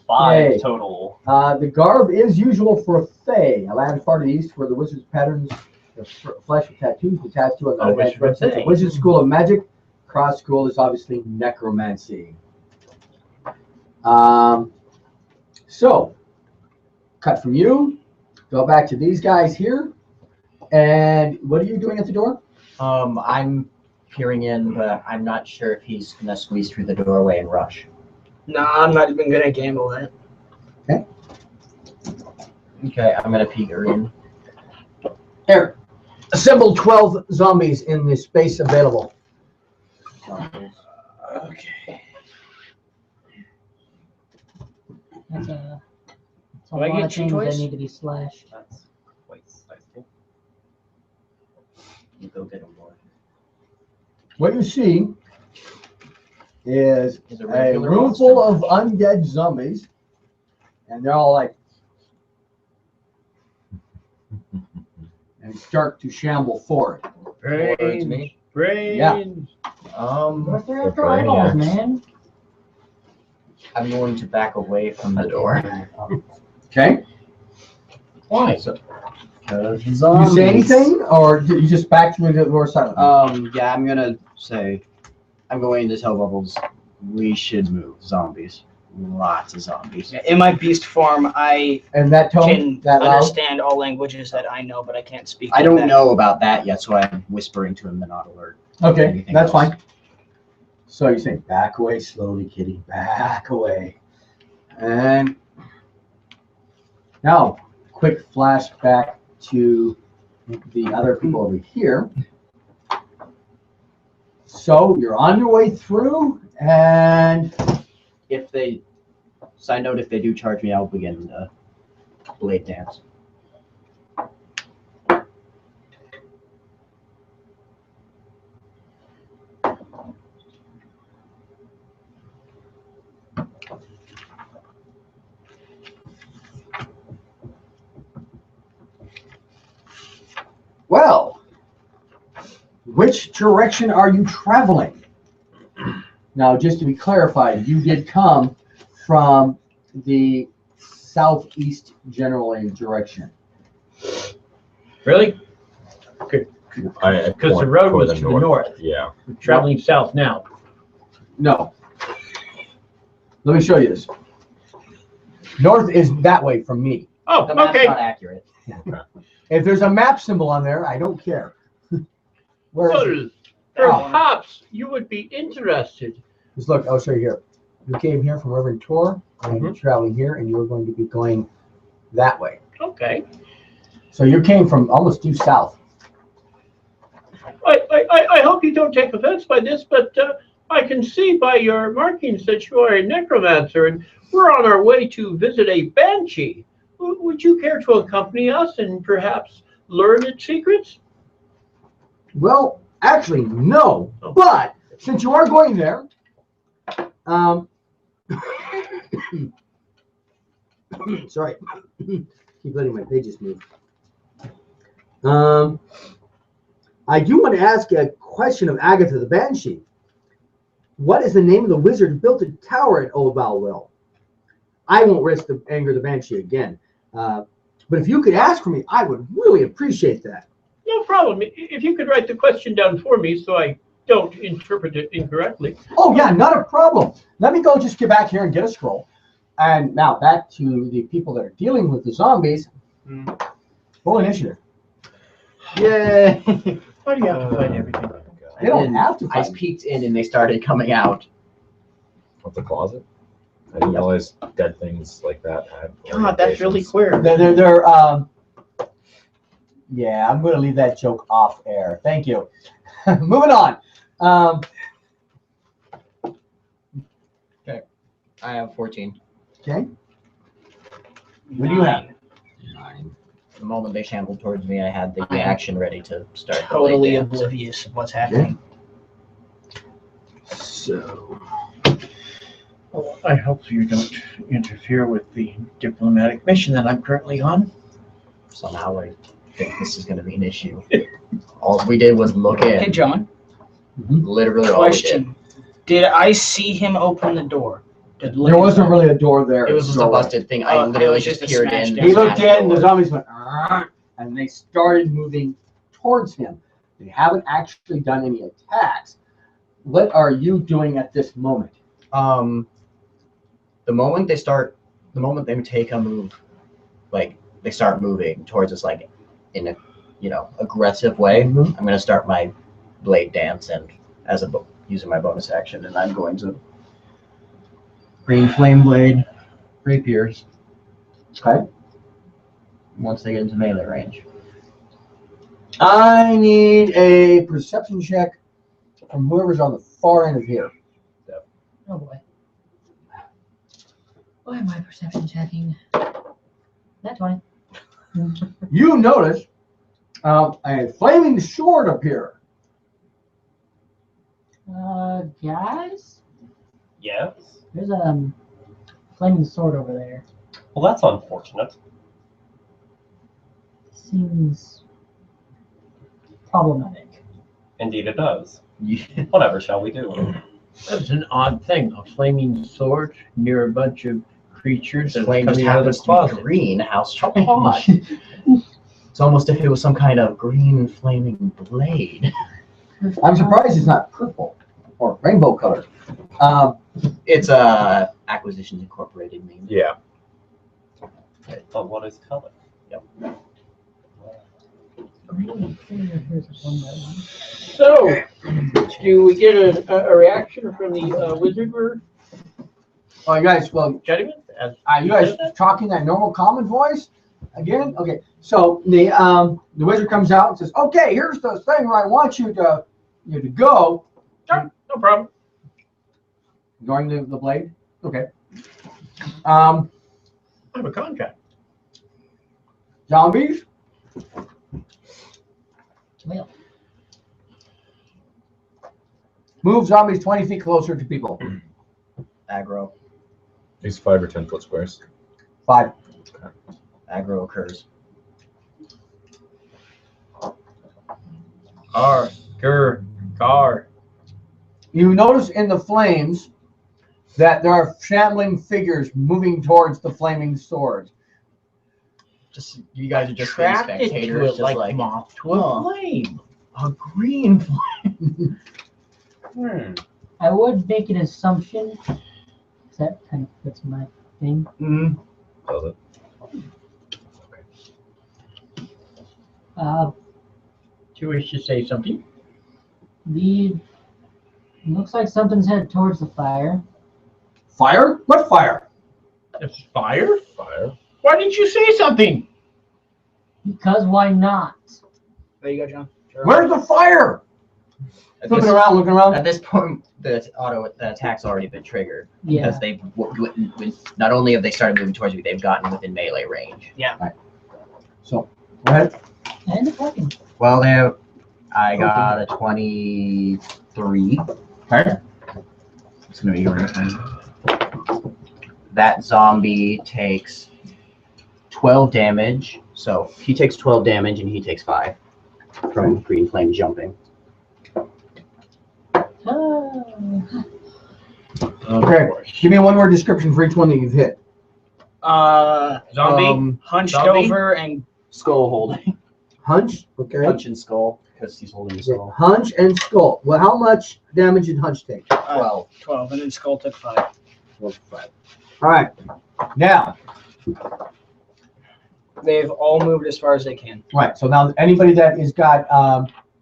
5 Okay. total. The garb is usual for a Fae, a land far to the east where the wizard's patterns, the flesh of tattoos, the tattoo on the Oh, head wizard represents the thing. wizard school of magic. Cross school is obviously necromancy. So, cut from you, go back to these guys here, and what are you doing at the door? I'm peering in, but I'm not sure if he's gonna squeeze through the doorway and rush. Nah, I'm not even gonna gamble that. Okay, I'm gonna peer in. Here, assemble 12 zombies in the space available. Okay. That's a Do I lot get of two things that toys? need to be slashed. That's quite sizable. You go get him, boy. What you see is Is a a regular room monster. full of undead zombies, and they're all like, and start to shamble forward. Towards me. Brains. Yeah. What's there the after eyeballs, brainiacs. man? I'm going to back away from the door. Okay? Why? Because Do you say anything, or do you just back to the door silently? Yeah, I'm gonna say, I'm going to tell Bubbles we should move. Zombies. Lots of zombies. In my beast form, I And that tone, can that loud? understand all languages that I know, but I can't speak. I like don't that. know about that yet, so I'm whispering to him to not alert. Okay, anything that's else. fine. So you say, back away slowly, kitty, back away. And now, quick flashback to the other people over here. So you're on your way through, and If they, side note, if they do charge me, I'll begin the blade dance. well, which direction are you traveling? Now, just to be clarified, you did come from the southeast generally direction. Really? I Because the point road toward was to the north. Yeah. We're traveling south now. No. Let me show you this. North is that way from me. Oh, The map's okay. not accurate. If there's a map symbol on there, I don't care. Where is it? Well, perhaps you would be interested Just look, I'll show you here. You came here from Reverend Tor, and you're traveling here, and you're going to be going that way. Okay. So you came from almost due south. I hope you don't take offense by this, but I can see by your markings that you are a necromancer, and we're on our way to visit a banshee. Would you care to accompany us and perhaps learn its secrets? Well, actually, no. But since you are going there, sorry, keep letting my pages move. I do want to ask a question of Agatha the Banshee. What is the name of the wizard who built a tower at Old Valwell? I won't risk the anger of the Banshee again. But if you could ask for me, I would really appreciate that. No problem. If you could write the question down for me so I don't interpret it incorrectly. Oh, yeah, not a problem. Let me go just get back here and get a scroll. And now back to the people that are dealing with the zombies. Full initiative. Yay! Why do you have to find everything? They don't have to I find peeked in and they started coming out. What's the closet? I didn't realize dead things like that had. God, that's really orientations. queer. They're yeah, I'm going to leave that joke off air. Thank you. Moving on. Okay. I have 14. Okay. What do you have? 9. The moment they shambled towards me, I had the action ready to start. the Totally lay dance. oblivious of what's happening. So, Well, I hope you don't interfere with the diplomatic mission that I'm currently on. Somehow I think this is going to be an issue. All we did was look in. Hey, John. Literally all we did. Question. Did I see him open the door? there wasn't really a door there. It was just a busted thing. I Oh, literally it was just just a peered smash in. down. He looked smashed in, the doors. zombies went, "Argh," and they started moving towards him. They haven't actually done any attacks. What are you doing at this moment? The moment they take a move, like they start moving towards us, like in a, aggressive way. I'm gonna start my blade dance and using my bonus action, and I'm going to green flame blade rapiers. Okay. Once they get into melee range. I need a perception check from whoever's on the far end of here. Oh boy. Why am I perception checking? That's 20. You notice a flaming sword appear. Guys? Yes. There's a flaming sword over there. Well, that's unfortunate. Seems problematic. Indeed, it does. Whatever shall we do? That's an odd thing. A flaming sword near a bunch of creatures The that's flame just coming out of the happens to closet. be green. How strange. odd. It's almost if it was some kind of green flaming blade. I'm surprised it's not purple or rainbow color. It's Acquisitions Incorporated name. Yeah. But what is color? So, do we get a reaction from the wizard we're All right, guys. Well, chatting with? As you guys talking that normal common voice again? Okay. So the wizard comes out and says, "Okay, here's the thing where I want you to go." Sure, no problem. Ignoring the blade. Okay. I have a contract. Zombies. Well, Move zombies 20 feet closer to people. Aggro. These 5 or 10 foot squares. 5. Aggro occurs. Car. You notice in the flames that there are shambling figures moving towards the flaming sword. Just you guys are just being Attracted to spectators, it just like moth to a flame. a green flame. I would make an assumption. 'Cause that kind of fits my thing. Does it? Do you wish to say something? The Looks like something's headed towards the fire. Fire? What fire? It's fire? Fire. Why didn't you say something? Because why not? There you go, John. Sure. Where's the fire? Looking around. At this point, the attack's already been triggered Yeah. because they've not only have they started moving towards you, they've gotten within melee range. Yeah. Right. So, go ahead. And the fucking. Well, I got a 23. Okay. It's gonna be yours. That zombie takes 12 damage. So he takes 12 damage and he takes 5 from green flame jumping. Okay. Give me a one-word description for each one that you've hit. Zombie, hunched zombie? over and Skull holding. Hunch. Okay. Hunch and skull because he's holding the skull. Hunch and skull. Well, how much damage did Hunch take? 12. 12, and then skull took 5. 5. All right. Now, They've all moved as far as they can. right. So now anybody that is got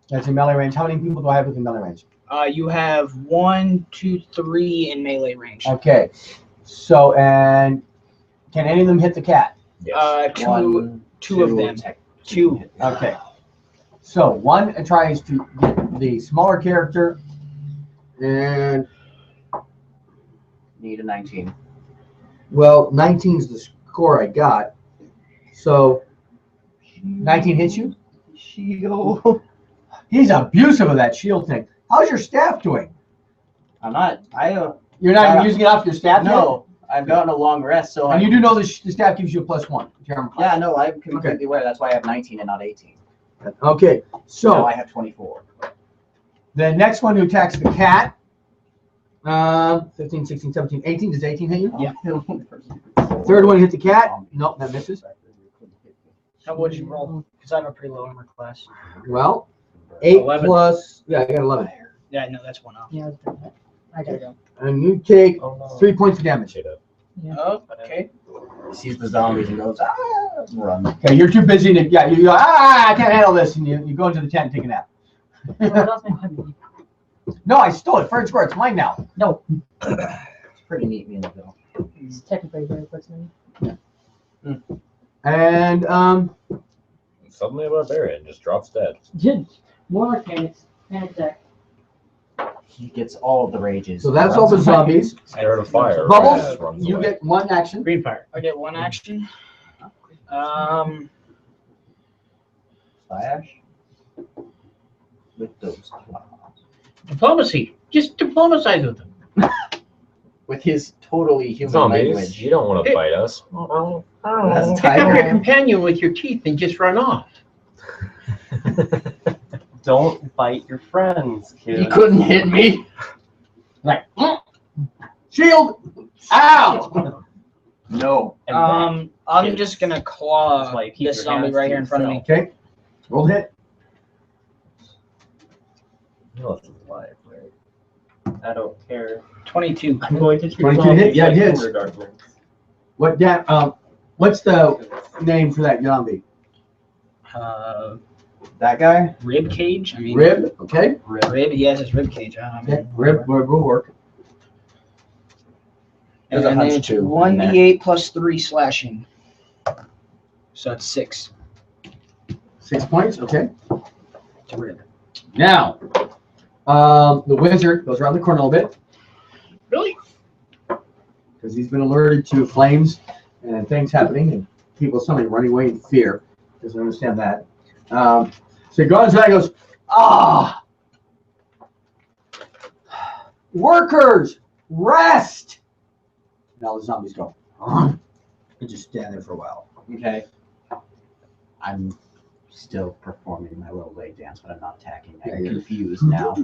that's in melee range. How many people do I have within melee range? You have 1, 2, 3 in melee range. Okay. So and can any of them hit the cat? Two of them. Two. Okay. So one tries to get the smaller character, and Need a 19. well, 19 is the score I got. So 19 hits you. Shield. He's abusive of that shield thing. How's your staff doing? I'm not. You're not even using it off your staff No, I've gotten a long rest, so yet? And you do know the staff gives you a +1. Yeah, no, I'm completely aware. That's why I have 19 and not 18. Okay. So No, I have 24. the next one who attacks the cat. 15, 16, 17, 18. Does 18 hit you? Yeah. Third one hit the cat. Nope, that misses. How would you roll? Because I have a pretty low armor class. Well, 8 11. plus. Yeah, I got 11. Yeah, no, that's one off. Yeah, I gotta go. And you take 3 points of damage. Oh, okay. He sees the zombies and goes, run. Okay, you're too busy to. Yeah, you go. I can't handle this, and you go into the tent and take a nap. No, I stole it. Fair and square. It's mine now. No. It's pretty neat being though. It's technically very quick. And Suddenly a barbarian just drops dead. More mechanics. Panic attack. He gets all of the rages. so that's all the zombies. Scared of fire. Bubbles, Runs you away. get 1 action. Green fire. I get 1 action. Flash. With those claws. Diplomacy. Just diplomatize with them. With his totally human Zombies, language. you don't want to bite us. That's Pick up your tiger. companion with your teeth and just run off. Don't bite your friends, kid. You couldn't hit me. Right. Shield. Ow. No. And I'm Kids. just gonna claw That's why you keep this your zombie hands right to here in front of me. Okay. Roll hit. No, it's alive, right? I don't care. 22. I'm going to treat 22 zombies hit? Yeah, like it hits. kindergartners. What's the name for that zombie? That guy? Rib cage. I mean, Rib. Okay. Rib. He has his rib cage. Okay. Rib will work. There's a And then hunch it's too. 1d8 plus 3 slashing. So it's 6 6 points. Okay. to rib. Now, the wizard goes around the corner a little bit Really? because he's been alerted to flames and things happening and people suddenly running away in fear. Doesn't understand that. So he goes around and goes, workers, rest. Now the zombies go, and just stand there for a while. Okay. I'm still performing my little leg dance, but I'm not attacking. I'm confused now.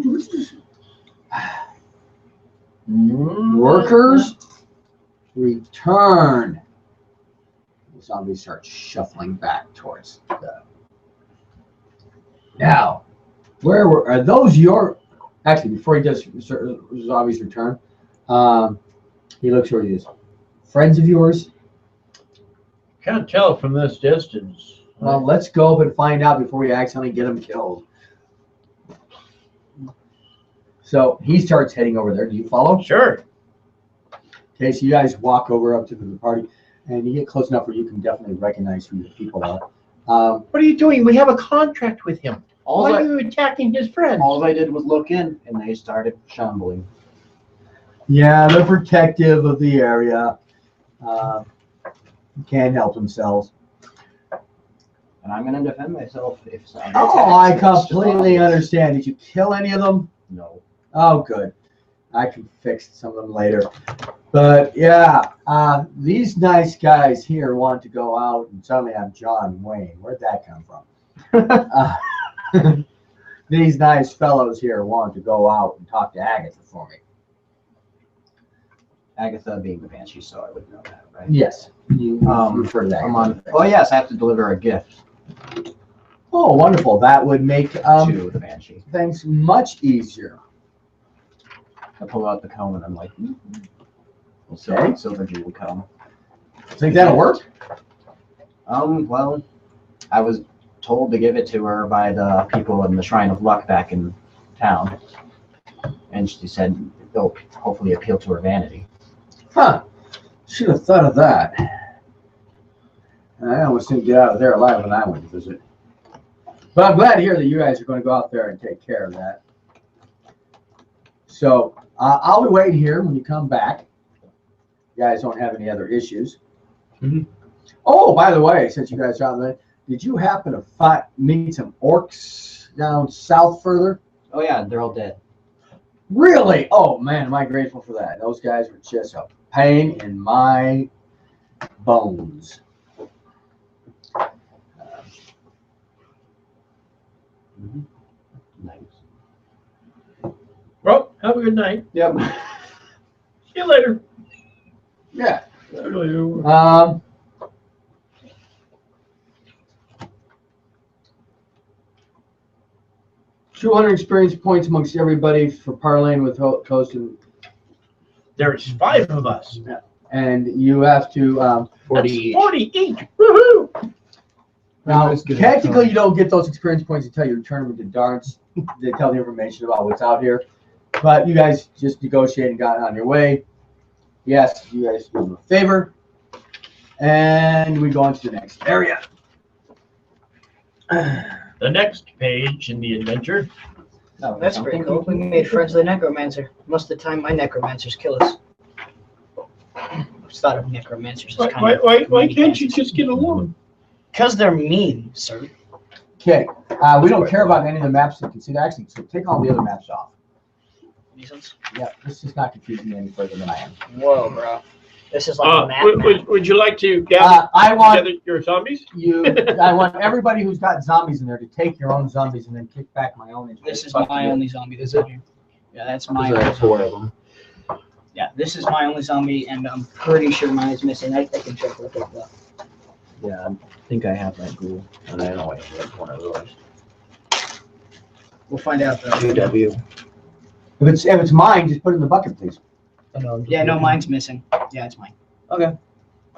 Workers, return. The zombies start shuffling back towards the. Now, are those your? Actually, before he does zombies return, he looks where he is. Friends of yours? Can't tell from this distance. Well, let's go up and find out before we accidentally get them killed. So he starts heading over there. Do you follow? Sure. Okay, so you guys walk over up to the party, and you get close enough where you can definitely recognize who the people are. What are you doing? We have a contract with him. All Why I- are you attacking his friends? All I did was look in, and they started shambling. Yeah, they're protective of the area. Can't help themselves. And I'm going to defend myself if someone Oh, I attacks. completely understand. Did you kill any of them? No. Oh, good. I can fix some of them later. But yeah, these nice guys here want to go out and suddenly I'm John Wayne. Where'd that come from? These nice fellows here want to go out and talk to Agatha for me. Agatha being the Banshee, so I would know that, right? Yes. You refer to that. I'm on. Oh, yes, I have to deliver a gift Oh, wonderful. That would make to the Banshee. things much easier. I pull out the cone, and I'm like, Okay. silver jewel cone. Think that'll work? Well, I was told to give it to her by the people in the Shrine of Luck back in town. And she said it'll hopefully appeal to her vanity. Huh. Should have thought of that. I almost didn't get out of there alive when I went to visit. But I'm glad to hear that you guys are going to go out there and take care of that. So I'll be waiting here when you come back. You guys don't have any other issues. Mm-hmm. Oh, by the way, since you guys are out there, did you happen to meet some orcs down south further? Oh, yeah, they're all dead. Really? Oh, man, am I grateful for that. Those guys were just a pain in my bones. Nice. Well, have a good night. Yep. See you later. Yeah. Hello. 200 experience points amongst everybody for parlaying with Coast, and There's 5 of us. you have to 40 each. 40 each. Woohoo! now Let's get it technically done. you don't get those experience points until you return them to darts. They tell the information about what's out here, but you guys just negotiated and got on your way. Yes, you guys do them a favor, and we go on to the next area. The next page in the adventure. No, That's pretty cool. We made friends with a necromancer. Most of the time, my necromancers kill us. I just thought of necromancers as kind of. Why can't you just get along? Because they're mean, sir. Okay, we don't care about any of the maps you can see. Actually, so take all the other maps off. These ones? Yeah, this is not confusing me any further than I am. Whoa, bro. This is like a map. Would you like to gather I want together your zombies? I want everybody who's got zombies in there to take your own zombies and then kick back my own. This is my only zombie. Is it? Yeah, that's my There's only four zombie. of them. Yeah, this is my only zombie, and I'm pretty sure mine is missing. I can check real quick though. Yeah, I think I have that ghoul, and I know I have one of those. We'll find out though. UW. If it's mine, just put it in the bucket, please. Yeah, no, mine's missing. Yeah, it's mine. Okay.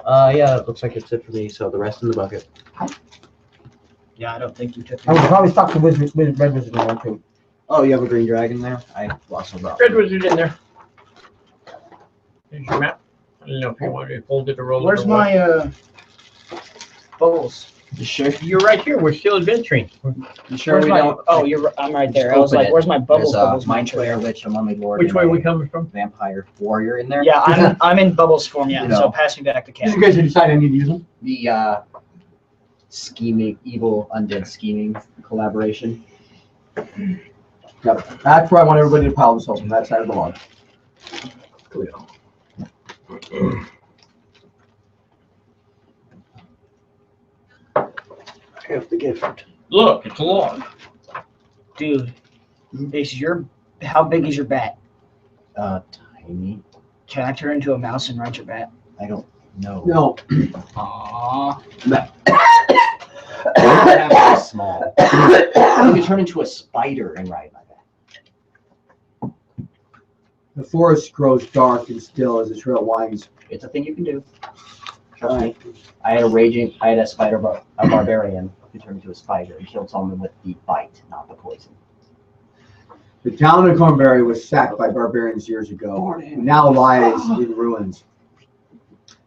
Yeah, it looks like it's it for me. So the rest in the bucket. Yeah, I don't think you took I would it. probably stock the red wizard in one too. Oh, you have a green dragon there? I lost about. Red wizard in there. Here's your map. I don't know if you want to fold it or roll Where's it. or what. my bubbles? You sure? You're right here. We're still adventuring. You sure Where's we my? don't? Oh, I'm right there. I Open was like, it. where's my bubbles? There's Bubbles, Mind tree. Slayer, Witch, a Mummy Lord. Which and way are a we coming from? Vampire warrior in there. Yeah, I'm in bubbles form. Yeah, No. so pass me back the Did you cat. guys decide I need to use them? The scheming, evil, undead scheming collaboration. Yep. That's where I want everybody to pile themselves on that side of the log. I have the gift. Look, it's a log. Dude, is your how big is your bat? Tiny. Can I turn into a mouse and ride your bat? I don't know. No. Aww. That's small. You could turn into a spider and ride my back. The forest grows dark and still as the trail winds. It's a thing you can do. Trust me. I had a spider, a barbarian who turned into a spider and killed someone with the bite, not the poison. The town of Cornbury was sacked by barbarians years ago, and now lies in ruins.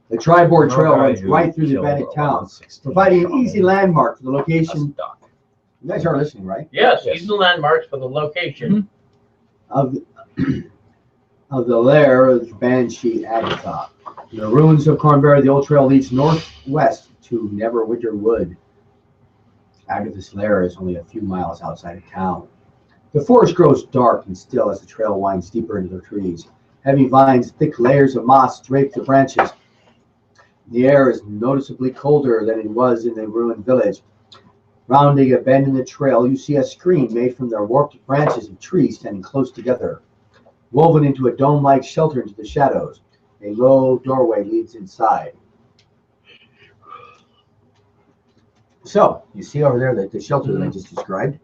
The Tri-Board Trail runs right through the abandoned town, providing an easy landmark for the location. You guys are listening, right? Yes, these are the landmarks for the location. Of the lair of Banshee Agatha. In the ruins of Cornbury, the old trail leads northwest to Neverwinter Wood. Agatha's lair is only a few miles outside of town. The forest grows dark and still as the trail winds deeper into the trees. Heavy vines, thick layers of moss drape the branches. The air is noticeably colder than it was in the ruined village. Rounding a bend in the trail, you see a screen made from the warped branches of trees standing close together. Woven into a dome-like shelter into the shadows, a low doorway leads inside. So, you see over there the shelter that I just described?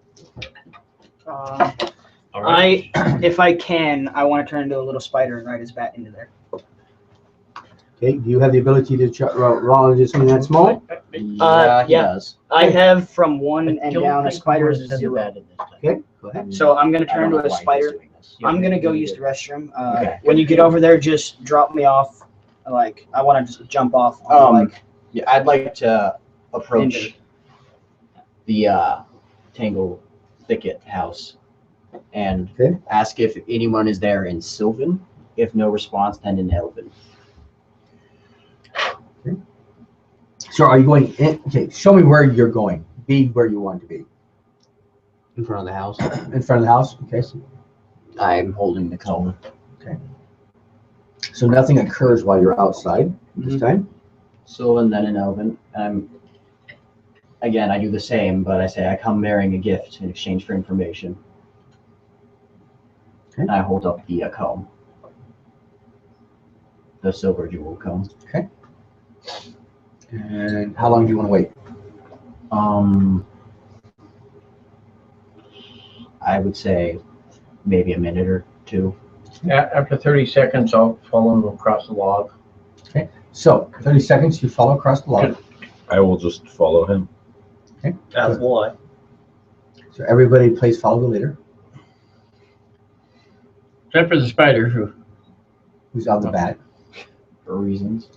If I can, I want to turn into a little spider and ride his bat into there. Okay, do you have the ability to roll just something that small? Yeah, he does. I have from 1 and down a spider is a 0. Okay, go ahead. So I'm going to turn into a spider. I'm going to go use the restroom. When you get over there, just drop me off. Like, I want to just jump off. Yeah, I'd like to approach the Tangle Thicket house and Ask if anyone is there in Sylvan. If no response, then in Elven. So are you going in? Okay, show me where you're going. Be where you want to be. In front of the house. In front of the house? Okay. I'm holding the cone. Okay. So nothing occurs while you're outside this time? Sylvan, then in Elven. Again, I do the same, but I say I come bearing a gift in exchange for information. Okay. And I hold up the comb. The silver jewel comb. Okay. And how long do you want to wait? I would say maybe a minute or two. After 30 seconds, I'll follow him across the log. Okay. So 30 seconds, you follow across the log. I will just follow him. Okay. As will I. So everybody please follow the leader. Except for the spider who's on the bat. For reasons.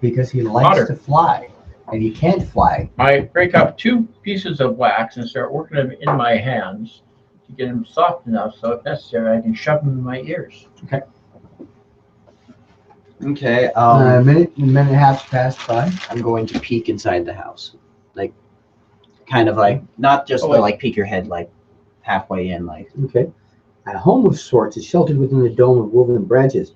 Because he likes to fly, and he can't fly. I break up 2 pieces of wax and start working them in my hands to get them soft enough so if necessary I can shove them in my ears. Okay. Okay. A minute and a half passed by. I'm going to peek inside the house. Like, kind of like, not just like peek your head like halfway in. Like. Okay. A home of sorts is sheltered within the dome of woven branches.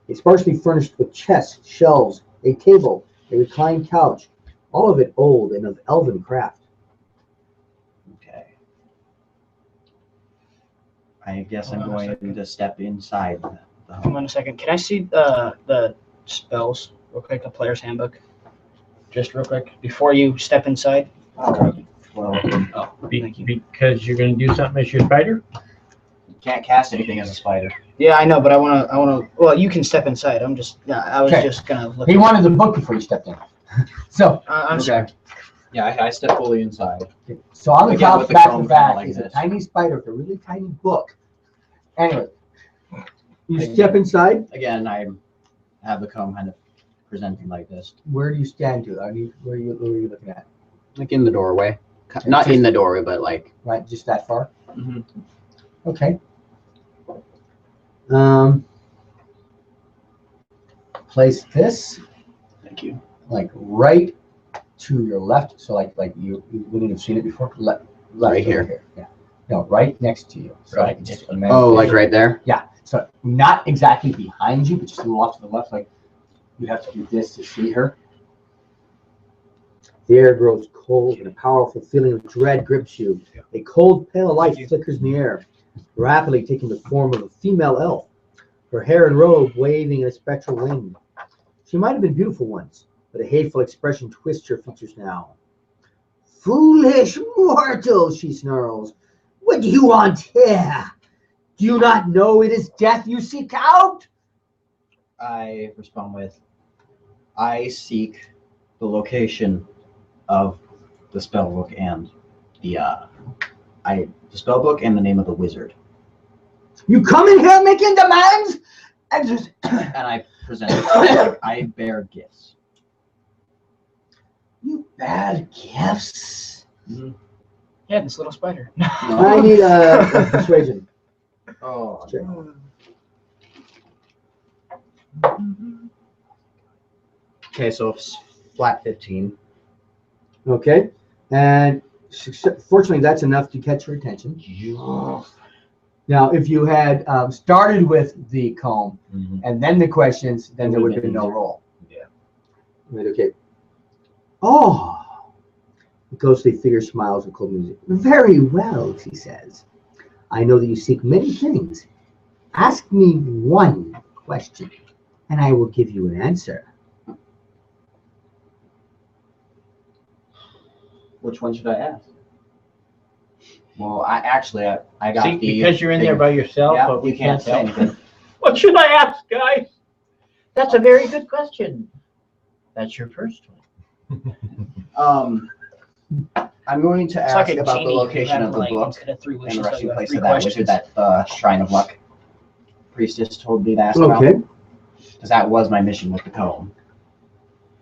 It's sparsely furnished with chests, shelves, a table, a reclined couch, all of it old and of elven craft. Okay. I guess I'm going to step inside the home. Hold on a second. Can I see the spells real quick, the player's handbook? Just real quick, before you step inside. Because you're going to do something as your spider? You can't cast anything as a spider. Yeah, I know, but I wanna. Well, you can step inside. I was just gonna look. He wanted the book before you stepped in. So. I'm okay. sorry. Yeah, I step fully inside. Okay. So on the Again, top, with the back chrome to back like is this. a tiny spider with a really tiny book. Anyway, you step inside. Again, I have the comb kind of presenting like this. Where do you stand to? Where are you looking at? Like in the doorway. Not in the doorway, but like. Right, just that far? Mm-hmm. Okay. Place this. Thank you. Like right to your left. So like you wouldn't have seen it before. Left Right here. Yeah. No, right next to you. So I can just imagine. Oh, like right there? Yeah. So not exactly behind you, but just a little off to the left. Like you have to do this to see her. The air grows cold and a powerful feeling of dread grips you. A cold, pale light flickers in the air, rapidly taking the form of a female elf, her hair and robe waving in a spectral wind. She might have been beautiful once, but a hateful expression twists her features now. Foolish mortal, she snarls. What do you want here? Do you not know it is death you seek out? I respond with, I seek the location of the spellbook and the the spell book and the name of the wizard. You come in here making demands? And I present it. I bear gifts. You bear gifts? Mm-hmm. Yeah, this little spider. I need a persuasion. Oh, check. Okay, so it's flat 15. Okay, and fortunately, that's enough to catch your attention. Now, if you had started with the comb and then the questions, then there would have been no roll. Yeah. Right, okay. Oh, the ghostly figure smiles with cold music. Very well, she says. I know that you seek many things. Ask me one question, and I will give you an answer. Which one should I ask? Well, I got See, because you're in there by yourself, Yeah, but we you can't say help. anything. What should I ask, guys? That's a very good question. That's your first one. I'm going to It's ask like a about genie. the You location have, of the like, book instead of 3 and wishes, the so resting you have place 3 of that questions. wizard that Shrine of Luck priestess told me to ask about. Okay. Because that was my mission with the comb.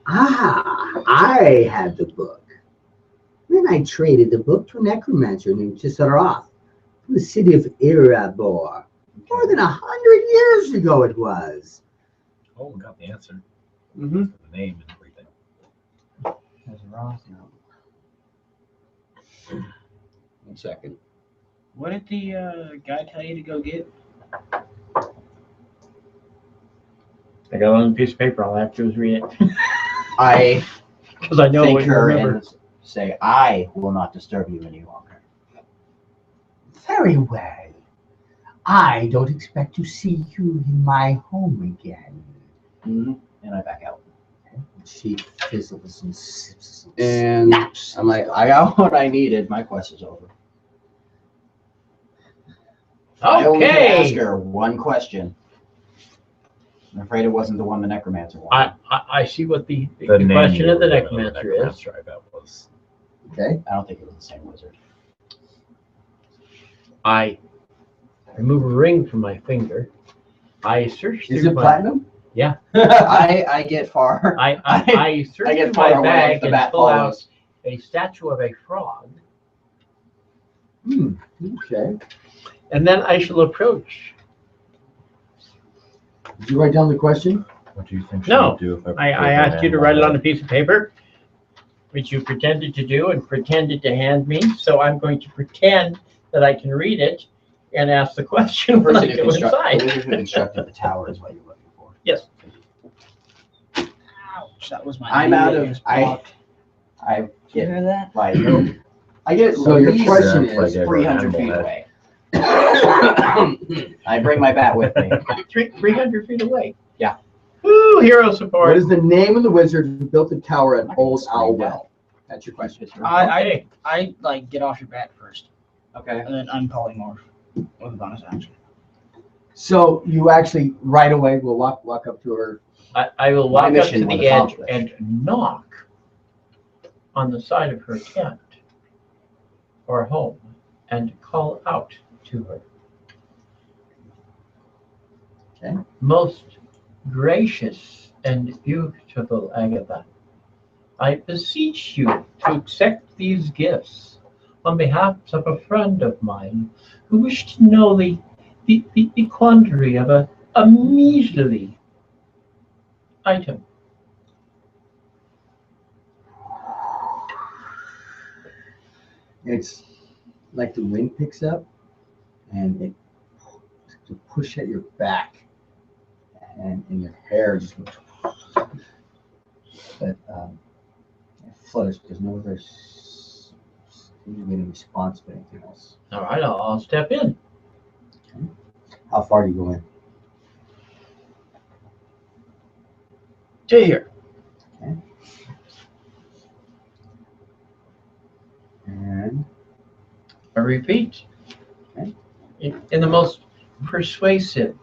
Ah, I had the book. Then I traded the book to a necromancer named Tissaroth from the city of Irabor. More than 100 years ago it was. Oh, we got the answer. Mm-hmm. The name and everything. Tissaroth, no. 1 second. What did the guy tell you to go get? I got it on a piece of paper. All I have to do is read it. I Because I know thank what you her remember. and say, I will not disturb you any longer. Very well. I don't expect to see you in my home again. Mm-hmm. And I back out. She fizzles and sips And snaps. I'm like, I got what I needed. My quest is over. I only could ask Okay. her one question. I'm afraid it wasn't the one the necromancer wanted. I see what the name question you of the were given necromancer is. necromancer, I bet was. Okay. I don't think it was the same wizard. I remove a ring from my finger. I search through Is it my platinum? yeah. I get far. I search I get through far my away if bag the and bat pull out follows. a statue of a frog, Okay. and then I shall approach. Did you write down the question? What do you think? No, do if I asked you to write it on a piece of paper, which you pretended to do and pretended to hand me. So I'm going to pretend that I can read it and ask the question when I go The inside. wizard who constructed the tower is what you're looking for. Yes. Ouch, that was my I'm out of. biggest I block. get You hear that? like. I get So your at least question Sounds like is a 300 animal feet head. away. I bring my bat with me. 300 feet away. Yeah. Woo, hero What support. is the name of the wizard who built the tower at Old Owl Well? That's your question. Okay. I like get off your bat first, Okay. and then unpolymorph with a bonus action. So you actually right away will walk up to her. I will My walk up mission to was the edge accomplished. and knock on the side of her tent or home and call out to her. Okay. Most gracious and beautiful Agatha, I beseech you to accept these gifts on behalf of a friend of mine who wished to know the quandary of a measly item. It's like the wind picks up and it to push at your back and your hair just goes. But it flutters because no other any response to anything else. All right, I'll step in. Okay. How far do you go in? To here. Okay. And I repeat, okay. in the most persuasive,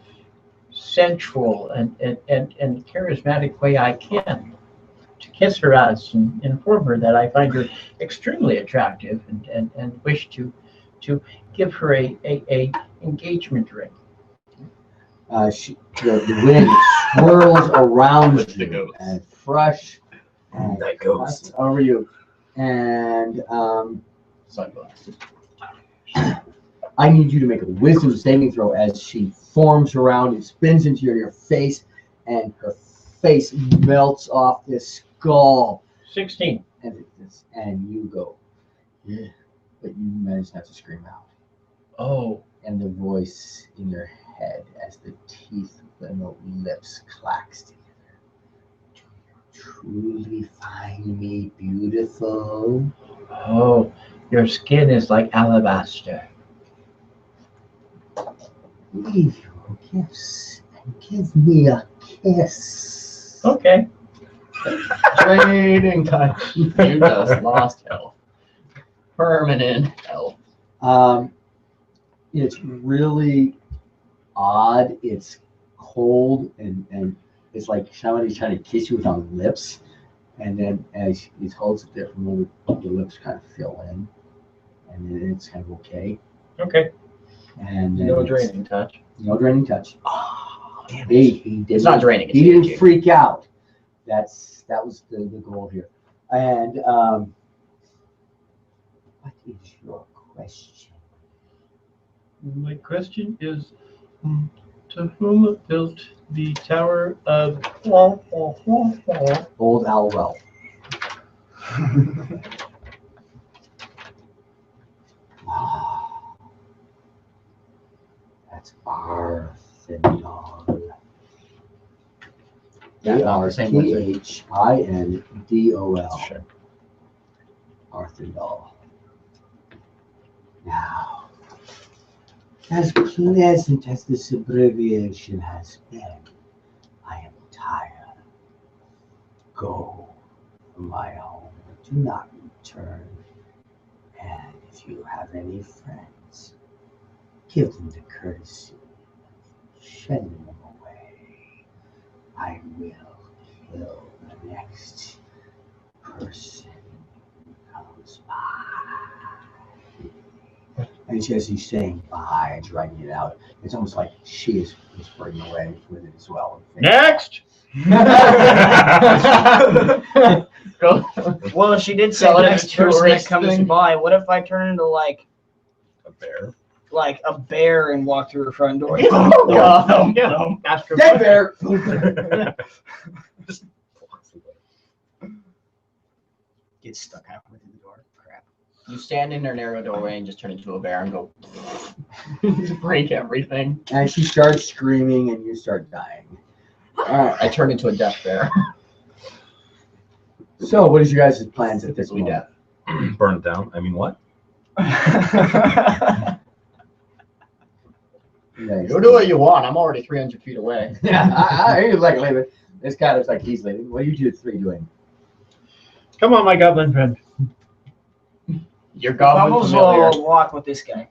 sensual, and charismatic way I can, to kiss her ass and inform her that I find her extremely attractive and wish to to give her a engagement ring. The wind swirls around you and fresh and gusts over you. And Sunglasses. I need you to make a wisdom saving throw as she forms around and spins into your face, and her face melts off this skull. 16. And you go, yeah, but you manage not to scream out. Oh. And the voice in your head as the teeth and the lips clacks together. Do you truly find me beautiful? Oh, your skin is like alabaster. Leave your gifts and give me a kiss. Okay. Trading touch. You just lost health. Permanent health. It's really odd. It's cold and it's like somebody's trying to kiss you with on lips. And then as he holds it there for a moment, the lips kind of fill in. And then it's kind of okay. Okay. And then No draining touch. No draining touch. Oh, damn it. He didn't, It's not draining. It's he didn't engaging. freak out. That was the goal here. And what is your question? My question is, to whom built the Tower of Old Alwell. That's Arthindol. Arthindol. Sure. Arthindol. Now, as pleasant as this abbreviation has been, I am tired. Go from my home. Do not return. And if you have any friends, give them the courtesy of shedding them away. I will kill the next person who comes by. And as he's saying bye and dragging it out, it's almost like she is whispering away with it as well. Next! Well, she did say So the next next person that tourist comes thing. by. What if I turn into like A bear. a bear and walk through her front door? After Dead bear! Get stuck halfway through the door. Crap. You stand in her narrow doorway and just turn into a bear and go. Break everything. And she starts screaming and you start dying. Alright, I turn into a deaf bear. so what is your guys' plans at this moment? Burn it down. I mean, what? Nice. You do what you want. I'm already 300 feet away. Yeah, I hear you like leaving. This guy looks like he's leaving. What are you two three doing? Come on, my goblin friend. Your goblin Bubbles familiar. will walk with this guy.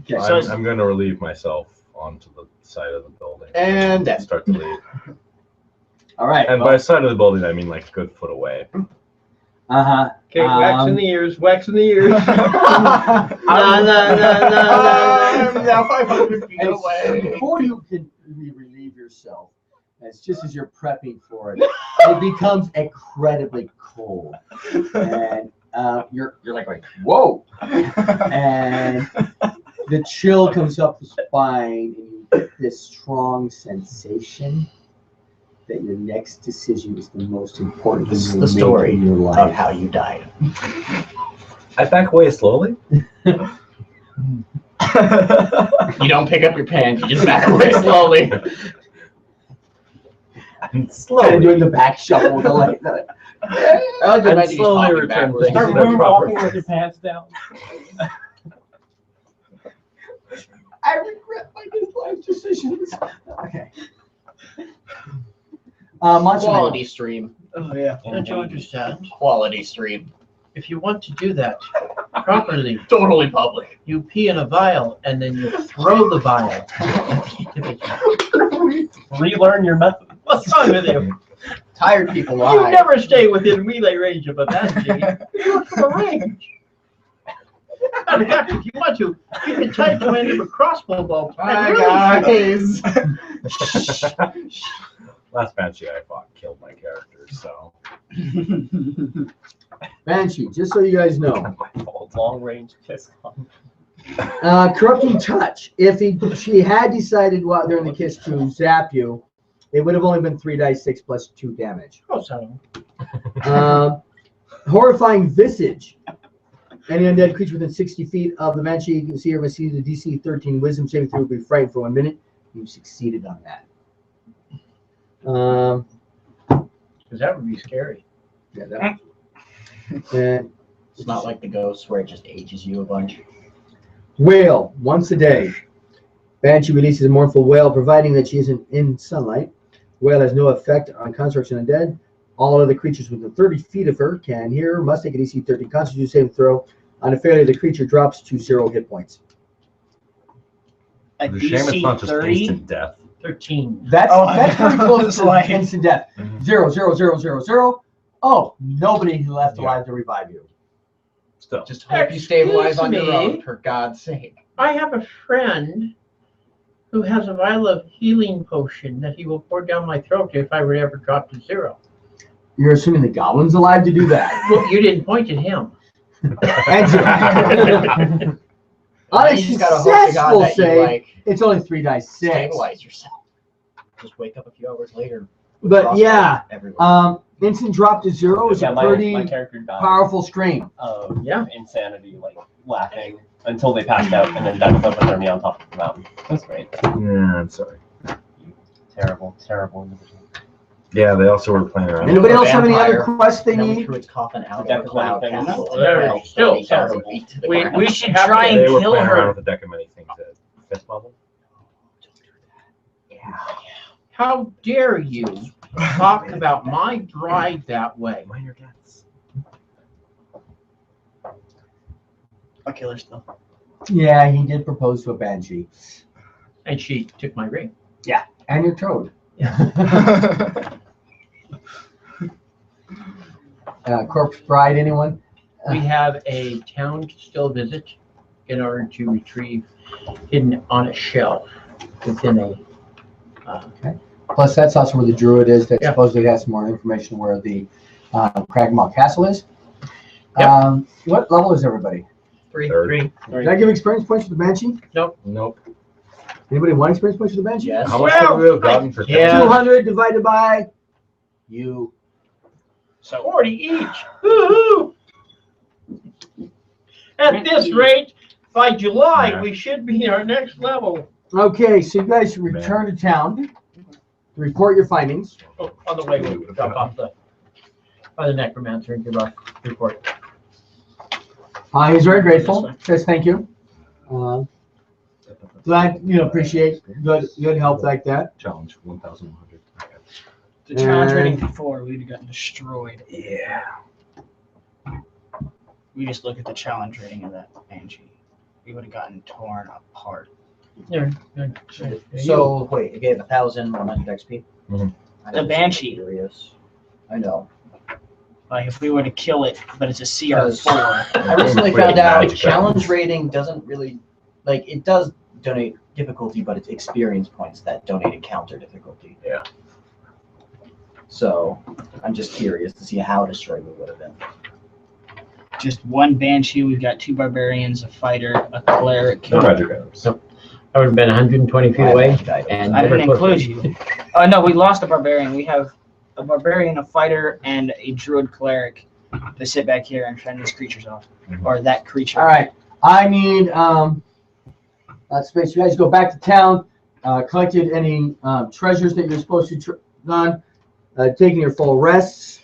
Okay, So I'm going to relieve myself onto the side of the building. And then. Start to leave. all right. And by side of the building, I mean like a good foot away. Uh-huh. Okay, wax in the ears, wax in the ears. Now 500 feet And away. before you can relieve yourself, it's just as you're prepping for it, it becomes incredibly cold, and you're like whoa, and the chill comes up the spine, and you get this strong sensation that your next decision is the most important This is thing the you make story in your life. of how you died. I back away slowly. You don't pick up your pants, you just back away slowly. And And slowly. doing the back shuffle, the like. I like the And fact that he's slowly talking return backwards. things. Are in we their proper walking with your place. pants down? I regret my life decisions. Okay. Monster Quality stream. Oh yeah. Don't you understand? Quality stream. If you want to do that properly, Totally public. you pee in a vial and then you throw the vial. Relearn your method. What's wrong with you? Tired people You lie. never stay within melee range of a bandit. You look for range. In fact, if you want to, you can tie the end of a crossbow bow. Hi, guys. Last Banshee I fought killed my character, so. Banshee, just so you guys know. Long range kiss. Corrupting touch. If she had decided while during the kiss to zap you, it would have only been 3d6 plus 2 damage. Oh, son. Horrifying visage. Any undead creature within 60 feet of the Banshee you can see or must see the DC 13 Wisdom saving throw will be frightened for 1 minute. You succeeded on that. Because that would be scary. Yeah, that. And It's not like the ghost where it just ages you a bunch. Wail, once a day. Banshee releases a mournful wail, providing that she isn't in sunlight. Wail has no effect on constructs and undead. All other creatures within 30 feet of her can hear, must take a DC 13 Constitution saving throw. On a failure, the creature drops to 0 hit points. A The shame it's not DC just 30? instant death. 13. That's pretty close to like- instant death. 0, 0, 0, 0, 0. Oh, nobody left alive to revive you. Still. Just hope you stabilize on your Excuse own, me? for God's sake. I have a friend who has a vial of healing potion that he will pour down my throat if I would ever drop to 0. You're assuming the goblin's alive to do that. Well, you didn't point at him. And 0. On a You just gotta hope to God successful that you, save, like, it's only 3d6. stabilize yourself. Just wake up a few hours later. with But frostbite yeah, everywhere. instant drop to 0 is Yeah, a my pretty character died powerful scream. of insanity, like laughing until they passed out and then died with hypothermia on top of the mountain. That's great. Yeah, I'm sorry. Terrible, terrible individual. Yeah, they also were playing around. Anybody else have any vampire. other quests they And then we need? threw its coffin out Deck of the of cloud many things. castle. They're still They terrible. beat to the We, ground. we should try They and were kill playing around her. with a deck of many things at 5th level. How dare you talk about my bride that way? Minor deaths. I'll kill her still. Yeah, he did propose to a banshee. And she took my ring. And your toad. Corpse bride, anyone? We have a town to still visit in order to retrieve hidden on a shelf within a. Plus, that's also where the druid is that Yeah. supposedly has some more information where the Cragmaw Castle is. Yep. What level is everybody? Third. Did I give experience points for the banshee? Nope. Anybody want experience points for the banshee? Yes. How much have we gotten for Yeah. 200 divided by you. So 40 each. Woo-hoo! At this rate, by July, Yeah. we should be our next level. Okay, so you guys return to town to report your findings. Oh, on the way, we'll drop off by the necromancer and give our report. He's very grateful. Says thank you. Glad, appreciate good help like that. Challenge 1,100. The challenge And- rating before, we'd have gotten destroyed. Yeah. We just look at the challenge rating of that Banshee. We would have gotten torn apart. So, wait, it gave 1,100 XP? The Banshee. Curious. I know. Like if we were to kill it, but it's a CR4. I recently Wait, found out magic challenge weapons. rating doesn't really, like, it does donate difficulty, but it's experience points that donate counter difficulty. Yeah. So, I'm just curious to see how destroyed we would have been. Just one Banshee. We've got 2 barbarians, a fighter, a cleric. No magic items. I would have been 120 feet away. And I didn't include you. Oh no, we lost a barbarian. We have a barbarian, a fighter, and a druid cleric to sit back here and fend these creatures off, or that creature. All right. I need space. You guys go back to town. Collected any treasures that you're supposed to done. Taking your full rests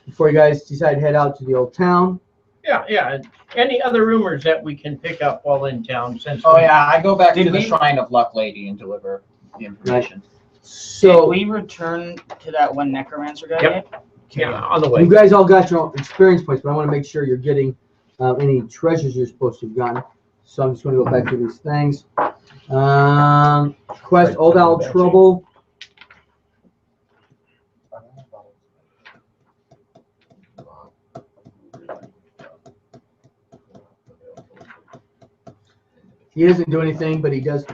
before you guys decide to head out to the old town. Yeah. And any other rumors that we can pick up while in town since Oh yeah, I go back to Did the we- Shrine of Luck Lady and deliver the information. Did So we return to that one necromancer guy Yep. yet? Yeah, on the way. you guys all got your own experience points, but I want to make sure you're getting any treasures you're supposed to have gotten. So I'm just going to go back to these things. Quest Old Owl Trouble. He doesn't do anything, but he does.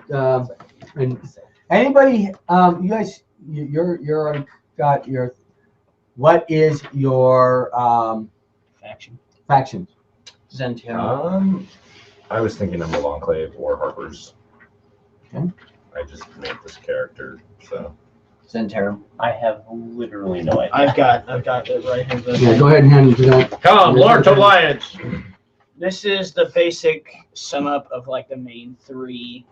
And anybody, you guys, you're already got your. What is your Faction. faction? Zentero. I was thinking of the Enclave or Harper's. Okay. I just made this character, so. Zentero. I have literally no idea. I've got it right here. Yeah, go ahead and hand it to that. Come, Lord Alliance. This is the basic sum up of like the main three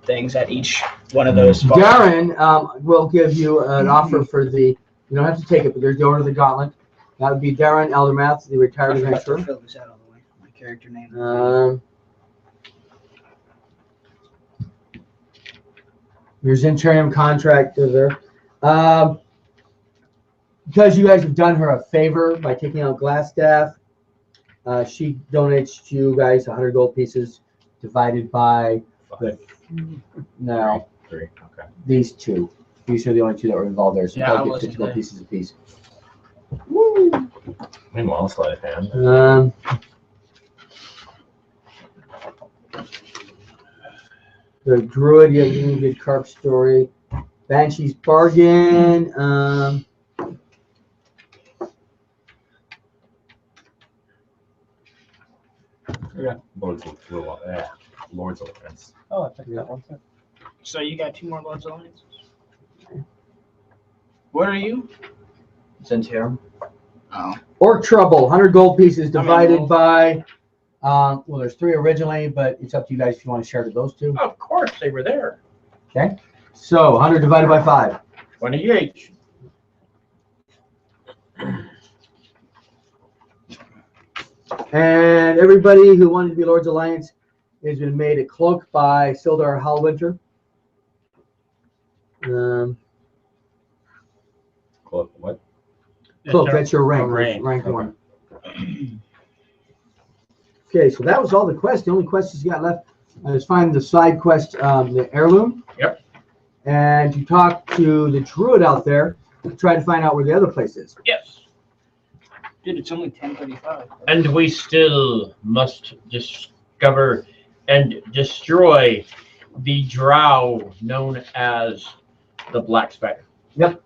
things at each one of those spots. Darren will give you an offer for the. You don't have to take it, but there's the Order of the Gauntlet. That would be Darren Eldermath, the retired I forgot to adventurer. fill this out all the way. My character name. Your Zentarium contract is there. Because you guys have done her a favor by taking out Glassstaff, she donates to you guys 100 gold pieces divided by Three. Okay. these two. These are the only two that were involved there. So Yeah, I they'll get wasn't 50 gold there. pieces apiece. Meanwhile, sleight of hand. The Druid, you have a really good carp story. Banshee's Bargain. Yeah. Lord's Alliance. Oh, I picked that one too. So you got 2 more Lords Alliances. What are you? Zentero. Oh. Orc Trouble, 100 gold pieces divided well- by, well, there's 3 originally, but it's up to you guys if you want to share those 2. Of course, they were there. Okay. So 100 divided by 5. 28. And everybody who wanted to be Lord's Alliance has been made a cloak by Sildar Hallwinter. What? Cloak, that's your rank. Rank 1. Okay, so that was all the quests. The only questions you got left is find the side quest, the heirloom. Yep. And you talk to the druid out there to try to find out where the other place is. Yes. Dude, it's only 10:35. And we still must discover and destroy the drow known as the Black Speck. Yep.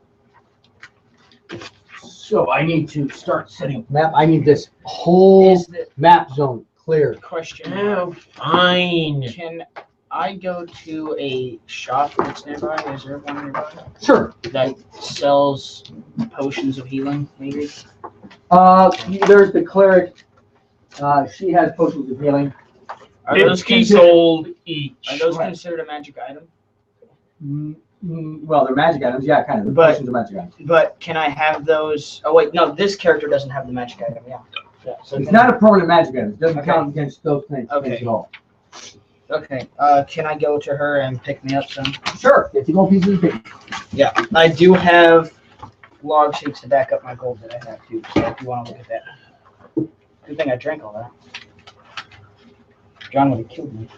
So I need to start setting up map. I need this whole Is the map zone clear. question? Oh, fine. Can I go to a shop that's nearby? Is there one nearby Sure. that sells potions of healing? Maybe. There's the cleric. She has potions of healing. Are those 50 considered, gold each. are those considered a magic item? Well, they're magic items. Yeah, kind of. The But- potions are magic items. But can I have those? Oh wait, no. This character doesn't have the magic item. Yeah. So It's can not a permanent magic item. It doesn't Okay. count against those things Okay. at all. Okay. Can I go to her and pick me up some? Sure. 50 gold pieces of paper. Yeah, I do have log sheets to back up my gold that I have too. So if you want to look at that, good thing I drank all that. John would have killed me.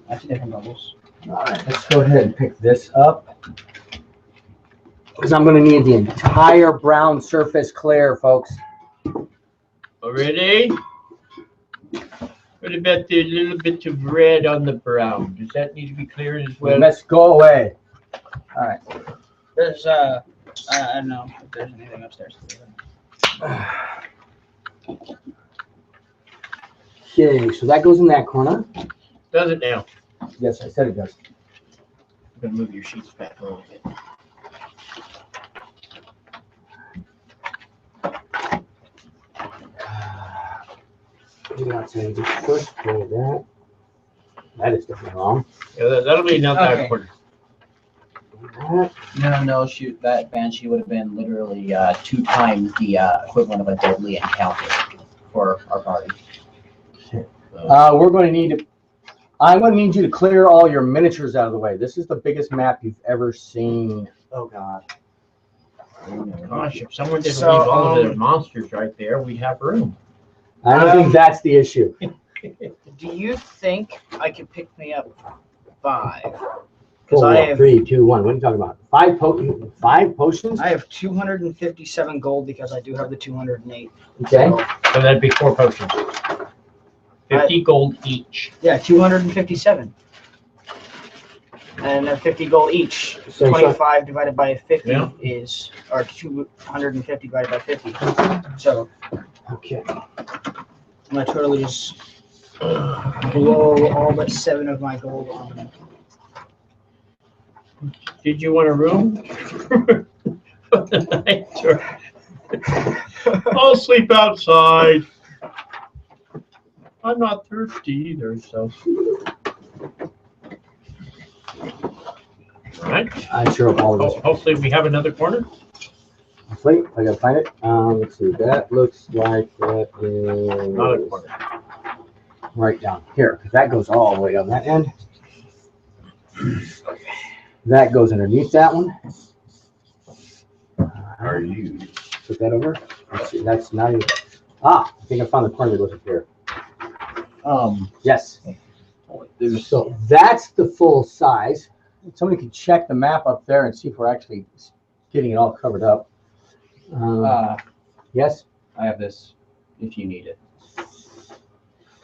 That's different bubbles. All right, let's go ahead and pick this up. Because I'm going to need the entire brown surface clear, folks. Already? What about the little bit of red on the brown? Does that need to be cleared as well? Let's go away. All right. There's I don't know if there's anything upstairs. Okay, so that goes in that corner. Does it now? Yes, I said it does. I'm gonna move your sheets back a little bit. Maybe I'll say the first one of that. That is definitely wrong. Yeah, that'll be not that Okay. important. That, No, shoot, that Banshee would have been literally 2 times the equivalent of a deadly encounter for our party. we're going to need to. I'm going to need you to clear all your miniatures out of the way. This is the biggest map you've ever seen. Oh God. Gosh, if someone didn't So, leave all of their monsters right there, we'd have room. I don't think that's the issue. Do you think I could pick me up 5? Because 4, I have 3, 2, 1. What are you talking about? 5 potions? I have 257 gold because I do have the 208. Okay. So that'd be 4 potions. 50 gold each. Yeah, 257. And they're 50 gold each. So 25 divided by 50 Yeah. is, or 250 divided by 50. So Okay. my total is below all but 7 of my gold on them. Did you want a room for the night? Or I'll sleep outside. I'm not thirsty either, so. All right. I sure hope all of this. Hopefully we have another corner. Wait, I gotta find it. Let's see. That looks like that is Not a corner. right down here, because that goes all the way on that end. That goes underneath that one. Are you? Put that over. Let's see. That's not even. I think I found the corner that goes up here. Yes. So that's the full size. Somebody can check the map up there and see if we're actually getting it all covered up. Yes? I have this if you need it.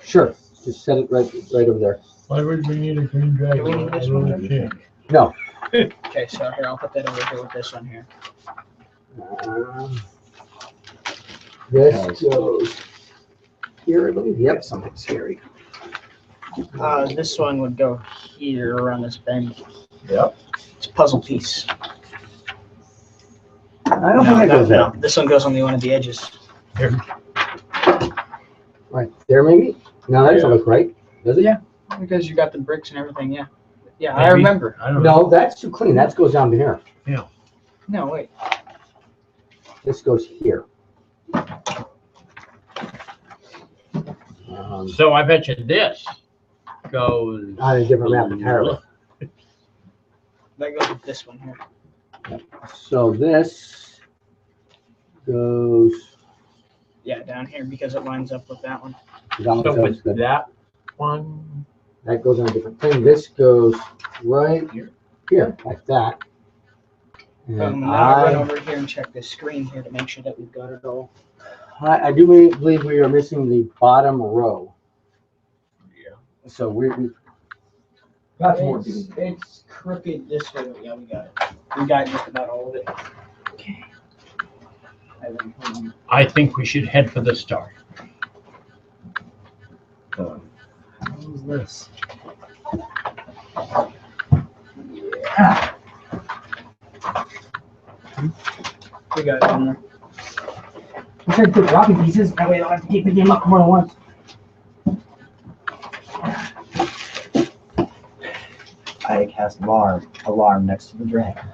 Sure. Just set it right over there. Why would we need a green dragon? Do we need this one? No. Okay, so here, I'll put that over here with this one here. This goes here, I believe. Yep, something scary. This one would go here around this bend. Yep. It's a puzzle piece. I don't think that goes there. No, this one goes on one of the edges. Here. Right there, maybe? No, that doesn't look right. Does it? Yeah, because you got the bricks and everything, yeah. Yeah, Maybe. I remember. I don't know. No, that's too clean. That goes down to here. No, wait. This goes here. So I bet you this goes On a different map entirely. That goes with this one here. So this goes Yeah, down here because it lines up with that one. down. So So with that one. that goes on a different thing. This goes right here, like that. And Now I'll run over here and check this screen here to make sure that we've got it all. I do believe we are missing the bottom row. Yeah. So we It's crooked this way. Yeah, we got it. We got just about all of it. Okay. I think we should head for the star. How's this? Yeah. We got it on there. I'm trying to put blocking pieces. That way I don't have to keep picking them up more than once. I cast alarm next to the dragon.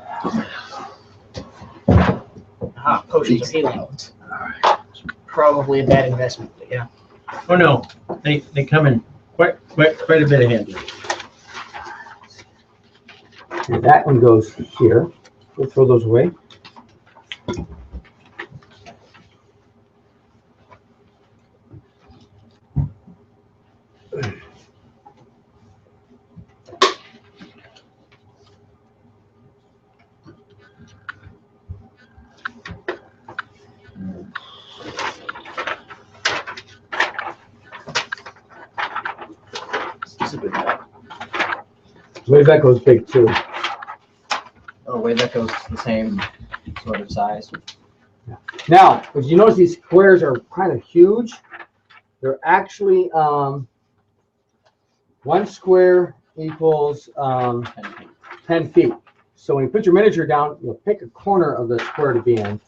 Potions of healing. Probably a bad investment, but yeah. Oh no, they come in quite a bit of handy. And that one goes here. We'll throw those away. Way back goes big too. Oh, wait, that goes the same sort of size. Now, if you notice these squares are kind of huge, they're actually one square equals 10 feet. So when you put your miniature down, you'll pick a corner of the square to be in.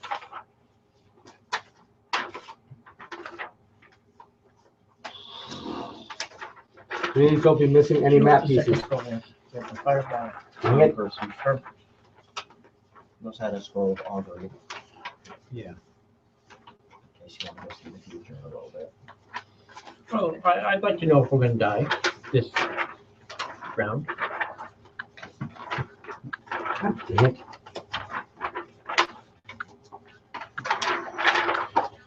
Please don't be missing any map pieces. Dang it. Knows how to scroll augury. Yeah. In case you want to go see the future a little bit. Well, I'd like to know if we're going to die this round. God dang it.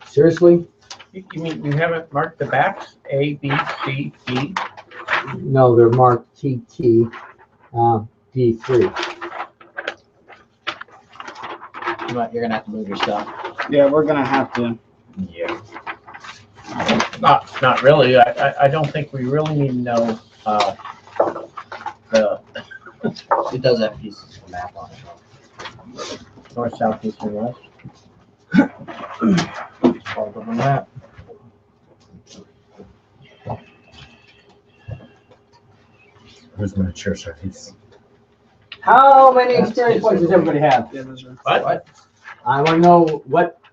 Seriously? You mean you haven't marked the backs? A, B, C, D? No, they're marked TT D3. You're gonna have to move your stuff. Yeah, we're gonna have to. Yeah. Not really. I don't think we really need to know the It does have pieces of the map on it. north, south, east, and west. All of the map. Who's my chair service? How many experience points does everybody have? What? I want to know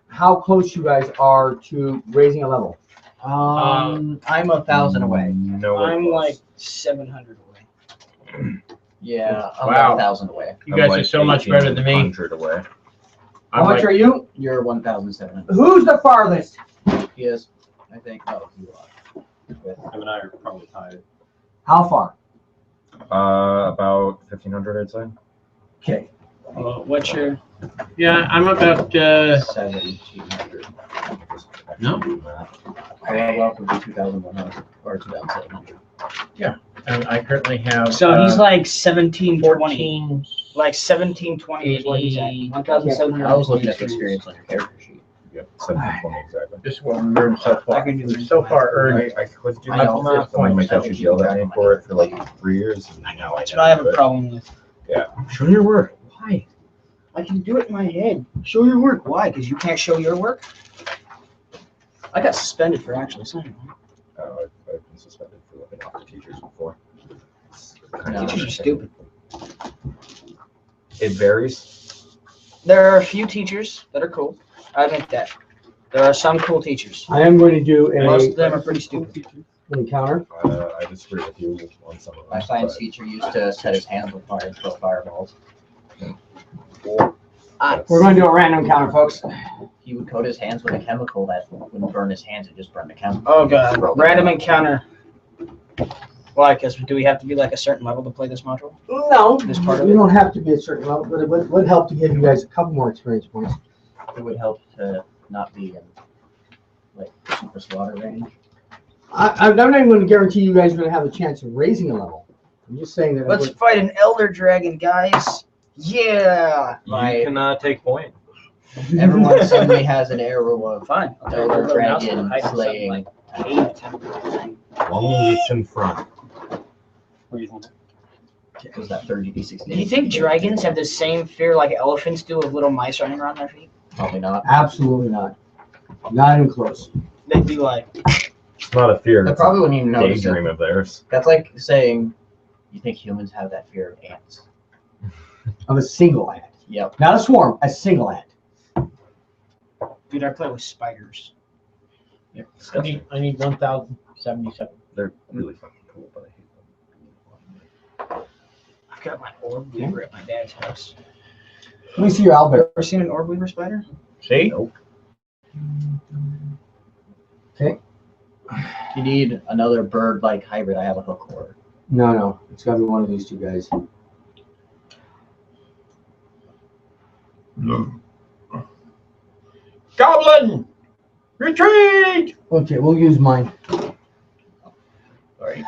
how close you guys are to raising a level. I'm 1,000 away. No, I'm like 700 away. Yeah, I'm Wow. 1,000 away. You guys are so much better than me. 100 away. How much are you? You're 1,700. Who's the farthest? He is, I think. No, you are. Him and I are probably tied. How far? About 1,500, I'd say. Okay. What's your? Yeah, I'm about 1,700. no. Well, would be 2,100 or 2,700. And I currently have. So he's like 1720. 14. Like 1720 is what he's at. 1,700. I was looking at the experience on your character sheet. Yep, 720 exactly. This is what we've earned so far. I can do We've so far earned. I could do I that. know. My coaches yelled at me for it for like 3 years. And now That's what I have a problem with. Yeah. Show your work. Why? I can do it in my head. Show your work. Why? Because you can't show your work? I got suspended for actually signing. I've been suspended for looking after teachers before. Teachers are stupid. It varies. There are a few teachers that are cool. I admit that. There are some cool teachers. I am going to do Most of a them are pretty stupid. encounter. I disagree with you on some of them. My science teacher used to set his hands with fire and throw fireballs. We're going to do a random encounter, folks. He would coat his hands with a chemical that wouldn't burn his hands, it just burned the chemical. Oh god. Random encounter. Why? Because do we have to be like a certain level to play this module? No, This part of you it? don't have to be a certain level, but it would help to give you guys a couple more experience points. It would help to not be in like super slaughter range. I'm not even going to guarantee you guys are going to have a chance of raising a level. I'm just saying that. Let's fight an elder dragon, guys. Yeah. You can take point. Everyone suddenly has an arrow of Fine. elder dragon slaying. Long it's in front. Was that 30d16? Do you think dragons have the same fear like elephants do of little mice running around their feet? Probably not. Absolutely not. Not even close. They'd be like, It's not a fear. I It's probably a wouldn't even notice daydream it. of theirs. That's like saying you think humans have that fear of ants. Of a single ant. Yep. Not a swarm, a single ant. dude, I play with spiders. Yep. I need 1,077. They're really fucking cool, but I hate them. I've got my orb weaver at my dad's house. Let me see your owlbear. Ever seen an orb weaver spider? See? Nope. Okay. You need another bird-like hybrid. I have a hook order. No. It's got to be one of these two guys. Goblin! Retreat! Okay, we'll use mine. Sorry.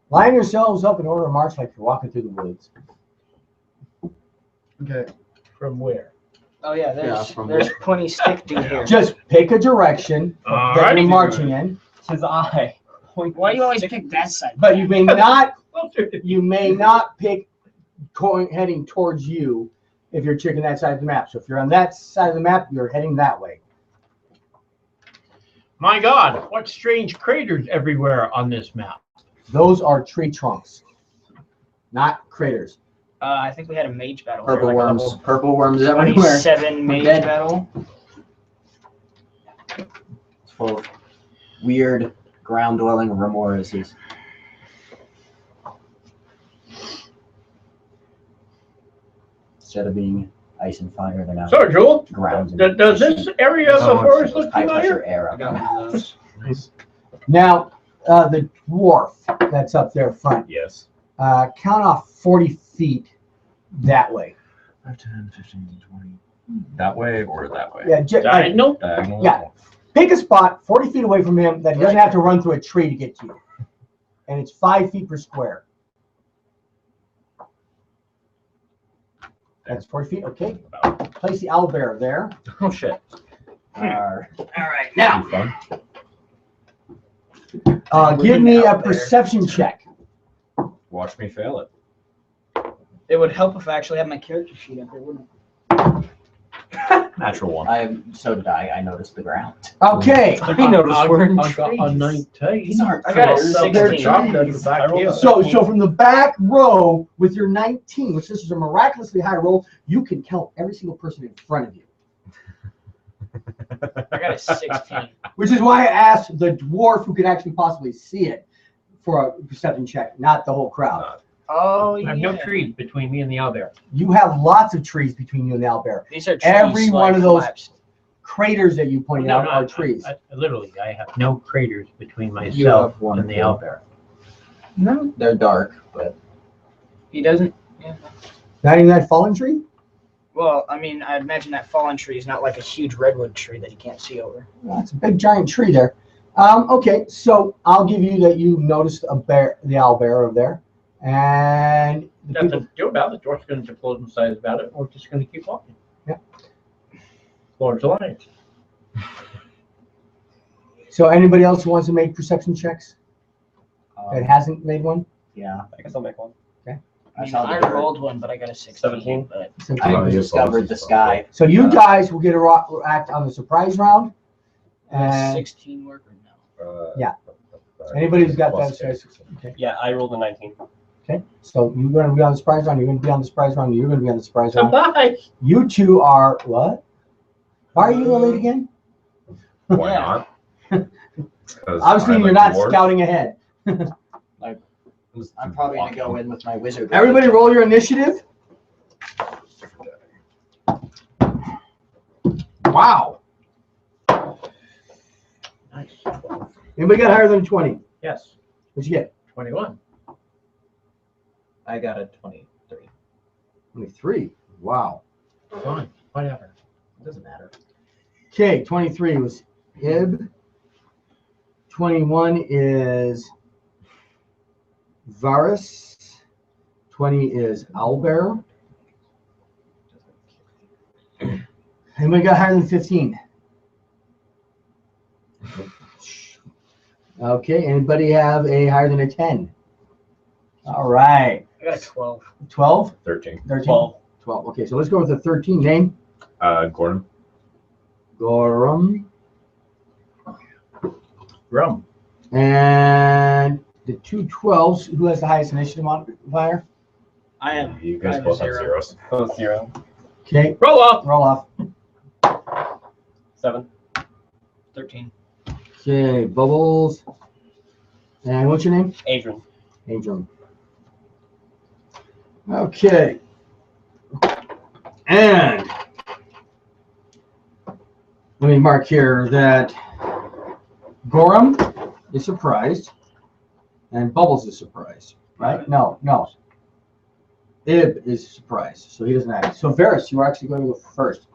Line yourselves up in order of march like you're walking through the woods. Okay. From where? Oh yeah, there's Yeah, plenty stick dude here. Just pick a direction that you're Alrighty. marching in. Says I. Why do you always pick that side? But you may not pick heading towards you if you're checking that side of the map. So if you're on that side of the map, you're heading that way. My God, what strange craters everywhere on this map. Those are tree trunks, not craters. I think we had a mage battle. Purple like worms. a level Purple worms everywhere. 27 mage dead. battle. It's full of weird ground-dwelling remoruses. Instead of being ice and fire, they're now So, Jewel, grounds. does this area of the forest look high familiar? pressure air I up. got one of those. Now, the dwarf that's up there front, Yes. count off 40 feet that way. 5, 10, 15, 20. That way or that way? Yeah, Diagonal? Diagonal. Yeah. Pick a spot 40 feet away from him that he doesn't have to run through a tree to get to you. And it's 5 feet per square. That's 40 feet. Okay. Place the owlbear there. Oh shit. All right, now Fun. give me a perception check. Watch me fail it. It would help if I actually had my character sheet up there, wouldn't Natural one. So did I. I noticed the ground. Okay. I noticed we're in I got a 19. These aren't I got a trees. 16. I rolled a So 15. from the back row with your 19, which this is a miraculously high roll, you can count every single person in front of you. I got a 16. Which is why I asked the dwarf who could actually possibly see it for a perception check, not the whole crowd. Oh, I yeah. have no trees between me and the owlbear. You have lots of trees between you and the owlbear. These are trees. Every one of those collapsed. craters that you pointed out are I- trees. Literally, I have no craters between You myself have one and the too. owlbear. No, They're dark, but he doesn't. Yeah. Not even that fallen tree? Well, I mean, I imagine that fallen tree is not like a huge redwood tree that you can't see over. Well, that's a big giant tree there. Okay, so I'll give you that you noticed a bear, the owlbear over there. And the Nothing people, to do about it. Dwarf's going to close his eyes about it. We're just going to keep walking. Yeah. Lord's Alliance. so anybody else who wants to make perception checks that um, hasn't made one? yeah. I guess I'll make one. I, saw the I bird. rolled one, but I got a 16. 17. But So, I Oh, you discovered the sky. so you guys will get a act on the surprise round. does And 16 work or no? Yeah. Anybody who's got Plus that, two. okay. Yeah, I rolled a 19. Okay, so you're going to be on the surprise round. You're going to be on the surprise round. You're going to be on the surprise round. Surprise! You two are what? Why are you late again? Why Yeah. not? 'Cause Obviously, I'm a you're not dwarf. scouting ahead. I'm probably gonna go in with my wizard. Everybody, roll your initiative. Wow. Nice. Anybody got higher than 20? Yes. What'd you get? 21. I got a 23. 23. Wow. Fine. Whatever. It doesn't matter. Okay, 23 was Ib. 21 is Varus. 20 is Owlbear. Anybody got higher than 15? Okay, anybody have a higher than a 10? All right. I got a 12. 12? 13. 13? 12. 12. Okay, so let's go with the 13 name. Gordon. Gorum. Rum. And the two 12s, who has the highest initiative modifier? I am. You guys I have both have 0. zeros. Both 0. Okay, Roll off. roll off. 7. 13. Okay, Bubbles. And what's your name? Adrian. Adrian. Okay. And let me mark here that Gorum is surprised and Bubbles is surprised, right? No. Ib is surprised, so he doesn't have it. So Varus, you are actually going to go first.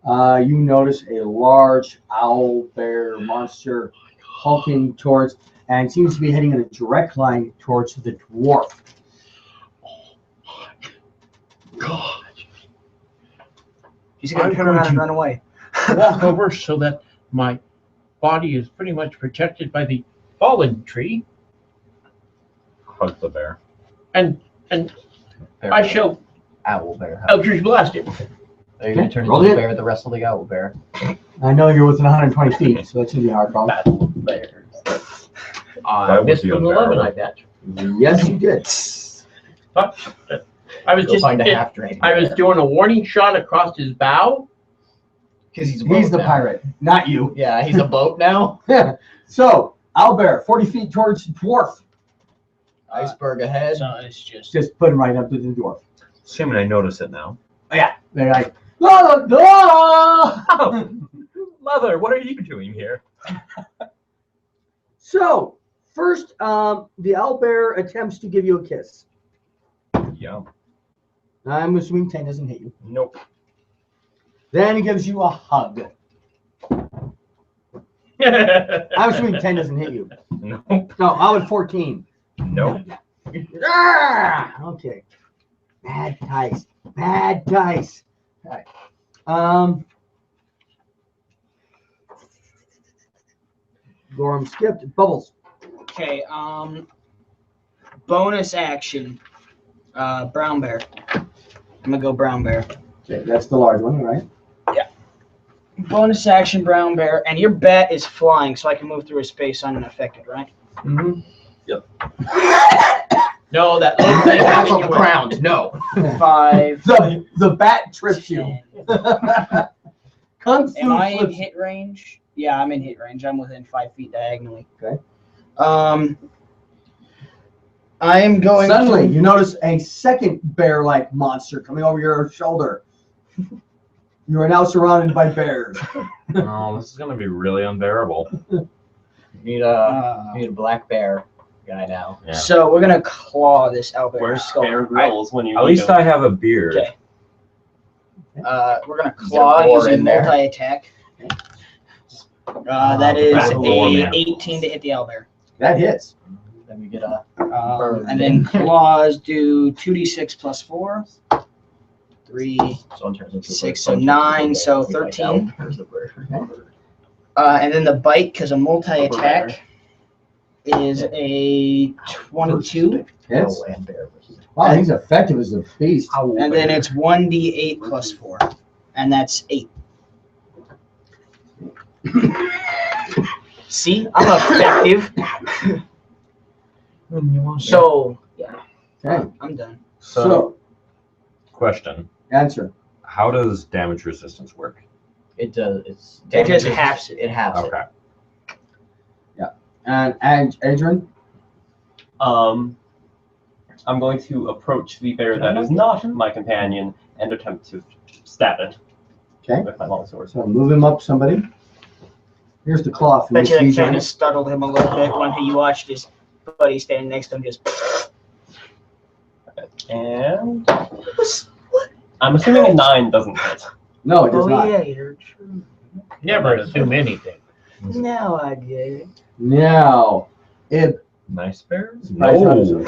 You notice a large owl bear monster hulking towards, and seems to be heading in a direct line towards the dwarf. God. He's going I'm to turn around going and to- run away. Walk over so that my body is pretty much protected by the fallen tree, Hug the bear. and I shall Owlbear. Eldritch Blast it. Are you gonna turn Roll into it. the bear, the rest of the owlbear? I know you're within 120 feet, so that should be a hard problem. Battle bears. I That would missed be with an unbearable. 11, I bet. Yes, you did. But I was Go just find a half drain. I was doing a warning shot across his bow. Because he's He's the pirate, not you. Yeah, he's a boat now. So, Owlbear, 40 feet towards the dwarf. Iceberg ahead. So it's Just put him right up to the dwarf. Assuming I notice it now. Oh, yeah, they're like, la, la, la. Mother, what are you doing here? So, first, the owlbear attempts to give you a kiss. Yeah. I'm assuming 10 doesn't hit you. Nope. Then he gives you a hug. I'm assuming 10 doesn't hit you. Nope. No, I would 14. Nope. Ah, okay. Bad dice. Bad dice. All right. Gorham skipped. Bubbles. Okay. Bonus action. Brown bear. I'm gonna go brown bear. Okay, that's the large one, right? Bonus action brown bear, and your bat is flying, so I can move through his space unaffected, right? Mm-hmm. Yep. No, that little thing That's on on the ground. No. 5. The bat trips you. Kung Fu Am I in flips. hit range? Yeah, I'm in hit range. I'm within 5 feet diagonally. Okay. I am going. Suddenly, you notice a second bear-like monster coming over your shoulder. You are now surrounded by bears. Oh, this is gonna be really unbearable. You need a black bear guy now. Yeah. So we're gonna claw this owlbear. Where's skull. Bear Grylls when you At need least him? I have a beard. Okay. We're gonna claw boar using in there. multi-attack. That is That's a boar, a man. 18 to hit the owlbear. That hits. Then we get a And then claws do 2d6 plus 4. 3, so in terms of 6, so 9, so 13. And then the bite, because a multi-attack, is a 22. Hits. and bear versus Wow, he's effective as a beast. And then it's 1d8 plus 4. And that's 8. See, I'm effective. So, yeah, Okay. I'm done. So, Question: answer. how does damage resistance work? It does. It's It just halves it. It halves it. Okay. And Adrian. I'm going to approach the bear that is not my companion and attempt to stab it. Okay. With my longsword. So move him up, somebody. Here's the cloth. from Bet which you that he's kind on. of startled him a little bit when he watched his buddy standing next to him just. And I'm assuming a 9 doesn't hit. No, it does not. yeah, you're true. Never assume anything. Now I get it. Now, Ib. Nice bears? No.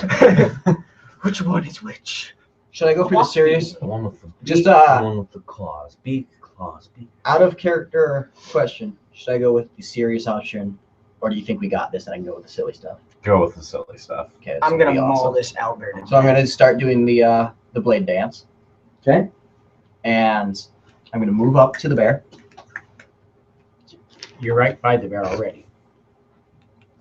Which one is which? Should I go for the serious? The one with the Just, the one with the claws. Beak claws. Beak. Out of character question. Should I go with the serious option, or do you think we got this and I can go with the silly stuff? Go with the silly stuff. Okay. I'm gonna be maul awesome. this owlbear. So I'm gonna start doing the blade dance, Okay. and I'm gonna move up to the bear. You're right by the bear already.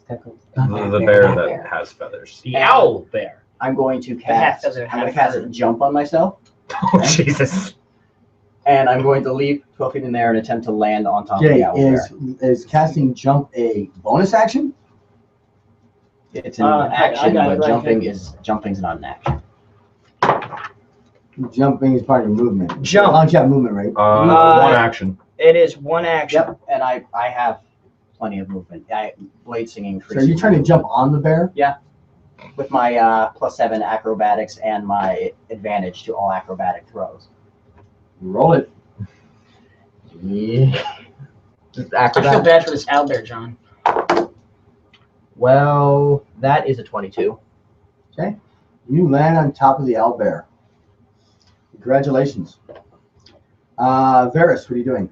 The bear that has feathers. The owl bear. I'm going to half cast. feather, I'm gonna half cast feather. jump on myself, Oh Jesus! and I'm going to leap 12 feet in there and attempt to land on top of Okay, the owl bear. is casting jump a bonus action? It's an I action, got it but right jumping's not an action. Jumping is part of your movement. Jump. How long do you have movement, right? One action. It is one action. Yep, and I have plenty of movement. Blade singing. So are you trying to jump on the bear? With my +7 acrobatics and my advantage to all acrobatic throws. Roll it. Yeah. Just I feel acrobat. bad for this owlbear, John. Well, that is a 22. You land on top of the owlbear. Congratulations. Varys, what are you doing?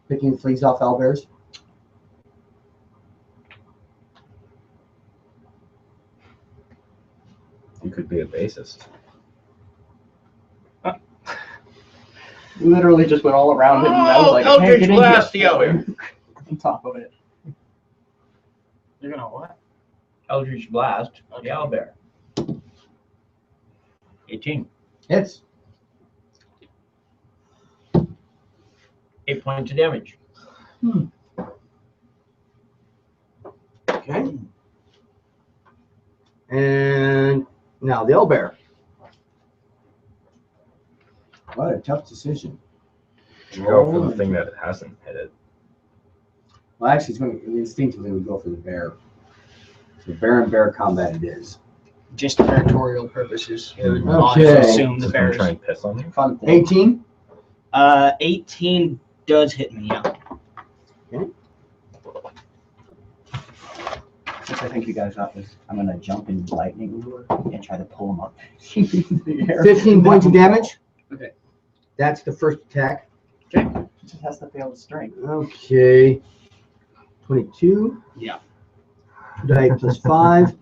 Picking fleas off owlbears? You could be a bassist. Literally just went all around it, and I was like, I can't Eldritch get in Blast the here. owl. On top of it. You're gonna what? Eldritch Blast the owl bear. 18. Hits. 8 points of damage. Okay. And now the owlbear. What a tough decision. Go for the thing that hasn't hit it. Well, actually, it's going to instinctively would go for the bear. So bear and bear combat it is. Just for territorial purposes. It would not Okay. assume the Just gonna bears. try and piss on you. Fun thing. 18. 18 does hit me, yeah. Since I think you guys got this, I'm going to jump in lightning lure and try to pull him up into the air. 15 points of damage. Okay. That's the first attack. He just has to fail the strength. Okay. 22. Yeah. 2d8 plus 5.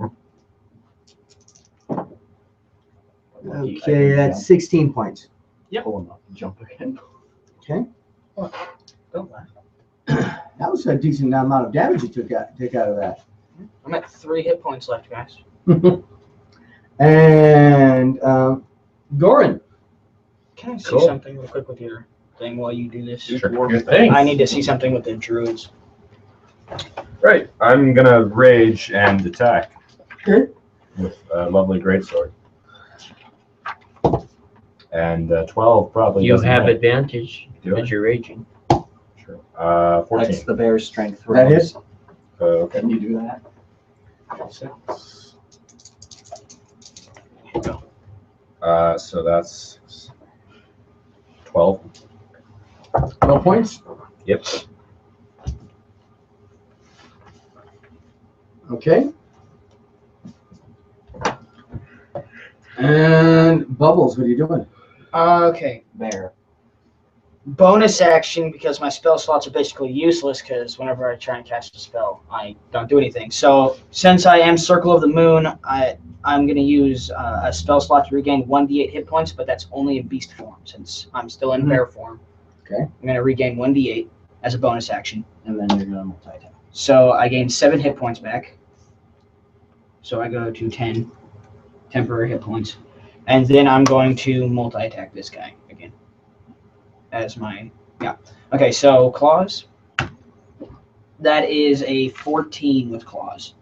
Okay, that's 16 points. Yep. Pull him up and jump again. Okay. Don't laugh. That was a decent amount of damage you took out of that. I'm at 3 hit points left, guys. And Goran. Can I see Cool. something real quick with your thing while you do this? Sure. Your thing. I need to see something with the druids. Right. I'm gonna rage and attack Okay. with a lovely greatsword. And 12 probably. You doesn't have hit. advantage Do I? because you're raging. Sure. 14. That's the bear's strength That throws. hits? Okay. Can you do that? 6. So that's 12. 12 points? Yep. Okay. And Bubbles, what are you doing? Okay. Bear. Bonus action, because my spell slots are basically useless, because whenever I try and cast a spell, I don't do anything. So since I am Circle of the Moon, I'm going to use a spell slot to regain 1d8 hit points, but that's only in beast form, since I'm still in bear form. Okay. I'm going to regain 1d8 as a bonus action. And then you're going to multi-attack. So I gain 7 hit points back. So I go to 10 temporary hit points. And then I'm going to multi-attack this guy again. As my, yeah. Okay, so claws. That is a 14 with claws.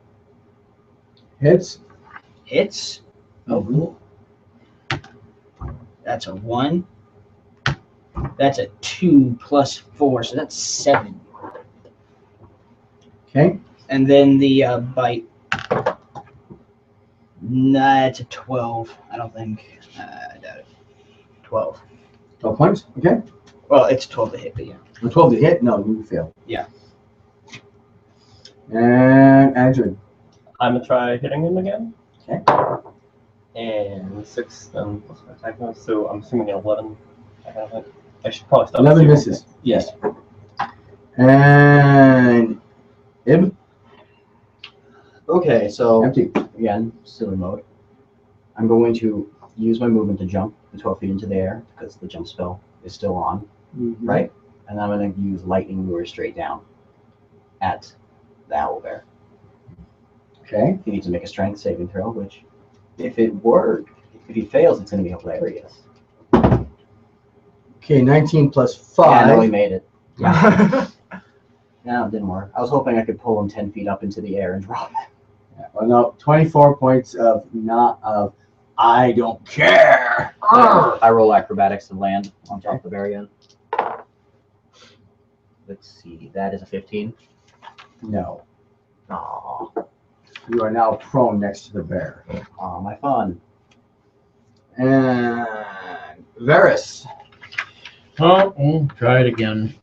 Hits? Hits. Oh, cool. That's a 1. That's a 2 plus 4, so that's 7. Okay. And then the bite. Nah, it's a 12. I don't think. I doubt it. 12. 12 points? Okay. Well, it's 12 to hit, but yeah. 12 to hit? No, you fail. Yeah. And Andrew. I'm gonna try hitting him again. Okay. And 6 plus my attack bonus, so I'm assuming an 11. I should probably stop. 11 at 0. misses. Yes. And Ib. Okay, so Empty. again, silly mode. I'm going to use my movement to jump the 12 feet into the air because the jump spell is still on, right? And I'm going to use lightning lure straight down at the owlbear. Okay. He needs to make a strength saving throw, which, if he fails, it's going to be hilarious. Okay, 19 plus 5. Yeah, I know he made it. Yeah. No, it didn't work. I was hoping I could pull him 10 feet up into the air and drop him. Yeah, well, no, 24 points of I don't care. I roll acrobatics to land on top of the bear again. Let's see, that is a 15. No. Aw, You are now prone next to the bear. aw, my fun. And Varys. Oh, try it again.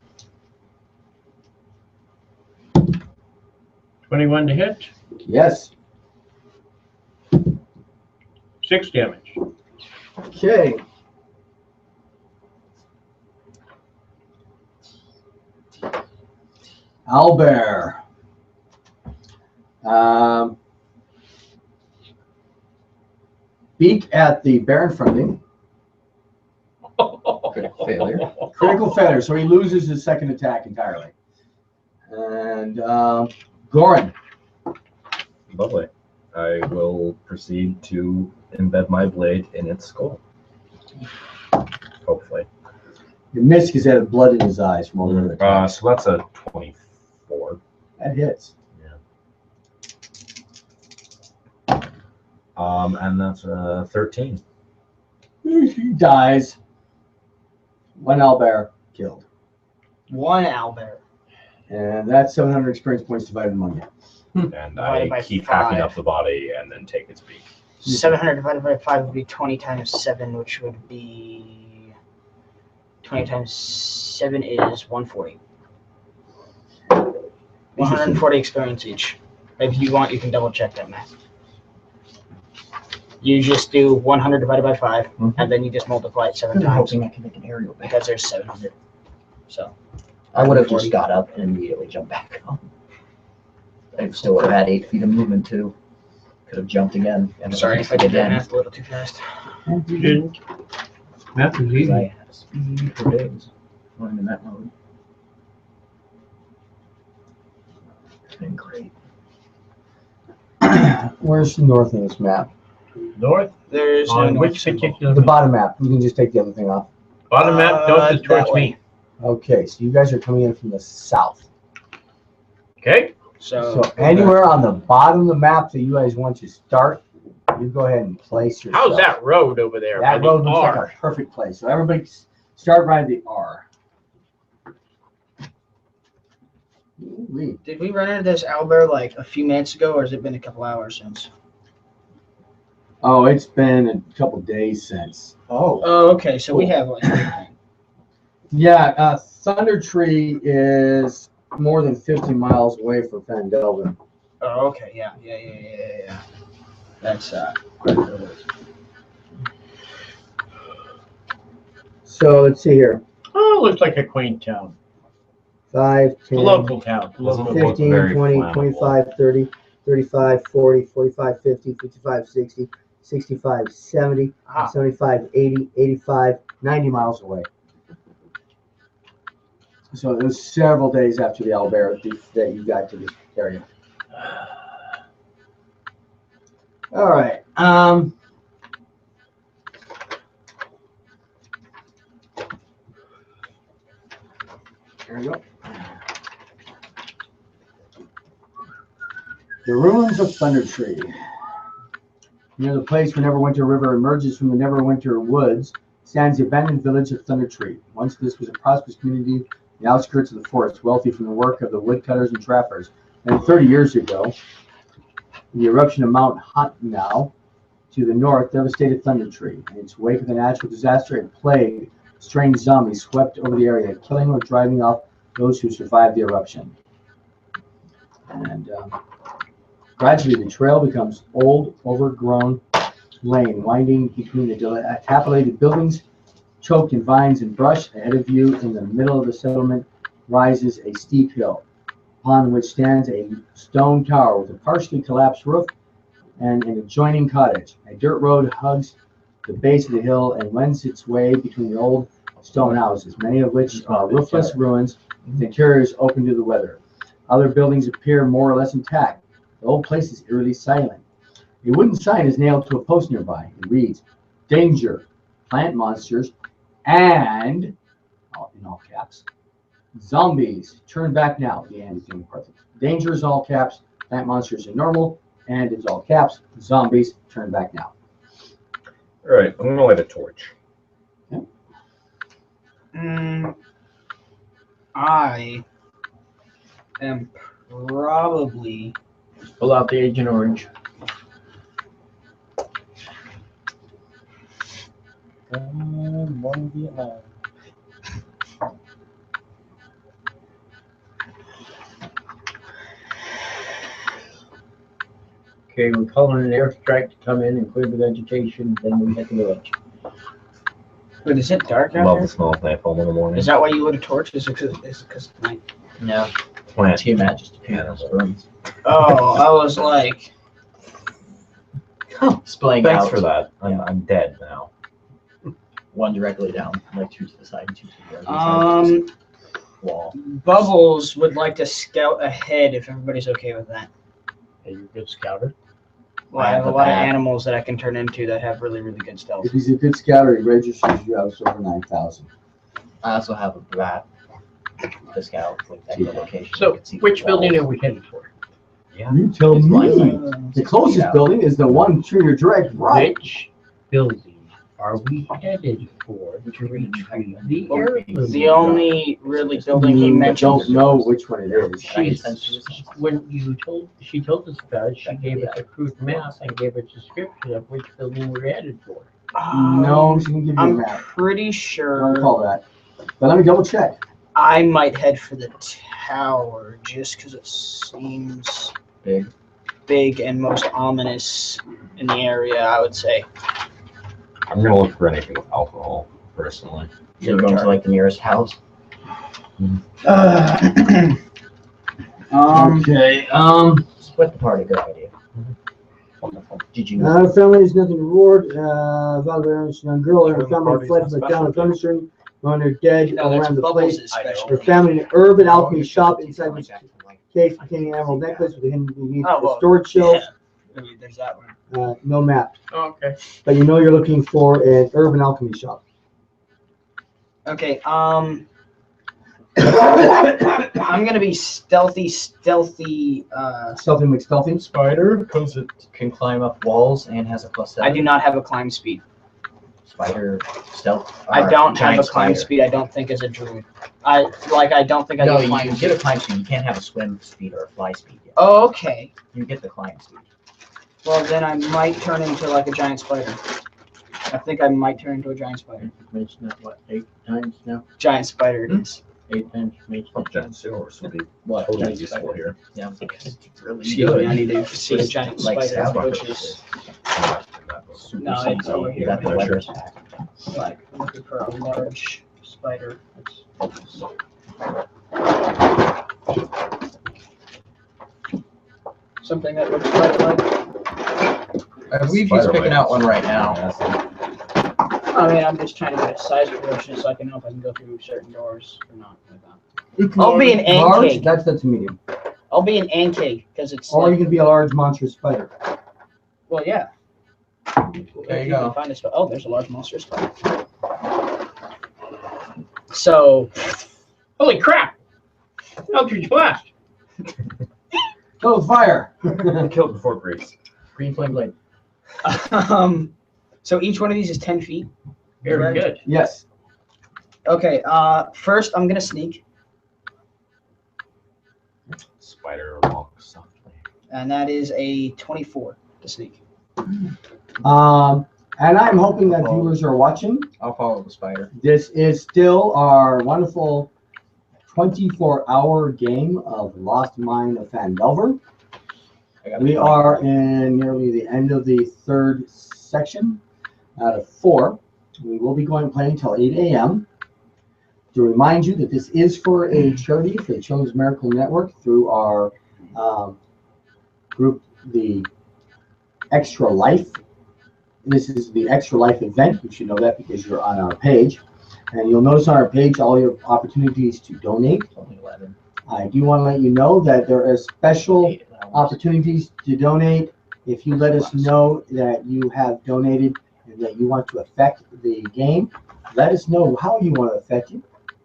21 to hit. Yes. 6 damage. Okay. Owlbear. Beak at the bear in front of him. Critical failure. Critical failure, so he loses his second attack entirely. And Goran. Lovely. I will proceed to embed my blade in its skull. Hopefully. You missed because he had blood in his eyes from all the other attacks. So that's a 24. That hits. And that's a 13. He dies. One owlbear killed. One owlbear. And that's 700 experience points divided among you. And Divided by I keep hacking 5. up the body and then take its beak. 700 divided by 5 would be 20 times 7, which would be 20 times 7 is 140. 140 experience each. If you want, you can double check that math. You just do 100 divided by 5, and then you just multiply it 7 I'm times hoping I can make an aerial back. because there's 700. So I would have just got up and immediately jumped back up. I still would have had 8 feet of movement too. Could have jumped again. And Sorry if I did that math a little too fast. You didn't. Math is easy. I had speed for days going in that mode. It's been great. Where's the north in this map? North? There's no On north which symbol. particular? The bottom map. You can just take the other thing off. Bottom map, north is that towards way. me. Okay, so you guys are coming in from the south. Okay? So anywhere on the bottom of the map that you guys want to start, you go ahead and place yourself. How's that road over there? by That the road looks like R? a perfect place. So everybody start by the R. Ooh-wee. Did we run into this owlbear like a few minutes ago, or has it been a couple hours since? Oh, it's been a couple days since. Oh, okay. So we have like everything. Yeah, Thunder Tree is more than 50 miles away from Van Delven. Oh, okay. Yeah. That's quite a bit. So let's see here. Oh, looks like a quaint town. 5, A 10, local town. Doesn't look 15, very 20, flammable. 25, 30, 35, 40, 45, 50, 55, 60, 65, 70, Ah. 75, 80, 85, 90 miles away. So it was several days after the owlbear that you got to this area. All right. Here we go. The ruins of Thunder Tree. Near the place where Neverwinter River emerges from the Neverwinter Woods stands the abandoned village of Thunder Tree. Once this was a prosperous community in the outskirts of the forest, wealthy from the work of the woodcutters and trappers. And 30 years ago, the eruption of Mount Huntnow to the north devastated Thunder Tree. In its wake of the natural disaster, a plague of strange zombies swept over the area, killing or driving off those who survived the eruption. And gradually, the trail becomes old, overgrown lane, winding between the dilapidated buildings, choked in vines and brush. Ahead of you, in the middle of the settlement, rises a steep hill, upon which stands a stone tower with a partially collapsed roof and an adjoining cottage. A dirt road hugs the base of the hill and wends its way between the old stone houses, many of which are roofless ruins, with interiors open to the weather. Other buildings appear more or less intact. The whole place is eerily silent. A wooden sign is nailed to a post nearby. It reads, "Danger, plant monsters, and," in all caps, "zombies. Turn back now." The end is in part. Danger is all caps, plant monsters are normal, and is all caps, zombies. Turn back now. All right, I'm gonna light a torch. I am probably Pull out the Agent Orange. Okay, we're calling an airstrike to come in and clear the vegetation, then we hit the village. But is it dark out Love there? the smell of napalm in the morning. Is that why you lit a torch? Is it because of night? No, Plant. Team Majesty panels. Oh, I was like, Splaying Thanks out. for that. I'm dead now. One directly down, like 2 to the side and 2 to the other side. Wall. Bubbles would like to scout ahead if everybody's okay with that. Hey, you're a good scouter. Well, I have a lot of animals that I can turn into that have really, really good stealth. If he's a good scouter, he registers you out over 9,000. I also have a bat to scout like that location. So, which building are we headed for? Yeah. You tell It's me. like- The closest building is the one to your direct right. Which building are we headed for to retrieve the heirloom? The only really building he You mentioned. don't know which one it is. When she told us about it, she gave us a crude map and gave a description of which building we're headed for. No, she can give you a I'm map. pretty Don't sure call that. But let me double check. I might head for the tower just because it seems big and most ominous in the area, I would say. I'm gonna look for anything with alcohol, personally. You're going to like the nearest house. Okay. Split the party. Good idea. Wonderful. Did you know? Family is nothing to reward. Valerian's young girl and her family fled from the town of Thunderstone. When they're dead No, that's around the Bubbles' place. is special. Her family in an urban alchemy shop inside which case containing an emerald necklace with a hidden beneath Oh, the well, storage shelves. Yeah. There's that one. No map. Oh, okay. But you know you're looking for an urban alchemy shop. Okay. I'm gonna be stealthy. Stealthy McStealthy. Spider, because it can climb up walls and has a +7. I do not have a climb speed. Spider stealth. I don't have a giant climb spider. speed. I don't think as a druid. I don't think I No, get climb you speed. get a climb speed. You can't have a swim speed or a fly speed yet. Oh, okay. You get the climb speed. Well, then I might turn into like a giant spider. I think I might turn into a giant spider. It's not what, 8 times now? Giant spider it is. 8 times mage. Giant Seahorse would be What? totally Giant useful spider. here. Yeah, because it's really Excuse good. me, I need to see a giant Like spider, Starbucks which is Super no, it's simple. over You here. got the weathers. Like looking for a large spider. Something that looks spider-like. I believe he's picking out one right now. I mean, I'm just trying to get a size proportion so I can know if I can go through certain doors or not. Like that. I'll be an Large, ant cake. that's a medium. I'll be an ant cake because it's. Or like, you can be a large monstrous spider. well, yeah. There you can go. Find a oh, there's a large monster spider. So, Holy crap! Eldritch Blast. Oh, fire! Killed before Greece. Green flame blade. so each one of these is 10 feet. Very good. Yes. Okay. First I'm gonna sneak, Spider walks softly. and that is a 24 to sneak. And I'm hoping that viewers are watching. I'll follow the spider. This is still our wonderful 24-hour game of Lost Mine of Fandelver. We are in nearly the end of the third section out of 4. We will be playing till 8 a.m. To remind you that this is for a charity for the Children's Miracle Network through our group, the Extra Life. This is the Extra Life event. You should know that because you're on our page. And you'll notice on our page all your opportunities to donate. Only 11. I do want to let you know that there are special opportunities to donate. If you let us know that you have donated and that you want to affect the game, let us know how you want to affect it.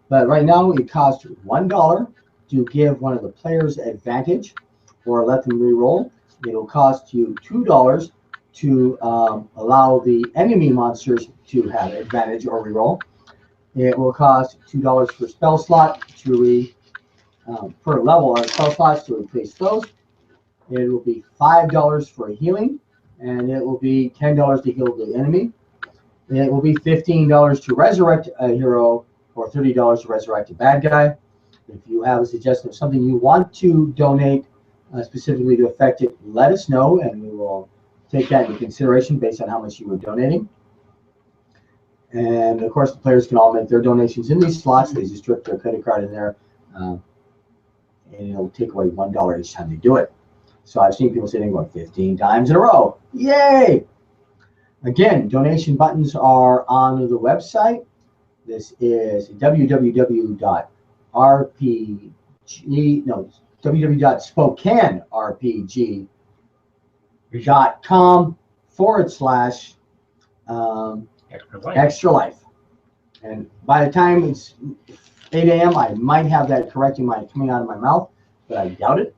But right now it costs $1 to give one of the players advantage or let them re-roll. It'll cost you $2 to allow the enemy monsters to have advantage or re-roll. It will cost $2 per spell slot to per level on spell slots to replace those. It will be $5 for healing, and it will be $10 to heal the enemy. It will be $15 to resurrect a hero, or $30 to resurrect a bad guy. If you have a suggestion of something you want to donate specifically to affect it, let us know, and we will take that into consideration based on how much you were donating. And of course, the players can all make their donations in these slots. They just drip their credit card in there, and it'll take away $1 each time they do it. So I've seen people sitting going 15 times in a row. Yay! Again, donation buttons are on the website. This is www.spokanerpg.com/extra life. And by the time it's 8 a.m., I might have that correcting coming out of my mouth, but I doubt it.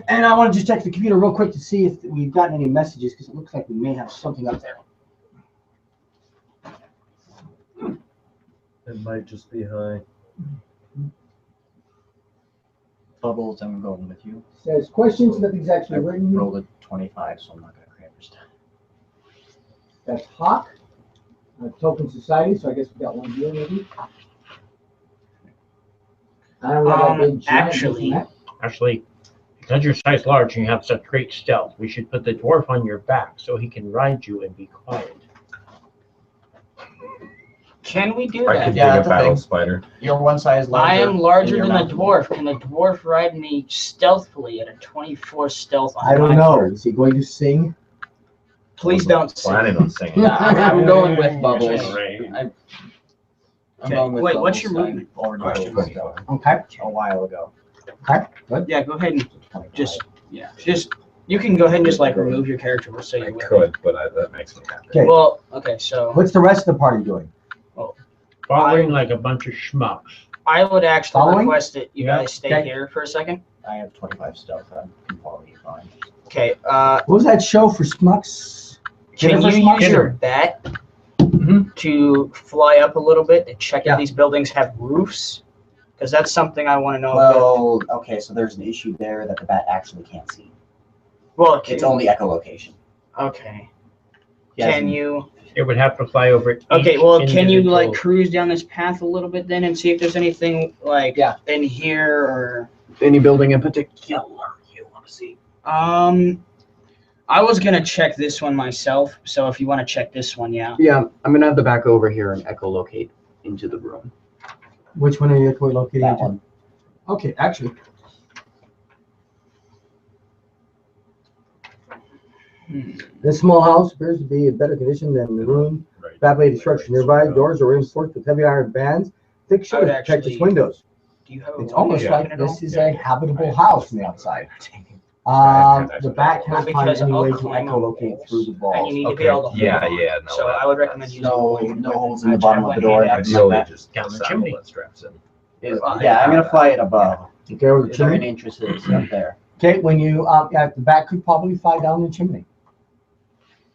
And I want to just check the computer real quick to see if we've gotten any messages, because it looks like we may have something up there. It might just be high. Bubbles, I'm going with you. Says questions, nothing's actually written. Rolled a 25, so I'm not going to cramp this time. That's Hawk, Token Society, so I guess we got one deal maybe. I don't know that big giant Actually, because you're size large and you have such great stealth, we should put the dwarf on your back so he can ride you and be quiet. Can we do I that? could Yeah, dig a that's a battle thing. spider. You're one size larger. I am larger you're than the not- dwarf. Can the dwarf ride me stealthily at a 24 stealth on I don't my know. turn? Is he going to sing? Please don't Planning on singing. I'm going with Bubbles. Okay. I'm Okay. going with Wait, Bubbles. what's your I'm movement? Already Question told mark. you Okay. a while ago. Okay. Good. Yeah, go ahead and just you can go ahead and just like remove your character. We'll say I you're with me. could, but that makes me happy. Okay. Well, okay, so What's the rest of the party doing? Following like a bunch of schmucks. I would actually Following? request that you Yeah. guys stay Okay. here for a second. I have 25 stealth. I can follow you fine. Okay. What was that show for Smucks? Can you Jennifer use Smucks? your bat Mhm. to fly up a little bit to check Yeah. if these buildings have roofs? Because that's something I want to know. Well, okay, so there's an issue there that the bat actually can't see. Well, It's only echolocation. okay. He Can hasn't- you? It would have to fly over each Okay. Well, can you like individual- cruise down this path a little bit then and see if there's anything like in here or? Any building in particular you want to see? I was gonna check this one myself. So if you want to check this one, yeah. Yeah, I'm gonna have the back over here and echolocate into the room. Which one are you locating That into? one. Okay, actually. This small house appears to be in better condition than the room. Right. Badly structure nearby. Doors are reinforced with heavy iron bands. Thick I would shutters protect its actually- windows. Do you have a It's almost Yeah. like this is a habitable house on the outside. Yeah, The bat Well, cannot find because any I'll way to climb up echolocate walls, through the and walls. you need to Okay. be able to hold Yeah, on. yeah. No, So I would recommend using No holes in the bottom of the door. I'd nothing slowly like that. just Down the saddle chimney. that straps in. Yeah, I'm gonna fly it above. Okay, over the Is there chimney. an entrances up there? Okay, when you, yeah, the bat could probably fly down the chimney.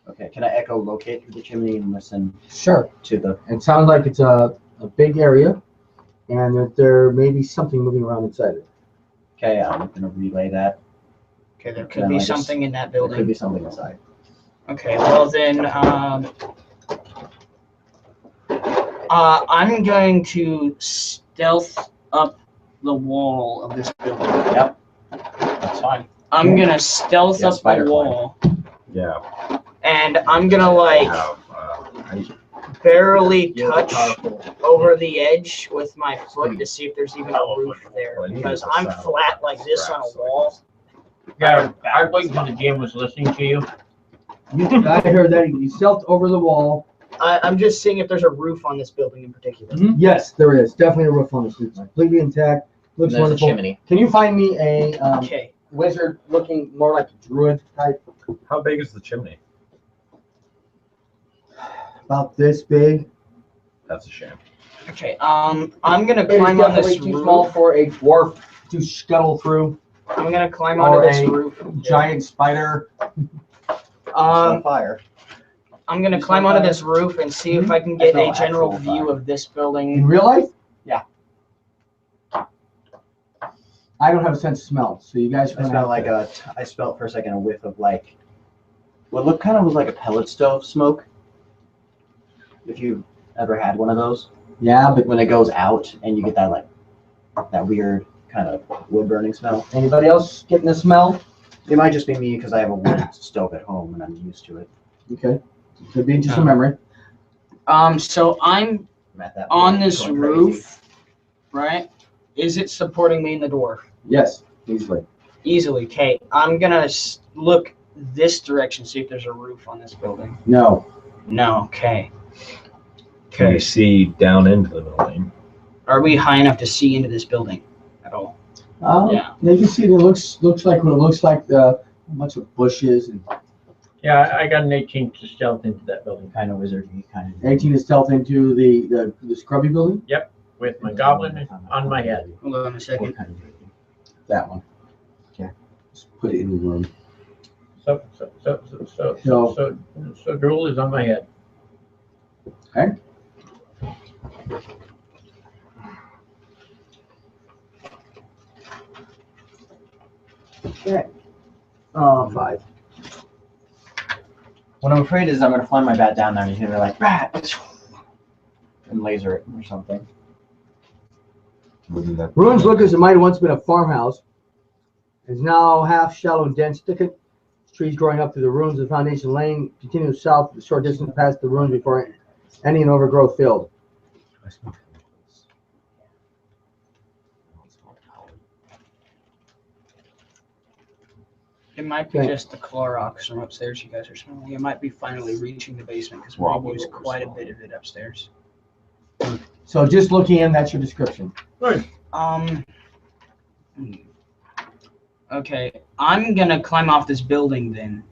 Okay, can I echolocate through the chimney and listen Sure. to the? It sounds like it's a big area and that there may be something moving around inside it. Okay, I'm gonna relay that. Okay, there could No, be I just- something in that There could building. be something inside. Okay, well then, I'm going to stealth up the wall of this building. Yep, that's fine. I'm gonna stealth Yeah, up spider the climb. wall, Yeah. and I'm gonna like I barely You're touch powerful. over the edge with my foot to see if there's even a roof there. Well, I need Because to I'm saddle flat that like this on strap, a wall. Yeah, our boy from the gym was listening to you. I heard that you stealthed over the wall. I'm just seeing if there's a roof on this building in particular. Yes, there is. Definitely a roof on this. It's completely intact. Looks There's a wonderful. chimney. Can you find me a Okay. wizard looking more like a druid type? How big is the chimney? About this big. That's a shame. Okay. I'm gonna It is climb on this definitely too small roof. for a dwarf to scuttle through. I'm gonna climb onto Or this a roof. giant spider. Fire. I'm gonna climb onto this roof and see if I can I get smell a general actual view fire. of this In building. real life? Yeah. I don't have a sense of smell, so you guys are I gonna smelled have like to- I smelled for a second a whiff of like what looked kind of was like a pellet stove smoke. If you've ever had one of those, Yeah, but when it goes out and you get that like that weird kind of wood burning smell. anybody else getting the smell? It might just be me because I have a wood stove at home and I'm used to it. Okay. Could be just a memory. So I'm I'm at that on point, this going crazy. roof, right? Is it supporting me in the dwarf? Yes, easily. Easily. Okay. I'm gonna look this direction, see if there's a roof on this building. No. No. Okay. Can you see down into the building? Are we high enough to see into this building at all? Yeah. You can see it looks like what it looks like, a bunch of bushes and Yeah, I got an 18 to stealth into that building Kind of wizardy, kind of. 18 is stealth into the scrubby building. with my goblin on my head. Hold on a second. That one. Okay. Just put it in the room. So drool is on my head. Okay. Okay. 5. What I'm afraid is I'm gonna fly my bat down there and he's gonna be like rat and laser it or something. Ruins look as it might have once been a farmhouse. It's now half shallow and dense thicket. Trees growing up through the ruins of the foundation lane continue south a short distance past the ruins before ending an overgrowth field. It might be Okay. just the Clorox from upstairs you guys are smelling. It might be finally reaching the basement because we Probably use what we're quite a smelling. bit of it upstairs. So just looking in, that's your description. Hmm. Okay, I'm gonna climb off this building then.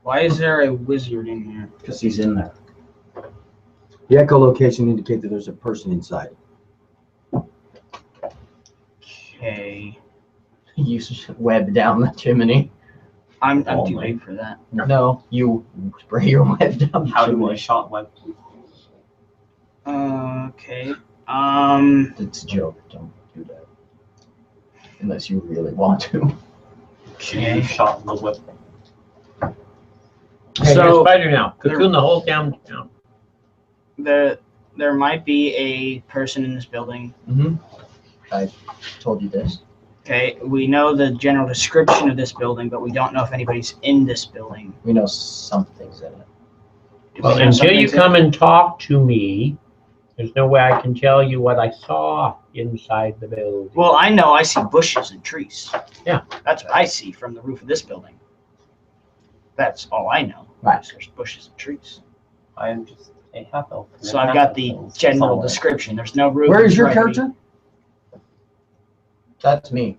Why is there a wizard in here? Because he's in there. The echolocation indicates that there's a person inside. Okay. You should web down the chimney. I'm too late for that. No, you spray your web down the How do chimney. I shot web? Okay. It's a joke. Don't do that. Unless you really want to. You shot the web. Hey, So- you're a spider now. Cocoon the whole damn town. There might be a person in this building. I told you this. Okay, we know the general description of this building, but we don't know if anybody's in this building. We know something's in it. Do we Well, know until you something's in come it? and talk to me, there's no way I can tell you what I saw inside the building. Well, I know I see bushes and trees. Yeah. That's what I see from the roof of this building. That's all I know. Right. There's bushes and trees. I am just a half elf. So I've got the general description. There's no roof. Where is your right? character? That's me.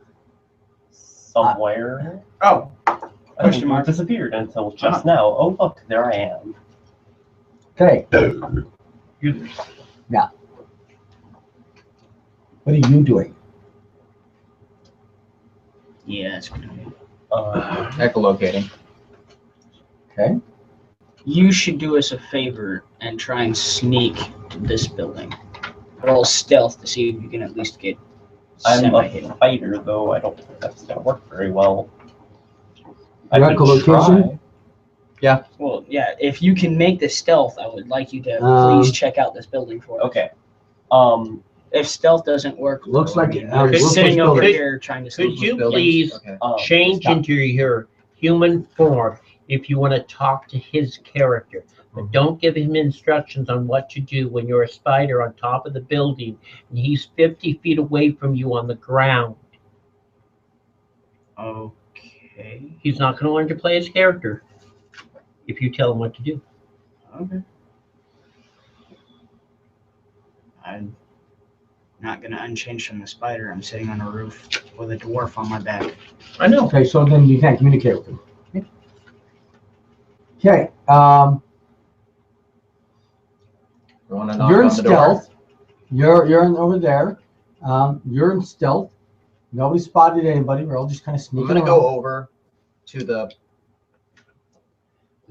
Somewhere. Oh, I question mark. disappeared until just now. Oh look, there I am. Okay. Now, what are you doing? Yeah, that's gonna be. Echolocating. Okay. You should do us a favor and try and sneak to this building. Roll stealth to see if you can at least get I'm semi-hidden. a fighter, though. I don't think that's gonna work very well. I Your could echolocation? try. Well, yeah, if you can make the stealth, I would like you to Um, please check out this building for us. Okay. If stealth doesn't work, Looks like you're ruthless sitting over building. here trying to Could sneak. you buildings? please Okay. change stop. into your human form if you want to talk to his character? But don't give him instructions on what to do when you're a spider on top of the building and he's 50 feet away from you on the ground. Okay. He's not going to learn to play his character if you tell him what to do. Okay. I'm not gonna unchange from the spider. I'm sitting on a roof with a dwarf on my back. I know. Okay, so then you can't communicate with him. Okay. You want to knock You're in on the door? stealth. You're in over there. You're in stealth. Nobody spotted anybody. We're all just kind of I'm sneaking gonna around. go over to the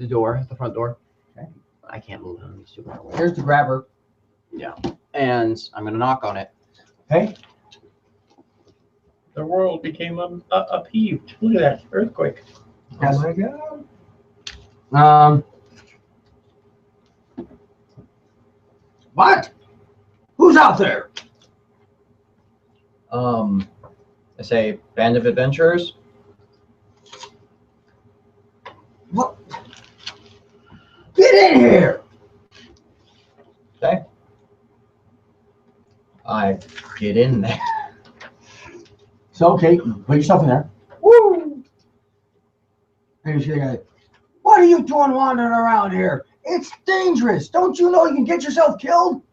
door, the front door. Okay. I can't move. I'm super away. Here's the grabber. And I'm gonna knock on it. Okay. The world became upheaved. Look at that earthquake. Oh my God. What? Who's out there? I say band of adventurers. What? Get in here! Okay. I get in there. So, okay, put yourself in there. Woo! And you see the guy, what are you doing wandering around here? It's dangerous. Don't you know you can get yourself killed?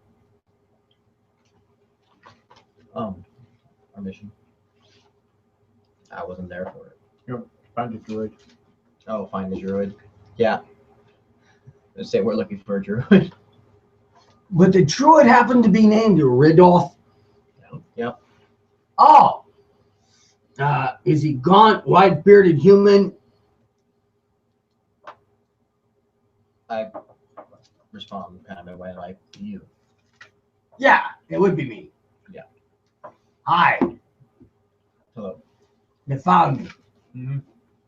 Our mission. I wasn't there for it. Find a druid. Oh, find the druid. Yeah. Let's say we're looking for a druid. But the druid happened to be named Ridolf. Yep. Oh! Is he gaunt, white-bearded human? I respond kind of in a way like you. Yeah, it would be me. Yeah. Hi, Hello. you found me. Mhm.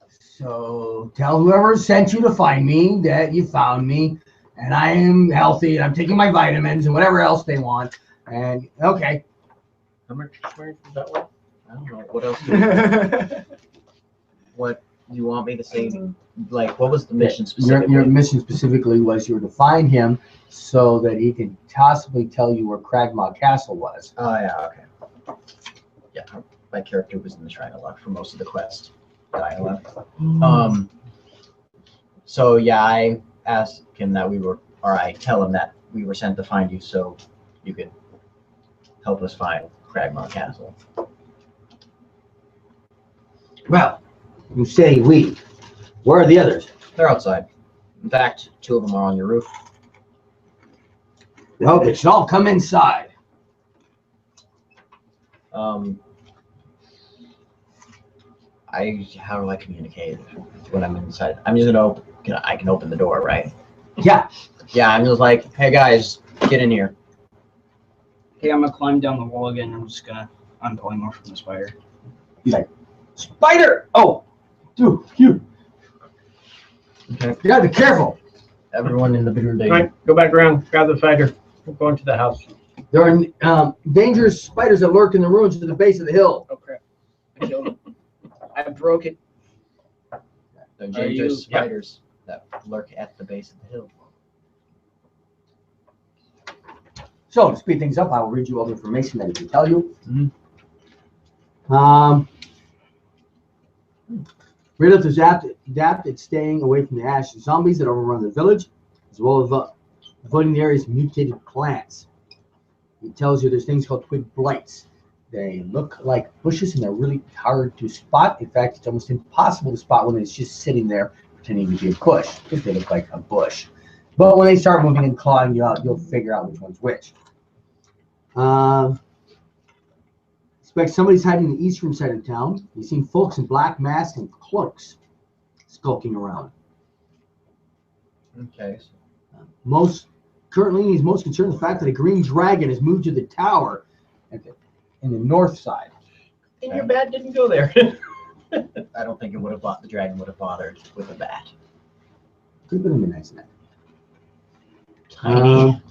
So tell whoever sent you to find me that you found me, and I am healthy, and I'm taking my vitamins and whatever else they want. And okay. How much experience is that one? I don't know. What else? What? You want me to say, like, what was the mission specifically? Your mission specifically was you were to find him so that he can possibly tell you where Cragmaw Castle was. Oh, yeah, okay. Yeah, my character was in the Shrine of Luck for most of the quest that I left. So, yeah, I asked him that I tell him that we were sent to find you so you could help us find Cragmaw Castle. Well, you say we. Where are the others? They're outside. In fact, 2 of them are on your roof. Well, they should all come inside. How do I communicate when I'm inside? I'm just gonna I can open the door, right? Yeah. Yeah, I'm just like, hey guys, get in here. Okay, I'm gonna climb down the wall again. I'm just gonna unpull him off from the spider. He's like, spider! Oh, dude, you. Okay. You gotta be careful. Everyone in the bedroom. All right, go back around, grab the fighter. We're going to the house. There are dangerous spiders that lurk in the ruins to the base of the hill. Oh crap! I killed him. I broke it. They're dangerous spiders that lurk at the base of the hill. So, to speed things up, I will read you all the information that he can tell you. Riddle is adept at staying away from the ash zombies that overrun the village, as well as avoiding the area's mutated plants. He tells you there's things called twig blights. They look like bushes and they're really hard to spot. In fact, it's almost impossible to spot when it's just sitting there pretending to be a bush, because they look like a bush. But when they start moving and clawing you out, you'll figure out which one's which. Expect somebody's hiding in the eastern side of town. You've seen folks in black masks and cloaks skulking around. Okay. Currently, he's most concerned with the fact that a green dragon has moved to the tower in the north side. And your bat didn't go there. I don't think the dragon would have bothered with a bat. Could have been nice enough. Tiny.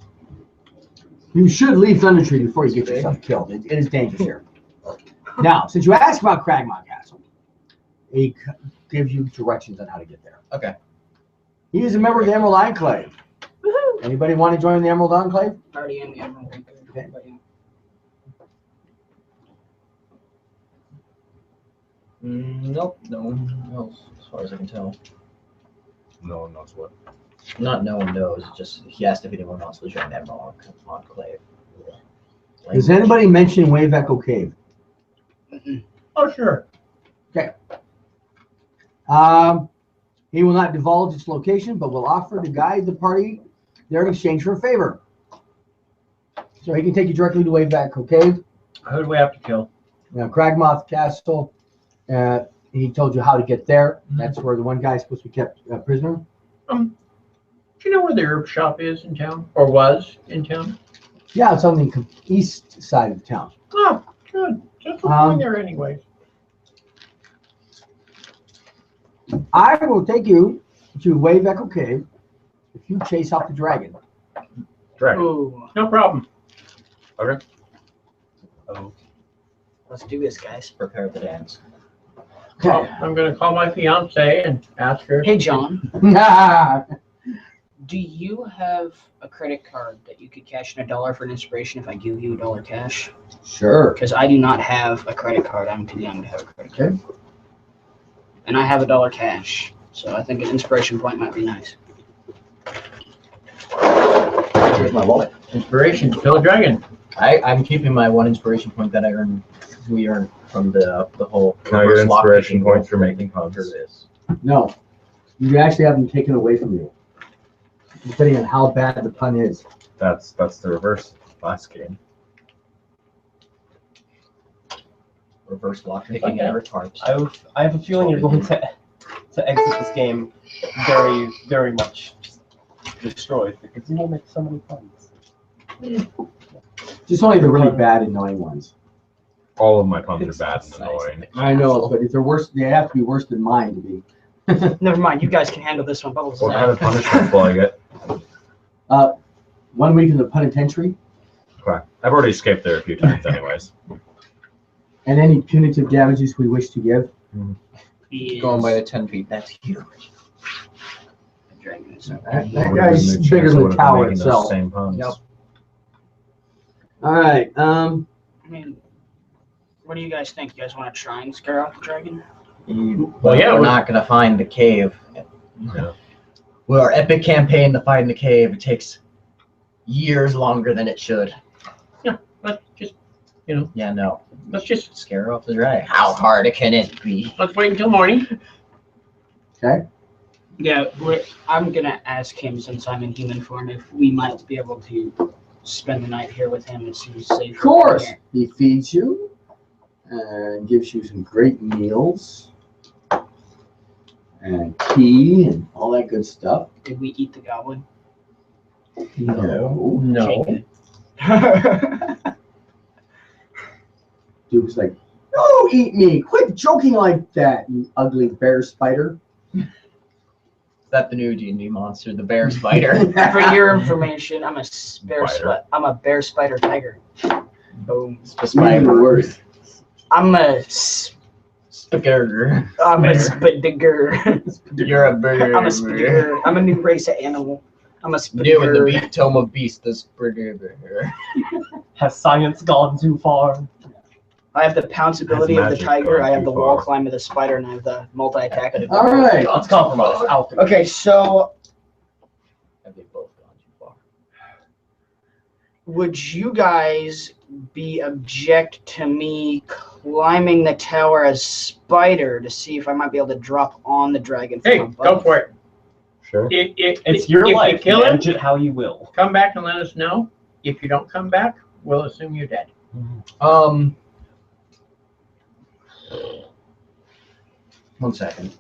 You should leave Thunder Tree before you get yourself killed. It is dangerous here. Now, since you asked about Cragmaw Castle, he gives you directions on how to get there. Okay. He is a member of the Emerald Enclave. Woohoo! Anybody want to join the Emerald Enclave? Already in the Emerald. Okay. Nope, no one else, as far as I can tell. No one knows what. Not no one knows, just he asked if anyone wants to join the Emerald Enclave. Does anybody mention Wave Echo Cave? Oh, sure. Okay. He will not divulge its location, but will offer to guide the party there in exchange for a favor. So he can take you directly to Wave Echo Cave. Who do we have to kill? Now, Cragmoth Castle, he told you how to get there. That's where the one guy is supposed to be kept prisoner. Do you know where the herb shop is in town, or was in town? Yeah, it's on the east side of town. Oh, good. Just going there anyway. I will take you to Wave Echo Cave if you chase off the dragon. Dragon. Ooh. No problem. Okay. Oh. Let's do this, guys. Prepare the dance. Okay. Well, I'm going to call my fiance and ask her. Hey, John. Do you have a credit card that you could cash in $1 for an inspiration if I give you $1 cash? Sure. Because I do not have a credit card. I'm too young to have a credit card. And I have $1 cash. So I think an inspiration point might be nice. Here's my wallet. Inspiration, kill a dragon. I'm keeping my 1 inspiration point that we earned from the whole. Now your reverse lock inspiration picking points for for making puns. this. No. You actually have them taken away from you. Depending on how bad the pun is. That's the reverse last game. Reverse lock picking and retards. I have a feeling you're going to exit this game very, very much destroyed because you will make so many puns. Just only the really bad, annoying ones. All of my puns are bad and annoying. I know, but if they're worse, they have to be worse than mine to be. Never mind. You guys can handle this one. Bubbles. What kind of punishment will I get? 1 week in the penitentiary. Okay. I've already escaped there a few times anyways. And any punitive damages we wish to give. He Going is- by the 10 feet, that's huge. the dragon is That Would've guy's been the bigger chance than would the have been tower making those itself. Same puns. Yep. All right. I mean, what do you guys think? You guys want to try and scare off the dragon? Well, yeah, we're we- not gonna find the cave. Yeah. Well, our epic campaign to find the cave, it takes years longer than it should. Let's just, Yeah, no. let's just, Scare off the dragon. How hard can it be? let's wait until morning. Okay. Yeah, I'm gonna ask him since I'm in human form if we might be able to spend the night here with him as he's safe. Of course. He feeds you and gives you some great meals and tea and all that good stuff. Did we eat the goblin? No. No. Duke's like, "No, eat me! Quit joking like that, you ugly bear spider." Is that the new D&D monster, the bear spider? For your information, I'm a bear Spider. I'm a bear spider tiger. Boom. Even worse. I'm a Spagurger. spidigger. You're a bird. I'm a spidigger. I'm a new race of animal. I'm a New in the spidigger. beat tome of beast, the spagurger. Has science gone too far? I have the pounce ability of the magic tiger. gone I have too the wall far? climb of the spider, and I have the multi-attack of the All right. Let's compromise. Alchemy. Okay, so Have they both gone too far? would you guys be object to me climbing the tower as spider to see if I might be able to drop on the dragon from Hey, above? go for it. Sure. It's your if life. you kill him, Manage it how you will. come back and let us know. If you don't come back, we'll assume you're dead. One second.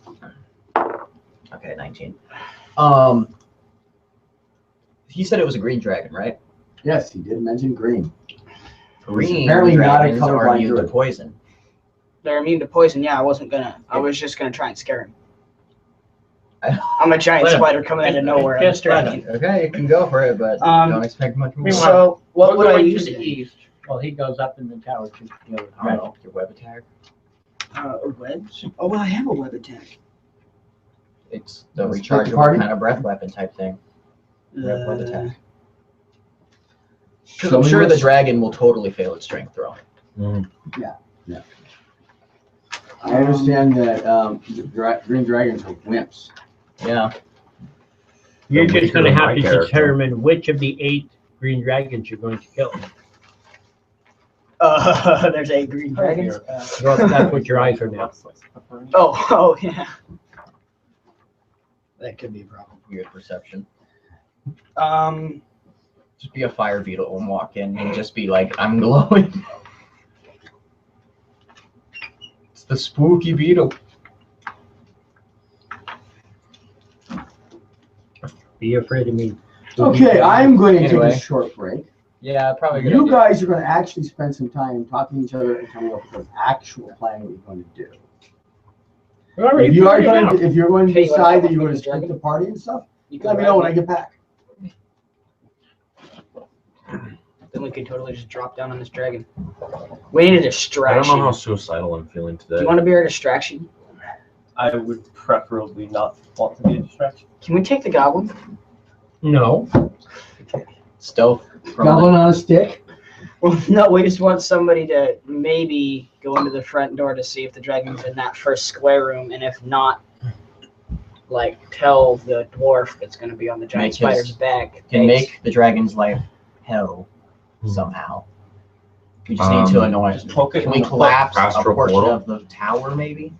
Okay, 19. He said it was a green dragon, right? Yes, he did mention green. Green apparently not a dragons are colorblind immune to druid. poison. They're immune to poison. Yeah, I was just gonna try and scare him. I'm a giant Let him. spider coming out of nowhere. Just dragon. Okay, you can go for it, but don't expect much more. Meanwhile, So what We're would I going use? to the east. Well, he goes up in the tower to deal with I don't know, your web attack. A web? Oh, well, I have a web attack. It's the Let's split the rechargeable party. kind of breath weapon type thing. Web attack. Because So I'm we sure the must- dragon will totally fail its strength throwing. I understand that green dragons are wimps. Yeah. You're The just going to weaker have my to character. determine which of the 8 green dragons you're going to kill. There's 8 green dragons. Well, that's what your eyes are now. Oh, yeah. That could be a problem. Weird perception. Um, Just be a fire beetle and walk in and just be like, I'm glowing. It's the spooky beetle. Be afraid of me. Okay, I'm going to Anyway. take a short break. Yeah, probably a good You idea. guys are going to actually spend some time talking to each other and coming up with an actual plan what you're going to do. We're already If you are figured it going out. to, if you're going to Hey, you wanna decide talk that you're about going to the dragon? split the party and stuff, you can let me know when I get back. Then we could totally just drop down on this dragon. We need a I don't distraction. know how suicidal I'm feeling Do today. you want to be our distraction? I would preferably not want to be a distraction. Can we take the goblin? No. Stealth. Goblin on a stick. Well, no, we just want somebody to maybe go into the front door to see if the dragon's in that first square room, and if not, like tell the dwarf that's going to be on the giant Make his- spider's back. Can make the dragon's life hell somehow. We just need to annoy him. poke it Can in we the collapse a astral portion portal? of the tower, maybe?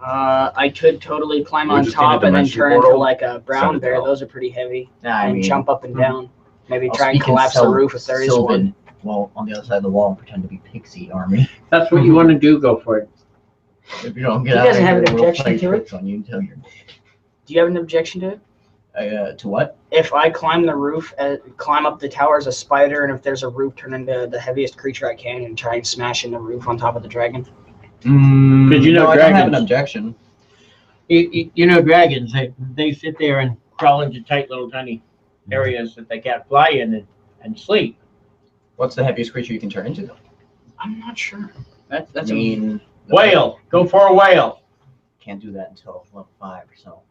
I could totally climb We on just need a top and then dimension turn into portal. like a brown Send it bear. out. Those are pretty heavy. Nah, And jump up and down. Maybe I'll try and speak in collapse the roof if there is one. Sylvan. Well, on the other side of the wall and pretend to be pixie army. That's what you want to do, go for it. If you don't get He out of doesn't have here, an we'll objection play to it? tricks on you until you're Do you have an objection to it? to what? If I climb the roof, climb up the tower as a spider, and if there's a roof, turn into the heaviest creature I can and try and smash in the roof on top of the dragon? Because you know no, I don't have an dragons. objection. You know dragons. They sit there and crawl into tight little tiny areas that they can't fly in and sleep. What's the heaviest creature you can turn into? I'm not sure. That's I mean, whale. Go for a whale. Can't do that until level 5 or so.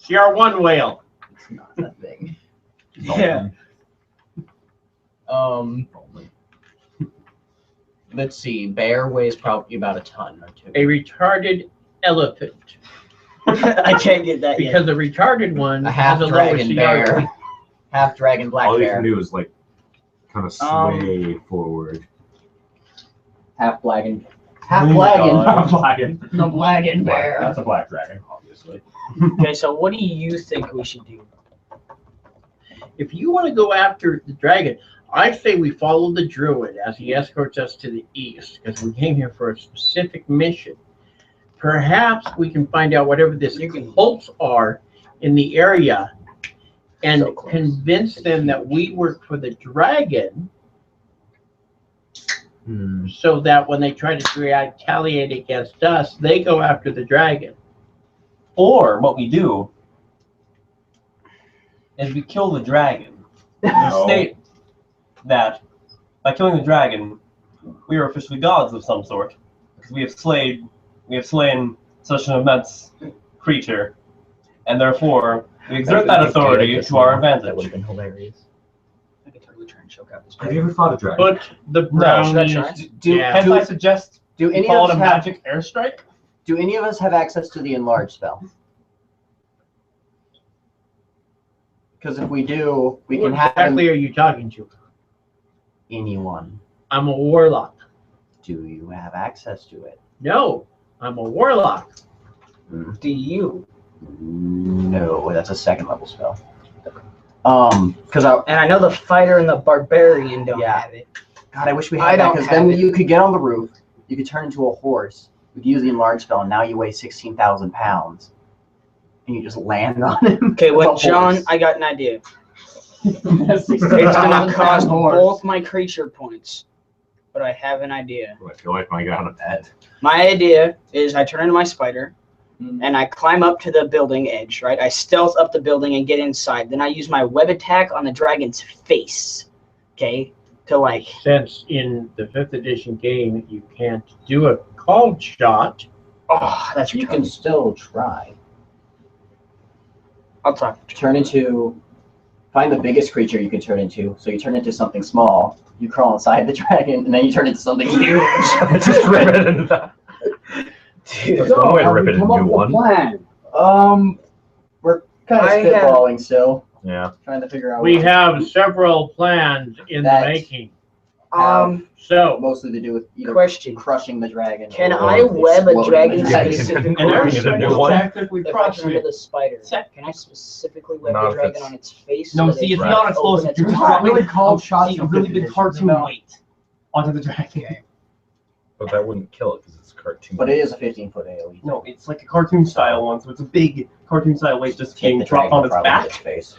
CR1 whale. It's not that big. Yeah. Let's see. Bear weighs probably about a ton or 2. A retarded elephant. I can't get that yet. Because the retarded one A half has a lower dragon CR. bear. Half dragon black All you bear. can do is like kind of sway forward. Half blacken. Oh my God. Blacken. The blacken bear. That's a black dragon, obviously. Okay, so what do you think we should do? If you want to go after the dragon, I say we follow the druid as he escorts us to the east, because we came here for a specific mission. Perhaps we can find out whatever this cults are in the area and convince them that we work for the dragon, so that when they try to retaliate against us, they go after the dragon. Or what we do is we kill the dragon. We state that by killing the dragon, we are officially gods of some sort, because we have slain such an immense creature, and therefore we exert that authority to our advantage. That would have been hilarious. I could totally try and choke out this Have you ever fought a dragon? Put the brownies. Can I suggest Do any call of it us a have? magic airstrike? Do any of us have access to the enlarge spell? Because if we do, we Who can have exactly are you talking to? anyone. I'm a warlock. Do you have access to it? No, I'm a warlock. Do you? No, that's a 2nd level spell. Because And I know the fighter and the barbarian don't Yeah. have it. God, I wish we I had that, don't because have then it. you could get on the roof, you could turn into a horse, you could use the enlarge spell, and now you weigh 16,000 pounds. And you just land on him. Okay, It's wait, a John, horse. I got an idea. It's It's gonna cost both my creature points, but I have an idea. I feel like I got a pet. My idea is I turn into my spider, and I climb up to the building edge, right? I stealth up the building and get inside. Then I use my web attack on the dragon's face, okay? To like... Since in the 5th edition game, you can't do a called shot. Oh, that's You can still try. I'll talk. Turn into... Find the biggest creature you can turn into. So you turn into something small, you crawl inside the dragon, and then you turn into something huge. Just rip it into that. That's one way to rip it into a new one. We're kind of spitballing still. Yeah. Trying to figure out. We have several plans in the making. So mostly to do with either question. Crushing the dragon. Can or I web a exploding dragon the dragon. specifically? And there's a new one. If I turn into the spider, can I specifically web Not the if dragon it's- on its face? No, so see, that it's it not can explosive. open You're its just mouth? really called shots a of really big definition. cartoon No. weight onto the dragon. But that wouldn't kill it because it's a cartoon. But it is a 15-foot AoE. No, it's like a cartoon style one, so it's a big cartoon style weight just Take being the dropped dragon on its probably back. its face.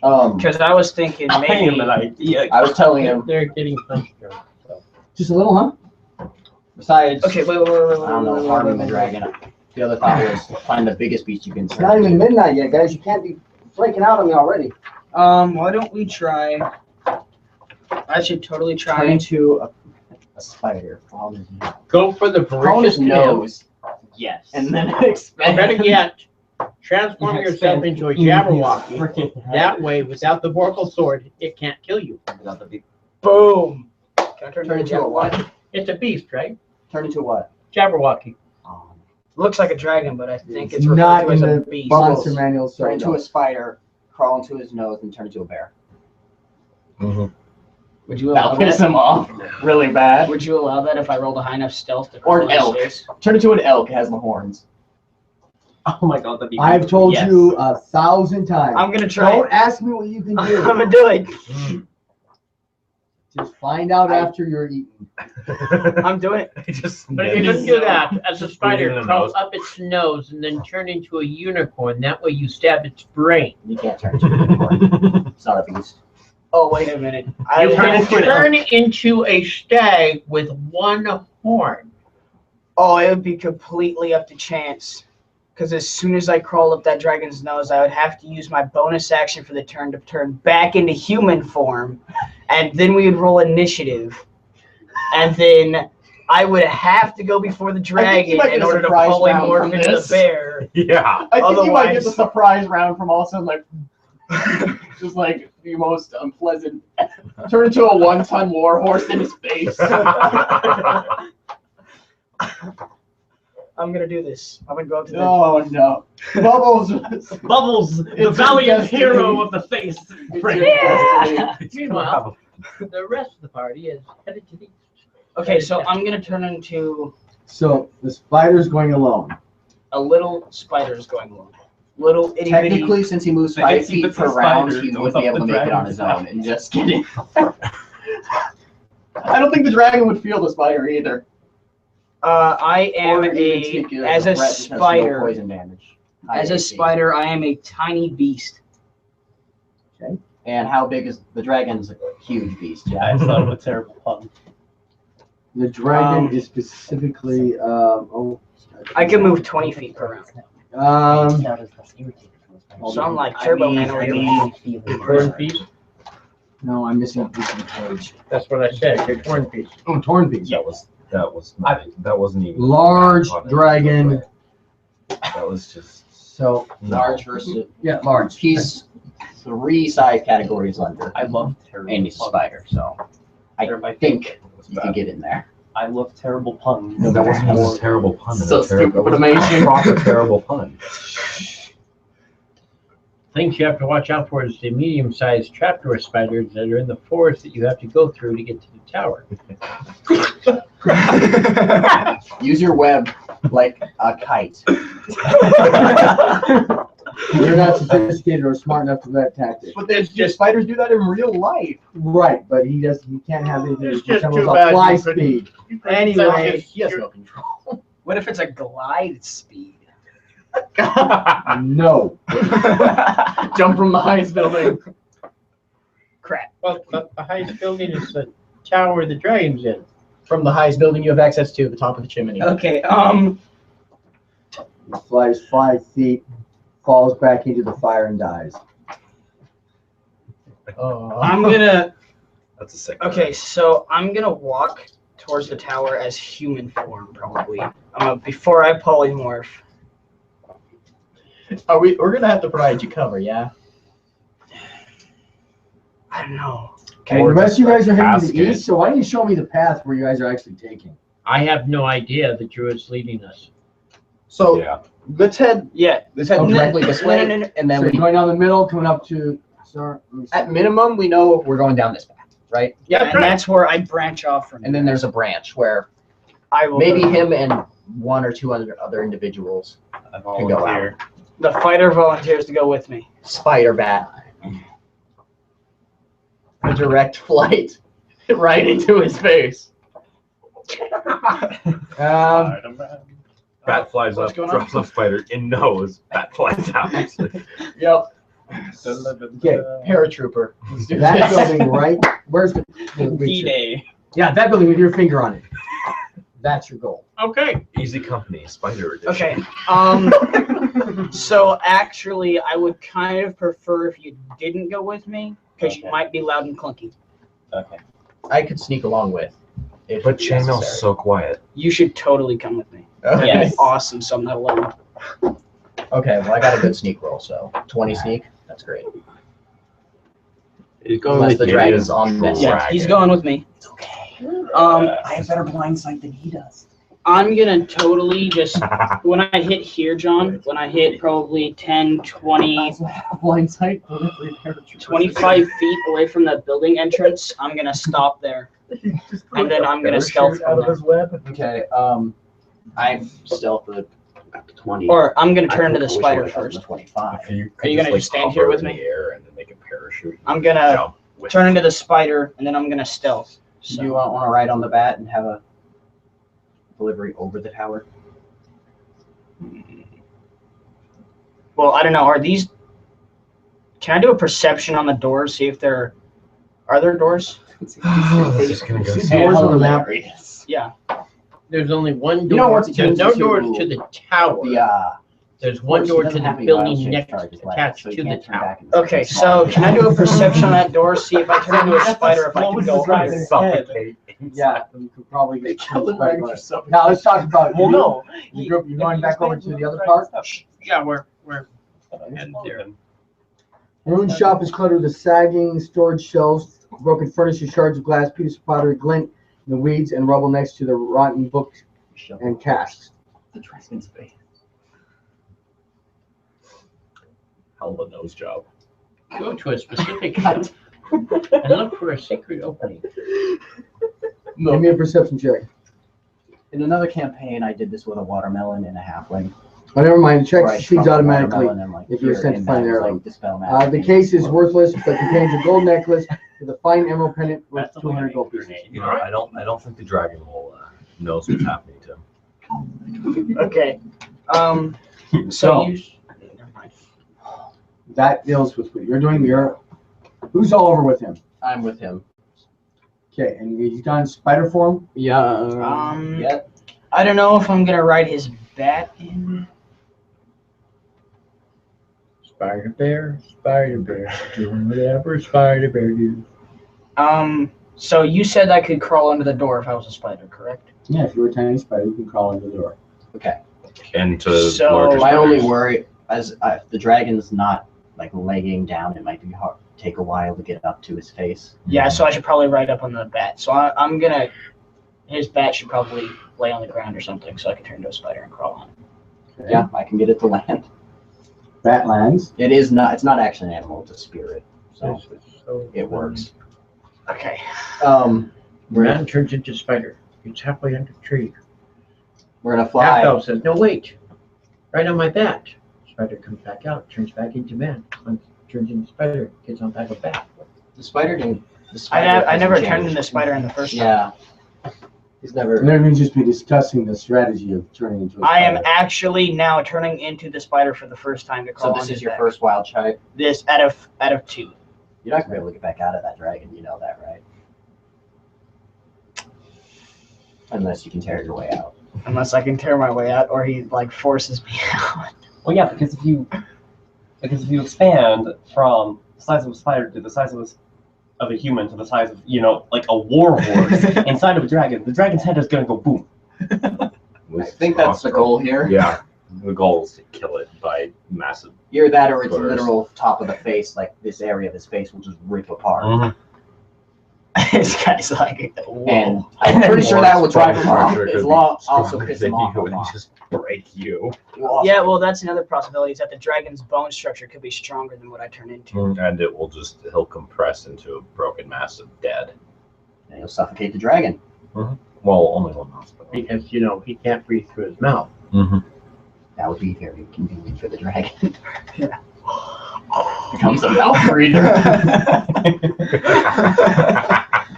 Because I was thinking I maybe am an idea. I was telling him. they're getting punched. So. Just a little, huh? Besides, Okay, wait. I don't know, harming the dragon. The other thought was find the biggest beast you can It's not even midnight yet, guys. You can't be flaking out on me already. Why don't we try? I should totally turn try. into a spider. Go for the Prone his voracious tail. nose. Yes. And then And expand. better yet, transform yourself into a Jabberwocky. Freaking That way, without the Vorpal sword, it can't kill you. Boom. Can I turn Turn into a what? It's a beast, right? Turn into what? Jabberwocky. Looks like a dragon, but I think it's not referred to in as a the beast. monster manual. Turn So into a spider, crawl into his nose, and turn into a bear. Would you allow That'll piss that? him off really bad. Would you allow that if I rolled a high enough stealth to Or crawl an on elk. his face? Turn into an elk. It has the horns. Oh my god, that'd be I've told Yes. you 1,000 times. I'm gonna try. Don't ask me what you can I'm do. gonna do it. Just find out after you're eaten. I'm doing it. But if you don't do that, as a spider, in the crawl nose. up its nose and then turn into a unicorn. That way you stab its brain. You can't turn into a unicorn. It's not a beast. Oh wait a minute. You can turn into a stag with one horn. Oh, it would be completely up to chance. Because as soon as I crawl up that dragon's nose, I would have to use my bonus action for the turn to turn back into human form. And then we would roll initiative. And then I would have to go before the I think you dragon might get in a order to surprise round polymorph from into the this. bear. Yeah. I think you might get Otherwise- the surprise round from all of a sudden, like, just like the most unpleasant. Turn into a 1-ton war horse in his face. I'm gonna do this. I'm gonna go up to the. Oh no, Bubbles! Bubbles, the It's valiant destiny. hero of the face. Yeah. Meanwhile, the rest of the party is headed to the. Okay, so I'm gonna turn into So the spider's going alone. a little spider's going along. Little itty bitty. Technically, since he moves They 5 keep feet it per for round, spiders, he goes would up be able the to make it on dragon's his own. And just kidding. I don't think the dragon would feel the spider either. I am Or even take it as a Threat because no spider. poison damage. High As a AC. spider, I am a tiny beast. And how big is the dragon's? A huge beast. I Yeah. thought of a terrible pun. The dragon Um, is specifically. I can move 20 feet per round. So I'm like Turbo Man over here. Torn piece? No, I'm missing a piece of the page. That's what I said. Your torn piece. Oh, torn piece. That wasn't even Large dragon. That was just So Large versus. yeah, large. He's 3 size categories under I love terrible any puns. spider, so They're my think was you bad. can get in there. I love terrible puns. No, that wasn't even a terrible pun. So That terrible, stupid, that was amazing. a proper terrible pun. Things you have to watch out for is the medium-sized trapdoor spiders that are in the forest that you have to go through to get to the tower. Use your web like a kite. You're not sophisticated or smart enough for that tactic. But there's just spiders do that in real life. Right, but he can't have anything It's that just resembles too a bad fly you couldn't- speed. Anyway, He has no control. what if it's a glide speed? No. Jump from the highest building. Crap. Well, the highest building is the tower the dragon's in. From the highest building you have access to, the top of the chimney. Okay, He flies 5 feet, falls back into the fire and dies. I'm gonna. That's a sick. Okay, so I'm gonna walk towards the tower as human form, probably. Before I polymorph. We're gonna have to provide you cover, yeah? I don't know. Okay, the rest of you guys are heading to the Basket. east, so why don't you show me the path where you guys are actually taking? I have no idea the druid's leading us. So Yeah. let's head Okay. directly this way, No. and then So you're going down the middle, coming up to. Sorry, let me see. at minimum we know we're going down this path, right? Yeah, That's and right. that's where I branch off from. And then there's a branch where I will Maybe go. him and 1 or 2 other individuals I can go out. volunteer. The fighter volunteers to go with me. Spider bat. a direct flight right into his face. Bat flies What's up, going on? drops a spider in nose. Bat flies out. Yep. Okay, Paratrooper. Let's do that this. building right. Where's the D-Day. Yeah, that building with your finger on it. That's your goal. Okay. Easy company, spider edition. Okay. So actually, I would kind of prefer if you didn't go with me, because you Okay. might be loud and clunky. Okay. I could sneak along with. if But chainmail's necessary. so quiet. You should totally come with me. Okay. That'd be awesome, so I'm not alone. Okay, well I got a good sneak roll, so 20 sneak. That's great. He's going Unless with the you. dragon's on this. Yeah, he's going with me. It's okay. I have better blind sight than he does. I'm gonna totally just when I hit here, John, when I hit probably 10, 20, Blind sight. 25 feet away from the building entrance, I'm gonna stop there. And then I'm gonna stealth out from of there. his web. Okay, I've stealth at 20. Or I'm gonna turn I to the wish I spider would've gotten the first. 25. If you Are you gonna just stand here with me? In the air and then make a parachute. I'm gonna Jump with turn into the spider, and then I'm gonna stealth. Do you want to ride on the bat and have a delivery over the tower? Well, I don't know. Are these? Can I do a perception on the doors? See if there are there doors? Just gonna go These doors on the map. Yeah. There's only one door. You know, once it There's no changes doors to to the tower. There's one door to the building next attached to the tower. Okay, so can I do a perception on that door, see if I turn into a spider, if I can go higher? Yeah, you could probably get spider. Now let's talk about Well, no. You're going back over to the other part. Yeah, we're headed there. Maroon shop is cluttered with sagging storage shelves, broken furniture, shards of glass, pieces of pottery, glint in the weeds and rubble next to the rotten books and casks. The dragon's face. Hell of a nose job. Go to a specific shop and look for a secret opening. Give me a perception check. In another campaign, I did this with a watermelon and a halfling. Oh, never mind. Check Where I succeeds shrunk the automatically watermelon and, like, if you're here sent to in find that the was, arrow. like, dispel magic The and- case is worthless, but contains a gold necklace with a fine emerald pendant worth 200 gold pieces. You know, I don't think the dragon will knows what's happening to him. Okay. So So you. Never mind. that deals with what you're doing. Who's all over with him? I'm with him. Okay, and he's done spider form. Yeah. Yeah. I don't know if I'm gonna ride his bat in. Spider bear, doing whatever spider bear do. So you said I could crawl under the door if I was a spider, correct? Yeah, if you're a tiny spider, you can crawl under the door. Okay. And to So- larger My only spiders. worry, as the dragon's not like laying down, it might be hard. Take a while to get up to his face. Yeah, so I should probably ride up on the bat. So I'm gonna. His bat should probably lay on the ground or something, so I can turn into a spider and crawl on it. Okay. Yeah, I can get it to land. Bat lands. It is not. It's not actually an animal. It's a spirit. So So it works. Okay. Man turns into spider. It's halfway under the tree. We're gonna Half fly. elf says, "No, wait! Right on my bat." Spider comes back out, turns back into man. Turns into spider, gets on back of bat. The spider didn't. I never turned into a spider in the first time. Yeah. He's never. And then we just be discussing the strategy of turning into a spider. I am actually now turning into the spider for the first time to crawl So on this his is your back. first wild child. This out of two. You're not gonna be able to get back out of that dragon. You know that, right? Unless you can tear your way out. Unless I can tear my way out, or he like forces me out. Well, yeah, because if you expand from the size of a spider to the size of a human to the size of, like a war horse inside of a dragon, the dragon's head is gonna go boom. I think that's the goal here. Yeah, the goal is to kill it by massive. Either that or it's Squares. literal top of the face, like this area of his face will just rip apart. Mhm. This guy's like, whoa. And I'm pretty sure that will drive him off. Could As be long also stronger piss than him off. you and just break you. Yeah, well, that's another possibility, is that the dragon's bone structure could be stronger than what I turn into. And he'll compress into a broken mass of dead. And he'll suffocate the dragon. Well, only one hospital. Because, he can't breathe through his mouth. Mm-hmm. That would be very convenient for the dragon. Becomes a mouth breather.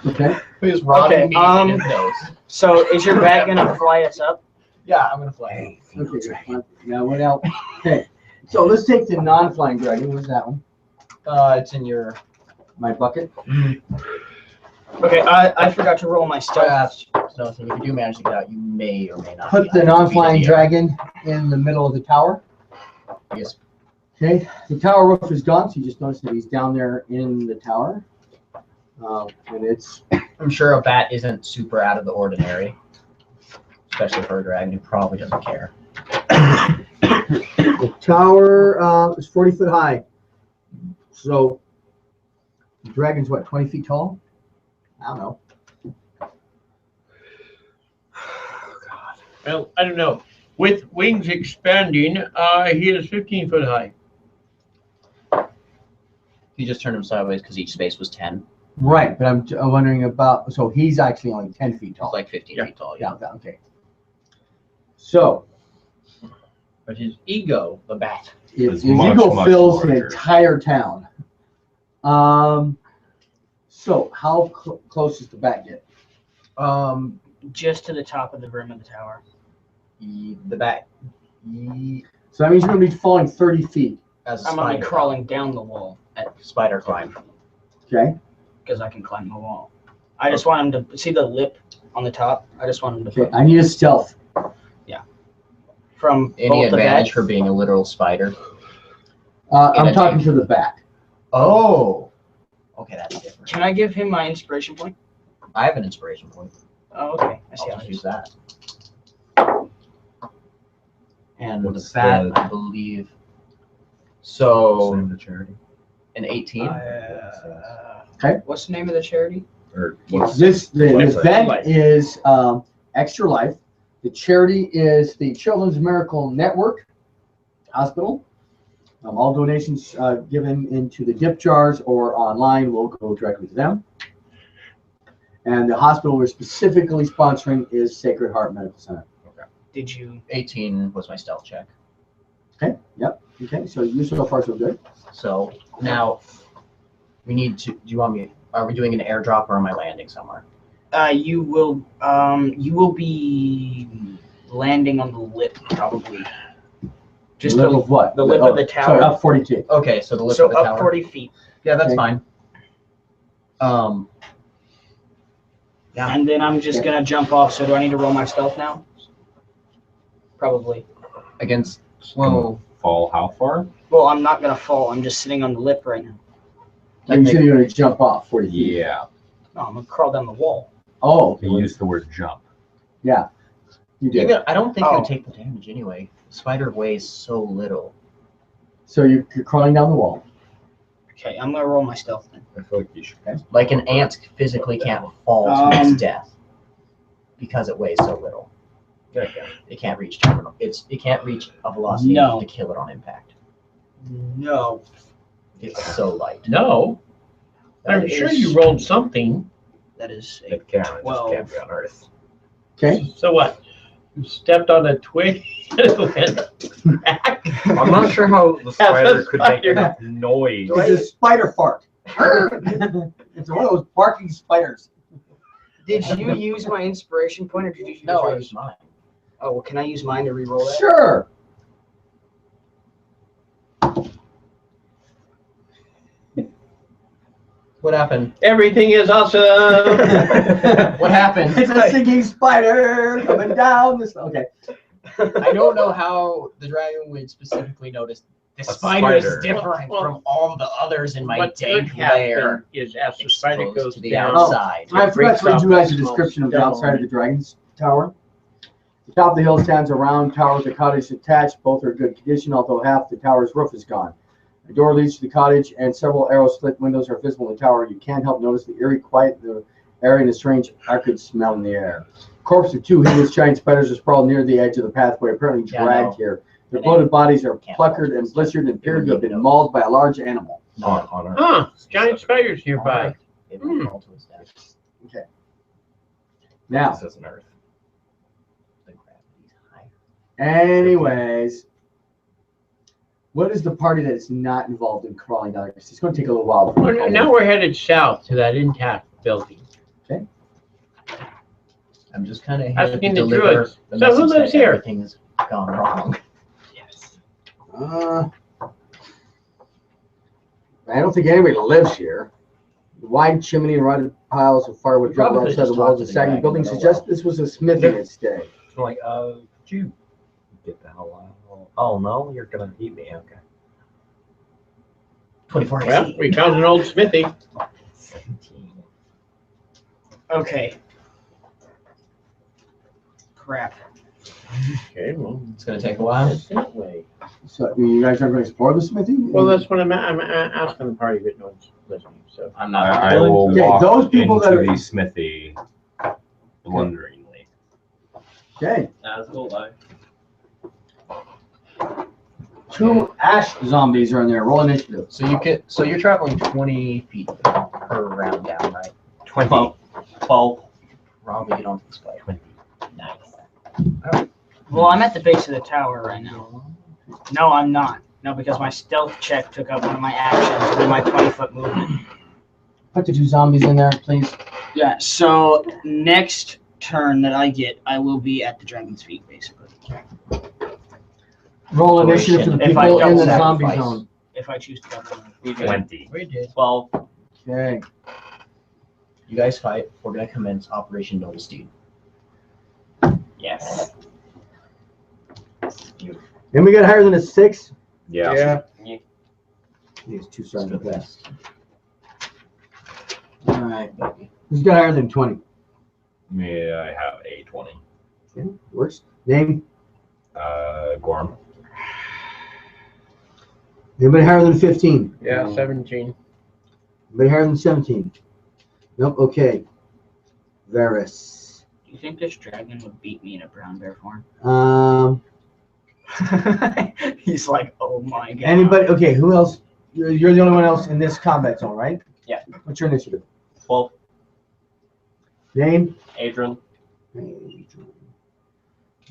Okay. He's rotting Okay, meat in his nose. So is your bat gonna fly us up? Yeah, I'm gonna fly. Okay. Now what else? Okay. So let's take the non-flying dragon. Where's that one? It's in your. My bucket. Okay, I forgot to roll my stealth. So if you do manage to get out, you may or may not. Put be the able to non-flying beat it. dragon in the middle of the tower. Yes. Okay. The tower roof is gone, so you just notice that he's down there in the tower. And it's I'm sure a bat isn't super out of the ordinary, especially for a dragon who probably doesn't care. the tower is 40 foot high. So the dragon's what, 20 feet tall? I don't know. Well, I don't know. With wings expanding, he is 15 foot high. You just turned him sideways because each space was 10. Right, but I'm wondering about, so he's actually only 10 feet tall. It's like 15 feet tall. Yeah, okay. So, But his ego, the bat. his much, ego much fills the larger. entire town. So how close does the bat get? Just to the top of the rim of the tower. The bat. So that means you're going to be falling 30 feet. As a I'm gonna be spider. crawling down the wall Spider climb. Okay. because I can climb the wall. I just want him to see the lip on the top. I just want him to. Okay. I need a stealth. Yeah. from Any both the advantage vets? for being a literal spider? I'm talking to the back. Oh. Okay, that's different. Can I give him my inspiration point? I have an inspiration point. Oh, okay. I see I'll how just it use is. that. And with What's the bat, the- I believe. So Send the charity. an 18. Okay. What's the name of the charity? Or what's The Life. event is Extra Life. The charity is the Children's Miracle Network Hospital. All donations given into the gift jars or online will go directly to them. And the hospital we're specifically sponsoring is Sacred Heart Medical Center. Did you? 18 was my stealth check. Okay. Yep. Okay. So you so far so good. So now we need to. Do you want me? Are we doing an airdrop or am I landing somewhere? You will be landing on the lip probably. Just lip the, of what? the lip of the Sorry, tower. up 40 feet. Okay, so the lip So of the up tower. 40 feet. Yeah, that's Okay. fine. Yeah. And then I'm just gonna jump off. So do I need to roll my stealth now? Probably. Against well, Fall how far? Well, I'm not gonna fall. I'm just sitting on the lip right now. You said you're going to jump off 40 feet. Yeah. No, I'm gonna crawl down the wall. Oh, You used the word jump. yeah. You did. even I don't think Oh. it would take the damage anyway. The spider weighs so little. So you're crawling down the wall. Okay, I'm gonna roll my stealth then. I feel like you should. Like an ant physically can't fall to its death because it weighs so little. It can't reach terminal. It can't reach a velocity No. to kill it on impact. No. It's so light. No, I'm That sure is- you rolled something. That is It can. It just 12. can't be on Earth. Okay. So what? You stepped on a twig and it went back? I'm not sure how the spider could make spider. enough noise. It's a spider fart. It's one of those barking spiders. Did you use my inspiration point or did you use No, I yours? used mine. Oh, well, can I use mine to re-roll that? Sure. What happened? Everything is awesome. What happened? It's a singing spider coming down this. Okay. I don't know how the dragon would specifically notice the spider is spider. different Well, from all the others in my What dank could happen lair. is as the spider Exposed goes to the down, outside. I forgot to read you guys a description of the Stone. outside of the Dragon's Tower. The top of the hill stands a round tower with a cottage attached. Both are in good condition, although half the tower's roof is gone. A door leads to the cottage, and several arrow-slit windows are visible in the tower. You can't help notice the eerie quiet in the area and a strange acrid smell in the air. Corpses of two hideous giant spiders are sprawled near the edge of the pathway, apparently Yeah, I dragged know. here. Their And bloated bodies are can't puckered and blistered and appear to have been mauled by a large animal. On Earth. Huh, giant spiders nearby. It won't fall to its death. Okay. Now, This isn't Earth. The gravity's higher. anyways, what is the party that is not involved in crawling down? It's going to take a little while. Oh, no, now we're headed south to that intact building. I'm just kind of here Asking to the deliver druids. the So who message lives that here? everything's gone wrong. I don't think anybody lives here. The wide chimney and rotted piles of firewood dribbled Probably outside just the walls talked of to the sagging dragon, buildings but oh suggest well. this was a smithy instead. So like, could you get the hell out? Oh no, you're gonna eat me. Okay. 24 Well, AC. we found an old smithy. 17. Okay. Crap. Okay, well, It's going to take a while. it's that way. So you guys are going to explore the smithy? Well, that's what I'm asking the party that no one's listening. So I'm not. I will Okay, walk those people into that are- the smithy blunderingly. Okay. As will I. 2 ash zombies are in there. Roll initiative. So you could. So you're traveling 20 feet per round down, right? 20. 12. Probably you don't explain. 20. Nice. Well, I'm at the base of the tower right now. No, I'm not. No, because my stealth check took up one of my actions and then my 20-foot movement. Put the 2 zombies in there, please. Yeah, so next turn that I get, I will be at the dragon's feet, basically. Roll initiative to the If I people in don't the zombie sacrifice. zone. If I choose to double. We did. 20. we did. 12. Okay. You guys fight. We're going to commence Operation Noble Steed. Yes. And we got higher than a 6. Yeah. These two starting with that. All right. Who's got higher than 20? Yeah, I have a 20. Okay, works. Name? Gorm. Anybody higher than 15? Yeah, 17. Anybody higher than 17? Nope. Okay. Varus. Do you think this dragon would beat me in a brown bear form? He's like, oh my god. Anybody? Okay. Who else? You're the only one else in this combat zone, right? Yeah. What's your initiative? 12. Name? Adrian.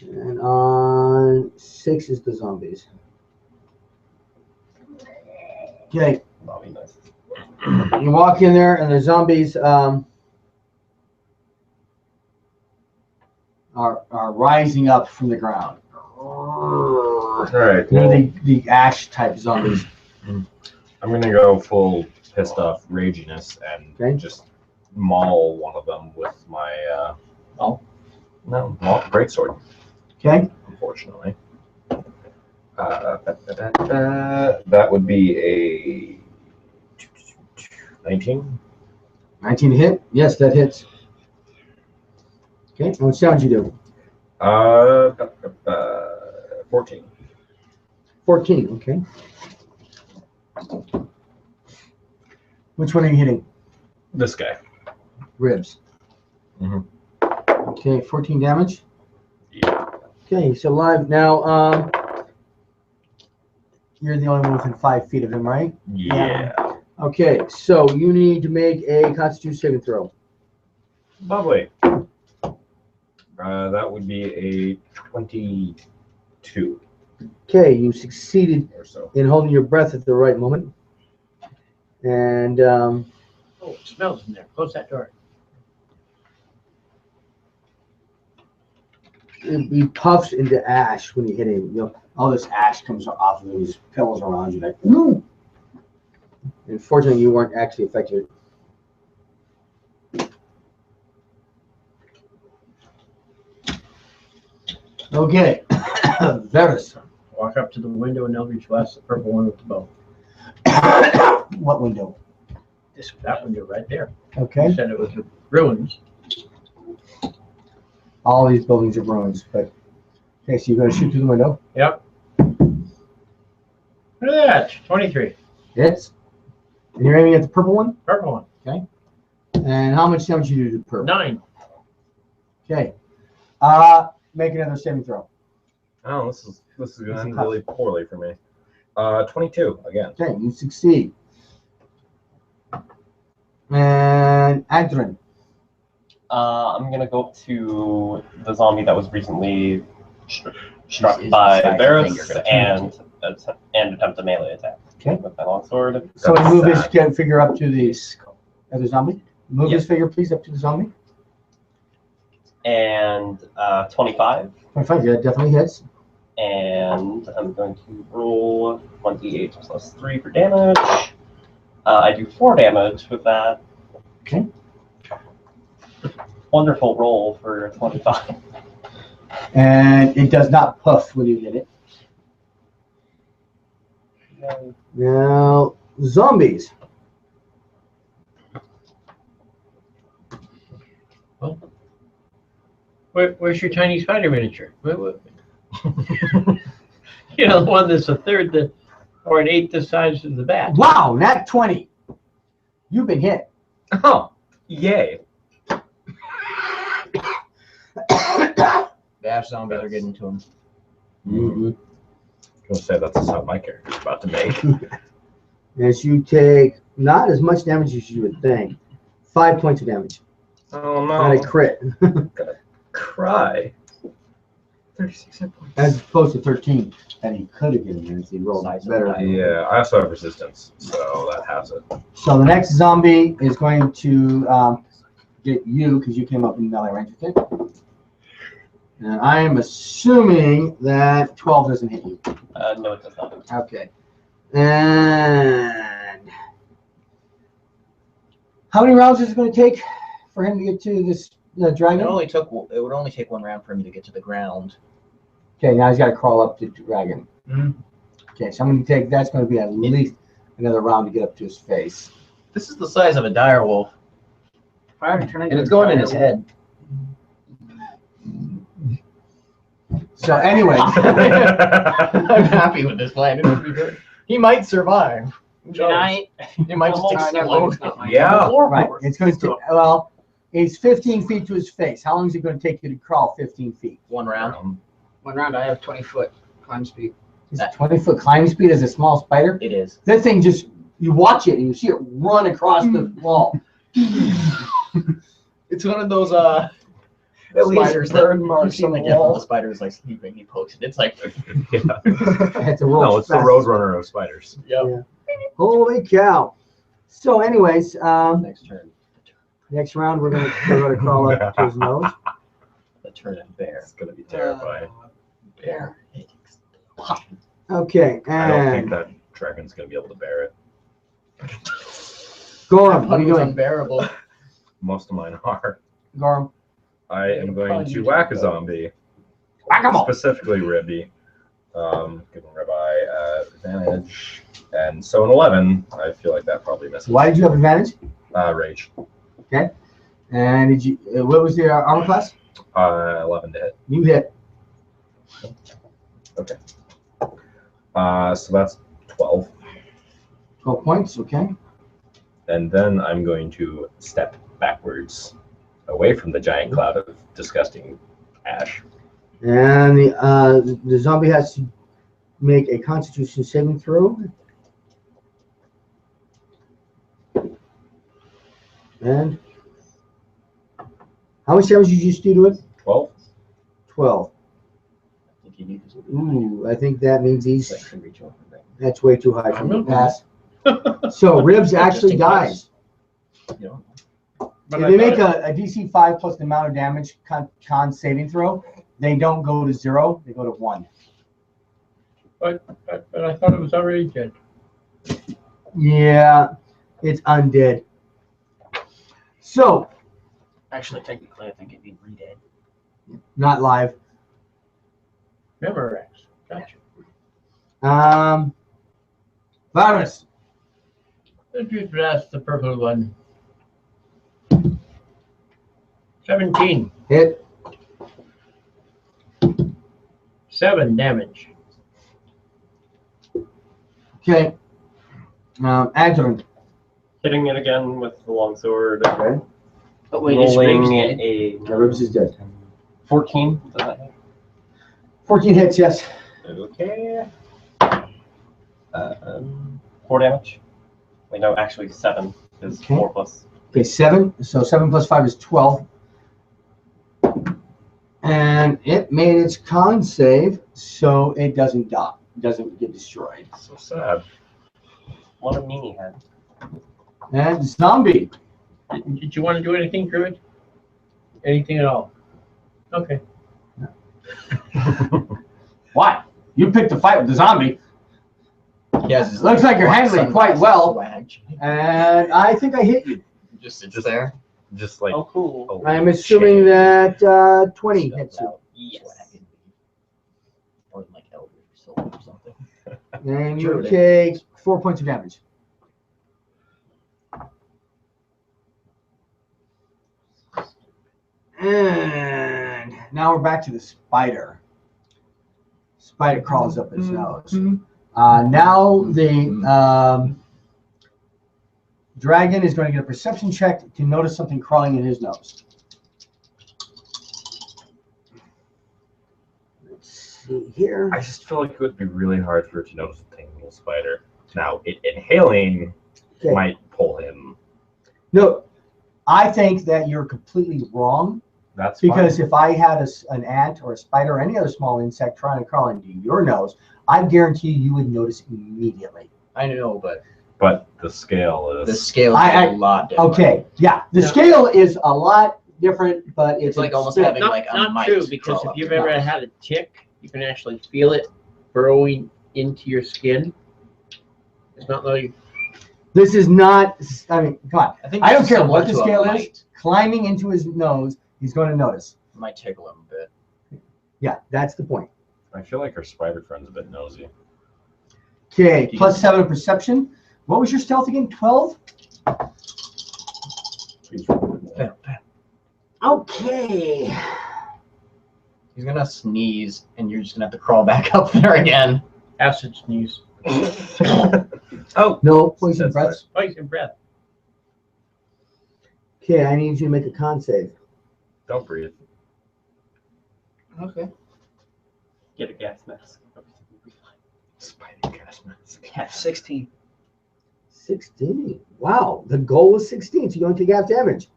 And on 6 is the zombies. Okay. That'll be nice. You walk in there, and the zombies are rising up from the ground. All right. They're Well, the ash type zombies. I'm gonna go full pissed off raginess and Okay. just maul one of them with my greatsword. Okay. Unfortunately, that would be a 19. 19 to hit? Yes, that hits. Okay. How much damage you do? 14. 14. Okay. Which one are you hitting? This guy. Ribs. Mhm. Okay. 14 damage. Yeah. Okay. He's alive now. You're the only one within 5 feet of him, right? Yeah. Okay. So you need to make a Constitution saving throw. Lovely. That would be a 22 Okay. You succeeded or so. in holding your breath at the right moment. And Oh, it smells in there. Close that door. he puffs into ash when you hit him. You know, all this ash comes off of him. These pillows around you. Like, no. Unfortunately, you weren't actually affected. Okay. Varus. Walk up to the window and Eldritch Blast the purple one with the bow. What window? That window right there. Okay. You said it was ruins. All these buildings are ruins, but okay, so you're going to shoot through the window. Yep. Look at that. 23. Hits. And you're aiming at the purple one? Purple one. Okay. And how much damage you do to the purple? 9. Okay. Make another saving throw. Oh, this is going to end really poorly for me. 22 again. Okay, you succeed. And Adrian. I'm gonna go up to the zombie that was recently struck by Varus and attempt a melee attack. Okay. With my longsword. So move his figure up to the other zombie. Move his figure, please, up to the zombie. And 25. 25, yeah, definitely hits. And I'm going to roll 1d8 plus 3 for damage. I do 4 damage with that. Okay. Wonderful roll for 25. And it does not puff when you hit it. Now, zombies. Well, where's your tiny spider miniature? You know, the one that's a third or an eighth the size of the bat. Wow, nat 20. You've been hit. Oh, yay. The ash zombies are getting to him. Mm-hmm. I was gonna say that's the sound my character's about to make. As you take not as much damage as you would think. 5 points of damage. Oh no. And a crit. Gonna cry. 36 hit points. As opposed to 13 that he could have given you if he rolled better. Yeah, I also have resistance, so that has it. So the next zombie is going to get you because you came up in melee range with it. And I am assuming that 12 doesn't hit you. No, it does not. Okay. And how many rounds is it going to take for him to get to this dragon? It would only take 1 round for him to get to the ground. Okay, now he's got to crawl up to Dragon. Mhm. Okay, so I'm going to take, that's going to be at least another round to get up to his face. This is the size of a dire wolf. If I were to turn And into it's a going in dire his wolf- head. So anyways, I'm happy with this plan. It's pretty good. He might survive. Who Can knows? I? He might just explode. Yeah. right, it's going to, well, it's 15 feet to his face. How long is it going to take you to crawl 15 feet? One round. One round, I have 20-foot climb speed. Is 20-foot climbing speed as a small spider? It is. That thing just, you watch it and you see it run across the wall. It's one of those At least spiders burn that marks you on see the the wall. The spider is like sleeping. He pokes it. It's like, Yeah. It's a roll No, it's the fast. Roadrunner of spiders. yeah. Holy cow. So anyways, next turn. next round we're gonna crawl up to his nose. The turn of bear. It's gonna be terrifying. Bear. Okay, I don't think and that dragon's gonna be able to bear it. Gorm, what are you That was doing? unbearable. Most of mine are. Gorm. I am going Probably to use whack a it. zombie, Whack-a-mole. specifically Ribby. Giving Ribeye advantage, and so an 11. I feel like that probably misses. Why did you have advantage? Rage. Okay. And did you? What was the armor class? 11 to hit. You hit. Okay. So that's 12. 12 points. Okay. And then I'm going to step backwards away from the giant cloud of disgusting ash. And the zombie has to make a Constitution saving throw. And how much damage did you just do to it? 12. 12. Ooh, I think that means he's. That's way too high for me to pass. So Ribs actually dies. If they make a DC 5 plus the amount of damage con saving throw, they don't go to 0, they go to 1. But I thought it was already dead. Yeah, it's undead. So, Actually, technically, I think it'd be re-dead. not live. Memorex. Gotcha. Virus. Let's just blast the purple one. 17. Hit. 7 damage. Okay. Adjuvant. Hitting it again with the longsword. Okay. But wait, is Rolling Ribs dead? a Now Ribs is dead. 14. Does that hit? 14 hits, yes. Okay. 4 damage. Wait, no, actually 7 is Okay. 4 plus. Okay, 7. So 7 plus 5 is 12. And it made its con save, so it doesn't die. It doesn't get destroyed. So sad. What a meanie head. And zombie. Did you want to do anything, Druid? Anything at all? Okay. Why? You picked a fight with the zombie. Yes. Looks like you're handling it quite well. Swag. And I think I hit you. Just sits there. Just like. Oh, cool. I'm assuming that 20 hits you. Yes. Or like Elder Soul or something. And you Druid. take 4 points of damage. And now we're back to the spider. Spider crawls up his nose. Now the dragon is going to get a perception check to notice something crawling in his nose. Let's see here. I just feel like it would be really hard for it to notice a tingle spider. Now, inhaling Okay. might pull him. No, I think that you're completely wrong. That's Because fine. if I had an ant or a spider or any other small insect trying to crawl into your nose, I guarantee you would notice immediately. I know, but But the scale is. the scale is I- a lot different. Okay, yeah, the scale is a lot different, but It's like almost still- having Not, like a not mite true, because crawl if up you've your ever nose. had a tick, you can actually feel it burrowing into your skin. It's not like This is not. I mean, come on. I think I this don't is care similar what the to a scale is. mite. Climbing into his nose, he's going to notice. Might tickle him a bit. Yeah, that's the point. I feel like her spider friend's a bit nosy. Okay, plus 7 of perception. What was your stealth again? 12? Okay. He's gonna sneeze, and you're just gonna have to crawl back up there again. Acid sneeze. Oh, no, poison breath. Poison breath. Okay, I need you to make a con save. Don't breathe. Okay. Get a gas mask. Spider gas mask. Yeah, 16. 16. Wow, the goal was 16, so you only take half damage.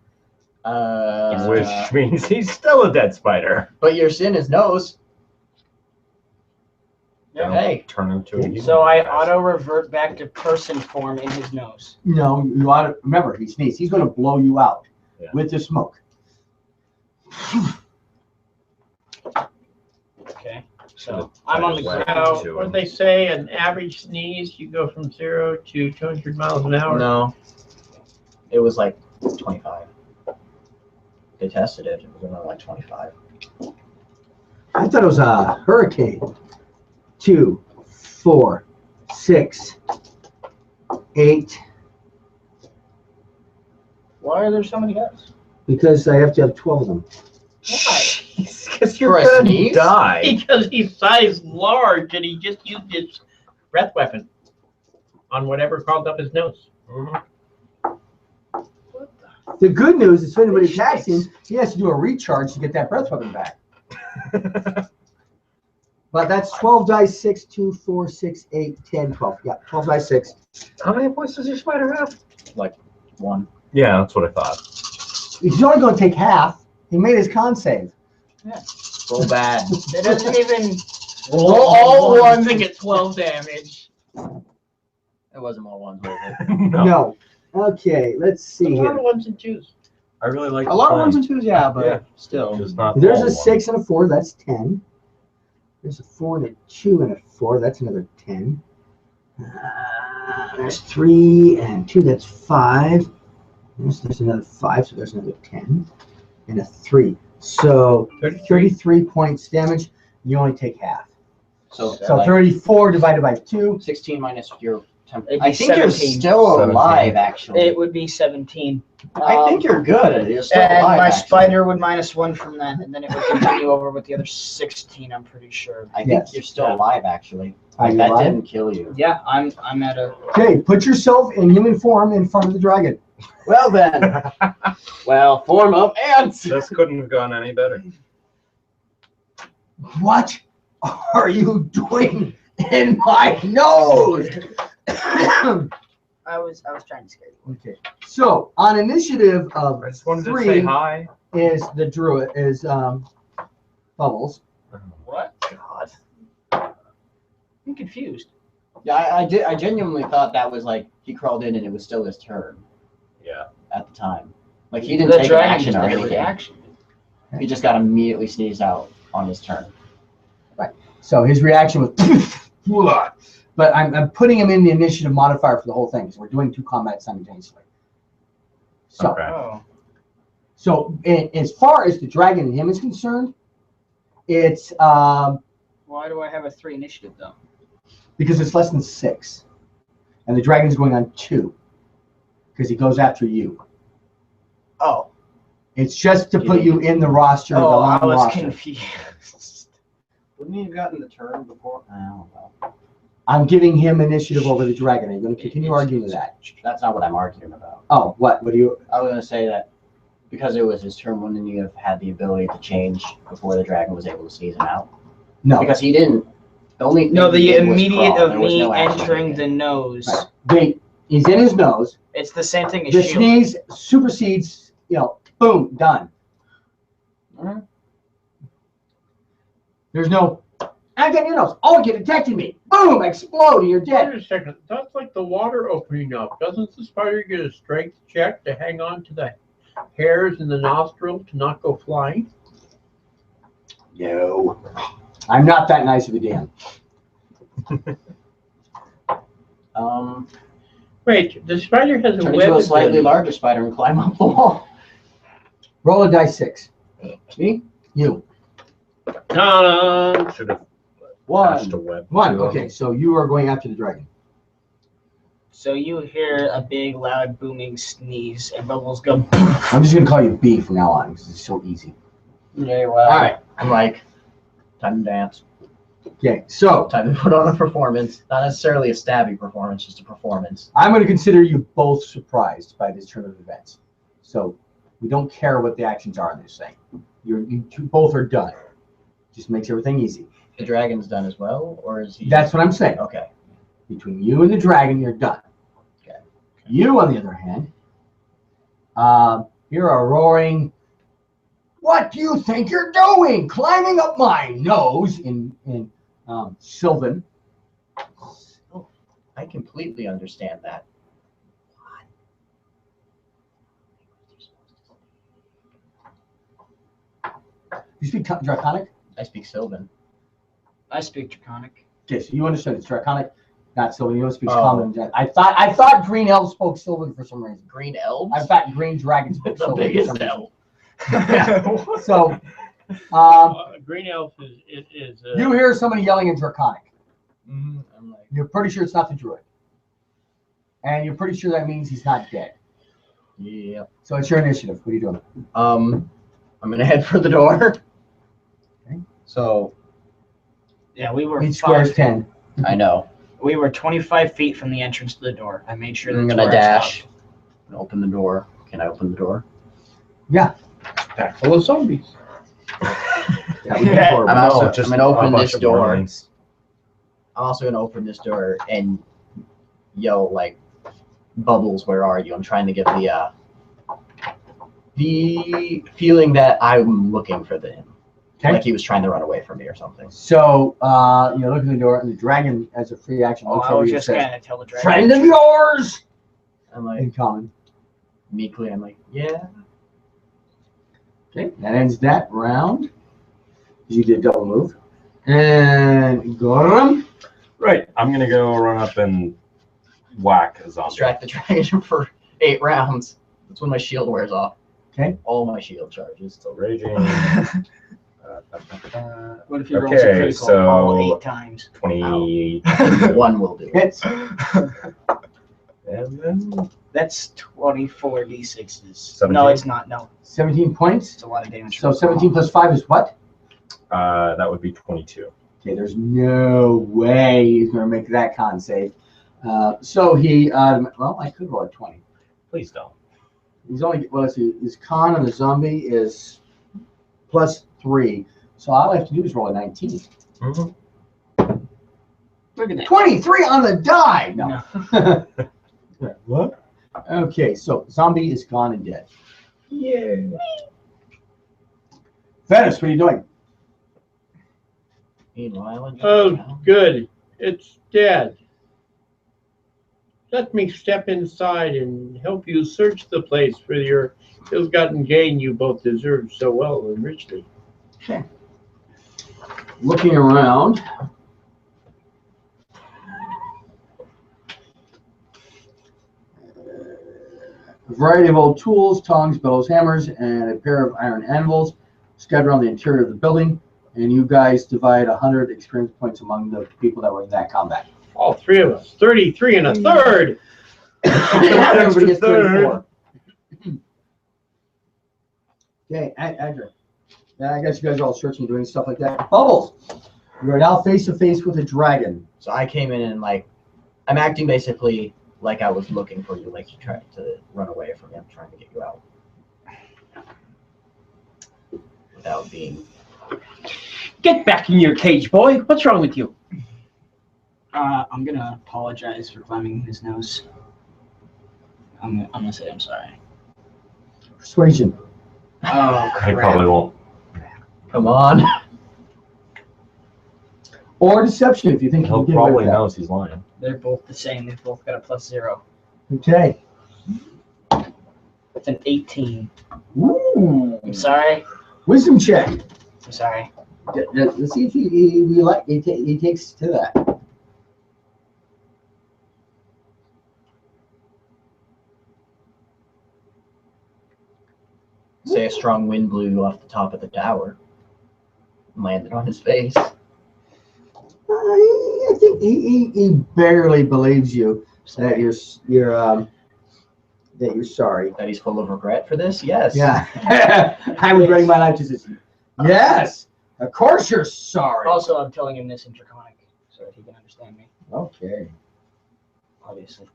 Which means he's still a dead spider. But you're in his nose. Don't Hey. turn into a human. So I auto revert back to person form in his nose. No, you ought to remember, he sneezed. He's going to blow you out with the smoke. Okay. So I'm on the ground. Now, what they say, an average sneeze, you go from 0 to 200 miles an hour. No. It was like 25. They tested it. It was only like 25. I thought it was a hurricane. 2, 4, 6, 8. Why are there so many guys? Because I have to have 12 of them. Why? Because For a sneeze? die. Because he's size large and he just used his breath weapon on whatever crawled up his nose. The good news is, if anybody attacks him, he has to do a recharge to get that breath weapon back. But that's 12 dice, 6, 2, 4, 6, 8, 10, 12. Yeah, 12 dice, 6. How many points does your spider have? Like 1. Yeah, that's what I thought. He's only going to take half. He made his con save. Yeah. Roll bad. That doesn't even. Roll all ones and get 12 damage. It wasn't all ones, was it? No. Okay, let's see A lot here. of ones and twos. I really like A lot of ones and twos, yeah, but still. Just not There's all a 6 and a 4, that's 10. There's a 4 and a 2 and a 4, that's another 10. There's 3 and 2, that's 5. There's another 5, so there's another 10. And a 3. So 33 points damage, you only take half. So So 34 divided by 2. 16 minus your temp. It'd I be think you're 17. still 17. alive, actually. It would be 17. I think you're good at it. You're still And alive, my actually. spider would -1 from that, and then it would continue over with the other 16. I'm pretty sure. I think Yes. you're still alive, actually. Are Like, you that alive? didn't kill you. Yeah, I'm at a. Okay, put yourself in human form in front of the dragon. Well then. Well, form of ants. This couldn't have gone any better. What are you doing in my nose? I was trying to scare you. Okay, so on initiative of I just wanted to 3 say hi. is the druid is Bubbles. What? God. I'm confused. Yeah, I genuinely thought that was like he crawled in and it was still his turn Yeah. at the time. Like he didn't The take an dragon action just or had a anything. reaction. He just got immediately sneezed out on his turn. So his reaction was, but I'm putting him in the initiative modifier for the whole thing because we're doing 2 combats simultaneously. So, Okay. Oh. so as far as the dragon and him is concerned, it's Why do I have a 3 initiative though? because it's less than 6, and the dragon's going on 2 because he goes after you. Oh. It's just to put you in the roster. the Oh, I long was roster. confused. Wouldn't he have gotten the turn before? I don't know. I'm giving him initiative over the dragon. Are you going to continue arguing that? That's not what I'm arguing about. Oh, what? What do you? I was going to say that because it was his turn, wouldn't he have had the ability to change before the dragon was able to sneeze him out? No. Because he didn't. The only thing No, he the did was immediate crawl. of There was me no action entering taken. the nose. Wait, he's in his nose. It's the same thing as The shield. sneeze supersedes. Boom, done. Mhm. There's no. I got your nose. Oh, you detected me. Boom, explode. You're Wait dead. a second. That's like the water opening up. Doesn't the spider get a strength check to hang on to the hairs in the nostril to not go flying? No, I'm not that nice of a DM. Wait, the spider has a Turn web into a slightly ability. larger spider and climb up the wall. Roll a dice 6. Me? You. Should have Cast a One. web One. to him. Okay, so you are going after the dragon. So you hear a big, loud, booming sneeze, and bubbles go. I'm just gonna call you B from now on because it's so easy. Very well. All right. I'm like, time to dance. Okay, so Time to put on a performance. Not necessarily a stabbing performance, just a performance. I'm going to consider you both surprised by this turn of events. So we don't care what the actions are in this thing. You two both are done. Just makes everything easy. The dragon's done as well, or is he? That's what I'm saying. Okay. Between you and the dragon, you're done. Okay. You, on the other hand, you're a roaring. What do you think you're doing? Climbing up my nose in Sylvan. Oh, I completely understand that. You speak Draconic? I speak Sylvan. I speak Draconic. Okay, so you understood it's Draconic, not Sylvan. You don't speak Oh. Common. I thought Green Elves spoke Sylvan for some reason. Green elves? I thought Green Dragons spoke The Sylvan for biggest some reason. elf. Yeah. So, Green elf is you hear somebody yelling in Draconic. I'm like, You're pretty sure it's not the druid. And you're pretty sure that means he's not dead. yeah. So it's your initiative. What are you doing? I'm gonna head for the door. Okay. So Yeah, we were. Each square is 10. I know. We were 25 feet from the entrance to the door. I made sure I'm that's gonna where I dash. stopped. And open the door. Can I open the door? Yeah. packed full of zombies. I'm also gonna open this door. I'm also gonna open this door and yell like, "Bubbles, where are you?" I'm trying to get the feeling that I'm looking for him. Okay. Like he was trying to run away from me or something. So, you look at the door, and the dragon, as a free action, looks I over was you and just says, gonna tell the dragon. "Friend of yours!" I'm like, In common. meekly, I'm like, yeah. Okay, that ends that round. You did double move. And Gorham. Right. I'm gonna go run up and whack a zombie. Distract the dragon for 8 rounds. That's when my shield wears off. Okay. All my shield charges. So raging. What if he rolls a Okay, critical all so 8 times? 20. One will do. Hits. And then That's 24 d6s. 17. No, it's not. No, 17 points. it's a lot of damage. So 17 plus 5 is what? that would be 22. Okay, there's no way he's going to make that con save. So he, well, I could roll a 20. Please don't. He's only, well, let's see, his con on the zombie is plus 3. So all I have to do is roll a 19. Mm-hmm. Look at that. 23 on the die! No. No. What? Okay, so zombie is gone and dead. Yeah. Venice, what are you doing? Meanwhile, Oh, good. It's dead. Let me step inside and help you search the place for your ill-gotten gain you both deserve so well and richly. Okay. Looking around. A variety of old tools, tongs, bellows, hammers, and a pair of iron anvils scattered around the interior of the building. And you guys divide 100 experience points among the people that were in that combat. All 3 of us. 33 and a third. Everybody gets 34. Okay, Andrew. Yeah, I guess you guys are all searching, doing stuff like that. Bubbles, you are now face to face with a dragon. So I came in and like, I'm acting basically like I was looking for you, like you tried to run away from me. I'm trying to get you out. Without being. Get back in your cage, boy. What's wrong with you? I'm gonna apologize for climbing his nose. I'm gonna say I'm sorry. Persuasion. Oh, He probably won't. Come on. Or deception if you think you He'll can get away probably with that. knows he's lying. They're both the same. They've both got a +0. Okay. It's an 18. Ooh. I'm sorry. Wisdom check. I'm sorry. Let's see if he takes to that. Say a strong wind blew off the top of the tower. Landed on his face. he barely believes you that you're that you're sorry. That he's full of regret for this? Yes. Yeah. I'm regretting my life decision. Yes. Of course you're sorry. Also, I'm telling him this in Draconic so that he can understand me. Okay. Obviously.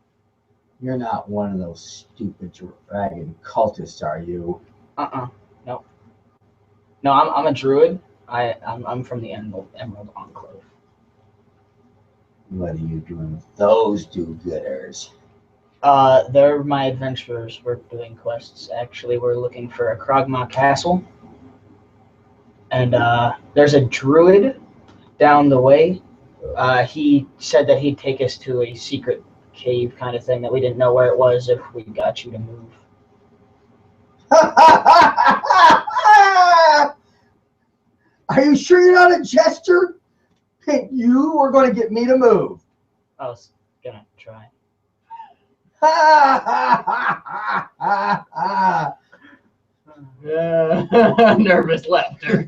You're not one of those stupid dragon cultists, are you? No. No, I'm a druid. I'm from the Emerald Enclave. What are you doing with those do-gooders? They're my adventurers. We're doing quests. Actually, we're looking for a Kragma castle. And there's a druid down the way. He said that he'd take us to a secret cave kind of thing that we didn't know where it was if we got you to move. Are you sure you're not a jester? You are going to get me to move. I was gonna try. Nervous laughter.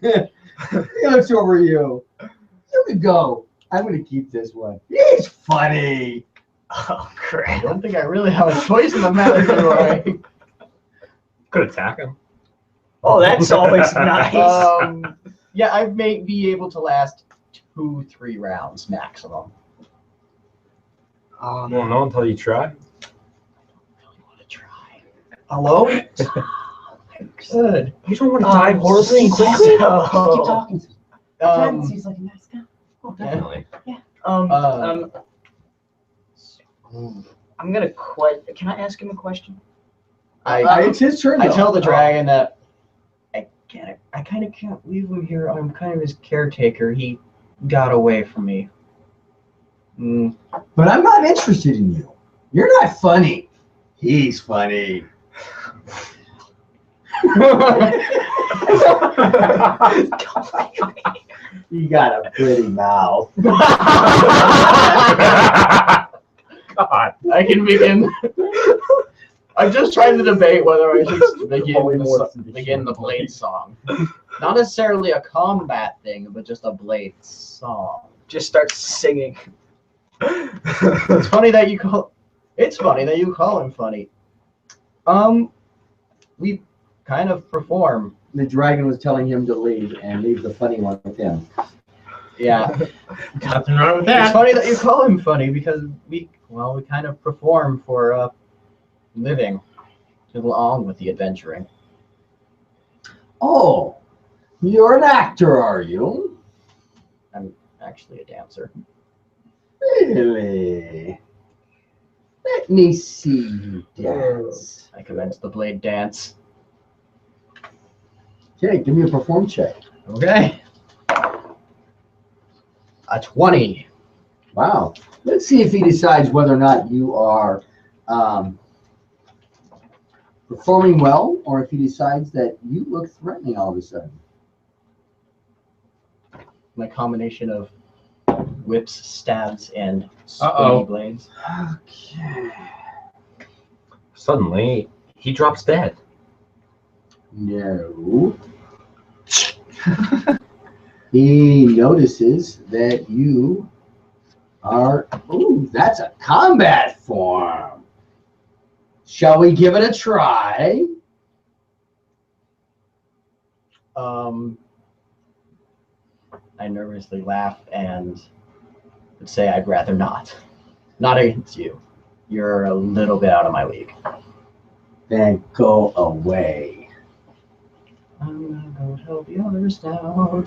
He looks over you. You can go. I'm going to keep this one. He's funny. Oh, great. I don't think I really have a choice in the matter, do I? Could attack him. Oh, that's always nice. Yeah, I may be able to last 2-3 rounds maximum. Well, no until you try. Alone? Good. You don't want to die horribly and quickly. Keep talking. Um, Like a nice guy. Oh, definitely. I'm gonna quit. Can I ask him a question? It's his turn. I though. tell the dragon that I kind of can't leave him here. I'm kind of his caretaker. He got away from me. But I'm not interested in you. You're not funny. He's funny. You got a pretty mouth. God. I can begin. I'm just trying to debate whether I should begin the Blade song. Not necessarily a combat thing, but just a Blade song. Just start singing. It's funny that you call. It's funny that you call him funny. We kind of perform. The dragon was telling him to leave and leave the funny one with him. Yeah. Nothing wrong with that. It's funny that you call him funny because we kind of perform for a living along with the adventuring. Oh, you're an actor, are you? I'm actually a dancer. Really? Let me see you dance. I commence the Blade dance. Okay, give me a perform check. Okay. A 20. Wow. Let's see if he decides whether or not you are performing well, or if he decides that you look threatening all of a sudden. My combination of whips, stabs, and Uh-oh. spinny blades. Okay. Suddenly, he drops dead. No. He notices that you are. Ooh, that's a combat form. Shall we give it a try? I nervously laugh and would say I'd rather not. Not against you. You're a little bit out of my league. Then go away. I'm gonna go help the others now.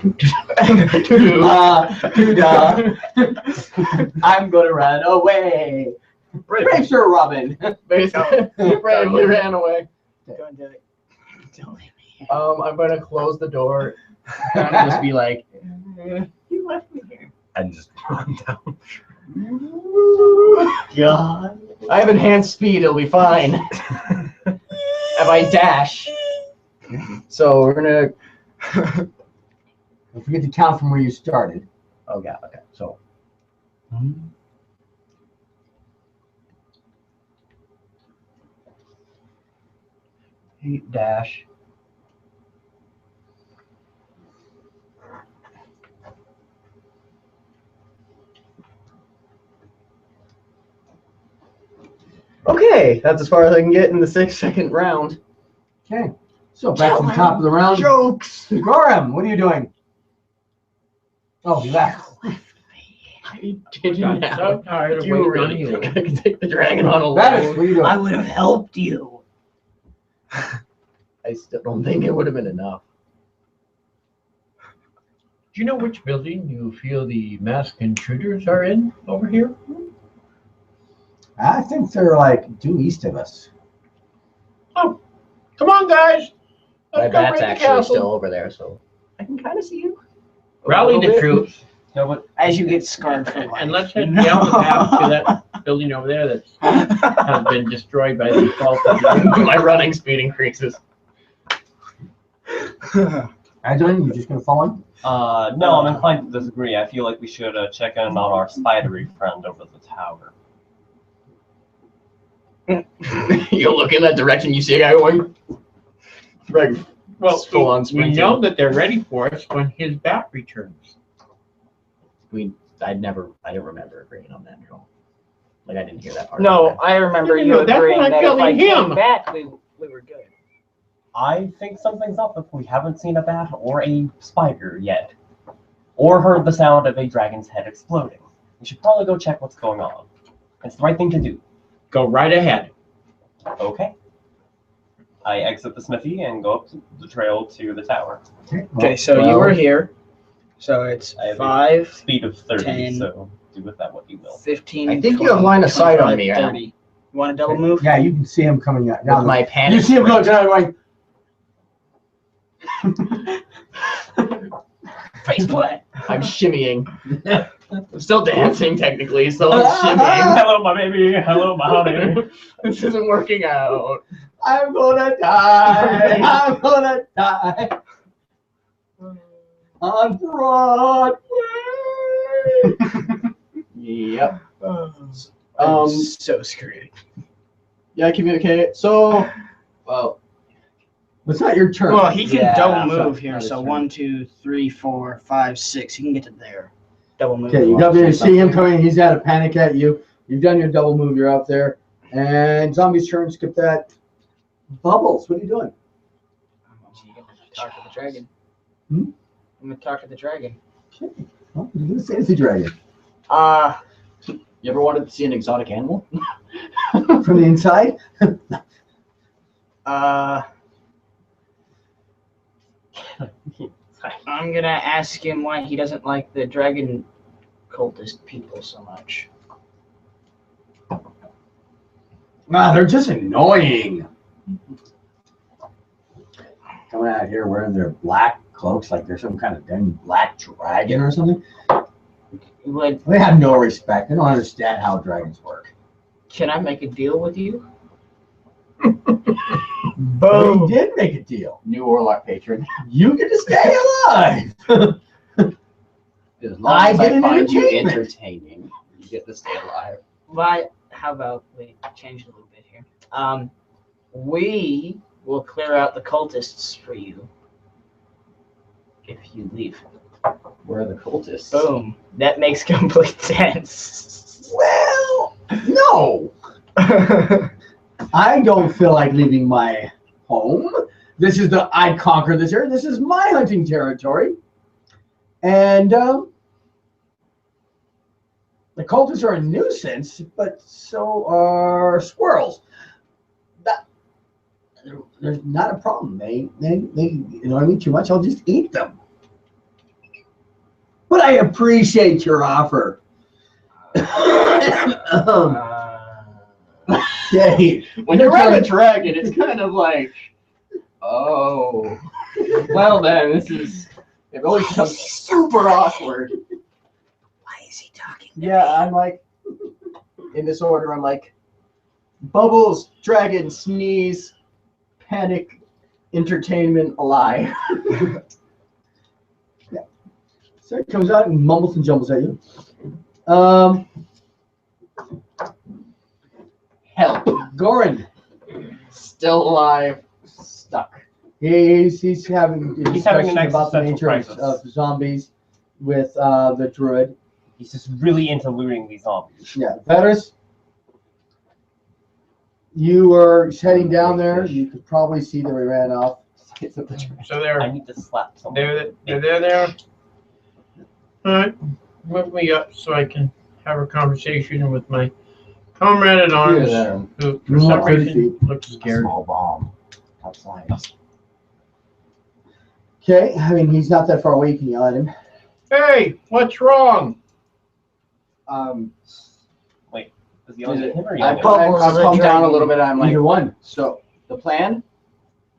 I'm gonna run away. Brave Sir Robin. Basically, bravely ran away. Go and do it. Don't leave me. I'm gonna close the door and just be like, You left me here. And just run down. God. I have enhanced speed, it'll be fine. If I dash. So we're gonna Don't forget to count from where you started. Oh yeah, okay. So dash. Okay, that's as far as I can get in the 6-second round. Okay. So back to the top of the round. Jokes. Gorham, what are you doing? Oh, you left. I didn't I'm have so tired of you waiting on really you. think I can take the dragon on a That is, load? what are you doing? I would have helped you. I still don't think it would have been enough. Do you know which building you feel the masked intruders are in over here? I think they're like due east of us. Oh, come on, guys. My Let's go bat's raid the actually castle. still over there, so I can kind of see you. Rally little the bit. troops, No, but As you get scarred for life. and let's head down the path to that building over there that has been destroyed by the fall. My running speed increases. Adrian, you just gonna fall in? no, I'm inclined to disagree. I feel like we should check in on our spidery friend over the tower. You look in that direction, you see a guy going. Greg, Well, full on we sprinting. know that they're ready for us when his bat returns. I didn't remember agreeing on that at all. Like I didn't hear that part. No, I remember No, you that's agreeing what I'm that if I telling him. came back, we were good. I think something's up if we haven't seen a bat or a spider yet, or heard the sound of a dragon's head exploding. We should probably go check what's going on. It's the right thing to do. Go right ahead. Okay. I exit the smithy and go up the trail to the tower. Okay, so you were here. So it's I have a 5, speed of 30, 10, so do with that what you will. 15. I think you 20, have line of sight on 25, me, right? 30. You want a double move? Yeah, you can see him coming out. With Now, my panic. you see him going down like, Face plant. I'm shimmying. I'm still dancing technically, so I'm shimmying. Hello, my baby. Hello, my honey. This isn't working out. I'm gonna die. I'm gonna die. On Broadway. Yep. I'm so screwed. Yeah, I communicate. So, well, It's not your turn. Well, he can Yeah, double so- move here. not his So turn. 1, 2, 3, 4, 5, 6. He can get to there. Double move. Okay, you got me to see him coming. He's out of panic at you. You've done your double move. You're out there. And zombie's turn. Skip that. Bubbles, what are you doing? Talk to the dragon. Hmm? I'm gonna talk to the dragon. Oh, you're gonna say it's the dragon. You ever wanted to see an exotic animal? From the inside? I'm gonna ask him why he doesn't like the dragon cultist people so much. Nah, they're just annoying. Coming out here wearing their black cloaks like they're some kind of dang black dragon or something. Like, They have no respect. They don't understand how dragons work. can I make a deal with you? But he did make a deal. New Orlock patron. You get to stay alive. As long I as get I an find you entertainment. entertaining, you get to stay alive. Why? How about we change it a little bit here? We will clear out the cultists for you if you leave. Where are the cultists? Boom. That makes complete sense. Well, no. I don't feel like leaving my home. I conquer this area. This is my hunting territory. And the cultists are a nuisance, but so are squirrels. There's not a problem. They annoy me too much. I'll just eat them. But I appreciate your offer. Okay. When you're around a dragon, it's kind of like, oh, well then, it always becomes super awkward. Why is he talking? Yeah, I'm like, in this order, I'm like, bubbles, dragon, sneeze, panic, entertainment, alive. Yeah. So it comes out and mumbles and jumbles at you. Help. Goran. Still alive. Stuck. He's having a He's having discussion an about the existential nature crisis. of zombies with the druid. He's just really into looting these zombies. Yeah, Vetus. You were heading down there. You could probably see that we ran off. So they're I need to slap someone. they're there. All right, move me up so I can have a conversation with my comrade at arms, who for some reason looks scared. Small bomb. Outside. Okay, I mean he's not that far away. You can yell at him. Hey, what's wrong? Wait, is he yelling at him or I yelling at calm down a little bit. I'm like, Either one. so the plan,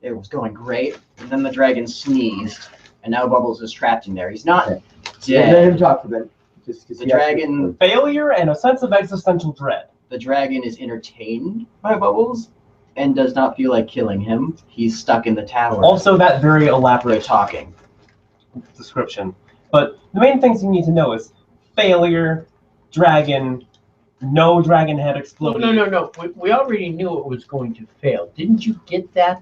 it was going great, and then the dragon sneezed, and now Bubbles is trapped in there. He's not Let dead. him talk for a bit. The dragon, failure and a sense of existential dread. the dragon is entertained by Bubbles, and does not feel like killing him. He's stuck in the tower. Also, that very They're elaborate talking. description. But the main things you need to know is failure, dragon, no dragon head exploding. No. We already knew it was going to fail. Didn't you get that?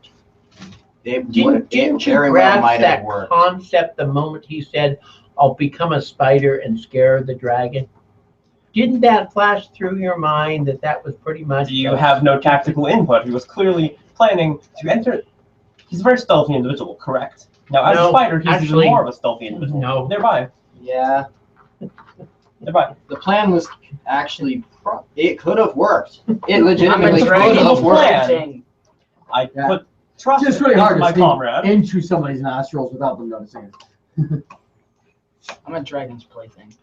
It Didn't you very well grasp might have that worked. concept the moment he said, "I'll become a spider and scare the dragon"? Didn't that flash through your mind that was pretty much? You have no tactical input. He was clearly planning to enter. He's a very stealthy individual, correct? Now, as a spider, he's actually, even more of a stealthy individual. No. Thereby. Yeah. Thereby. The plan was actually, it could have worked. It legitimately could dragon have worked. plan. I put trust It's really into hard to my sneak comrade. into somebody's nostrils without them noticing it. I'm a dragon's plaything.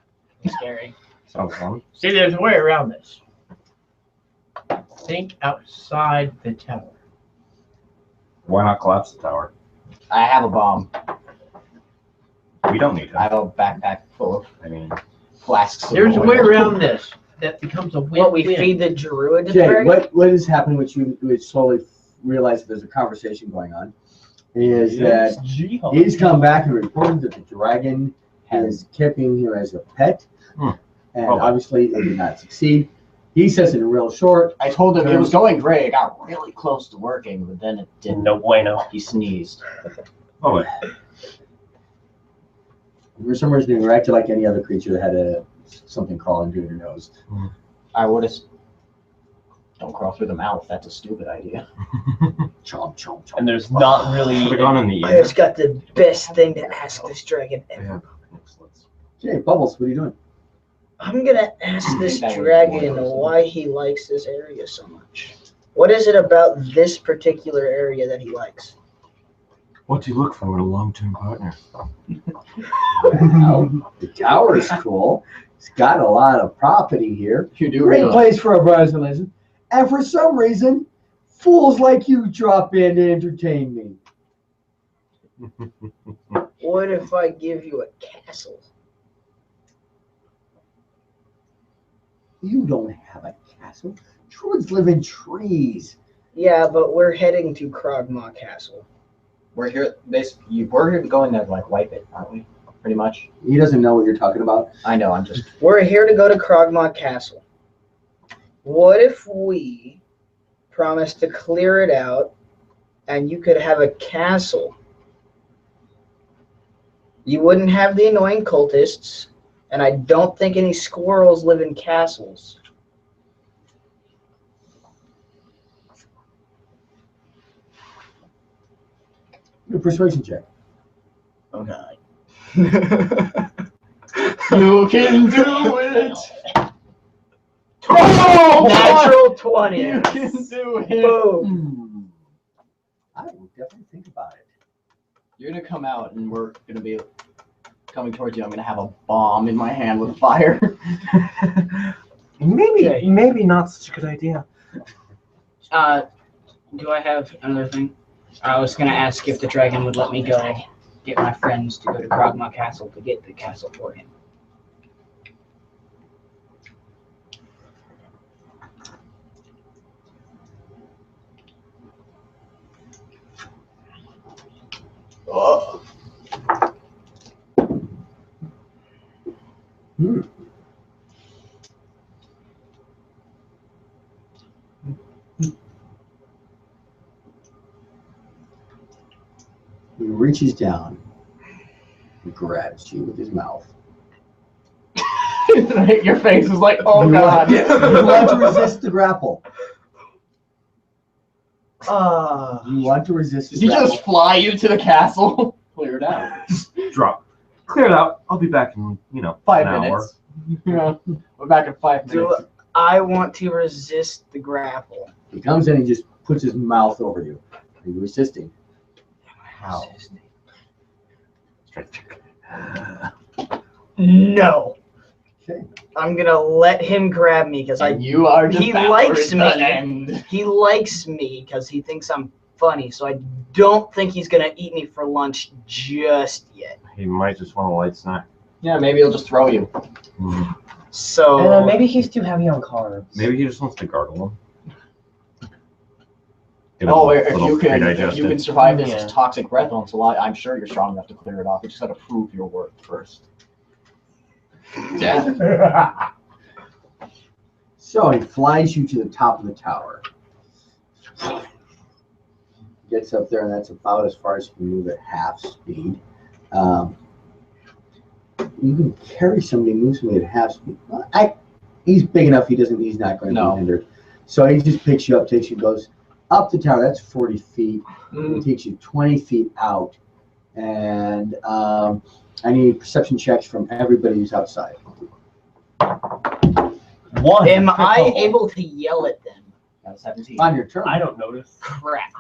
It's scary. Sounds fun. See, there's a way around this. Think outside the tower. Why not collapse the tower? I have a bomb. We don't need I it. have a backpack full of, flasks. of There's a oil. way around this that becomes a win-win. What, we feed the druid to the Okay, dragon? what is happening, which you would slowly realize that there's a conversation going on, is that he's come back and reported that the dragon is keeping him as a pet, and obviously it did not succeed. He says in real short. I told him it was going great. It got really close to working, but then it didn't. No bueno. He sneezed. Oh, For some reason, he reacted like any other creature that had something crawling through their nose. I would have. Don't crawl through the mouth. That's a stupid idea. Chomp, chomp, chomp. And there's not really. Should have gone in the I just got the best thing to ask this dragon ever. Okay, Bubbles, what are you doing? I'm gonna ask this dragon why he likes this area so much. What is it about this particular area that he likes? What do you look for in a long-term partner? The tower is cool. It's got a lot of property here. You do Great realize. place for a Brazilian. And for some reason, fools like you drop in to entertain me. What if I give you a castle? You don't have a castle. Druids live in trees. Yeah, but we're heading to Krogmaw Castle. We're here. We're here to go in there to like wipe it, aren't we? Pretty much. He doesn't know what you're talking about. I know. I'm just. We're here to go to Krogmaw Castle. What if we promise to clear it out and you could have a castle? You wouldn't have the annoying cultists, and I don't think any squirrels live in castles. Your persuasion check. Okay. You can do it. Oh, natural 20. You can do it. Boom. I will definitely think about it. You're gonna come out, and we're gonna be coming towards you. I'm gonna have a bomb in my hand with fire. Maybe not such a good idea. Do I have another thing? I was gonna ask if the dragon would let me go get my friends to go to Krogmaw Castle to get the castle for him. Oh. He reaches down and grabs you with his mouth. Your face is like, oh You god. want to resist the grapple. You want to resist Does he just fly you to the castle? Clear it out. Drop. Clear it out. I'll be back in, 5 an minutes. Yeah. We're back in 5 minutes. Do I want to resist the grapple? He comes in and just puts his mouth over you. Are you resisting? How? No. Okay. I'm gonna let him grab me because You are he likes me. He likes me because he thinks I'm funny. So I don't think he's gonna eat me for lunch just yet. He might just want a light snack. Yeah, maybe he'll just throw you. So maybe he's too heavy on carbs. Maybe he just wants to gargle him. Oh, if you can survive this toxic breath once a lot, I'm sure you're strong enough to clear it off. You just got to prove your worth first. Yeah. So he flies you to the top of the tower. Gets up there, and that's about as far as you can move at half speed. You can carry somebody, move somebody at half speed. He's big enough. He's not going to be hindered. So he just picks you up, takes you, goes up the tower. That's 40 feet. It takes you 20 feet out, and I need perception checks from everybody who's outside. One. am I able to yell at them? 17. On your turn. I don't notice. Crap.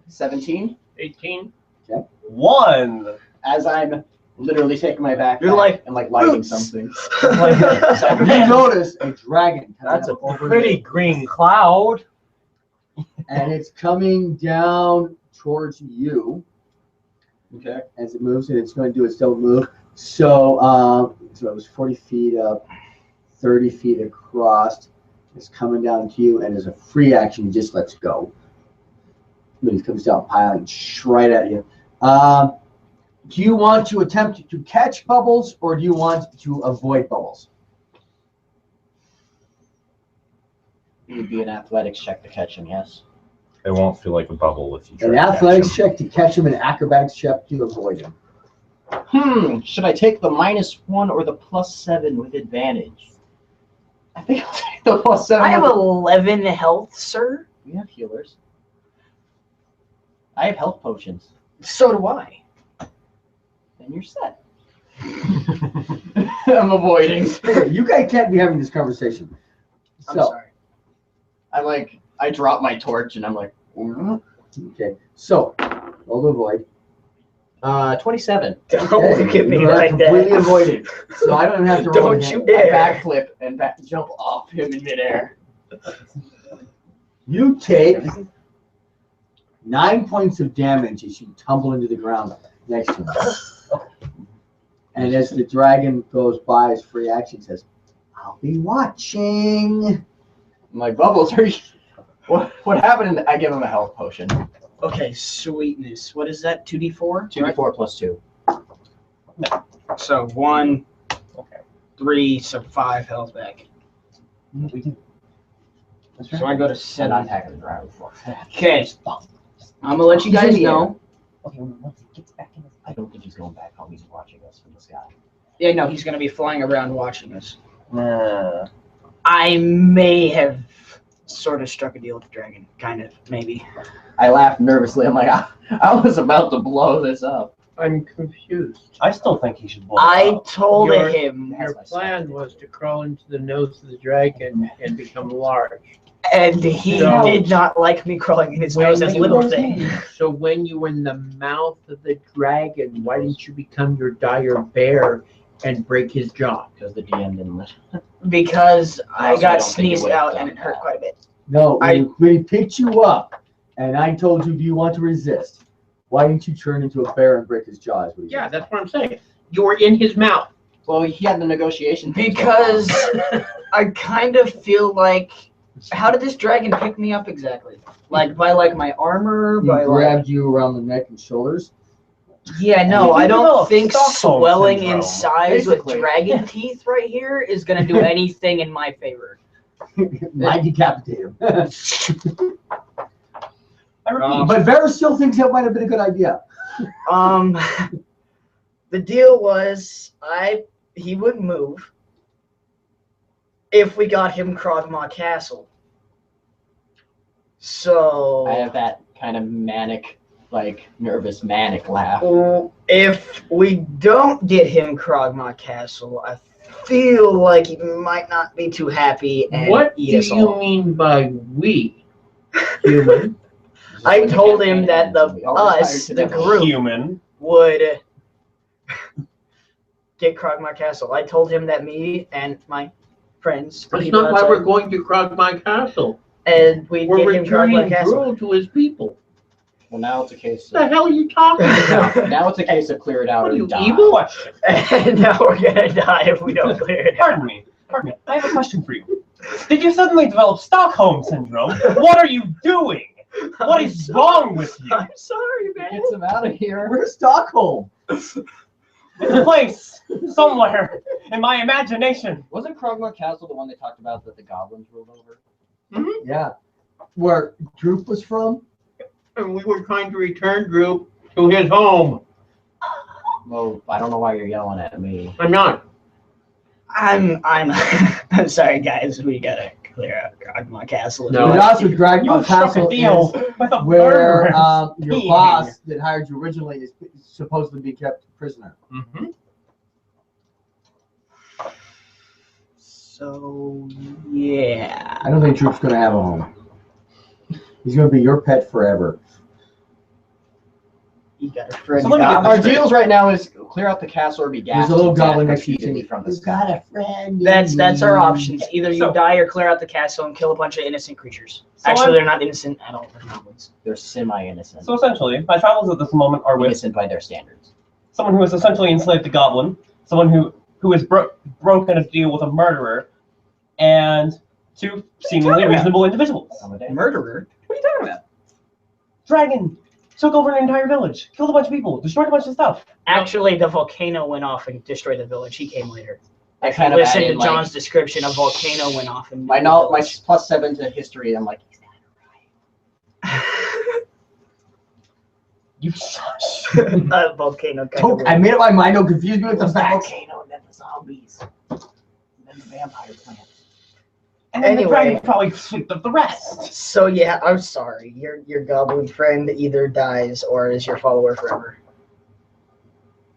17. 18. Okay. 1. As I'm literally taking my backpack You're like, and lighting something. You notice a dragon. That's a pretty green cloud. And it's coming down towards you. Okay. As it moves, and it's going to do its double move. So, so it was 40 feet up, 30 feet across. It's coming down to you, and as a free action, he just lets go. But he comes down, piling right at you. Do you want to attempt to catch bubbles, or do you want to avoid bubbles? It would be an athletics check to catch him, yes. It won't feel like a bubble if you try An to catch athletics him. check to catch him, and an acrobatics check to avoid him. Should I take the -1 or the +7 with advantage? I think I'll take the +7. I have 11 health, sir. We have healers. I have health potions. So do I. Then you're set. I'm avoiding. You guys can't be having this conversation. I'm So, sorry. I drop my torch and I'm like, okay. So, roll to avoid. 27. Don't look at me You are like completely that. avoided. So I don't even have to roll Don't again. you I dare. backflip and jump off him in midair. You take 9 points of damage as you tumble into the ground next to him. And as the dragon goes by, his free action says, "I'll be watching." My bubbles are. What happened? I give him a health potion. Okay, sweetness. What is that? 2d4? 2d4 plus 2. So 1, 3, so 5 health back. So I go to 7. I'm attacking the ground. Okay. I'm gonna let you guys know. Okay, once he gets back in his... I don't think he's going back home. He's watching us from the sky. Yeah, no, he's gonna be flying around watching us. I may have sort of struck a deal with the dragon. Kind of, maybe. I laughed nervously. I'm like, I was about to blow this up. I'm confused. I still think he should blow I up. told Your- him, Your plan was to crawl into the nose of the dragon and become large. and he No. did not like me crawling in his nose as little thing. So when you were in the mouth of the dragon, why didn't you become your dire bear and break his jaw? Because the DM didn't let. Because I Also, I got don't think sneezed it would've out done and it hurt that. quite a bit. No, we picked you up, and I told you, "Do you want to resist?" Why didn't you turn into a bear and break his jaw? Is what he Yeah, said. that's what I'm saying. You were in his mouth. Well, he had the negotiation. thing Because I kind of feel like, how did this dragon pick me up exactly? Like by like my armor, He by like. grabbed you around the neck and shoulders. Yeah, no, I don't developed think Stockholm swelling syndrome, in size basically. with dragon teeth right here is gonna do anything in my favor. Might decapitate him. I repeat, But Vera still thinks that might have been a good idea. The deal was he would move if we got him Krogmaw Castle. So I have that kind of manic, like nervous manic laugh. If we don't get him Krogma Castle, I feel like he might not be too happy and What eat do us you all. mean by we, human? I told him that the group, Human. would get Krogma Castle. I told him that me and my friends, the That's people not why outside, we're going to Krogma Castle. and we'd We're get him Krogma returning Castle. Drool to his people. Well, now it's a case What the of hell are you talking about? now it's a case of clear it out What are or you, die. evil? Question. And now we're gonna die if we don't clear it out. Pardon me. Pardon me. I have a question for you. Did you suddenly develop Stockholm syndrome? What are you doing? What is wrong with you? I'm sorry, man. Get him out of here. Where's Stockholm? It's a place somewhere in my imagination. Wasn't Krogma Castle the one they talked about that the goblins ruled over? Yeah. Where Droop was from? And we were trying to return Droop to his home. Well, I don't know why you're yelling at me. I'm not. I'm I'm sorry, guys. We gotta clear out Krogma Castle. No, but also Dragma You struck a Castle deal is with a where murderous your king. boss that hired you originally is supposed to be kept prisoner. Mm-hmm. So yeah. I don't think Droop's going to have a home. He's going to be your pet forever. You got a friend. So let me get goblin. our deals right now is clear out the castle or be gassed. There's a little to death goblin next to you repeatedly saying, from the "You got a friend." That's our options. Either you So- die or clear out the castle and kill a bunch of innocent creatures. So Actually, I'm- they're not innocent at all. They're goblins. They're semi-innocent. So essentially, my travels at this moment are with Innocent by their standards. someone who has essentially enslaved a goblin, someone who has broken a deal with a murderer, and two seemingly reasonable individuals. Murderer? What are you talking about? Dragon took over an entire village, killed a bunch of people, destroyed a bunch of stuff. Actually, the volcano went off and destroyed the village. He came later. I If you kind of listen added, to like, John's description, a volcano went off and my +7 to history. I'm like, is that You shush. a volcano kind of I made up my mind. Don't confuse me with the facts. volcano and then the zombies, and then the vampire plant. And then Anyway. the dragon probably swept up the rest. So yeah, I'm sorry. Your goblin friend either dies or is your follower forever.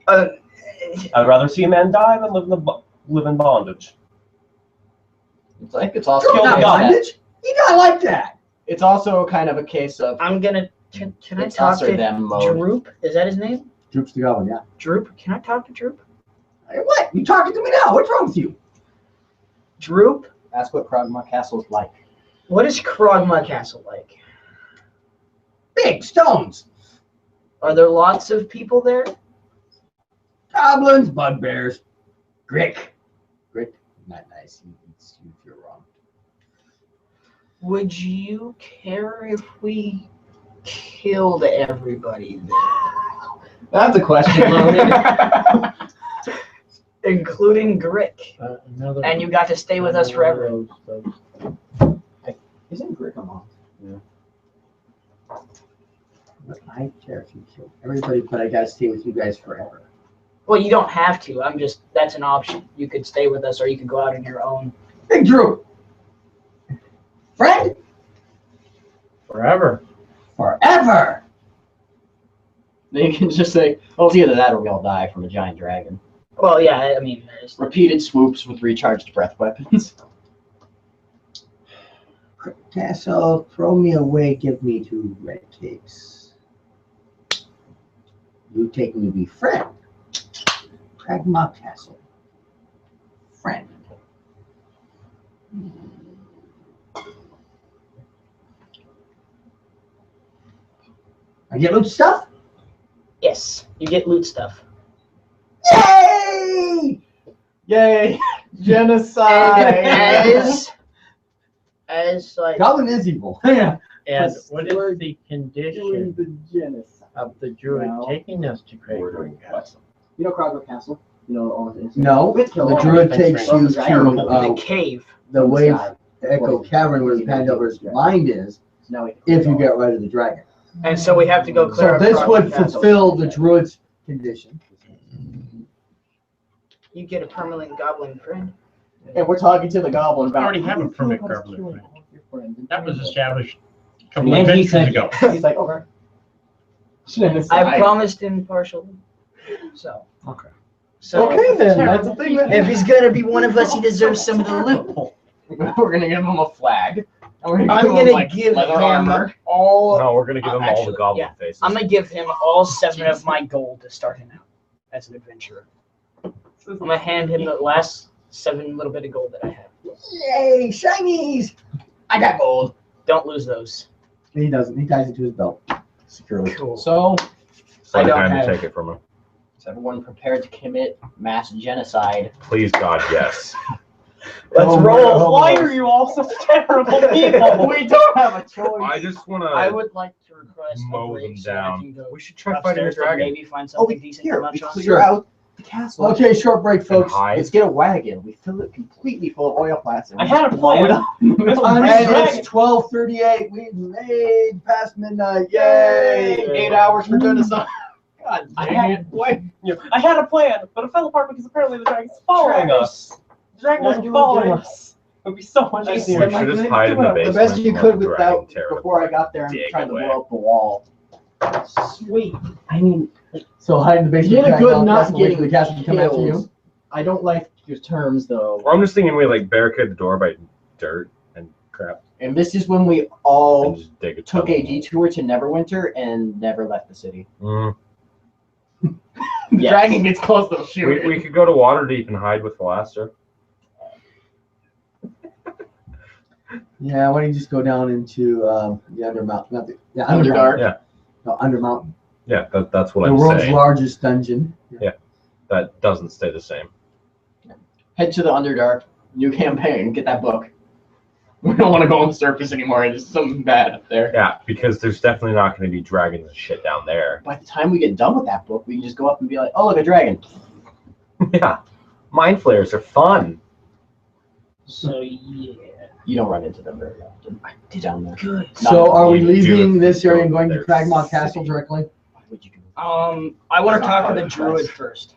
I'd rather see a man die than live in bondage. It's like it's also Kill the Not goblin. bondage. You not like that. it's also kind of a case of I'm gonna. Can I it's talk us or to them mode. Droop? Is that his name? Droop's the goblin. Yeah. Droop? Can I talk to Droop? Hey, what? You talking to me now? What's wrong with you? Droop? That's what Krogma Castle's like. What is Krogma Castle like? Big stones. Are there lots of people there? Goblins, bugbears, Grick. Grick, not nice. You're wrong. Would you care if we killed everybody there? That's a question, Logan. Including Grick. And you got to stay with us forever. Isn't Grick a monk? Yeah. But I care if you kill everybody, but I gotta stay with you guys forever. Well, you don't have to. That's an option. You could stay with us or you could go out on your own. Big Drew. Friend? Forever. Forever. They can just say, "Oh, it's either that or we all die from a giant dragon." Well, yeah, I mean, Repeated swoops with recharged breath weapons. Castle, throw me away, give me 2 red cakes. You take me be friend. Pragma Castle. Friend. I get loot stuff? yes, you get loot stuff. Yay! Yay! Genocide! As like, Goblin is evil. Yeah. And what is the condition the genocide. of the druid No. taking us to Krogma Castle? You know Krogma Castle? You know all the No, the druid takes you to the cave. the wave echo cavern where the Pandover's mind is, if you get rid of the dragon. And so we have to go clear So up this Krogma would Castle. fulfill the druid's condition. You get a permanent goblin friend. And we're talking to the goblin I about. already have a permit government friend. That was established couple And of he adventures said ago. He's like, okay. Shouldn't have I decided. promised him partial. So. Okay. So Okay then, that's the thing. if he's gonna be one of us, he deserves some of the loot. We're gonna give him a flag. And we're I'm gonna gonna like, give leather him armor. all. No, we're gonna give him all actually, the goblin yeah. faces. I'm gonna give him all 7 of my gold to start him out as an adventurer. I'm gonna hand him the last 7 little bit of gold that I have. Yay, shinies! I got gold. Don't lose those. He doesn't. He ties it to his belt securely. Cool. So, So I I don't kind have- of take it from him. is everyone prepared to commit mass genocide? Please, God, yes. Let's Oh, roll. no. Why are you all such terrible people? We don't have a choice. I just want I to would like to request a mow them break so I down. can go We should try fighting a upstairs to dragon. maybe find something decent to Here, munch we on. clear out the castle. Okay, short break, folks. Hide. Let's get a wagon. We fill it completely full of oil plants. And I we had a blow it plan. up. And it's 12:38. We've made past midnight. Yay! 8 hours for genocide. God I dang had, it. I had a plan, but it fell apart because apparently the dragon's following us. The dragon wasn't following us. It would be so much We easier. should just hide in the The basement. best you let could the without dragon tear it before I apart. got there and Dig tried to away. blow up the wall. Sweet. I mean, So hide in the basement. You did a try good to not that's the way getting for the castle to come after you. killed. I don't like your terms though. Or I'm just thinking we like barricade the door by dirt and crap And this is when we and all just dig a took a tunnel. detour to Neverwinter and never left the city. Mm. The Yes. dragon gets close, they'll shoot it. We could go to Waterdeep and hide with Philaster. Yeah, why don't you just go down into the Undermount? Not the Underdark. Yeah. No, Undermount. Yeah, that's what The I'm world's saying. largest dungeon. That doesn't stay the same. Head to the Underdark. New campaign. Get that book. We don't want to go on the surface anymore. There's something bad up there. Yeah, because there's definitely not going to be dragons and shit down there. By the time we get done with that book, we can just go up and be like, oh, look, a dragon. Yeah, mind flayers are fun. So yeah. You don't run into them very often. Down there. Good. So are we You do leaving if this you area go and going to there. Cragmaw Castle directly? Why would you do I want to talk to the druid first.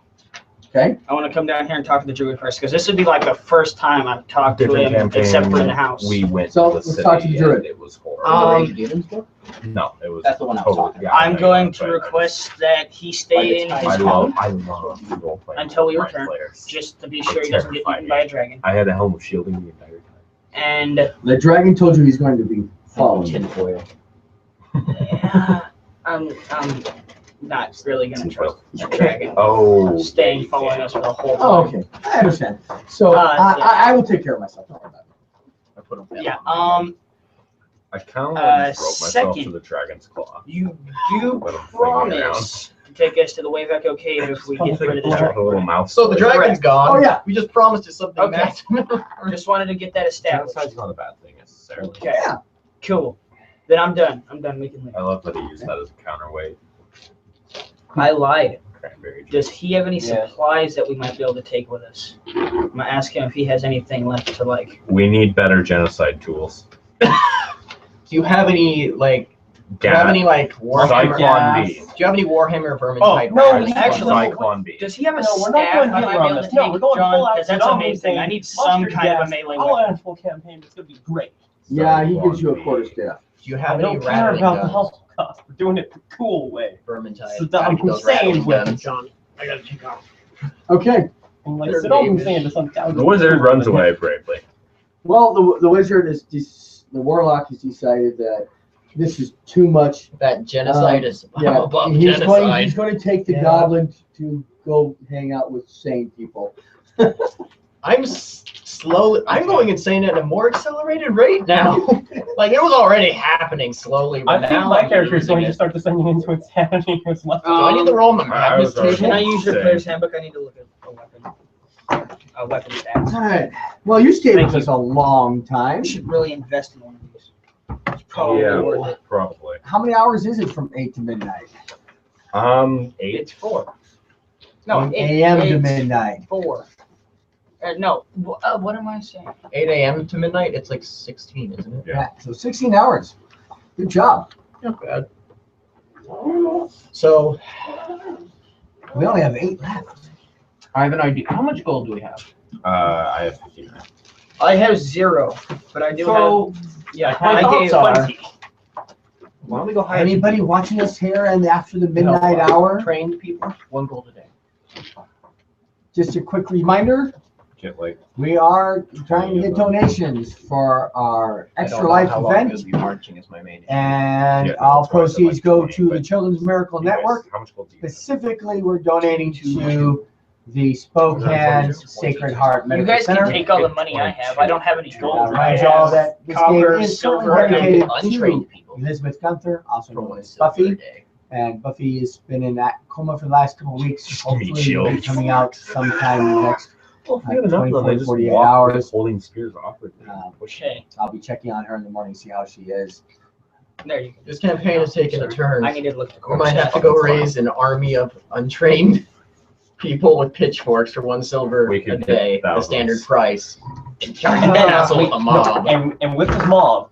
Okay. I want to come down here and talk to the druid first because this would be like the first time I've talked to Different him campaign. except for in the house. We went So, to the let's city talk to the druid. and it was horrible. The Rage of Demons book? No, it was That's the one I was totally- talking yeah, about. I I'm know going you to know, but request that he stay in I his I home love role playing until we mind return, flayers. just to be They sure he doesn't get terrify eaten me. by a dragon. I had a helm of shielding the entire time. And The dragon told you he's going to be following you. Tinfoil. I'm not really going to trust the dragon Oh, staying following us for the whole time. Oh, okay. I understand. So I will take care of myself. Don't worry about it. I put him down. Yeah. I kind of like broke myself second. to the dragon's claw. You do Let him fling me around. promise to take us to the Wayback Cave if we get rid of this A dragon. little mouth. So the dragon's gone. Oh, yeah. We just promised you something Okay. massive. Just wanted to get that established. Genocide's not a bad thing necessarily. Okay. Yeah. Cool. Then I'm done. We can leave. I love that he used that as a counterweight. I lied. Cranberry juice. Does he have any Yeah. supplies that we might be able to take with us? I'm gonna ask him if he has anything left to like. We need better genocide tools. Do you have any like? Do you have any like Warhammer? Cyclone B. Do you have any Warhammer Vermintide? Oh, no, rifles? actually- Cyclone B. Does he have a No, we're not staff going I might deeper be on able this. to No, take, we're going John? full out Because that's the Saddam main thing. I Hussein, need some mustard kind of a gas. melee I'll weapon. add full campaign. It's gonna be great. Yeah, he gives you a Cyclone quarter B. staff. Do you I have any don't care rattling about the guns? Holocaust. We're doing it the cool way. Vermintide. Saddam Gotta get those Hussein rattling with guns. John, I gotta take off. Okay. And like They're Saddam named- Hussein to some thousand. The wizard runs away bravely. Well, the wizard the warlock has decided that this is too much. That genocide is Yeah, above he's genocide. going to take the Yeah. goblin to go hang out with sane people. I'm I'm going insane at a more accelerated rate now. Like it was already happening slowly. I But think now my I'm character is losing going to it. start descending into insanity with left. Do I need to roll the I madness was already- Can I table? use your Same. player's handbook? I need to look at a weapon. A weapon stats. All right. Well, you stayed Thank with us a long time. I should really invest in one of these. It's probably Yeah, worth it. probably. How many hours is it from 8 to midnight? 8. It's 4. No, From 8 a.m. to it's midnight. 4. No, what am I saying? 8 a.m. to midnight. It's like 16, isn't it? Yeah. So 16 hours. Good job. Not bad. So We only have 8 left. I have an idea. How much gold do we have? I have 59. I have 0, but I do So have. Yeah, my I gave thoughts are 20. Why don't we go hire Anybody watching us here and after the midnight hour? Trained people, 1 gold a day. Just a quick reminder, Can't wait. we are trying to get donations for our Extra Life event. Marching is my main. And Yeah, all that's why I said proceeds like go 20, to the but Children's Miracle You guys, Network. how much gold do you have? Specifically, we're donating to the Spokane Sacred Heart You Medical guys Center. can take all the money I have. I don't have any gold. Remind I you all have that this copper, game is silver, currently dedicated and to untrained people. Elizabeth Gunther, also For known 1 as silver a Buffy. day. And Buffy has been in that coma for the last couple of weeks. Just give me Hopefully, will be chills. coming out sometime in the next Well, if we have enough of them, 24 they to just 48 walk away hours. holding spears awkwardly. Okay. I'll be checking on her in the morning, see how she is. There you go. This campaign is taking a turn. I need to look at the We might have to go raise an army of untrained people with pitchforks for 1 silver We a could day, get the thousands. standard price. And charge an asshole with a mob. And with his mob,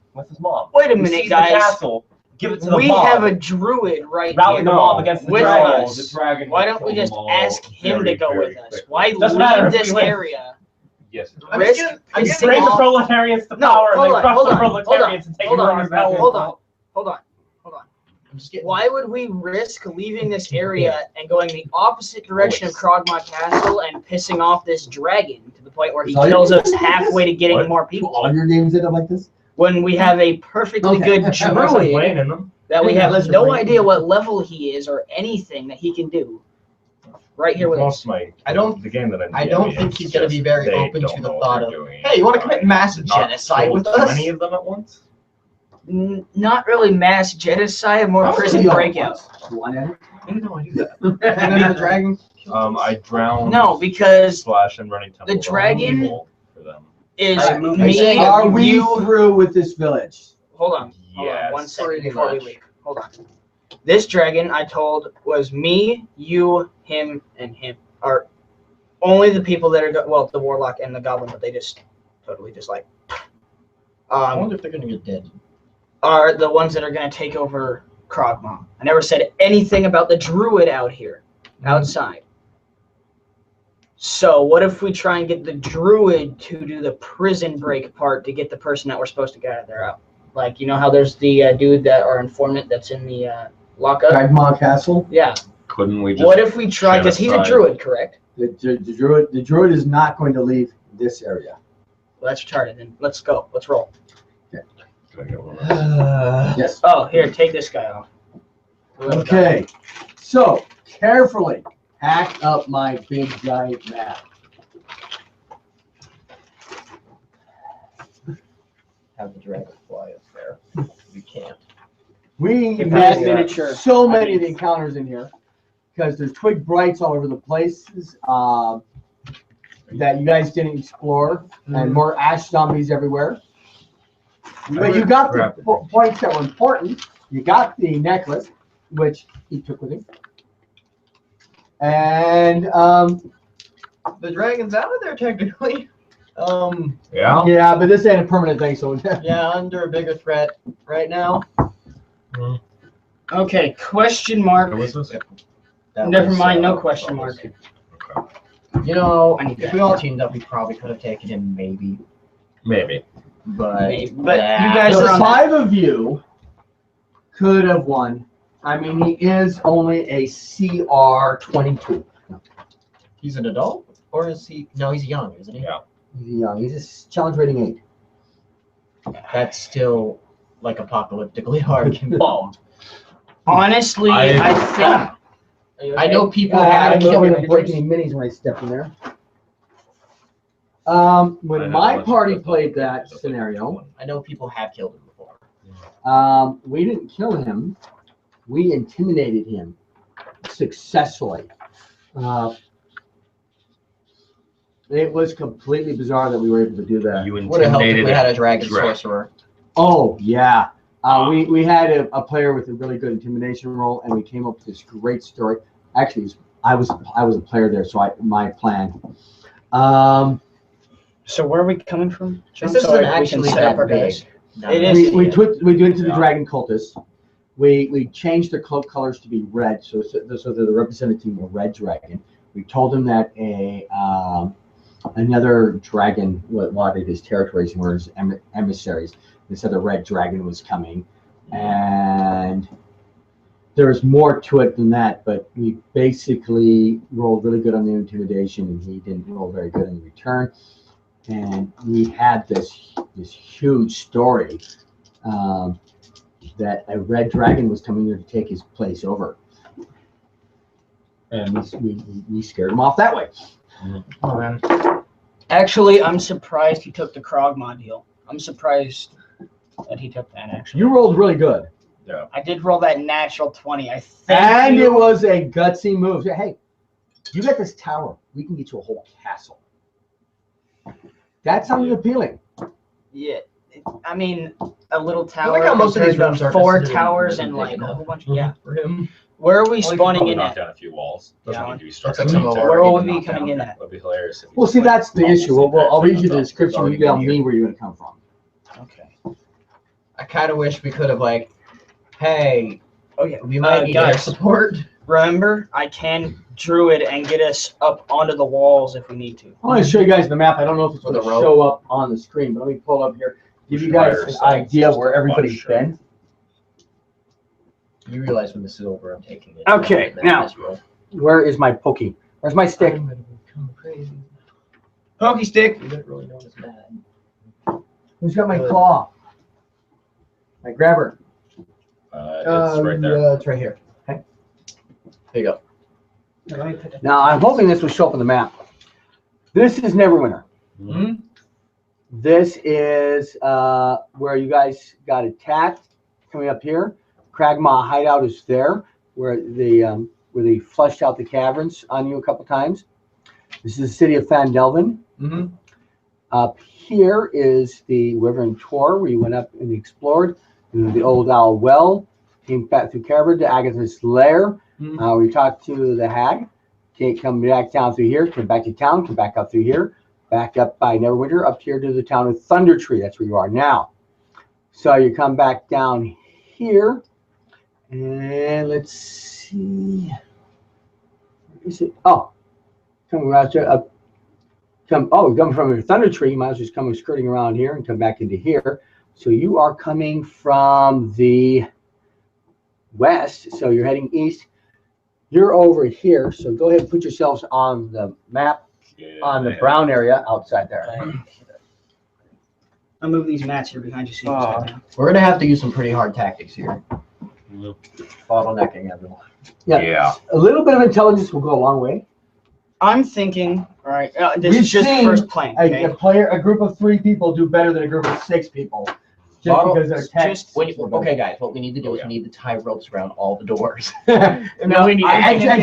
Wait a we minute, seize guys. The castle, give it to the We mob. have a druid right Rally here. the mob against the with dragon. us. The dragon Why will don't we kill just them all ask him to very, go very with us? quickly. Why Doesn't matter leave if this we win. area? Yes. I'm Risk just I'm pissing getting Bring the off- proletarians to No, power and hold then on, crush hold the on, proletarians and take hold over on, his power. hold on. I'm just getting Why would we risk leaving this area and going the opposite direction of Krogma Castle and pissing off this dragon to the point where he Sorry? kills us halfway to getting What? more Do people? all your games end up like this? When we have a perfectly Okay. good Unless I'm playing druid in them. that we Yeah, have let's no play. idea what level he is or anything that he can do. Right here with us. Most of my the game that I'm I don't DMing think is he's gonna be just very they open don't to know the what thought they're of, doing hey, you want to commit mass Not genocide kill with too us? many of them at once. Not really mass genocide, more I'll prison see y'all breakout. One at I didn't know I do that. And then the dragon. I drowned. No, because Splash and running temple. the dragon for them. is me, Are we you. through with this village? Hold on. Yes. 1 second Pretty before we much. leave. Hold on. This dragon, I told, was me, you, him, and him. Are only the people that are the warlock and the goblin, but they just totally just like. I wonder if they're gonna get dead. Are the ones that are going to take over Krogma. I never said anything about the druid out here, outside. So what if we try and get the druid to do the prison break part to get the person that we're supposed to get out of there out? Like, you know how there's the dude that our informant that's in the lockup? Dragmaw Castle? Yeah. Couldn't we just? What if we try, because he's a genocide? druid, correct? The druid is not going to leave this area. Well, that's retarded. Then let's go. Let's roll. Yes. Oh, here, take this guy off. Okay. So carefully pack up my big giant map. Have the dragon fly up there. We can't. We Hey, Pat, missed miniature. so many of the encounters in here because there's twig blights all over the places that you guys didn't explore, and more ash zombies everywhere. But you got the points that were important. You got the necklace, which he took with him, and The dragon's out of there technically. Yeah. yeah, but this ain't a permanent thing, so Yeah, under a bigger threat right now. Okay, question mark. What was this? Never mind, no question mark. You know, I need if that. we all teamed up, we probably could have taken him, maybe. Maybe. But Maybe. But you guys the are on that. 5 of you could have won. I mean, he is only a CR 22. he's an adult, or is he? No, he's young, isn't he? Yeah. He's young. He's a challenge rating 8. That's still like apocalyptically hard. Honestly, I think. I know people I had don't killed want him. to break any minis when I step in there. When I my know. party played that scenario, I know people have killed him before. we didn't kill him. We intimidated him successfully. It was completely bizarre that we were able to do that. You Would have helped if intimidated we had a it. dragon sorcerer. Oh yeah, we had a player with a really good intimidation roll, and we came up with this great story. Actually, I was a player there, so my plan. So where are we coming from? This So isn't we can actually set up that our big. base. It is. We went to the Yeah. dragon cultists. We changed their cloak colors to be red, so they're the representative of a red dragon. We told them that another dragon wanted his territories and were his emissaries. They said the red dragon was coming, And there's more to it than that, but we basically rolled really good on the intimidation, and he didn't roll very good in return. And we had this huge story that a red dragon was coming here to take his place over, and we scared him off that way. Oh man. Actually, I'm surprised he took the Krogma deal. I'm surprised that he took that. Actually, You rolled really good. Yeah. I did roll that natural 20. I think. And it was a gutsy move. Hey, you got this tower. We can get you a whole castle. That's something appealing. Yeah. I mean, a little tower. like how most of these compared rooms to aren't 4 necessarily towers really and big like a enough. whole bunch. Yeah. For him. Where are we Well, you could spawning probably in knock at? down a few walls. Doesn't need to be That's structured. like some of our- Where will we be coming in at? That'd be hilarious. If you Well, see, like, that's the almost issue. the Well, I'll read you the exact description. already You tell been me here. where you're going to come from. Okay. I kind of wish we could have like, hey, Oh yeah. we might need guys, air support. Remember, I can druid and get us up onto the walls if we need to. I want to show you guys the map. I don't know if it's With going to a rope? show up on the screen, but let me pull up here. Give We you should guys hire an ourselves idea of just where a everybody's bunch. been. You realize when this is over, I'm taking it. Okay, now. Where is my pokey? Where's my stick? I'm gonna become crazy. Pokey stick. You didn't really notice that. Who's got my claw? My grabber. It's right there. It's right here. Okay. There you go. Now, I'm hoping this will show up on the map. This is Neverwinter. Hmm? This is where you guys got attacked. Coming up here, Kragmaw hideout is there, where they flushed out the caverns on you a couple times. This is the city of Fandelvin. Mm-hmm. Up here is the Wyvern Tor, where you went up and explored. The Old Owl Well, came back through Carver to Agatha's Lair. We talked to the hag. Okay, come back down through here, come back to town, come back up through here, back up by Neverwinter, up here to the town of Thunder Tree. That's where you are now. So you come back down here, and let's see. Where is it? Oh, come around to come from your Thunder Tree. You might as well just come skirting around here and come back into here. So you are coming from the west, so you're heading east. You're over here, so go ahead and put yourselves on the map on the brown area outside there. I'll move these mats here behind you. So you can We're gonna have to use some pretty hard tactics here. Bottlenecking everyone. Yeah. A little bit of intelligence will go a long way. I'm thinking, all right, this We've is just seen first playing. Okay? A group of 3 people do better than a group of 6 people. Just because their text. Okay, guys, what we need to do is we need to tie ropes around all the doors. And then we need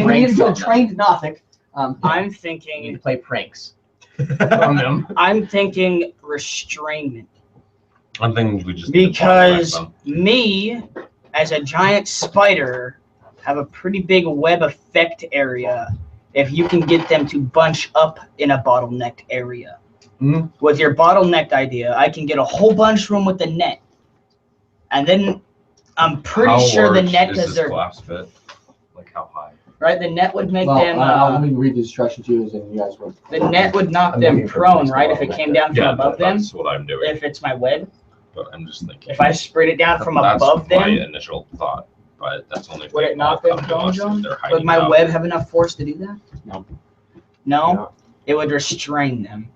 we need to get a trained Nothic. I'm We need thinking. to play pranks. On them. I'm thinking restrainment. I'm thinking we just need to Because them. me, as a giant spider, have a pretty big web effect area if you can get them to bunch up in a bottlenecked area. Mhm. With your bottlenecked idea, I can get a whole bunch of them with the net. And then I'm pretty How sure the large net, is because this they're, collapse pit? Like how high? right, the net would make Well, them, let me read the instructions to you, and you guys will. the net would knock I'm them looking for prone, this right, if it came down from Yeah, above them, that's what I'm doing. if it's my web. But I'm just thinking. If I sprayed it down from that's above my them, initial thought, but that's only if would they it knock all them come to prone, us and John? they're hiding Would my out. web have enough force to do that? No. No? It would restrain them.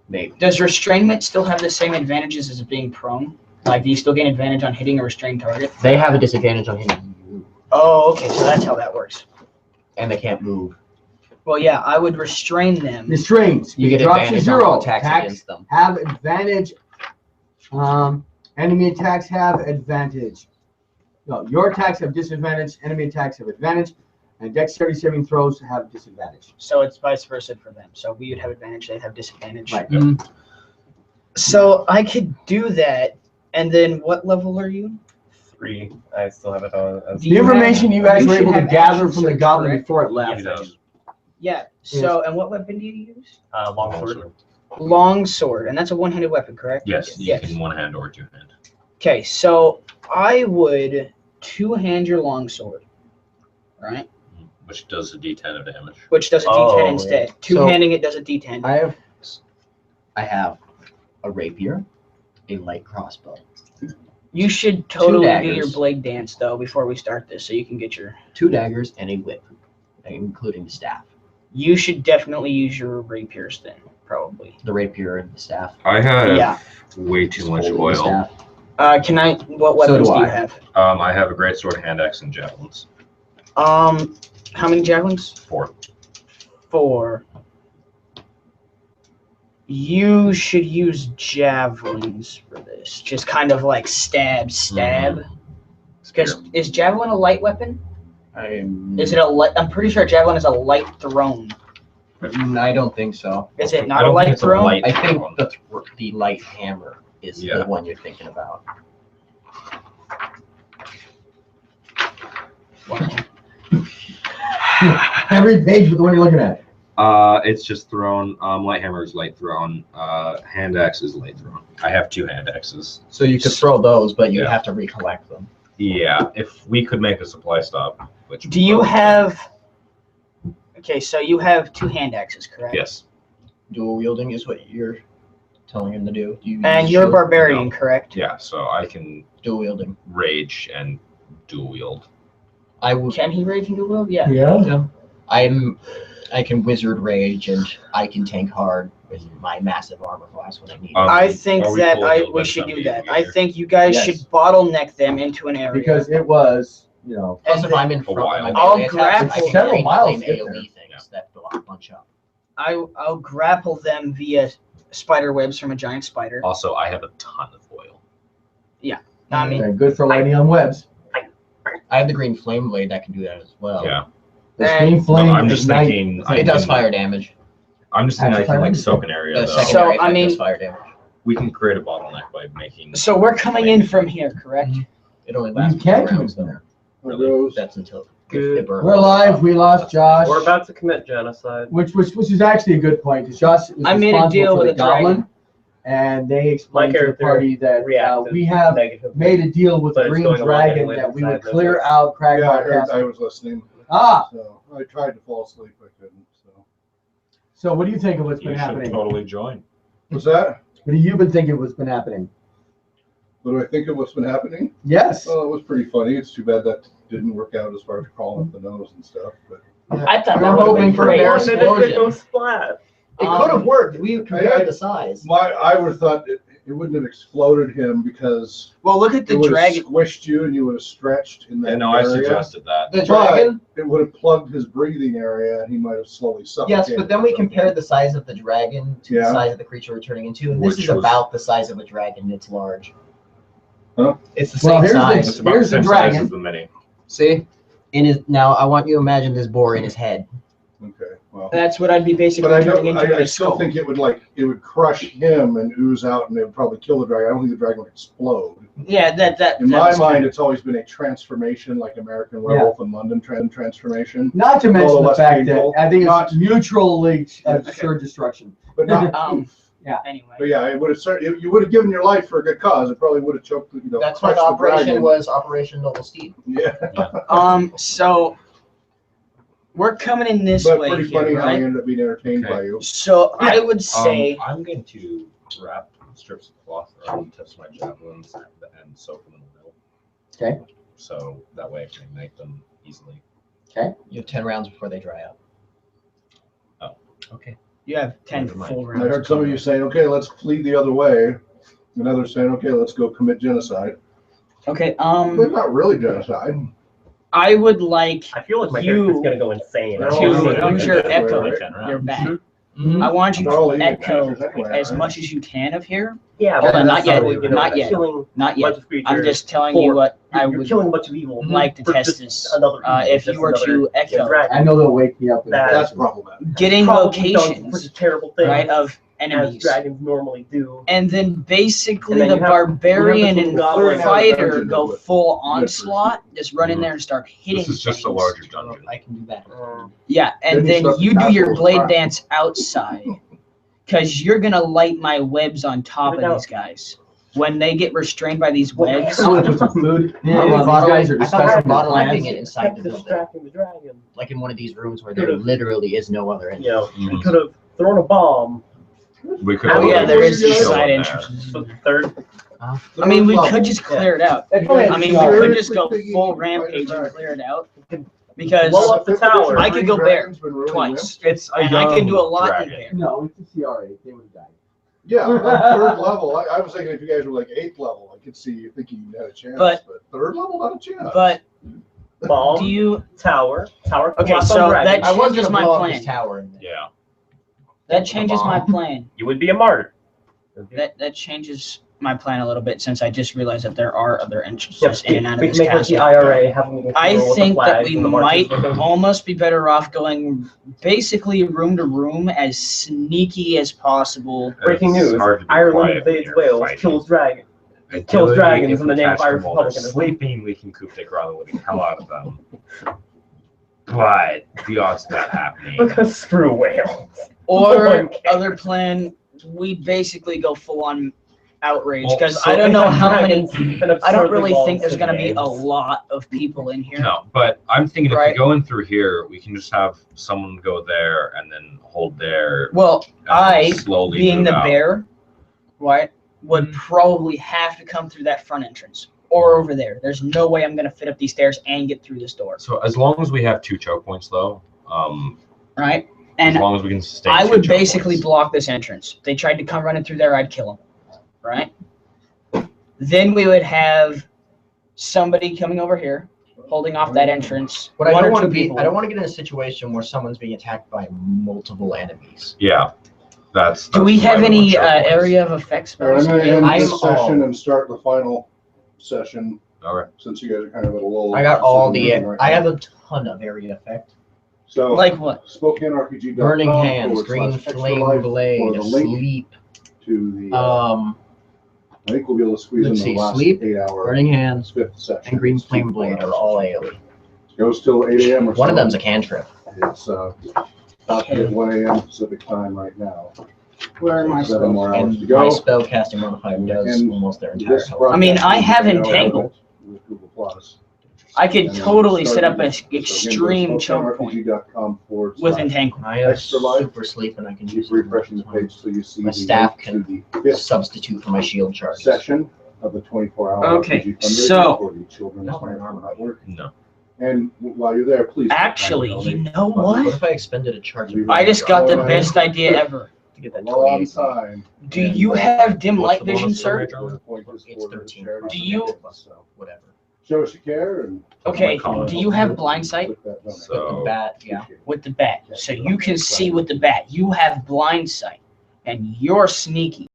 Maybe. Does restrainment still have the same advantages as being prone? Like, do you still gain advantage on hitting a restrained target? They have a disadvantage on hitting you, Oh, okay, so that's how that works. and they can't move. Well, yeah, I would restrain them. Restrained. You get Drops to advantage 0. on attacks against them. Have advantage. Enemy attacks have advantage. No, your attacks have disadvantage. Enemy attacks have advantage. And dexterity saving throws have disadvantage. So it's vice versa for them. So we would have advantage, they'd have disadvantage. Right. So I could do that, and then what level are you? 3. I still have it on. The information you guys you were should able to have gather action from the surge, goblin correct? before it left. Yeah. So, and what weapon do you use? Longsword. Long sword, and that's a one-handed weapon, correct? Yes, you can one hand or 2 hand. Okay, so I would two-hand your longsword, right? Which does a D10 of damage. Which does a D10 instead. Two-handing it does a D10. I have a rapier, a light crossbow. You should totally do your daggers. blade dance though before we start this, so you can get your 2 daggers and a whip, including the staff. You should definitely use your rapiers then, probably. The rapier and the staff. I have Yeah. way too much Holding the oil. staff. Can I? What So weapons do do you I. have? I have a great sword, hand axe, and javelins. How many javelins? 4. 4. You should use javelins for this. Just kind of like stab. Because is javelin a light weapon? Is it a light? I'm pretty sure javelin is a light thrown. I don't think so. Is it not a light thrown? I think the light hammer is the one you're thinking about. Every page with the one you're looking at. It's just thrown. Light hammer is light thrown. Hand axe is light thrown. I have 2 hand axes. So you could throw those, but you have to recollect them. Yeah, if we could make a supply stop. Which Do you have? Okay, so you have 2 hand axes, correct? Yes. Dual wielding is what you're telling him to do. And you're a barbarian, correct? Yeah, so I can dual wielding, rage, and dual wield. I will. Can he rage and dual wield? Yeah. Yeah. I can wizard rage, and I can tank hard with my massive armor class when I need it. I think that we should do that. I think you guys should bottleneck them into an area. Because it was, you know. Plus, if I'm in front of my I'll melee attacks, grapple I can several create miles flame to get AoE things that bunch up. I'll grapple them via spider webs from a giant spider. Also, I have a ton of oil. Yeah. I mean, Okay, good for lighting on webs. I have the green flame blade that can do that as well. Yeah. The green flame. I'm just ignite- thinking. It does fire damage. I'm just thinking I can like soak an area. The Though. secondary So, I effect mean- does fire damage. We can create a bottleneck by making. so we're coming in from here, correct? It only You lasts can't 4 come rounds in though. there. Really? That's until Good. they burn. We're alive. We lost Josh. We're about to commit genocide. Which is actually a good point. Because Josh was I made a responsible deal for with the a dragon. goblin, and they explained to the character party that reacted we have negatively, made a deal with but the it's green going along dragon anyway that we beside would those clear others. out Yeah, I Cragmire heard. Castle. I was listening. Ah, So I tried to fall asleep. I couldn't. so what do you think of what's You been should happening? totally join. What's that? What have you been thinking of what's been happening? What do I think of what's been happening? Yes. Well, it was pretty funny. It's too bad that didn't work out as far as crawling up the nose and stuff. But I thought I'm that would have hoping been for a great. bear Wanted it to go explosion. splat. It could have worked. We compared the size. I would have thought it wouldn't have exploded him because Well, look at it the would have dragon. squished you and you would have stretched in that I know. I area. suggested that. The But dragon. it would have plugged his breathing area and he might have slowly suffocated. Yes, but then we compared the size of the dragon to the Yeah. size of the creature we're turning into, and this Which is was- about the size of a dragon. It's large. Huh? It's the Well, same here's the- size. It's about Here's the the same size dragon. as the mini. See? Now I want you to imagine this boar in his head. Okay, well. That's what I'd be basically But turning into I a still skull. think it would crush him and ooze out and it would probably kill the dragon. I don't think the dragon would explode. Yeah, that. In my that's mind, kind it's always been a transformation, like American Werewolf in London transformation. Not to Although mention the less fact painful. that I think Not- it's mutually Okay. absurd destruction. But not of, Yeah. Anyway. But yeah, it would have. You would have given your life for a good cause. It probably would have choked. That's what crushed the Operation dragon. was. Operation Noble Steed. Yeah. So we're coming in this But way pretty here, funny how right? he ended up being entertained by you. So I would say I'm going to wrap strips of cloth around the tips of my javelins and soak them in the mill. Okay. So that way I can ignite them easily. Okay. You have 10 rounds before they dry out. Oh, okay. you have 10 Never mind. full I rounds. heard some of you saying, "Okay, let's flee the other way," and others saying, "Okay, let's go commit genocide." Okay. But not really genocide. I would like I feel like my You- character's gonna go insane. No, to no, use no, your no, echo, no, no. your back. Mhm. I want you They're all to eating echo adventures anyway, as right? much as you can of here. Yeah, Hold but on, not that's yet, totally, you know, not yet. Killing Not a yet. bunch of creatures. I'm just telling for- you what I you're would killing a bunch of evil. like to for test just this. Another If just you were to another echo, dragon. I know they'll wake me up. That's problematic. getting Probably done locations, pretty terrible things, right, of as enemies. dragons normally do. And then basically And then the you have- barbarian you have and the goblin fighter dungeon go with full litters. onslaught, just run in there and start hitting This is just a things. larger dungeon. I can do that. Yeah, and Then you then start you the do your castles blade crap. dance outside. Because you're going to light my webs on top of these guys. When they get restrained by these webs, I want to put some food. Yeah, These guys are I thought we discussing were their bottlenecking plans. it inside the building. Distracting the dragon. Like in one of these rooms where there literally is no other enemy. You know, we could have thrown a bomb. We could. oh yeah, there is kill these them side there. entrances. So the third. I mean, we Third could just clear it out. It's only I mean, we Sure. could just go full rampage and clear it out. Because Blow up the tower. I could go bear twice. It's a And I can do a young lot dragon. in bear. No, it's a CRA. They would have died. Yeah, third level. I was thinking if you guys were like 8th level, I could see you thinking you had a chance. But- third level, not a chance. But Bomb, do you? tower Okay, collapse on so dragon. that I was changes gonna my blow up plan. this tower. And Yeah. That changes my plan. You would be a martyr. That changes my plan a little bit since I just realized that there are other entrances in and out of We this can make like the castle. IRA having I think that we might almost be better off going basically room to room as sneaky as possible. Breaking It's news: hard to be Ireland quiet when invades you're Wales, fighting. kills dragon. Ideally, kills dragons if in the we name of catch Irish them while they're Republicanism. sleeping, we can coup de grace the living hell out of them. But the odds of that happening. Because screw Wales. Or other plan, we basically go full on outrage Well, because so I don't know how many. Dragons, I don't really absurdly think there's long gonna be a civilians. lot of people in here. No, but I'm thinking if Right. we go in through here, we can just have someone go there and then hold there. Well, and then I, slowly being move the out. bear, right, would probably have to come through that front entrance or over there. There's no way I'm gonna fit up these stairs and get through this door, So as long as we have 2 choke points, though, right? as And long as we can sustain. I 2 would choke basically points. block this entrance. If they tried to come running through there, I'd kill them, right? Then we would have somebody coming over here, holding off that entrance. But I one don't or want to two be. people. I don't want to get in a situation where someone's being attacked by multiple enemies. Yeah, that's. Do we that's why have want any choke points. area of effects? All right, I'm going to end I'm this session all- and start the final session All right. since you guys are kind of at a lull. I got all the. Right I now. have a ton of area effect. So Like what? SpokaneRPG.com Burning hands, green /extra flame life, or blade, the link sleep. to the. I think we'll be able to squeeze let's in see, the last sleep, 8-hour burning hands, 5th section. and green It's flame 2 blade hours. are all AoE. Goes till 8 a.m. or One of so. them's a cantrip. It's about to hit 1 a.m. Pacific time right now. Where am I 7 more hours And to my go. spell casting modifier does And almost their entire This health. I mean, I have broadcast Entangle. with Google Plus. I could And then totally start set up an again. So again, extreme go to choke point SpokaneRPG.com with Entangle. I have Extra life. super sleep and I can Keep use refreshing the page till you see My the staff link can to the 5th substitute for my shield charge. session of the 24-hour Okay, RPG fundraiser so- for the Children's No, my Mental armor. Network. No. And while you're there, please. Actually, you know What what? if I expended a charge? I just got the best idea ever. to get that Long 28. time. Do you have dim What's light the vision, bonus for sir? Rage Armor? It's 13. Do you- Whatever. Show us you care and. Okay, do you have blind sight? Click that donate. With the bat, yeah. With the bat. So you can see with the bat. You have blind sight. And you're sneaky.